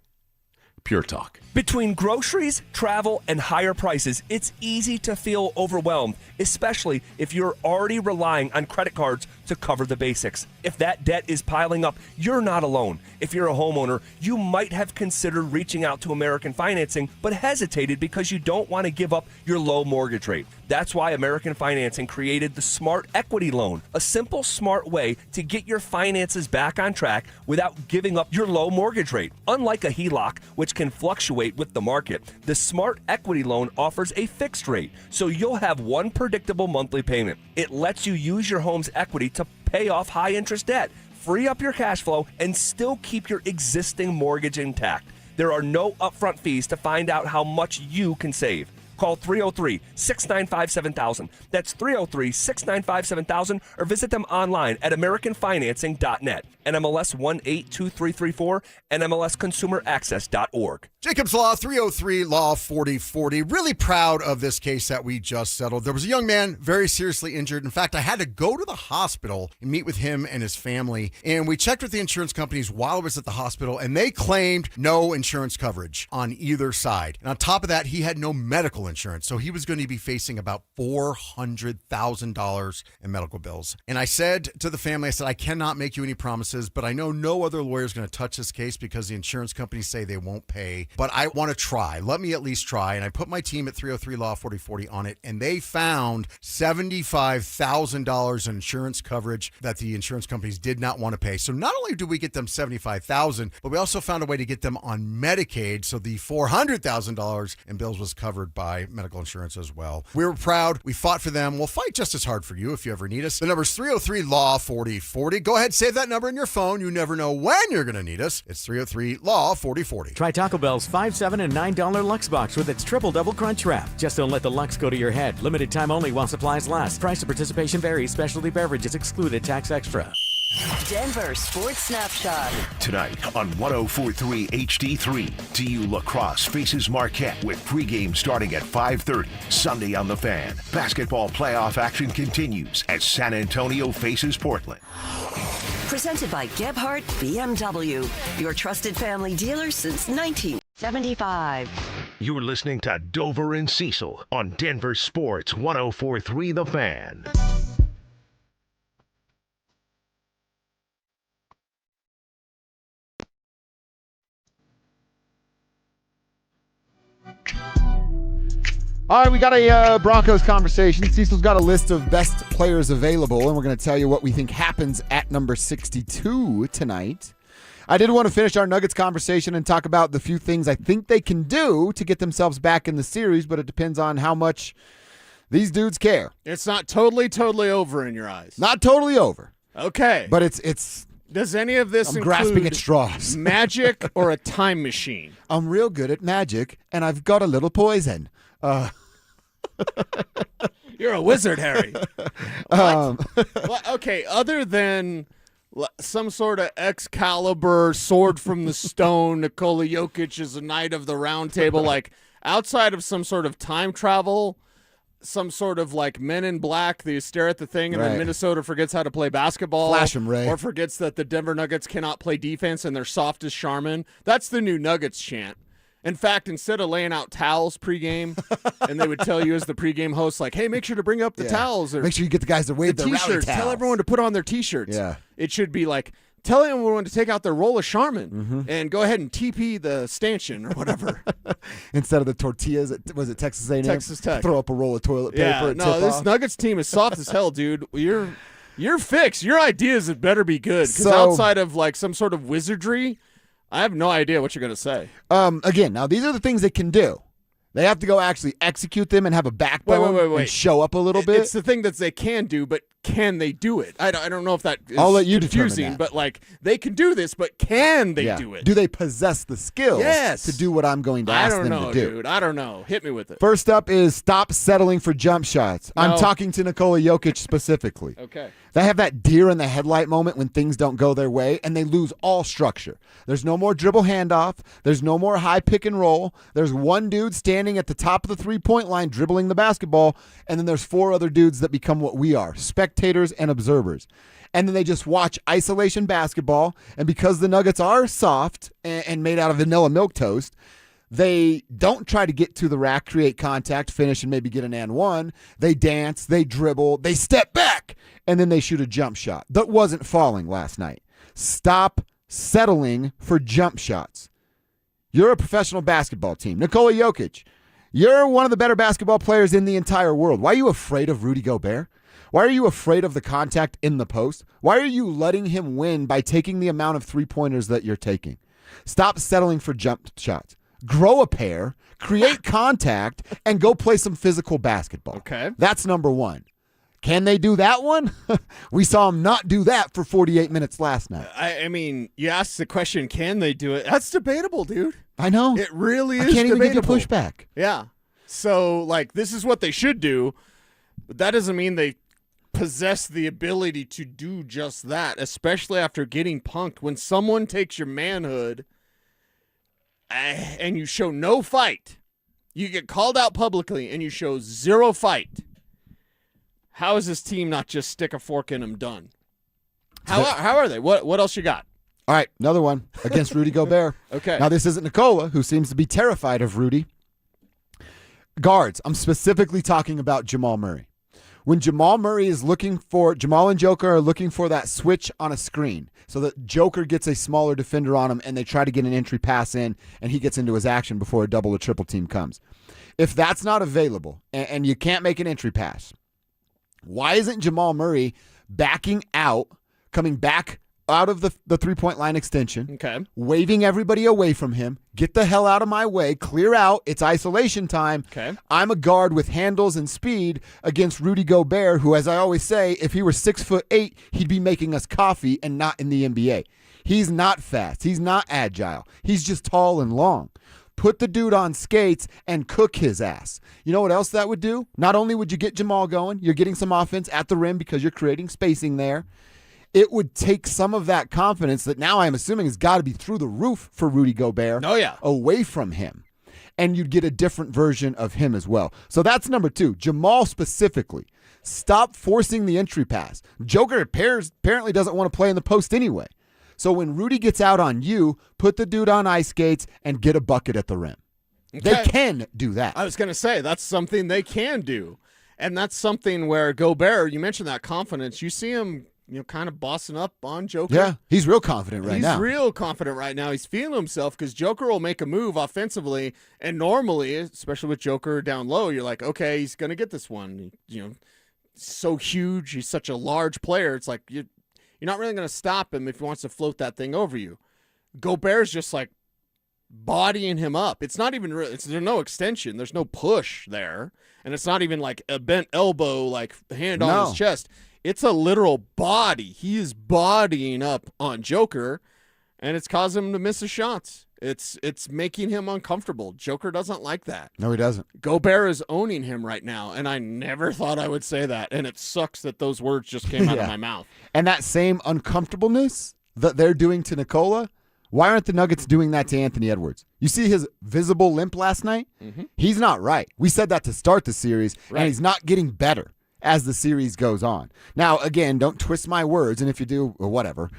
Pure Talk. Between groceries, travel, and higher prices, it's easy to feel overwhelmed, especially if you're already relying on credit cards to cover the basics. If that debt is piling up, you're not alone. If you're a homeowner, you might have considered reaching out to American Financing, but hesitated because you don't want to give up your low mortgage rate. That's why American Financing created the Smart Equity Loan, a simple, smart way to get your finances back on track without giving up your low mortgage rate. Unlike a HELOC, which can fluctuate with the market, the Smart Equity Loan offers a fixed rate, so you'll have one predictable monthly payment. It lets you use your home's equity to pay off high-interest debt, free up your cash flow, and still keep your existing mortgage intact. There are no upfront fees to find out how much you can save. Call 303-695-7000. That's 303-695-7000, or visit them online at AmericanFinancing.net. NMLS 182334, NMLSConsumerAccess.org. Jacob's Law 303 Law 4040. Really proud of this case that we just settled. There was a young man very seriously injured. In fact, I had to go to the hospital and meet with him and his family. And we checked with the insurance companies while I was at the hospital, and they claimed no insurance coverage on either side. And on top of that, he had no medical insurance. So he was going to be facing about $400,000 in medical bills. And I said to the family, I said, I cannot make you any promises, but I know no other lawyer is going to touch this case because the insurance companies say they won't pay. But I want to try. Let me at least try. And I put my team at 303 Law 4040 on it, and they found $75,000 in insurance coverage that the insurance companies did not want to pay. So not only did we get them $75,000, but we also found a way to get them on Medicaid. So the $400,000 in bills was covered by buy medical insurance as well. We were proud. We fought for them. We'll fight just as hard for you if you ever need us. The number's 303-LAW-4040. Go ahead, save that number in your phone. You never know when you're going to need us. It's 303-LAW-4040. Try Taco Bell's $5, $7, and $9 Lux Box with its triple double crunch wrap. Just don't let the Lux go to your head. Limited time only while supplies last. Price of participation varies. Specialty beverages excluded. Tax extra. Denver Sports Snapshot. Tonight on 104.3 HD3, TU Lacrosse faces Marquette with pregame starting at 5:30. Sunday on the Fan. Basketball playoff action continues as San Antonio faces Portland. Presented by Gebhardt BMW, your trusted family dealer since 1975. You're listening to Dover and Cecil on Denver Sports 104.3 The Fan. All right, we got a Broncos conversation. Cecil's got a list of best players available, and we're going to tell you what we think happens at number 62 tonight. I did want to finish our Nuggets conversation and talk about the few things I think they can do to get themselves back in the series, but it depends on how much these dudes care. It's not totally over in your eyes. Not totally over. Okay. But it's Does any of this I'm include grasping at straws. magic or a time machine? I'm real good at magic, and I've got a little poison. You're a wizard, Harry. What? Okay, other than some sort of Excalibur, sword from the stone, Nikola Jokic is a knight of the round table, like outside of some sort of time travel, some sort of like Men in Black, you stare at the thing and then Minnesota forgets how to play basketball. Flash 'em, Ray. Or forgets that the Denver Nuggets cannot play defense and they're soft as Charmin. That's the new Nuggets chant. In fact, instead of laying out towels pregame, and they would tell you as the pregame host, like, hey, make sure to bring up the towels. Or make sure you get the guys to wave the their rally T-shirts. towels. Tell everyone to put on their T-shirts. Yeah. It should be like, tell everyone to take out their roll of Charmin and go ahead and TP the stanchion or whatever. Instead of the tortillas, was it Texas A&M? Texas Tech. Throw up a roll of toilet paper. Yeah, and no, tip this off. Nuggets team is soft as hell, dude. You're fixed. Your ideas had better be good. Because So- outside of like some sort of wizardry, I have no idea what you're going to say. Again, now these are the things they can do. They have to go actually execute them and have a backbone Wait. and show up a little bit. It's the thing that they can do, but can they do it? I don't know if that is I'll let you determine confusing, that. but like they can do this, but can they do it? Do they possess the skills Yes. to do what I'm going to ask them to do? Dude. I don't know. Hit me with it. First up is stop settling for jump shots. No. I'm talking to Nikola Jokic specifically. Okay. They have that deer in the headlight moment when things don't go their way and they lose all structure. There's no more dribble handoff. There's no more high pick and roll. There's one dude standing at the top of the three-point line dribbling the basketball, and then there's four other dudes that become what we are, spectators and observers. And then they just watch isolation basketball, and because the Nuggets are soft and made out of vanilla milk toast, they don't try to get to the rack, create contact, finish, and maybe get an and one. They dance, they dribble, they step back, and then they shoot a jump shot that wasn't falling last night. Stop settling for jump shots. You're a professional basketball team. Nikola Jokic, you're one of the better basketball players in the entire world. Why are you afraid of Rudy Gobert? Why are you afraid of the contact in the post? Why are you letting him win by taking the amount of three-pointers that you're taking? Stop settling for jump shots. Grow a pair, create contact, and go play some physical basketball. Okay. That's number one. Can they do that one? We saw them not do that for 48 minutes last night. I mean, you asked the question, can they do it? That's debatable, dude. I know. It really is I can't even give you debatable. pushback. Yeah. So, like, this is what they should do, but that doesn't mean they possess the ability to do just that, especially after getting punked. When someone takes your manhood and you show no fight, you get called out publicly and you show zero fight, how is this team not just stick a fork in them done? How are they? What else you got? All right, another one against Rudy Gobert. Okay. Now, this isn't Nikola, who seems to be terrified of Rudy. Guards, I'm specifically talking about Jamal Murray. When Jamal and Joker are looking for that switch on a screen so that Joker gets a smaller defender on him and they try to get an entry pass in and he gets into his action before a double or triple team comes. If that's not available and you can't make an entry pass, why isn't Jamal Murray backing out, coming back out of the 3-point line extension, Okay. waving everybody away from him, get the hell out of my way, clear out, it's isolation time. Okay. I'm a guard with handles and speed against Rudy Gobert, who, as I always say, if he were 6'8", he'd be making us coffee and not in the NBA. He's not fast. He's not agile. He's just tall and long. Put the dude on skates and cook his ass. You know what else that would do? Not only would you get Jamal going, you're getting some offense at the rim because you're creating spacing there. It would take some of that confidence that now I'm assuming has got to be through the roof for Rudy Gobert away from him. And you'd get a different version of him as well. So that's number 2. Jamal specifically. Stop forcing the entry pass. Joker apparently doesn't want to play in the post anyway. So when Rudy gets out on you, put the dude on ice skates and get a bucket at the rim. Okay. They can do that. I was going to say, that's something they can do. And that's something where Gobert, you mentioned that confidence, you see him kind of bossing up on Joker. Yeah, he's real confident right now. He's real confident right now. He's feeling himself because Joker will make a move offensively. And normally, especially with Joker down low, you're like, okay, he's going to get this one. So huge. He's such a large player. It's like you're not really going to stop him if he wants to float that thing over you. Gobert's just like bodying him up. It's not even there's no extension. There's no push there. And it's not even like a bent elbow, like hand on his chest. It's a literal body. He is bodying up on Joker, and it's causing him to miss his shots. It's making him uncomfortable. Joker doesn't like that. No, he doesn't. Gobert is owning him right now, and I never thought I would say that, and it sucks that those words just came out of my mouth. And that same uncomfortableness that they're doing to Nikola, why aren't the Nuggets doing that to Anthony Edwards? You see his visible limp last night? Mm-hmm. He's not right. We said that to start the series, and he's not getting better as the series goes on. Now, again, don't twist my words, and if you do, or whatever.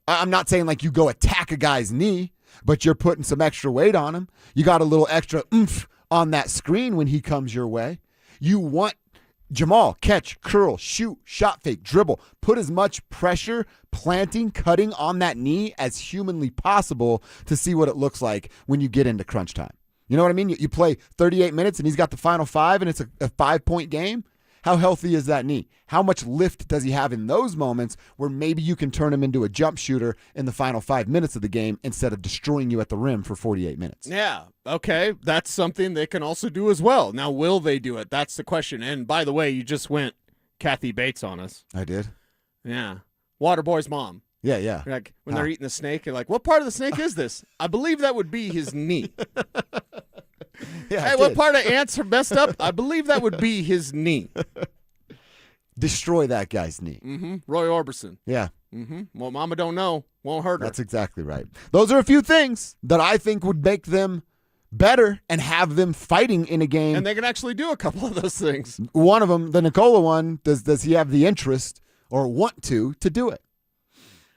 I'm not saying like you go attack a guy's knee, but you're putting some extra weight on him. You got a little extra oomph on that screen when he comes your way. You want Jamal, catch, curl, shoot, shot fake, dribble. Put as much pressure, planting, cutting on that knee as humanly possible to see what it looks like when you get into crunch time. You know what I mean? You play 38 minutes and he's got the final 5 and it's a 5-point game. How healthy is that knee? How much lift does he have in those moments where maybe you can turn him into a jump shooter in the final 5 minutes of the game instead of destroying you at the rim for 48 minutes? Yeah, okay. That's something they can also do as well. Now, will they do it? That's the question. And by the way, you just went Kathy Bates on us. I did? Yeah. Waterboy's mom. Yeah, yeah. Like when they're eating the snake, you're like, what part of the snake is this? I believe that would be his knee. Yeah, hey, what part of ants are messed up? I believe that would be his knee. Destroy that guy's knee. Mm-hmm. Roy Orbison. Yeah. Mm-hmm. Well, Mama don't know. Won't hurt her. That's exactly right. Those are a few things that I think would make them better and have them fighting in a game. And they can actually do a couple of those things. One of them, the Nikola one, does he have the interest or want to do it?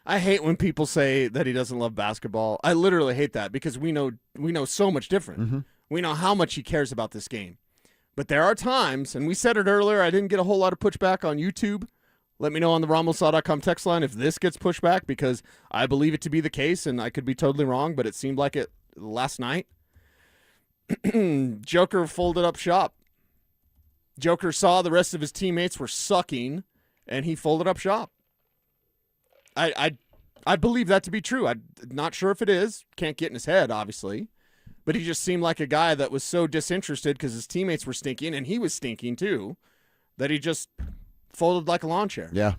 I hate when people say that he doesn't love basketball. I literally hate that because we know so much different. Mm-hmm. We know how much he cares about this game. But there are times, and we said it earlier, I didn't get a whole lot of pushback on YouTube. Let me know on the RomuloSaw.com text line if this gets pushback because I believe it to be the case, and I could be totally wrong, but it seemed like it last night. Joker folded up shop. Joker saw the rest of his teammates were sucking, and he folded up shop. I believe that to be true. I'm not sure if it is. Can't get in his head, obviously. But he just seemed like a guy that was so disinterested because his teammates were stinking, and he was stinking too, that he just folded like a lawn chair. Yeah.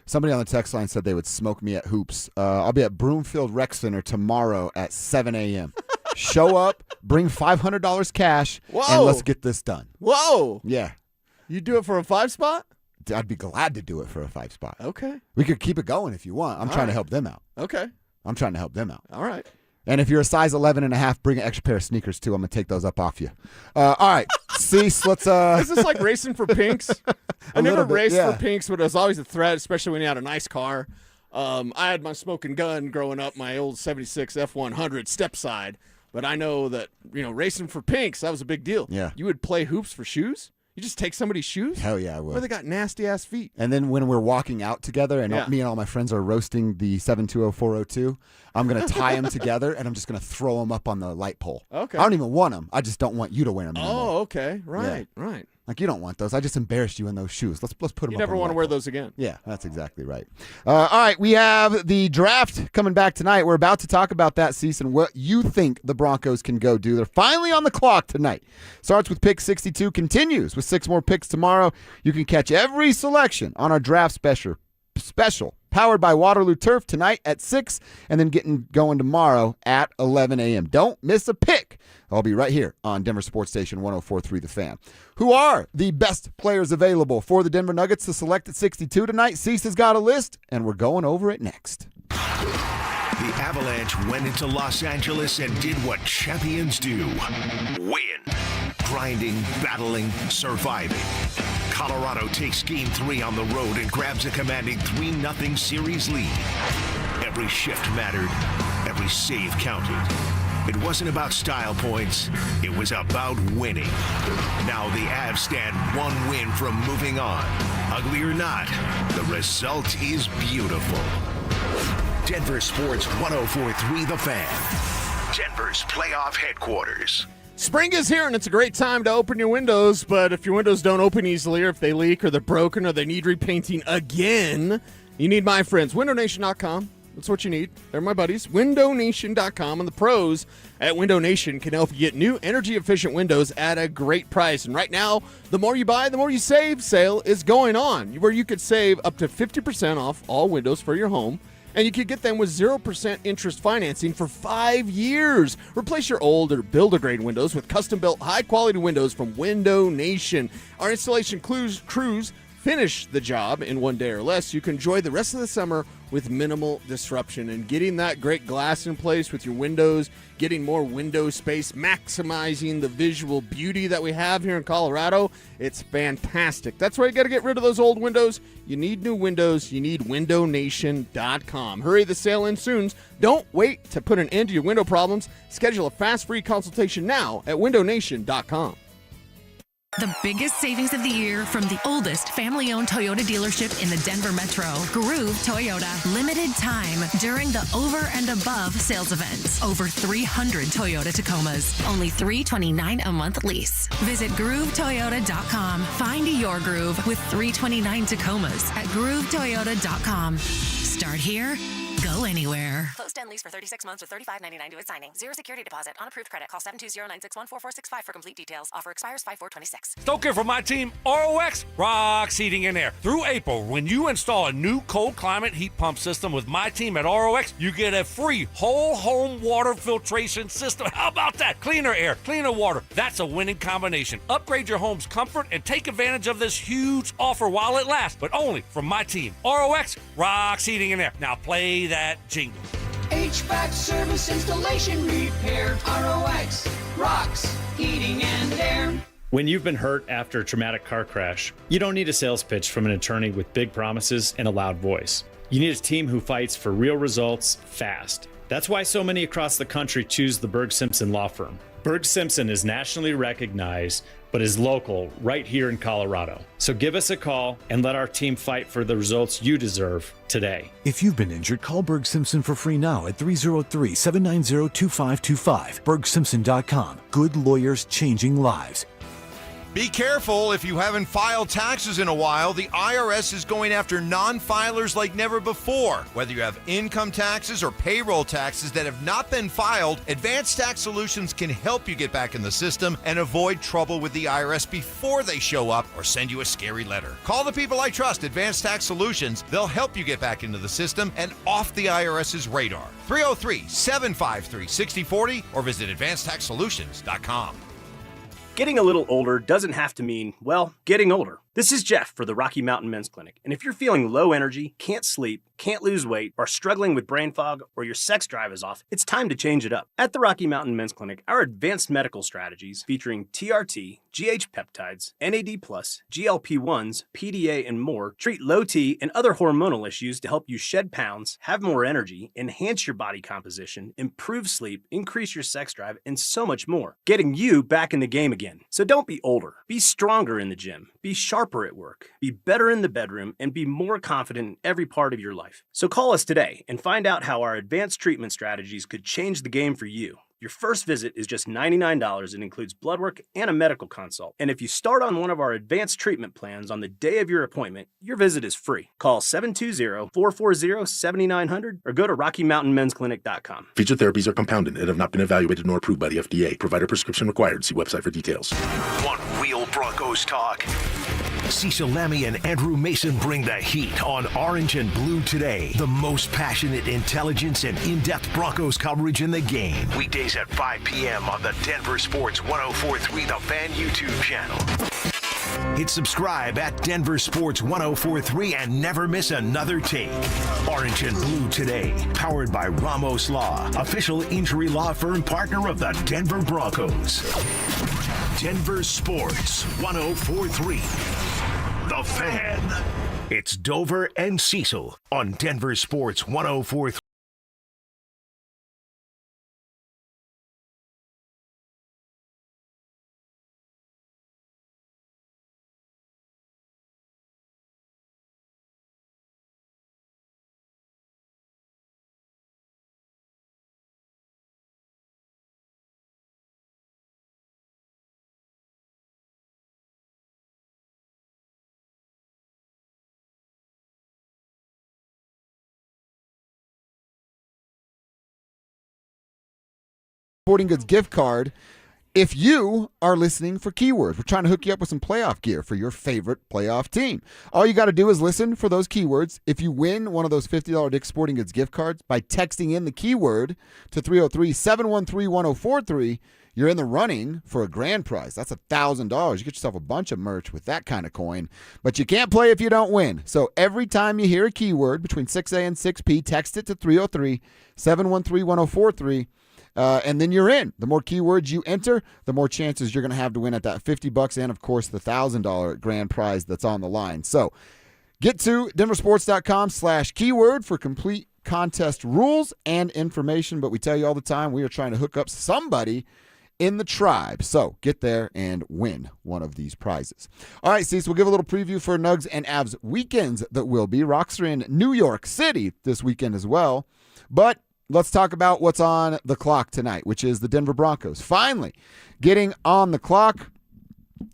Somebody on the text line said they would smoke me at hoops. I'll be at Broomfield Rec Center tomorrow at 7 a.m. Show up, bring $500 cash, and let's get this done. Whoa. Yeah. You do it for a 5 spot? I'd be glad to do it for a 5 spot. Okay. We could keep it going if you want. I'm trying to help them out. Okay. I'm trying to help them out. All right. And if you're a size 11.5, bring an extra pair of sneakers, too. I'm going to take those up off you. All right. Cease, let's... Is this like racing for pinks? I never raced yeah. for pinks, but it was always a threat, especially when you had a nice car. I had my smoking gun growing up, my old 76 F100 step side. But I know that, racing for pinks, that was a big deal. Yeah. You would play hoops for shoes? You just take somebody's shoes? Hell yeah, I would. Where they got nasty-ass feet. And then when we're walking out together and me and all my friends are roasting the 720-402, I'm going to tie them together and I'm just going to throw them up on the light pole. Okay. I don't even want them. I just don't want you to wear them anymore. Oh, okay. Right, right. Like, you don't want those. I just embarrassed you in those shoes. Let's put them You up never on want to the wear wall. those again. Yeah, that's exactly right. All right, we have the draft coming back tonight. We're about to talk about that, Cecil, what you think the Broncos can go do. They're finally on the clock tonight. Starts with pick 62, continues with 6 more picks tomorrow. You can catch every selection on our draft special powered by Waterloo Turf tonight at 6 and then getting going tomorrow at 11 a.m. Don't miss a pick. I'll be right here on Denver Sports Station 104.3 The Fan. Who are the best players available for the Denver Nuggets to select at 62 tonight? Cease has got a list, and we're going over it next. The Avalanche went into Los Angeles and did what champions do. Win. Grinding, battling, surviving. Colorado takes Game 3 on the road and grabs a commanding 3-0 series lead. Every shift mattered. Every save counted. It wasn't about style points. It was about winning. Now the Avs stand 1 win from moving on. Ugly or not, the result is beautiful. Denver Sports 104.3 The Fan. Denver's playoff headquarters. Spring is here, and it's a great time to open your windows, but if your windows don't open easily, or if they leak, or they're broken, or they need repainting again, you need my friends. WindowNation.com. That's what you need. They're my buddies. WindowNation.com, and the pros at Window Nation can help you get new energy-efficient windows at a great price. And right now, the more you buy, the more you save sale is going on, where you could save up to 50% off all windows for your home. And you could get them with 0% interest financing for 5 years. Replace your old or builder-grade windows with custom-built, high-quality windows from Window Nation. Our installation crews finish the job in 1 day or less. You can enjoy the rest of the summer with minimal disruption. And getting that great glass in place with your windows, getting more window space, maximizing the visual beauty that we have here in Colorado, it's fantastic. That's why you got to get rid of those old windows. You need new windows. You need WindowNation.com. Hurry, the sale ends soon. Don't wait to put an end to your window problems. Schedule a fast, free consultation now at WindowNation.com. The biggest savings of the year from the oldest family-owned Toyota dealership in the Denver Metro, Groove Toyota. Limited time during the Over and Above sales event. Over 300 Toyota Tacomas. Only $329 a month lease. Visit GrooveToyota.com. Find your groove with 329 Tacomas at GrooveToyota.com. Start here. Go anywhere. Closed end lease for 36 months with $35.99 due at signing. 0 security deposit on approved credit. Call 720-961-4465 for complete details. Offer expires 5/4/26. Don't care for my team, ROX Rocks Heating and Air. Through April, when you install a new cold climate heat pump system with my team at ROX, you get a free whole home water filtration system. How about that? Cleaner air, cleaner water. That's a winning combination. Upgrade your home's comfort and take advantage of this huge offer while it lasts, but only from my team, ROX Rocks Heating and Air. Now play that jingle. HVAC service, installation, repair. ROX Rocks Heating and Air. When you've been hurt after a traumatic car crash, you don't need a sales pitch from an attorney with big promises and a loud voice. You need a team who fights for real results fast. That's why so many across the country choose the Berg Simpson Law Firm. Berg Simpson is nationally recognized, but is local right here in Colorado. So give us a call and let our team fight for the results you deserve today. If you've been injured, call Berg Simpson for free now at 303-790-2525. BergSimpson.com. Good lawyers changing lives. Be careful if you haven't filed taxes in a while. The IRS is going after non-filers like never before. Whether you have income taxes or payroll taxes that have not been filed, Advanced Tax Solutions can help you get back in the system and avoid trouble with the IRS before they show up or send you a scary letter. Call the people I trust, Advanced Tax Solutions. They'll help you get back into the system and off the IRS's radar. 303-753-6040 or visit AdvancedTaxSolutions.com. Getting a little older doesn't have to mean, well, getting older. This is Jeff for the Rocky Mountain Men's Clinic. And if you're feeling low energy, can't sleep, can't lose weight, are struggling with brain fog, or your sex drive is off, it's time to change it up. At the Rocky Mountain Men's Clinic, our advanced medical strategies featuring TRT, GH peptides, NAD+, GLP-1s, PDA, and more treat low T and other hormonal issues to help you shed pounds, have more energy, enhance your body composition, improve sleep, increase your sex drive, and so much more. Getting you back in the game again. So don't be older. Be stronger in the gym. Be sharper at work. Be better in the bedroom and be more confident in every part of your life. So call us today and find out how our advanced treatment strategies could change the game for you. Your first visit is just $99 and includes blood work and a medical consult. And if you start on one of our advanced treatment plans on the day of your appointment, your visit is free. Call 720-440-7900 or go to RockyMountainMen'sClinic.com. Featured therapies are compounded and have not been evaluated nor approved by the FDA. Provider prescription required. See website for details. Want real Broncos talk? Cecil Lammy and Andrew Mason bring the heat on Orange and Blue Today. The most passionate intelligence and in-depth Broncos coverage in the game. Weekdays at 5 p.m. on the Denver Sports 104.3 The Fan YouTube channel. Hit subscribe at Denver Sports 104.3 and never miss another take. Orange and Blue Today, powered by Ramos Law, official injury law firm partner of the Denver Broncos. Denver Sports 104.3 The Fan. It's Dover and Cecil on Denver Sports 104.3. Sporting Goods gift card if you are listening for keywords. We're trying to hook you up with some playoff gear for your favorite playoff team. All you got to do is listen for those keywords. If you win one of those $50 Dick's Sporting Goods gift cards by texting in the keyword to 303-713-1043, you're in the running for a grand prize. That's $1,000. You get yourself a bunch of merch with that kind of coin, but you can't play if you don't win. So every time you hear a keyword between 6A and 6P, text it to 303-713-1043. And then you're in. The more keywords you enter, the more chances you're going to have to win at that $50 and, of course, the $1,000 grand prize that's on the line. So get to DenverSports.com/keyword for complete contest rules and information. But we tell you all the time, we are trying to hook up somebody in the tribe. So get there and win one of these prizes. All right, Cecil, we'll give a little preview for Nugs and Avs weekends that will be. Rocks are in New York City this weekend as well. But let's talk about what's on the clock tonight, which is the Denver Broncos. Finally getting on the clock,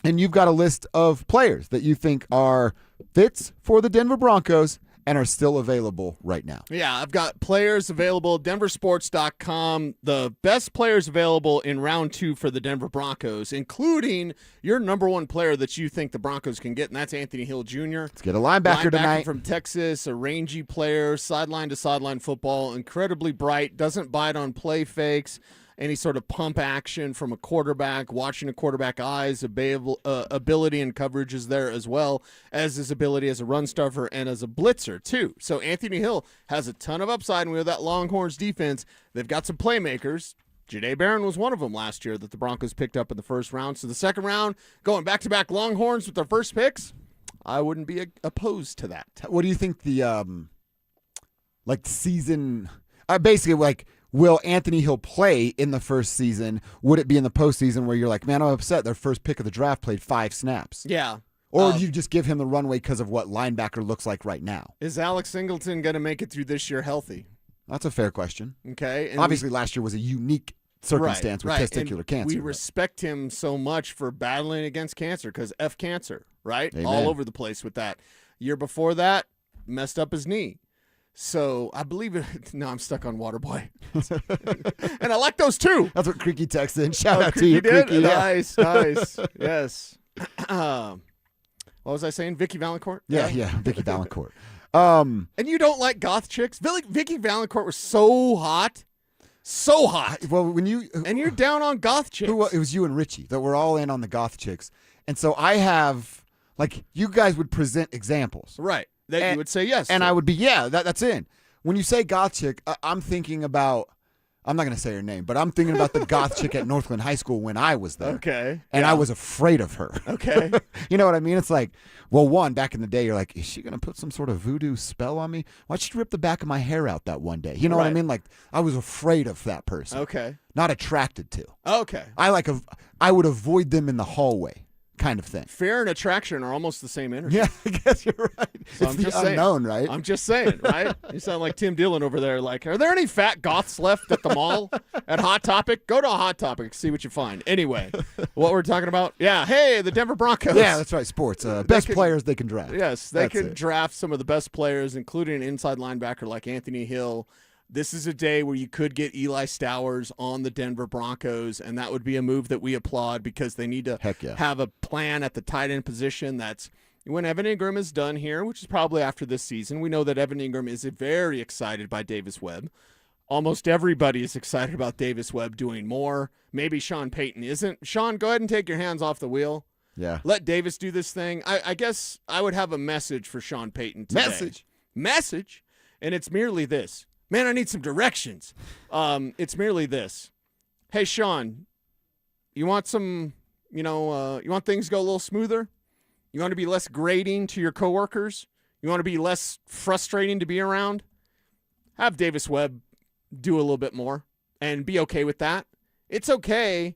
and you've got a list of players that you think are fits for the Denver Broncos and are still available right now. Yeah, I've got players available, DenverSports.com, the best players available in round 2 for the Denver Broncos, including your number one player that you think the Broncos can get, and that's Anthony Hill Jr. Let's get a linebacker tonight. From Texas, a rangy player, sideline-to-sideline football, incredibly bright, doesn't bite on play fakes, any sort of pump action from a quarterback, watching a quarterback eyes, ability and coverage is there as well as his ability as a run stuffer and as a blitzer too. So Anthony Hill has a ton of upside, and with that Longhorns defense, they've got some playmakers. Jahdae Barron was one of them last year that the Broncos picked up in the first round. So the second round, going back-to-back Longhorns with their first picks, I wouldn't be opposed to that. What do you think the season basically will Anthony Hill play in the first season? Would it be in the postseason where you're like, man, I'm upset their first pick of the draft played 5 snaps? Yeah. Or do you just give him the runway because of what linebacker looks like right now? Is Alex Singleton going to make it through this year healthy? That's a fair question. Okay. And obviously, last year was a unique circumstance with testicular cancer. We respect him so much for battling against cancer because F cancer, right? Amen. All over the place with that. Year before that, messed up his knee. So I believe it. No, I'm stuck on Waterboy. And I like those too. That's what Creaky texted in. Shout out to you, Creaky. Nice. Yes. What was I saying? Vicky Valancourt? Yeah, Vicky Valancourt. And you don't like goth chicks? Vicky Valancourt was so hot. So hot. Well, and you're down on goth chicks. It was you and Richie that were all in on the goth chicks. And so I have, you guys would present examples. Right. That you would say yes. And I would be, that's in. When you say goth chick, I'm thinking about, I'm not going to say her name, but I'm thinking about the goth chick at Northland High School when I was there. Okay. And I was afraid of her. Okay. You know what I mean? It's like, well, back in the day, you're like, is she going to put some sort of voodoo spell on me? Why'd she rip the back of my hair out that one day? You know what I mean? I was afraid of that person. Okay. Not attracted to. Okay. I would avoid them in the hallway. kind of thing. Fear and attraction are almost the same energy. Yeah, I guess you're right. So It's I'm the just saying. unknown, right? I'm just saying, right? You sound like Tim Dillon over there. Like, are there any fat goths left at the mall at Hot Topic? Go to Hot Topic, see what you find. Anyway, what we're talking about? Yeah, hey, the Denver Broncos. Yeah, that's right. Sports. Best players they can draft. Yes, they That's can it. draft some of the best players, including an inside linebacker like Anthony Hill. This is a day where you could get Eli Stowers on the Denver Broncos, and that would be a move that we applaud because they need to have a plan at the tight end position. That's when Evan Ingram is done here, which is probably after this season. We know that Evan Ingram is very excited by Davis Webb. Almost everybody is excited about Davis Webb doing more. Maybe Sean Payton isn't. Sean, go ahead and take your hands off the wheel. Yeah. Let Davis do this thing. I guess I would have a message for Sean Payton today. Message. And it's merely this. Man, I need some directions. It's merely this. Hey, Sean, you want some, you want things to go a little smoother? You want to be less grating to your coworkers? You want to be less frustrating to be around? Have Davis Webb do a little bit more and be okay with that. It's okay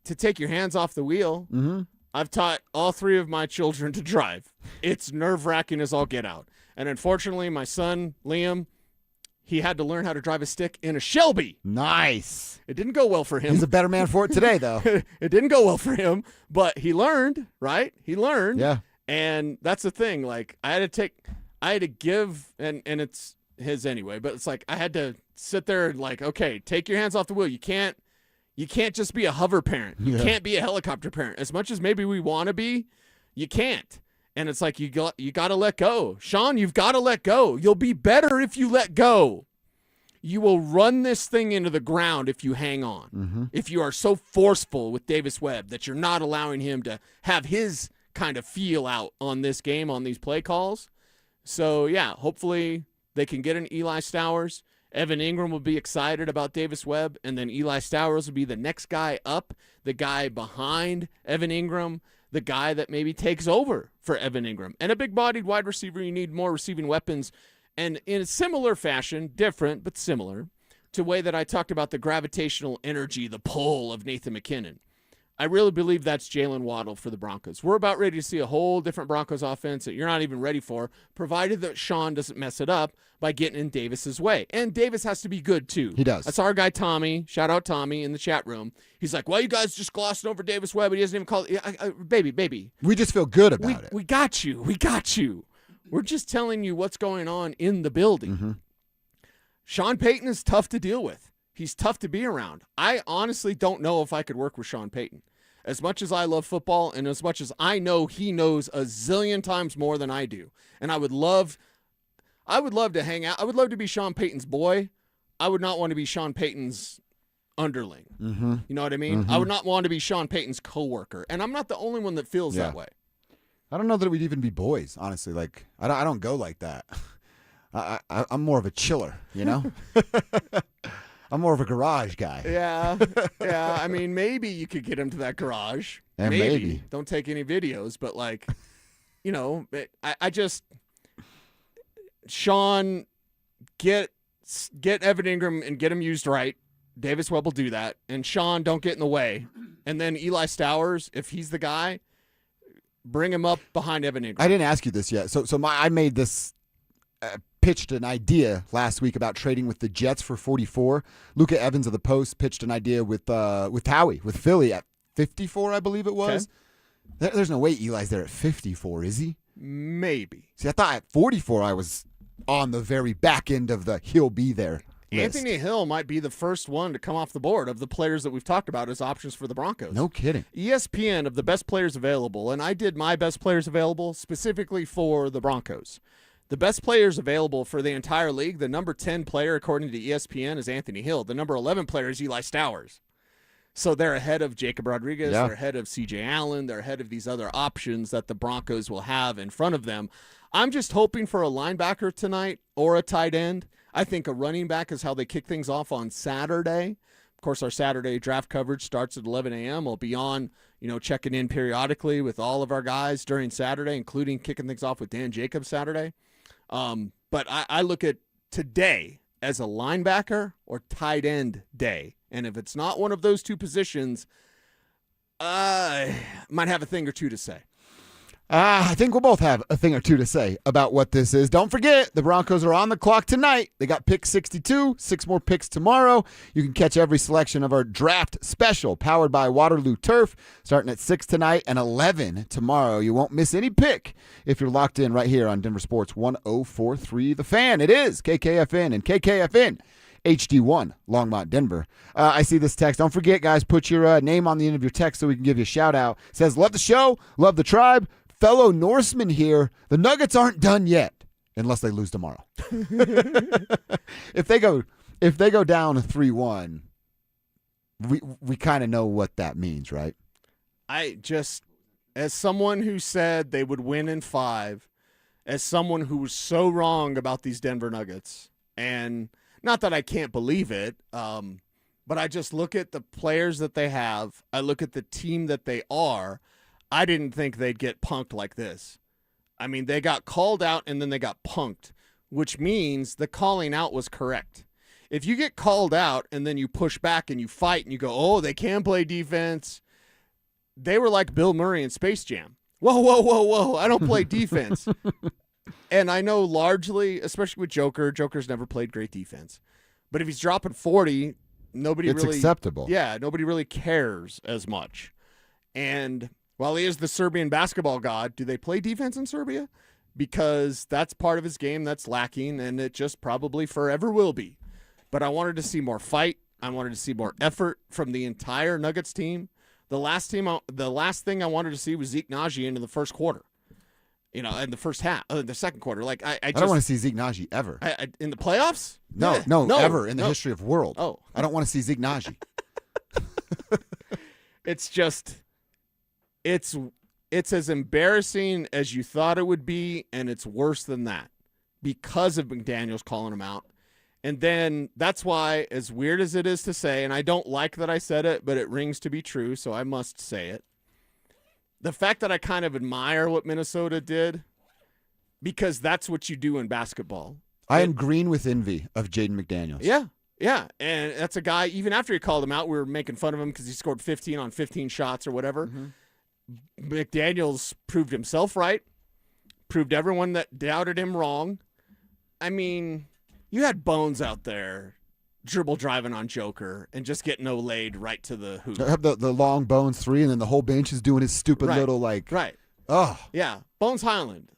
to take your hands off the wheel. Mm-hmm. I've taught all 3 of my children to drive. It's nerve-wracking as all get out. And unfortunately, my son, Liam, he had to learn how to drive a stick in a Shelby. Nice. It didn't go well for him. He's a better man for it today, though. It didn't go well for him, but he learned, right? He learned. Yeah. And that's the thing. Like, I had to give, and it's his anyway, but it's like I had to sit there and like, okay, take your hands off the wheel. You can't just be a hover parent. You can't be a helicopter parent. As much as maybe we want to be, you can't. And it's like you got to let go. Sean, you've got to let go. You'll be better if you let go. You will run this thing into the ground if you hang on. Mm-hmm. If you are so forceful with Davis Webb that you're not allowing him to have his kind of feel out on this game, on these play calls. So, yeah, hopefully they can get an Eli Stowers. Evan Ingram will be excited about Davis Webb, and then Eli Stowers will be the next guy up, the guy behind Evan Ingram, the guy that maybe takes over for Evan Ingram. And a big-bodied wide receiver, you need more receiving weapons. And in a similar fashion, different but similar, to the way that I talked about the gravitational energy, the pull of Nathan McKinnon. I really believe that's Jalen Waddle for the Broncos. We're about ready to see a whole different Broncos offense that you're not even ready for, provided that Sean doesn't mess it up by getting in Davis's way. And Davis has to be good, too. He does. That's our guy, Tommy. Shout out Tommy in the chat room. He's like, well, you guys just glossing over Davis Webb, but he doesn't even call it. Baby. We just feel good about it. We got you. We got you. We're just telling you what's going on in the building. Mm-hmm. Sean Payton is tough to deal with. He's tough to be around. I honestly don't know if I could work with Sean Payton. As much as I love football and as much as I know he knows a zillion times more than I do. And I would love to hang out. I would love to be Sean Payton's boy. I would not want to be Sean Payton's underling. Mm-hmm. You know what I mean? Mm-hmm. I would not want to be Sean Payton's coworker. And I'm not the only one that feels that way. I don't know that we'd even be boys, honestly. Like, I don't go like that. I'm more of a chiller, you know? I'm more of a garage guy. Yeah. I mean, maybe you could get him to that garage. And maybe. Don't take any videos, but like, I just, Sean, get Evan Ingram and get him used right. Davis Webb will do that. And Sean, don't get in the way. And then Eli Stowers, if he's the guy, bring him up behind Evan Ingram. I didn't ask you this yet. So I made this, pitched an idea last week about trading with the Jets for 44. Luca Evans of the Post pitched an idea with Howie, with Philly at 54, I believe it was. Okay. There's no way Eli's there at 54, is he? Maybe. See, I thought at 44 I was on the very back end of the he'll be there list. Anthony Hill might be the first one to come off the board of the players that we've talked about as options for the Broncos. No kidding. ESPN of the best players available, and I did my best players available specifically for the Broncos. The best players available for the entire league, the number 10 player according to ESPN is Anthony Hill. The number 11 player is Eli Stowers. So they're ahead of Jacob Rodriguez. Yeah. They're ahead of C.J. Allen. They're ahead of these other options that the Broncos will have in front of them. I'm just hoping for a linebacker tonight or a tight end. I think a running back is how they kick things off on Saturday. Of course, our Saturday draft coverage starts at 11 a.m. We'll be on, checking in periodically with all of our guys during Saturday, including kicking things off with Dan Jacobs Saturday. But I look at today as a linebacker or tight end day. And if it's not one of those two positions, Might have a thing or two to say. I think we'll both have a thing or two to say about what this is. Don't forget, the Broncos are on the clock tonight. They got pick 62, 6 more picks tomorrow. You can catch every selection of our draft special powered by Waterloo Turf starting at 6 tonight and 11 tomorrow. You won't miss any pick if you're locked in right here on Denver Sports 104.3 The Fan. It is KKFN and KKFN. HD1, Longmont, Denver. I see this text. Don't forget, guys, put your name on the end of your text so we can give you a shout-out. It says, love the show, love the tribe. Fellow Norseman here, the Nuggets aren't done yet, unless they lose tomorrow. If they go down 3-1, we kind of know what that means, right? As someone who said they would win in 5, as someone who was so wrong about these Denver Nuggets, and not that I can't believe it, but I just look at the players that they have, I look at the team that they are, I didn't think they'd get punked like this. I mean, they got called out and then they got punked, which means the calling out was correct. If you get called out and then you push back and you fight and you go, oh, they can play defense, they were like Bill Murray in Space Jam. Whoa, whoa, whoa, whoa, I don't play defense. And I know largely, especially with Joker's never played great defense. But if he's dropping 40, it's acceptable. Yeah, nobody really cares as much. And while he is the Serbian basketball god, do they play defense in Serbia? Because that's part of his game that's lacking, and it just probably forever will be. But I wanted to see more fight. I wanted to see more effort from the entire Nuggets team. The last thing I wanted to see was Zeke Naji into the first quarter. In the first half, the second quarter. Like I don't want to see Zeke Naji ever. In the playoffs? No, ever in the history of the world. Oh. I don't want to see Zeke Naji. It's just... It's as embarrassing as you thought it would be, and it's worse than that because of McDaniels calling him out. And then that's why, as weird as it is to say, and I don't like that I said it, but it rings to be true, so I must say it. The fact that I kind of admire what Minnesota did, because that's what you do in basketball. I am green with envy of Jaden McDaniels. Yeah, and that's a guy, even after he called him out, we were making fun of him because he scored 15 on 15 shots or whatever. Mm-hmm. McDaniels proved himself right, proved everyone that doubted him wrong. I mean, you had Bones out there dribble driving on Joker and just getting laid right to the hoop. I have the long Bones 3, and then the whole bench is doing his stupid little Right. Oh. Yeah, Bones Highland,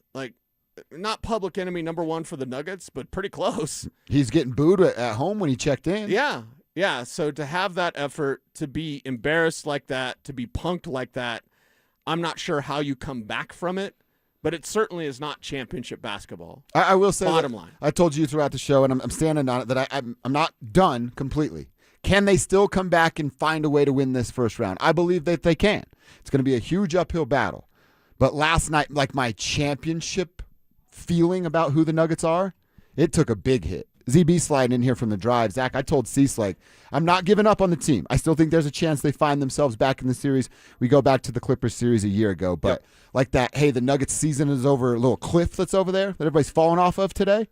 not public enemy number 1 for the Nuggets, but pretty close. He's getting booed at home when he checked in. Yeah. So to have that effort, to be embarrassed like that, to be punked like that, I'm not sure how you come back from it, but it certainly is not championship basketball. I will say, bottom line. I told you throughout the show, and I'm standing on it, that I'm not done completely. Can they still come back and find a way to win this first round? I believe that they can. It's going to be a huge uphill battle. But last night, my championship feeling about who the Nuggets are, it took a big hit. ZB sliding in here from the drive. Zach, I told Cecil, I'm not giving up on the team. I still think there's a chance they find themselves back in the series. We go back to the Clippers series a year ago. But the Nuggets season is over, a little cliff that's over there that everybody's falling off of today.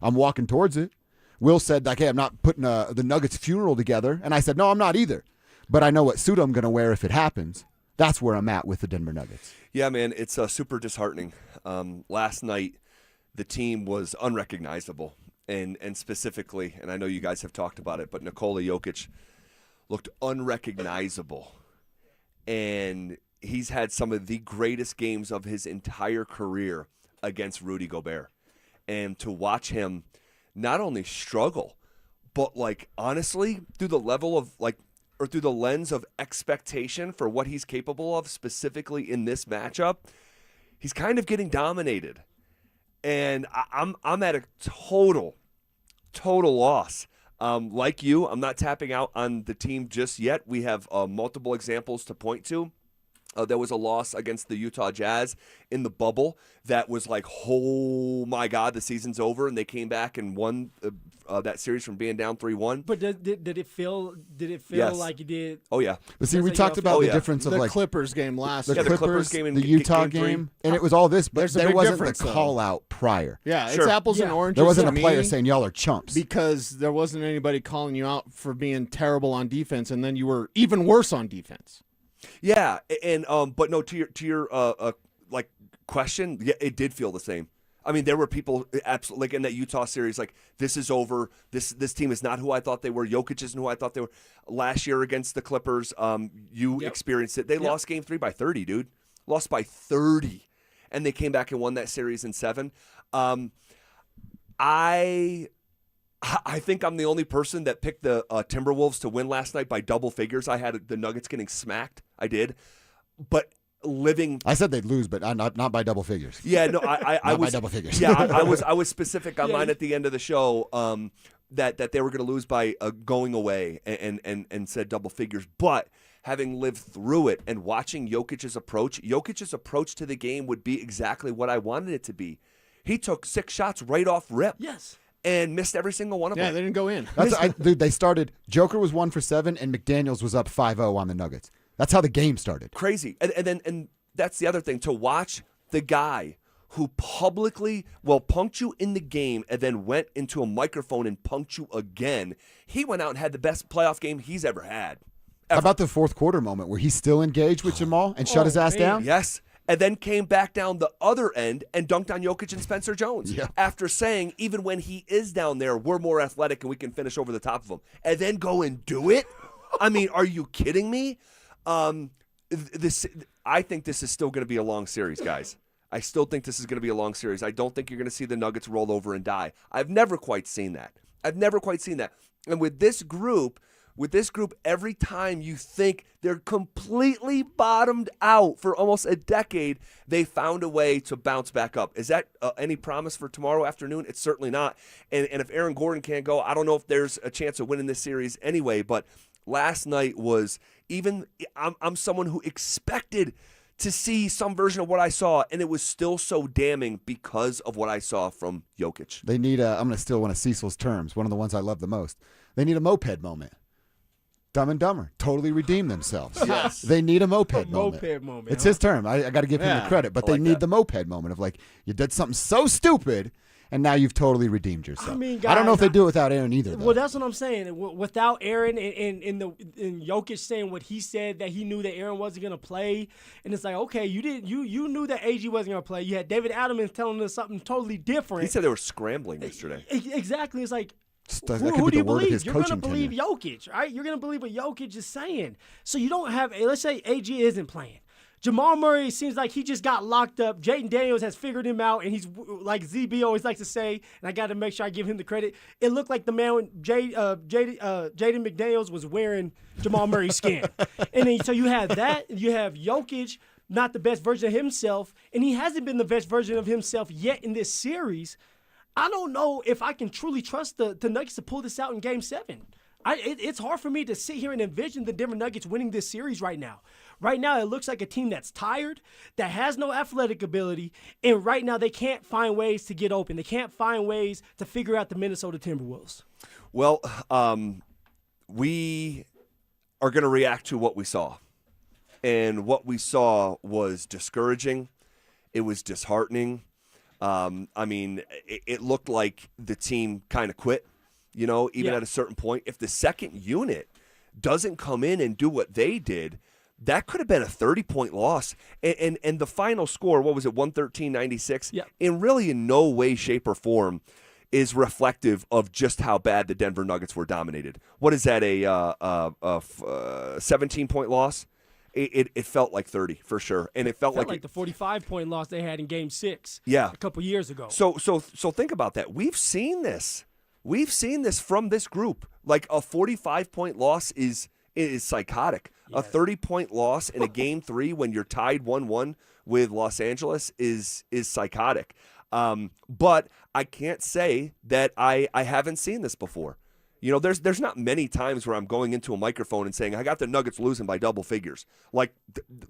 I'm walking towards it. Will said, hey, I'm not putting the Nuggets funeral together. And I said, no, I'm not either. But I know what suit I'm going to wear if it happens. That's where I'm at with the Denver Nuggets. Yeah, man, it's super disheartening. Last night, the team was unrecognizable. And specifically, and I know you guys have talked about it, but Nikola Jokic looked unrecognizable. And he's had some of the greatest games of his entire career against Rudy Gobert. And to watch him not only struggle, but honestly, through the level of or through the lens of expectation for what he's capable of, specifically in this matchup, he's kind of getting dominated. And I'm at a total loss. Like you, I'm not tapping out on the team just yet. We have multiple examples to point to. There was a loss against the Utah Jazz in the bubble that was oh my God, the season's over, and they came back and won that series from being down 3-1. But did it feel yes. like it did? Oh yeah. But see, we talked about the difference of the Clippers game last the year. Clippers game in the Utah game 3. and it was all this, but there wasn't the though. call out prior. Yeah, it's apples and oranges. There wasn't to a player me saying y'all are chumps because there wasn't anybody calling you out for being terrible on defense, and then you were even worse on defense. Yeah, and but no, to your like question, yeah, it did feel the same. I mean, there were people absolutely like in that Utah series, like this is over. This team is not who I thought they were. Jokic isn't who I thought they were. Last year against the Clippers, you experienced it. They lost Game 3 by 30, dude. Lost by 30, and they came back and won that series in 7. I think I'm the only person that picked the Timberwolves to win last night by double figures. I had the Nuggets getting smacked. I did, but. I said they'd lose, but not by double figures. Yeah, no, I was by double figures. Yeah, I was specific on mine at the end of the show that they were going to lose by going away and said double figures. But having lived through it and watching Jokic's approach to the game would be exactly what I wanted it to be. He took 6 shots right off rip. Yes. And missed every single one of them. Yeah, they didn't go in. Dude, they started. Joker was 1 for 7, and McDaniels was up 5-0 on the Nuggets. That's how the game started. Crazy. And that's the other thing, to watch the guy who publicly punked you in the game and then went into a microphone and punked you again. He went out and had the best playoff game he's ever had. How about the fourth quarter moment where he's still engaged with Jamal and shut his ass down? Yes. And then came back down the other end and dunked on Jokic and Spencer Jones. Yeah. After saying, even when he is down there, we're more athletic and we can finish over the top of him. And then go and do it? I mean, are you kidding me? I think this is still going to be a long series, guys. I still think this is going to be a long series. I don't think you're going to see the Nuggets roll over and die. I've never quite seen that. And with this group, every time you think they're completely bottomed out for almost a decade, they found a way to bounce back up. Is that any promise for tomorrow afternoon? It's certainly not. And if Aaron Gordon can't go, I don't know if there's a chance of winning this series anyway. But last night was I'm someone who expected to see some version of what I saw, and it was still so damning because of what I saw from Jokic. They need I'm going to steal one of Cecil's terms, one of the ones I love the most. They need a moped moment. Dumb and Dumber totally redeem themselves. Yes. They need a moped moment. Moped moment. It's his term. I got to give him the credit, but they need the moped moment of like, you did something so stupid, and now you've totally redeemed yourself. I mean, I don't know if guys, they do it without Aaron either, though. Well, that's what I'm saying. Without Aaron and Jokic saying what he said, that he knew that Aaron wasn't going to play, and it's like, okay, you knew that AG wasn't going to play. You had David Adams telling us something totally different. He said they were scrambling yesterday. Exactly. It's like, Who do you word of believe? his You're going to coaching believe tenure. Jokic, right? You're going to believe what Jokic is saying. So you don't have, let's say AG isn't playing. Jamal Murray seems like he just got locked up. Jaden Daniels has figured him out, and he's like ZB always likes to say, and I got to make sure I give him the credit. It looked like the man, Jaden McDaniels, was wearing Jamal Murray's skin. And then so you have that. You have Jokic, not the best version of himself, and he hasn't been the best version of himself yet in this series. I don't know if I can truly trust the Nuggets to pull this out in Game 7. It's hard for me to sit here and envision the Denver Nuggets winning this series right now. Right now, it looks like a team that's tired, that has no athletic ability, and right now they can't find ways to get open. They can't find ways to figure out the Minnesota Timberwolves. Well, we are going to react to what we saw. And what we saw was discouraging. It was disheartening. I mean, it looked like the team kind of quit, even at a certain point. If the second unit doesn't come in and do what they did, that could have been a 30-point loss. And the final score, what was it, 113-96? Yeah. In no way, shape, or form is reflective of just how bad the Denver Nuggets were dominated. What is that, a 17-point loss? It felt like 30 for sure, and it felt like the 45-point loss they had in Game 6. Yeah. A couple years ago. So think about that. We've seen this from this group. Like a 45-point loss is psychotic. Yeah. A 30-point loss in a Game 3 when you're tied 1-1 with Los Angeles is psychotic. But I can't say that I haven't seen this before. There's not many times where I'm going into a microphone and saying, I got the Nuggets losing by double figures. Like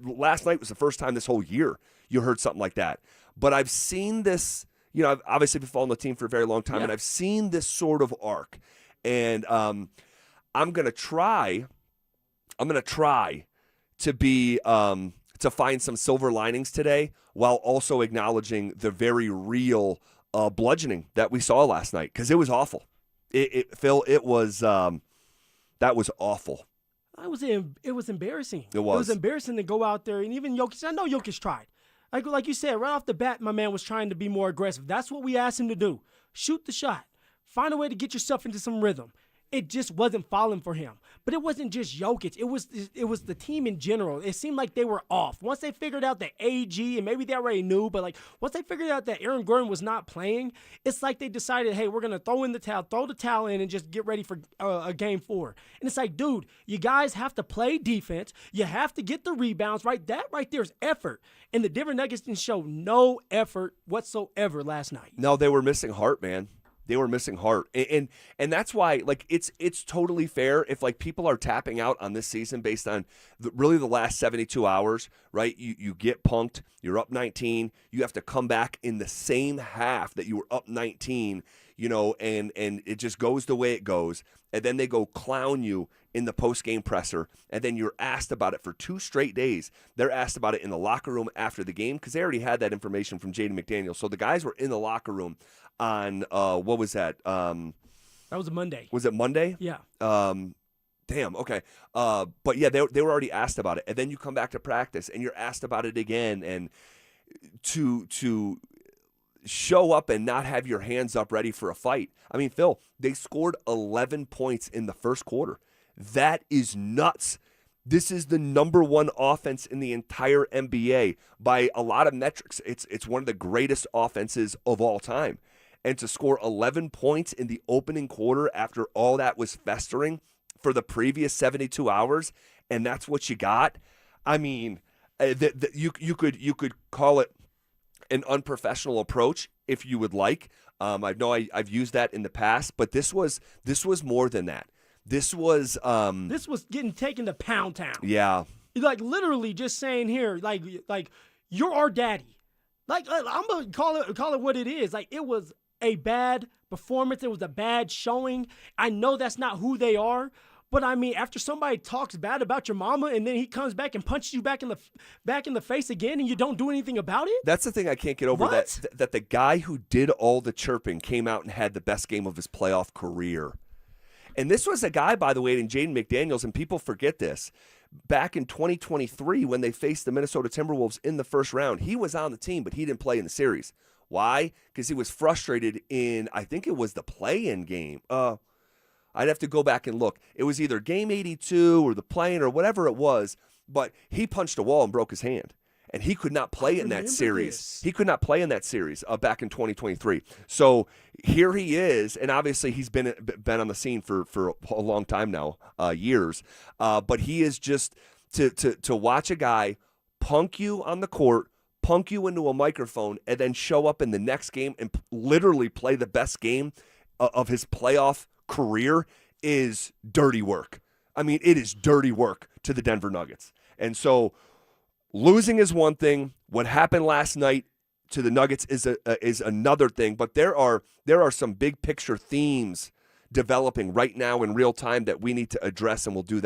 last night was the first time this whole year you heard something like that. But I've seen this, I've obviously been following the team for a very long time, and I've seen this sort of arc. And I'm going to try to be, to find some silver linings today while also acknowledging the very real bludgeoning that we saw last night, because it was awful. Phil, it was that was awful. It was embarrassing. It was. It was embarrassing to go out there, and even Jokic. I know Jokic tried. Like you said, right off the bat, my man was trying to be more aggressive. That's what we asked him to do. Shoot the shot. Find a way to get yourself into some rhythm. It just wasn't falling for him. But it wasn't just Jokic. It was the team in general. It seemed like they were off. Once they figured out that AG, and maybe they already knew, but like once they figured out that Aaron Gordon was not playing, it's like they decided, hey, we're going to throw the towel in and just get ready for a game 4. And it's like, dude, you guys have to play defense. You have to get the rebounds, right? That right there is effort. And the Denver Nuggets didn't show no effort whatsoever last night. No, they were missing heart, man. They were missing heart, and that's why, like, it's totally fair if, like, people are tapping out on this season based on really the last 72 hours, right? You get punked, you're up 19, you have to come back in the same half that you were up 19, and it just goes the way it goes, and then they go clown you in the post-game presser, and then you're asked about it for 2 straight days. They're asked about it in the locker room after the game because they already had that information from Jaden McDaniels. So the guys were in the locker room on what was that? That was a Monday. Was it Monday? Yeah. Damn. Okay. But yeah, they were already asked about it, and then you come back to practice and you're asked about it again, and to show up and not have your hands up ready for a fight. I mean, Phil, they scored 11 points in the first quarter. That is nuts. This is the number 1 offense in the entire NBA by a lot of metrics. It's one of the greatest offenses of all time. And to score 11 points in the opening quarter after all that was festering for the previous 72 hours, and that's what you got. I mean, you could call it an unprofessional approach if you would like. I know I've used that in the past, but this was more than that. This was getting taken to Pound Town. Yeah. Like literally just saying here, like you're our daddy. Like I'm gonna call it what it is. Like it was a bad performance. It was a bad showing. I know that's not who they are, but I mean, after somebody talks bad about your mama and then he comes back and punches you back in the face again, and you don't do anything about it. That's the thing I can't get over. What? That the guy who did all the chirping came out and had the best game of his playoff career. And this was a guy, by the way, in Jaden McDaniels, and people forget this. Back in 2023, when they faced the Minnesota Timberwolves in the first round, he was on the team, but he didn't play in the series. Why? Because he was frustrated in, I think it was the play-in game. I'd have to go back and look. It was either game 82 or the play-in or whatever it was, but he punched a wall and broke his hand. And he could not play in that series. He could not play in that series back in 2023. So here he is, and obviously he's been on the scene for a long time now, years. But he is just to watch a guy punk you on the court, punk you into a microphone, and then show up in the next game and literally play the best game of his playoff career is dirty work. I mean, it is dirty work to the Denver Nuggets. And so losing is one thing. What happened last night to the Nuggets is another thing. But there are some big picture themes developing right now in real time that we need to address, and we'll do that.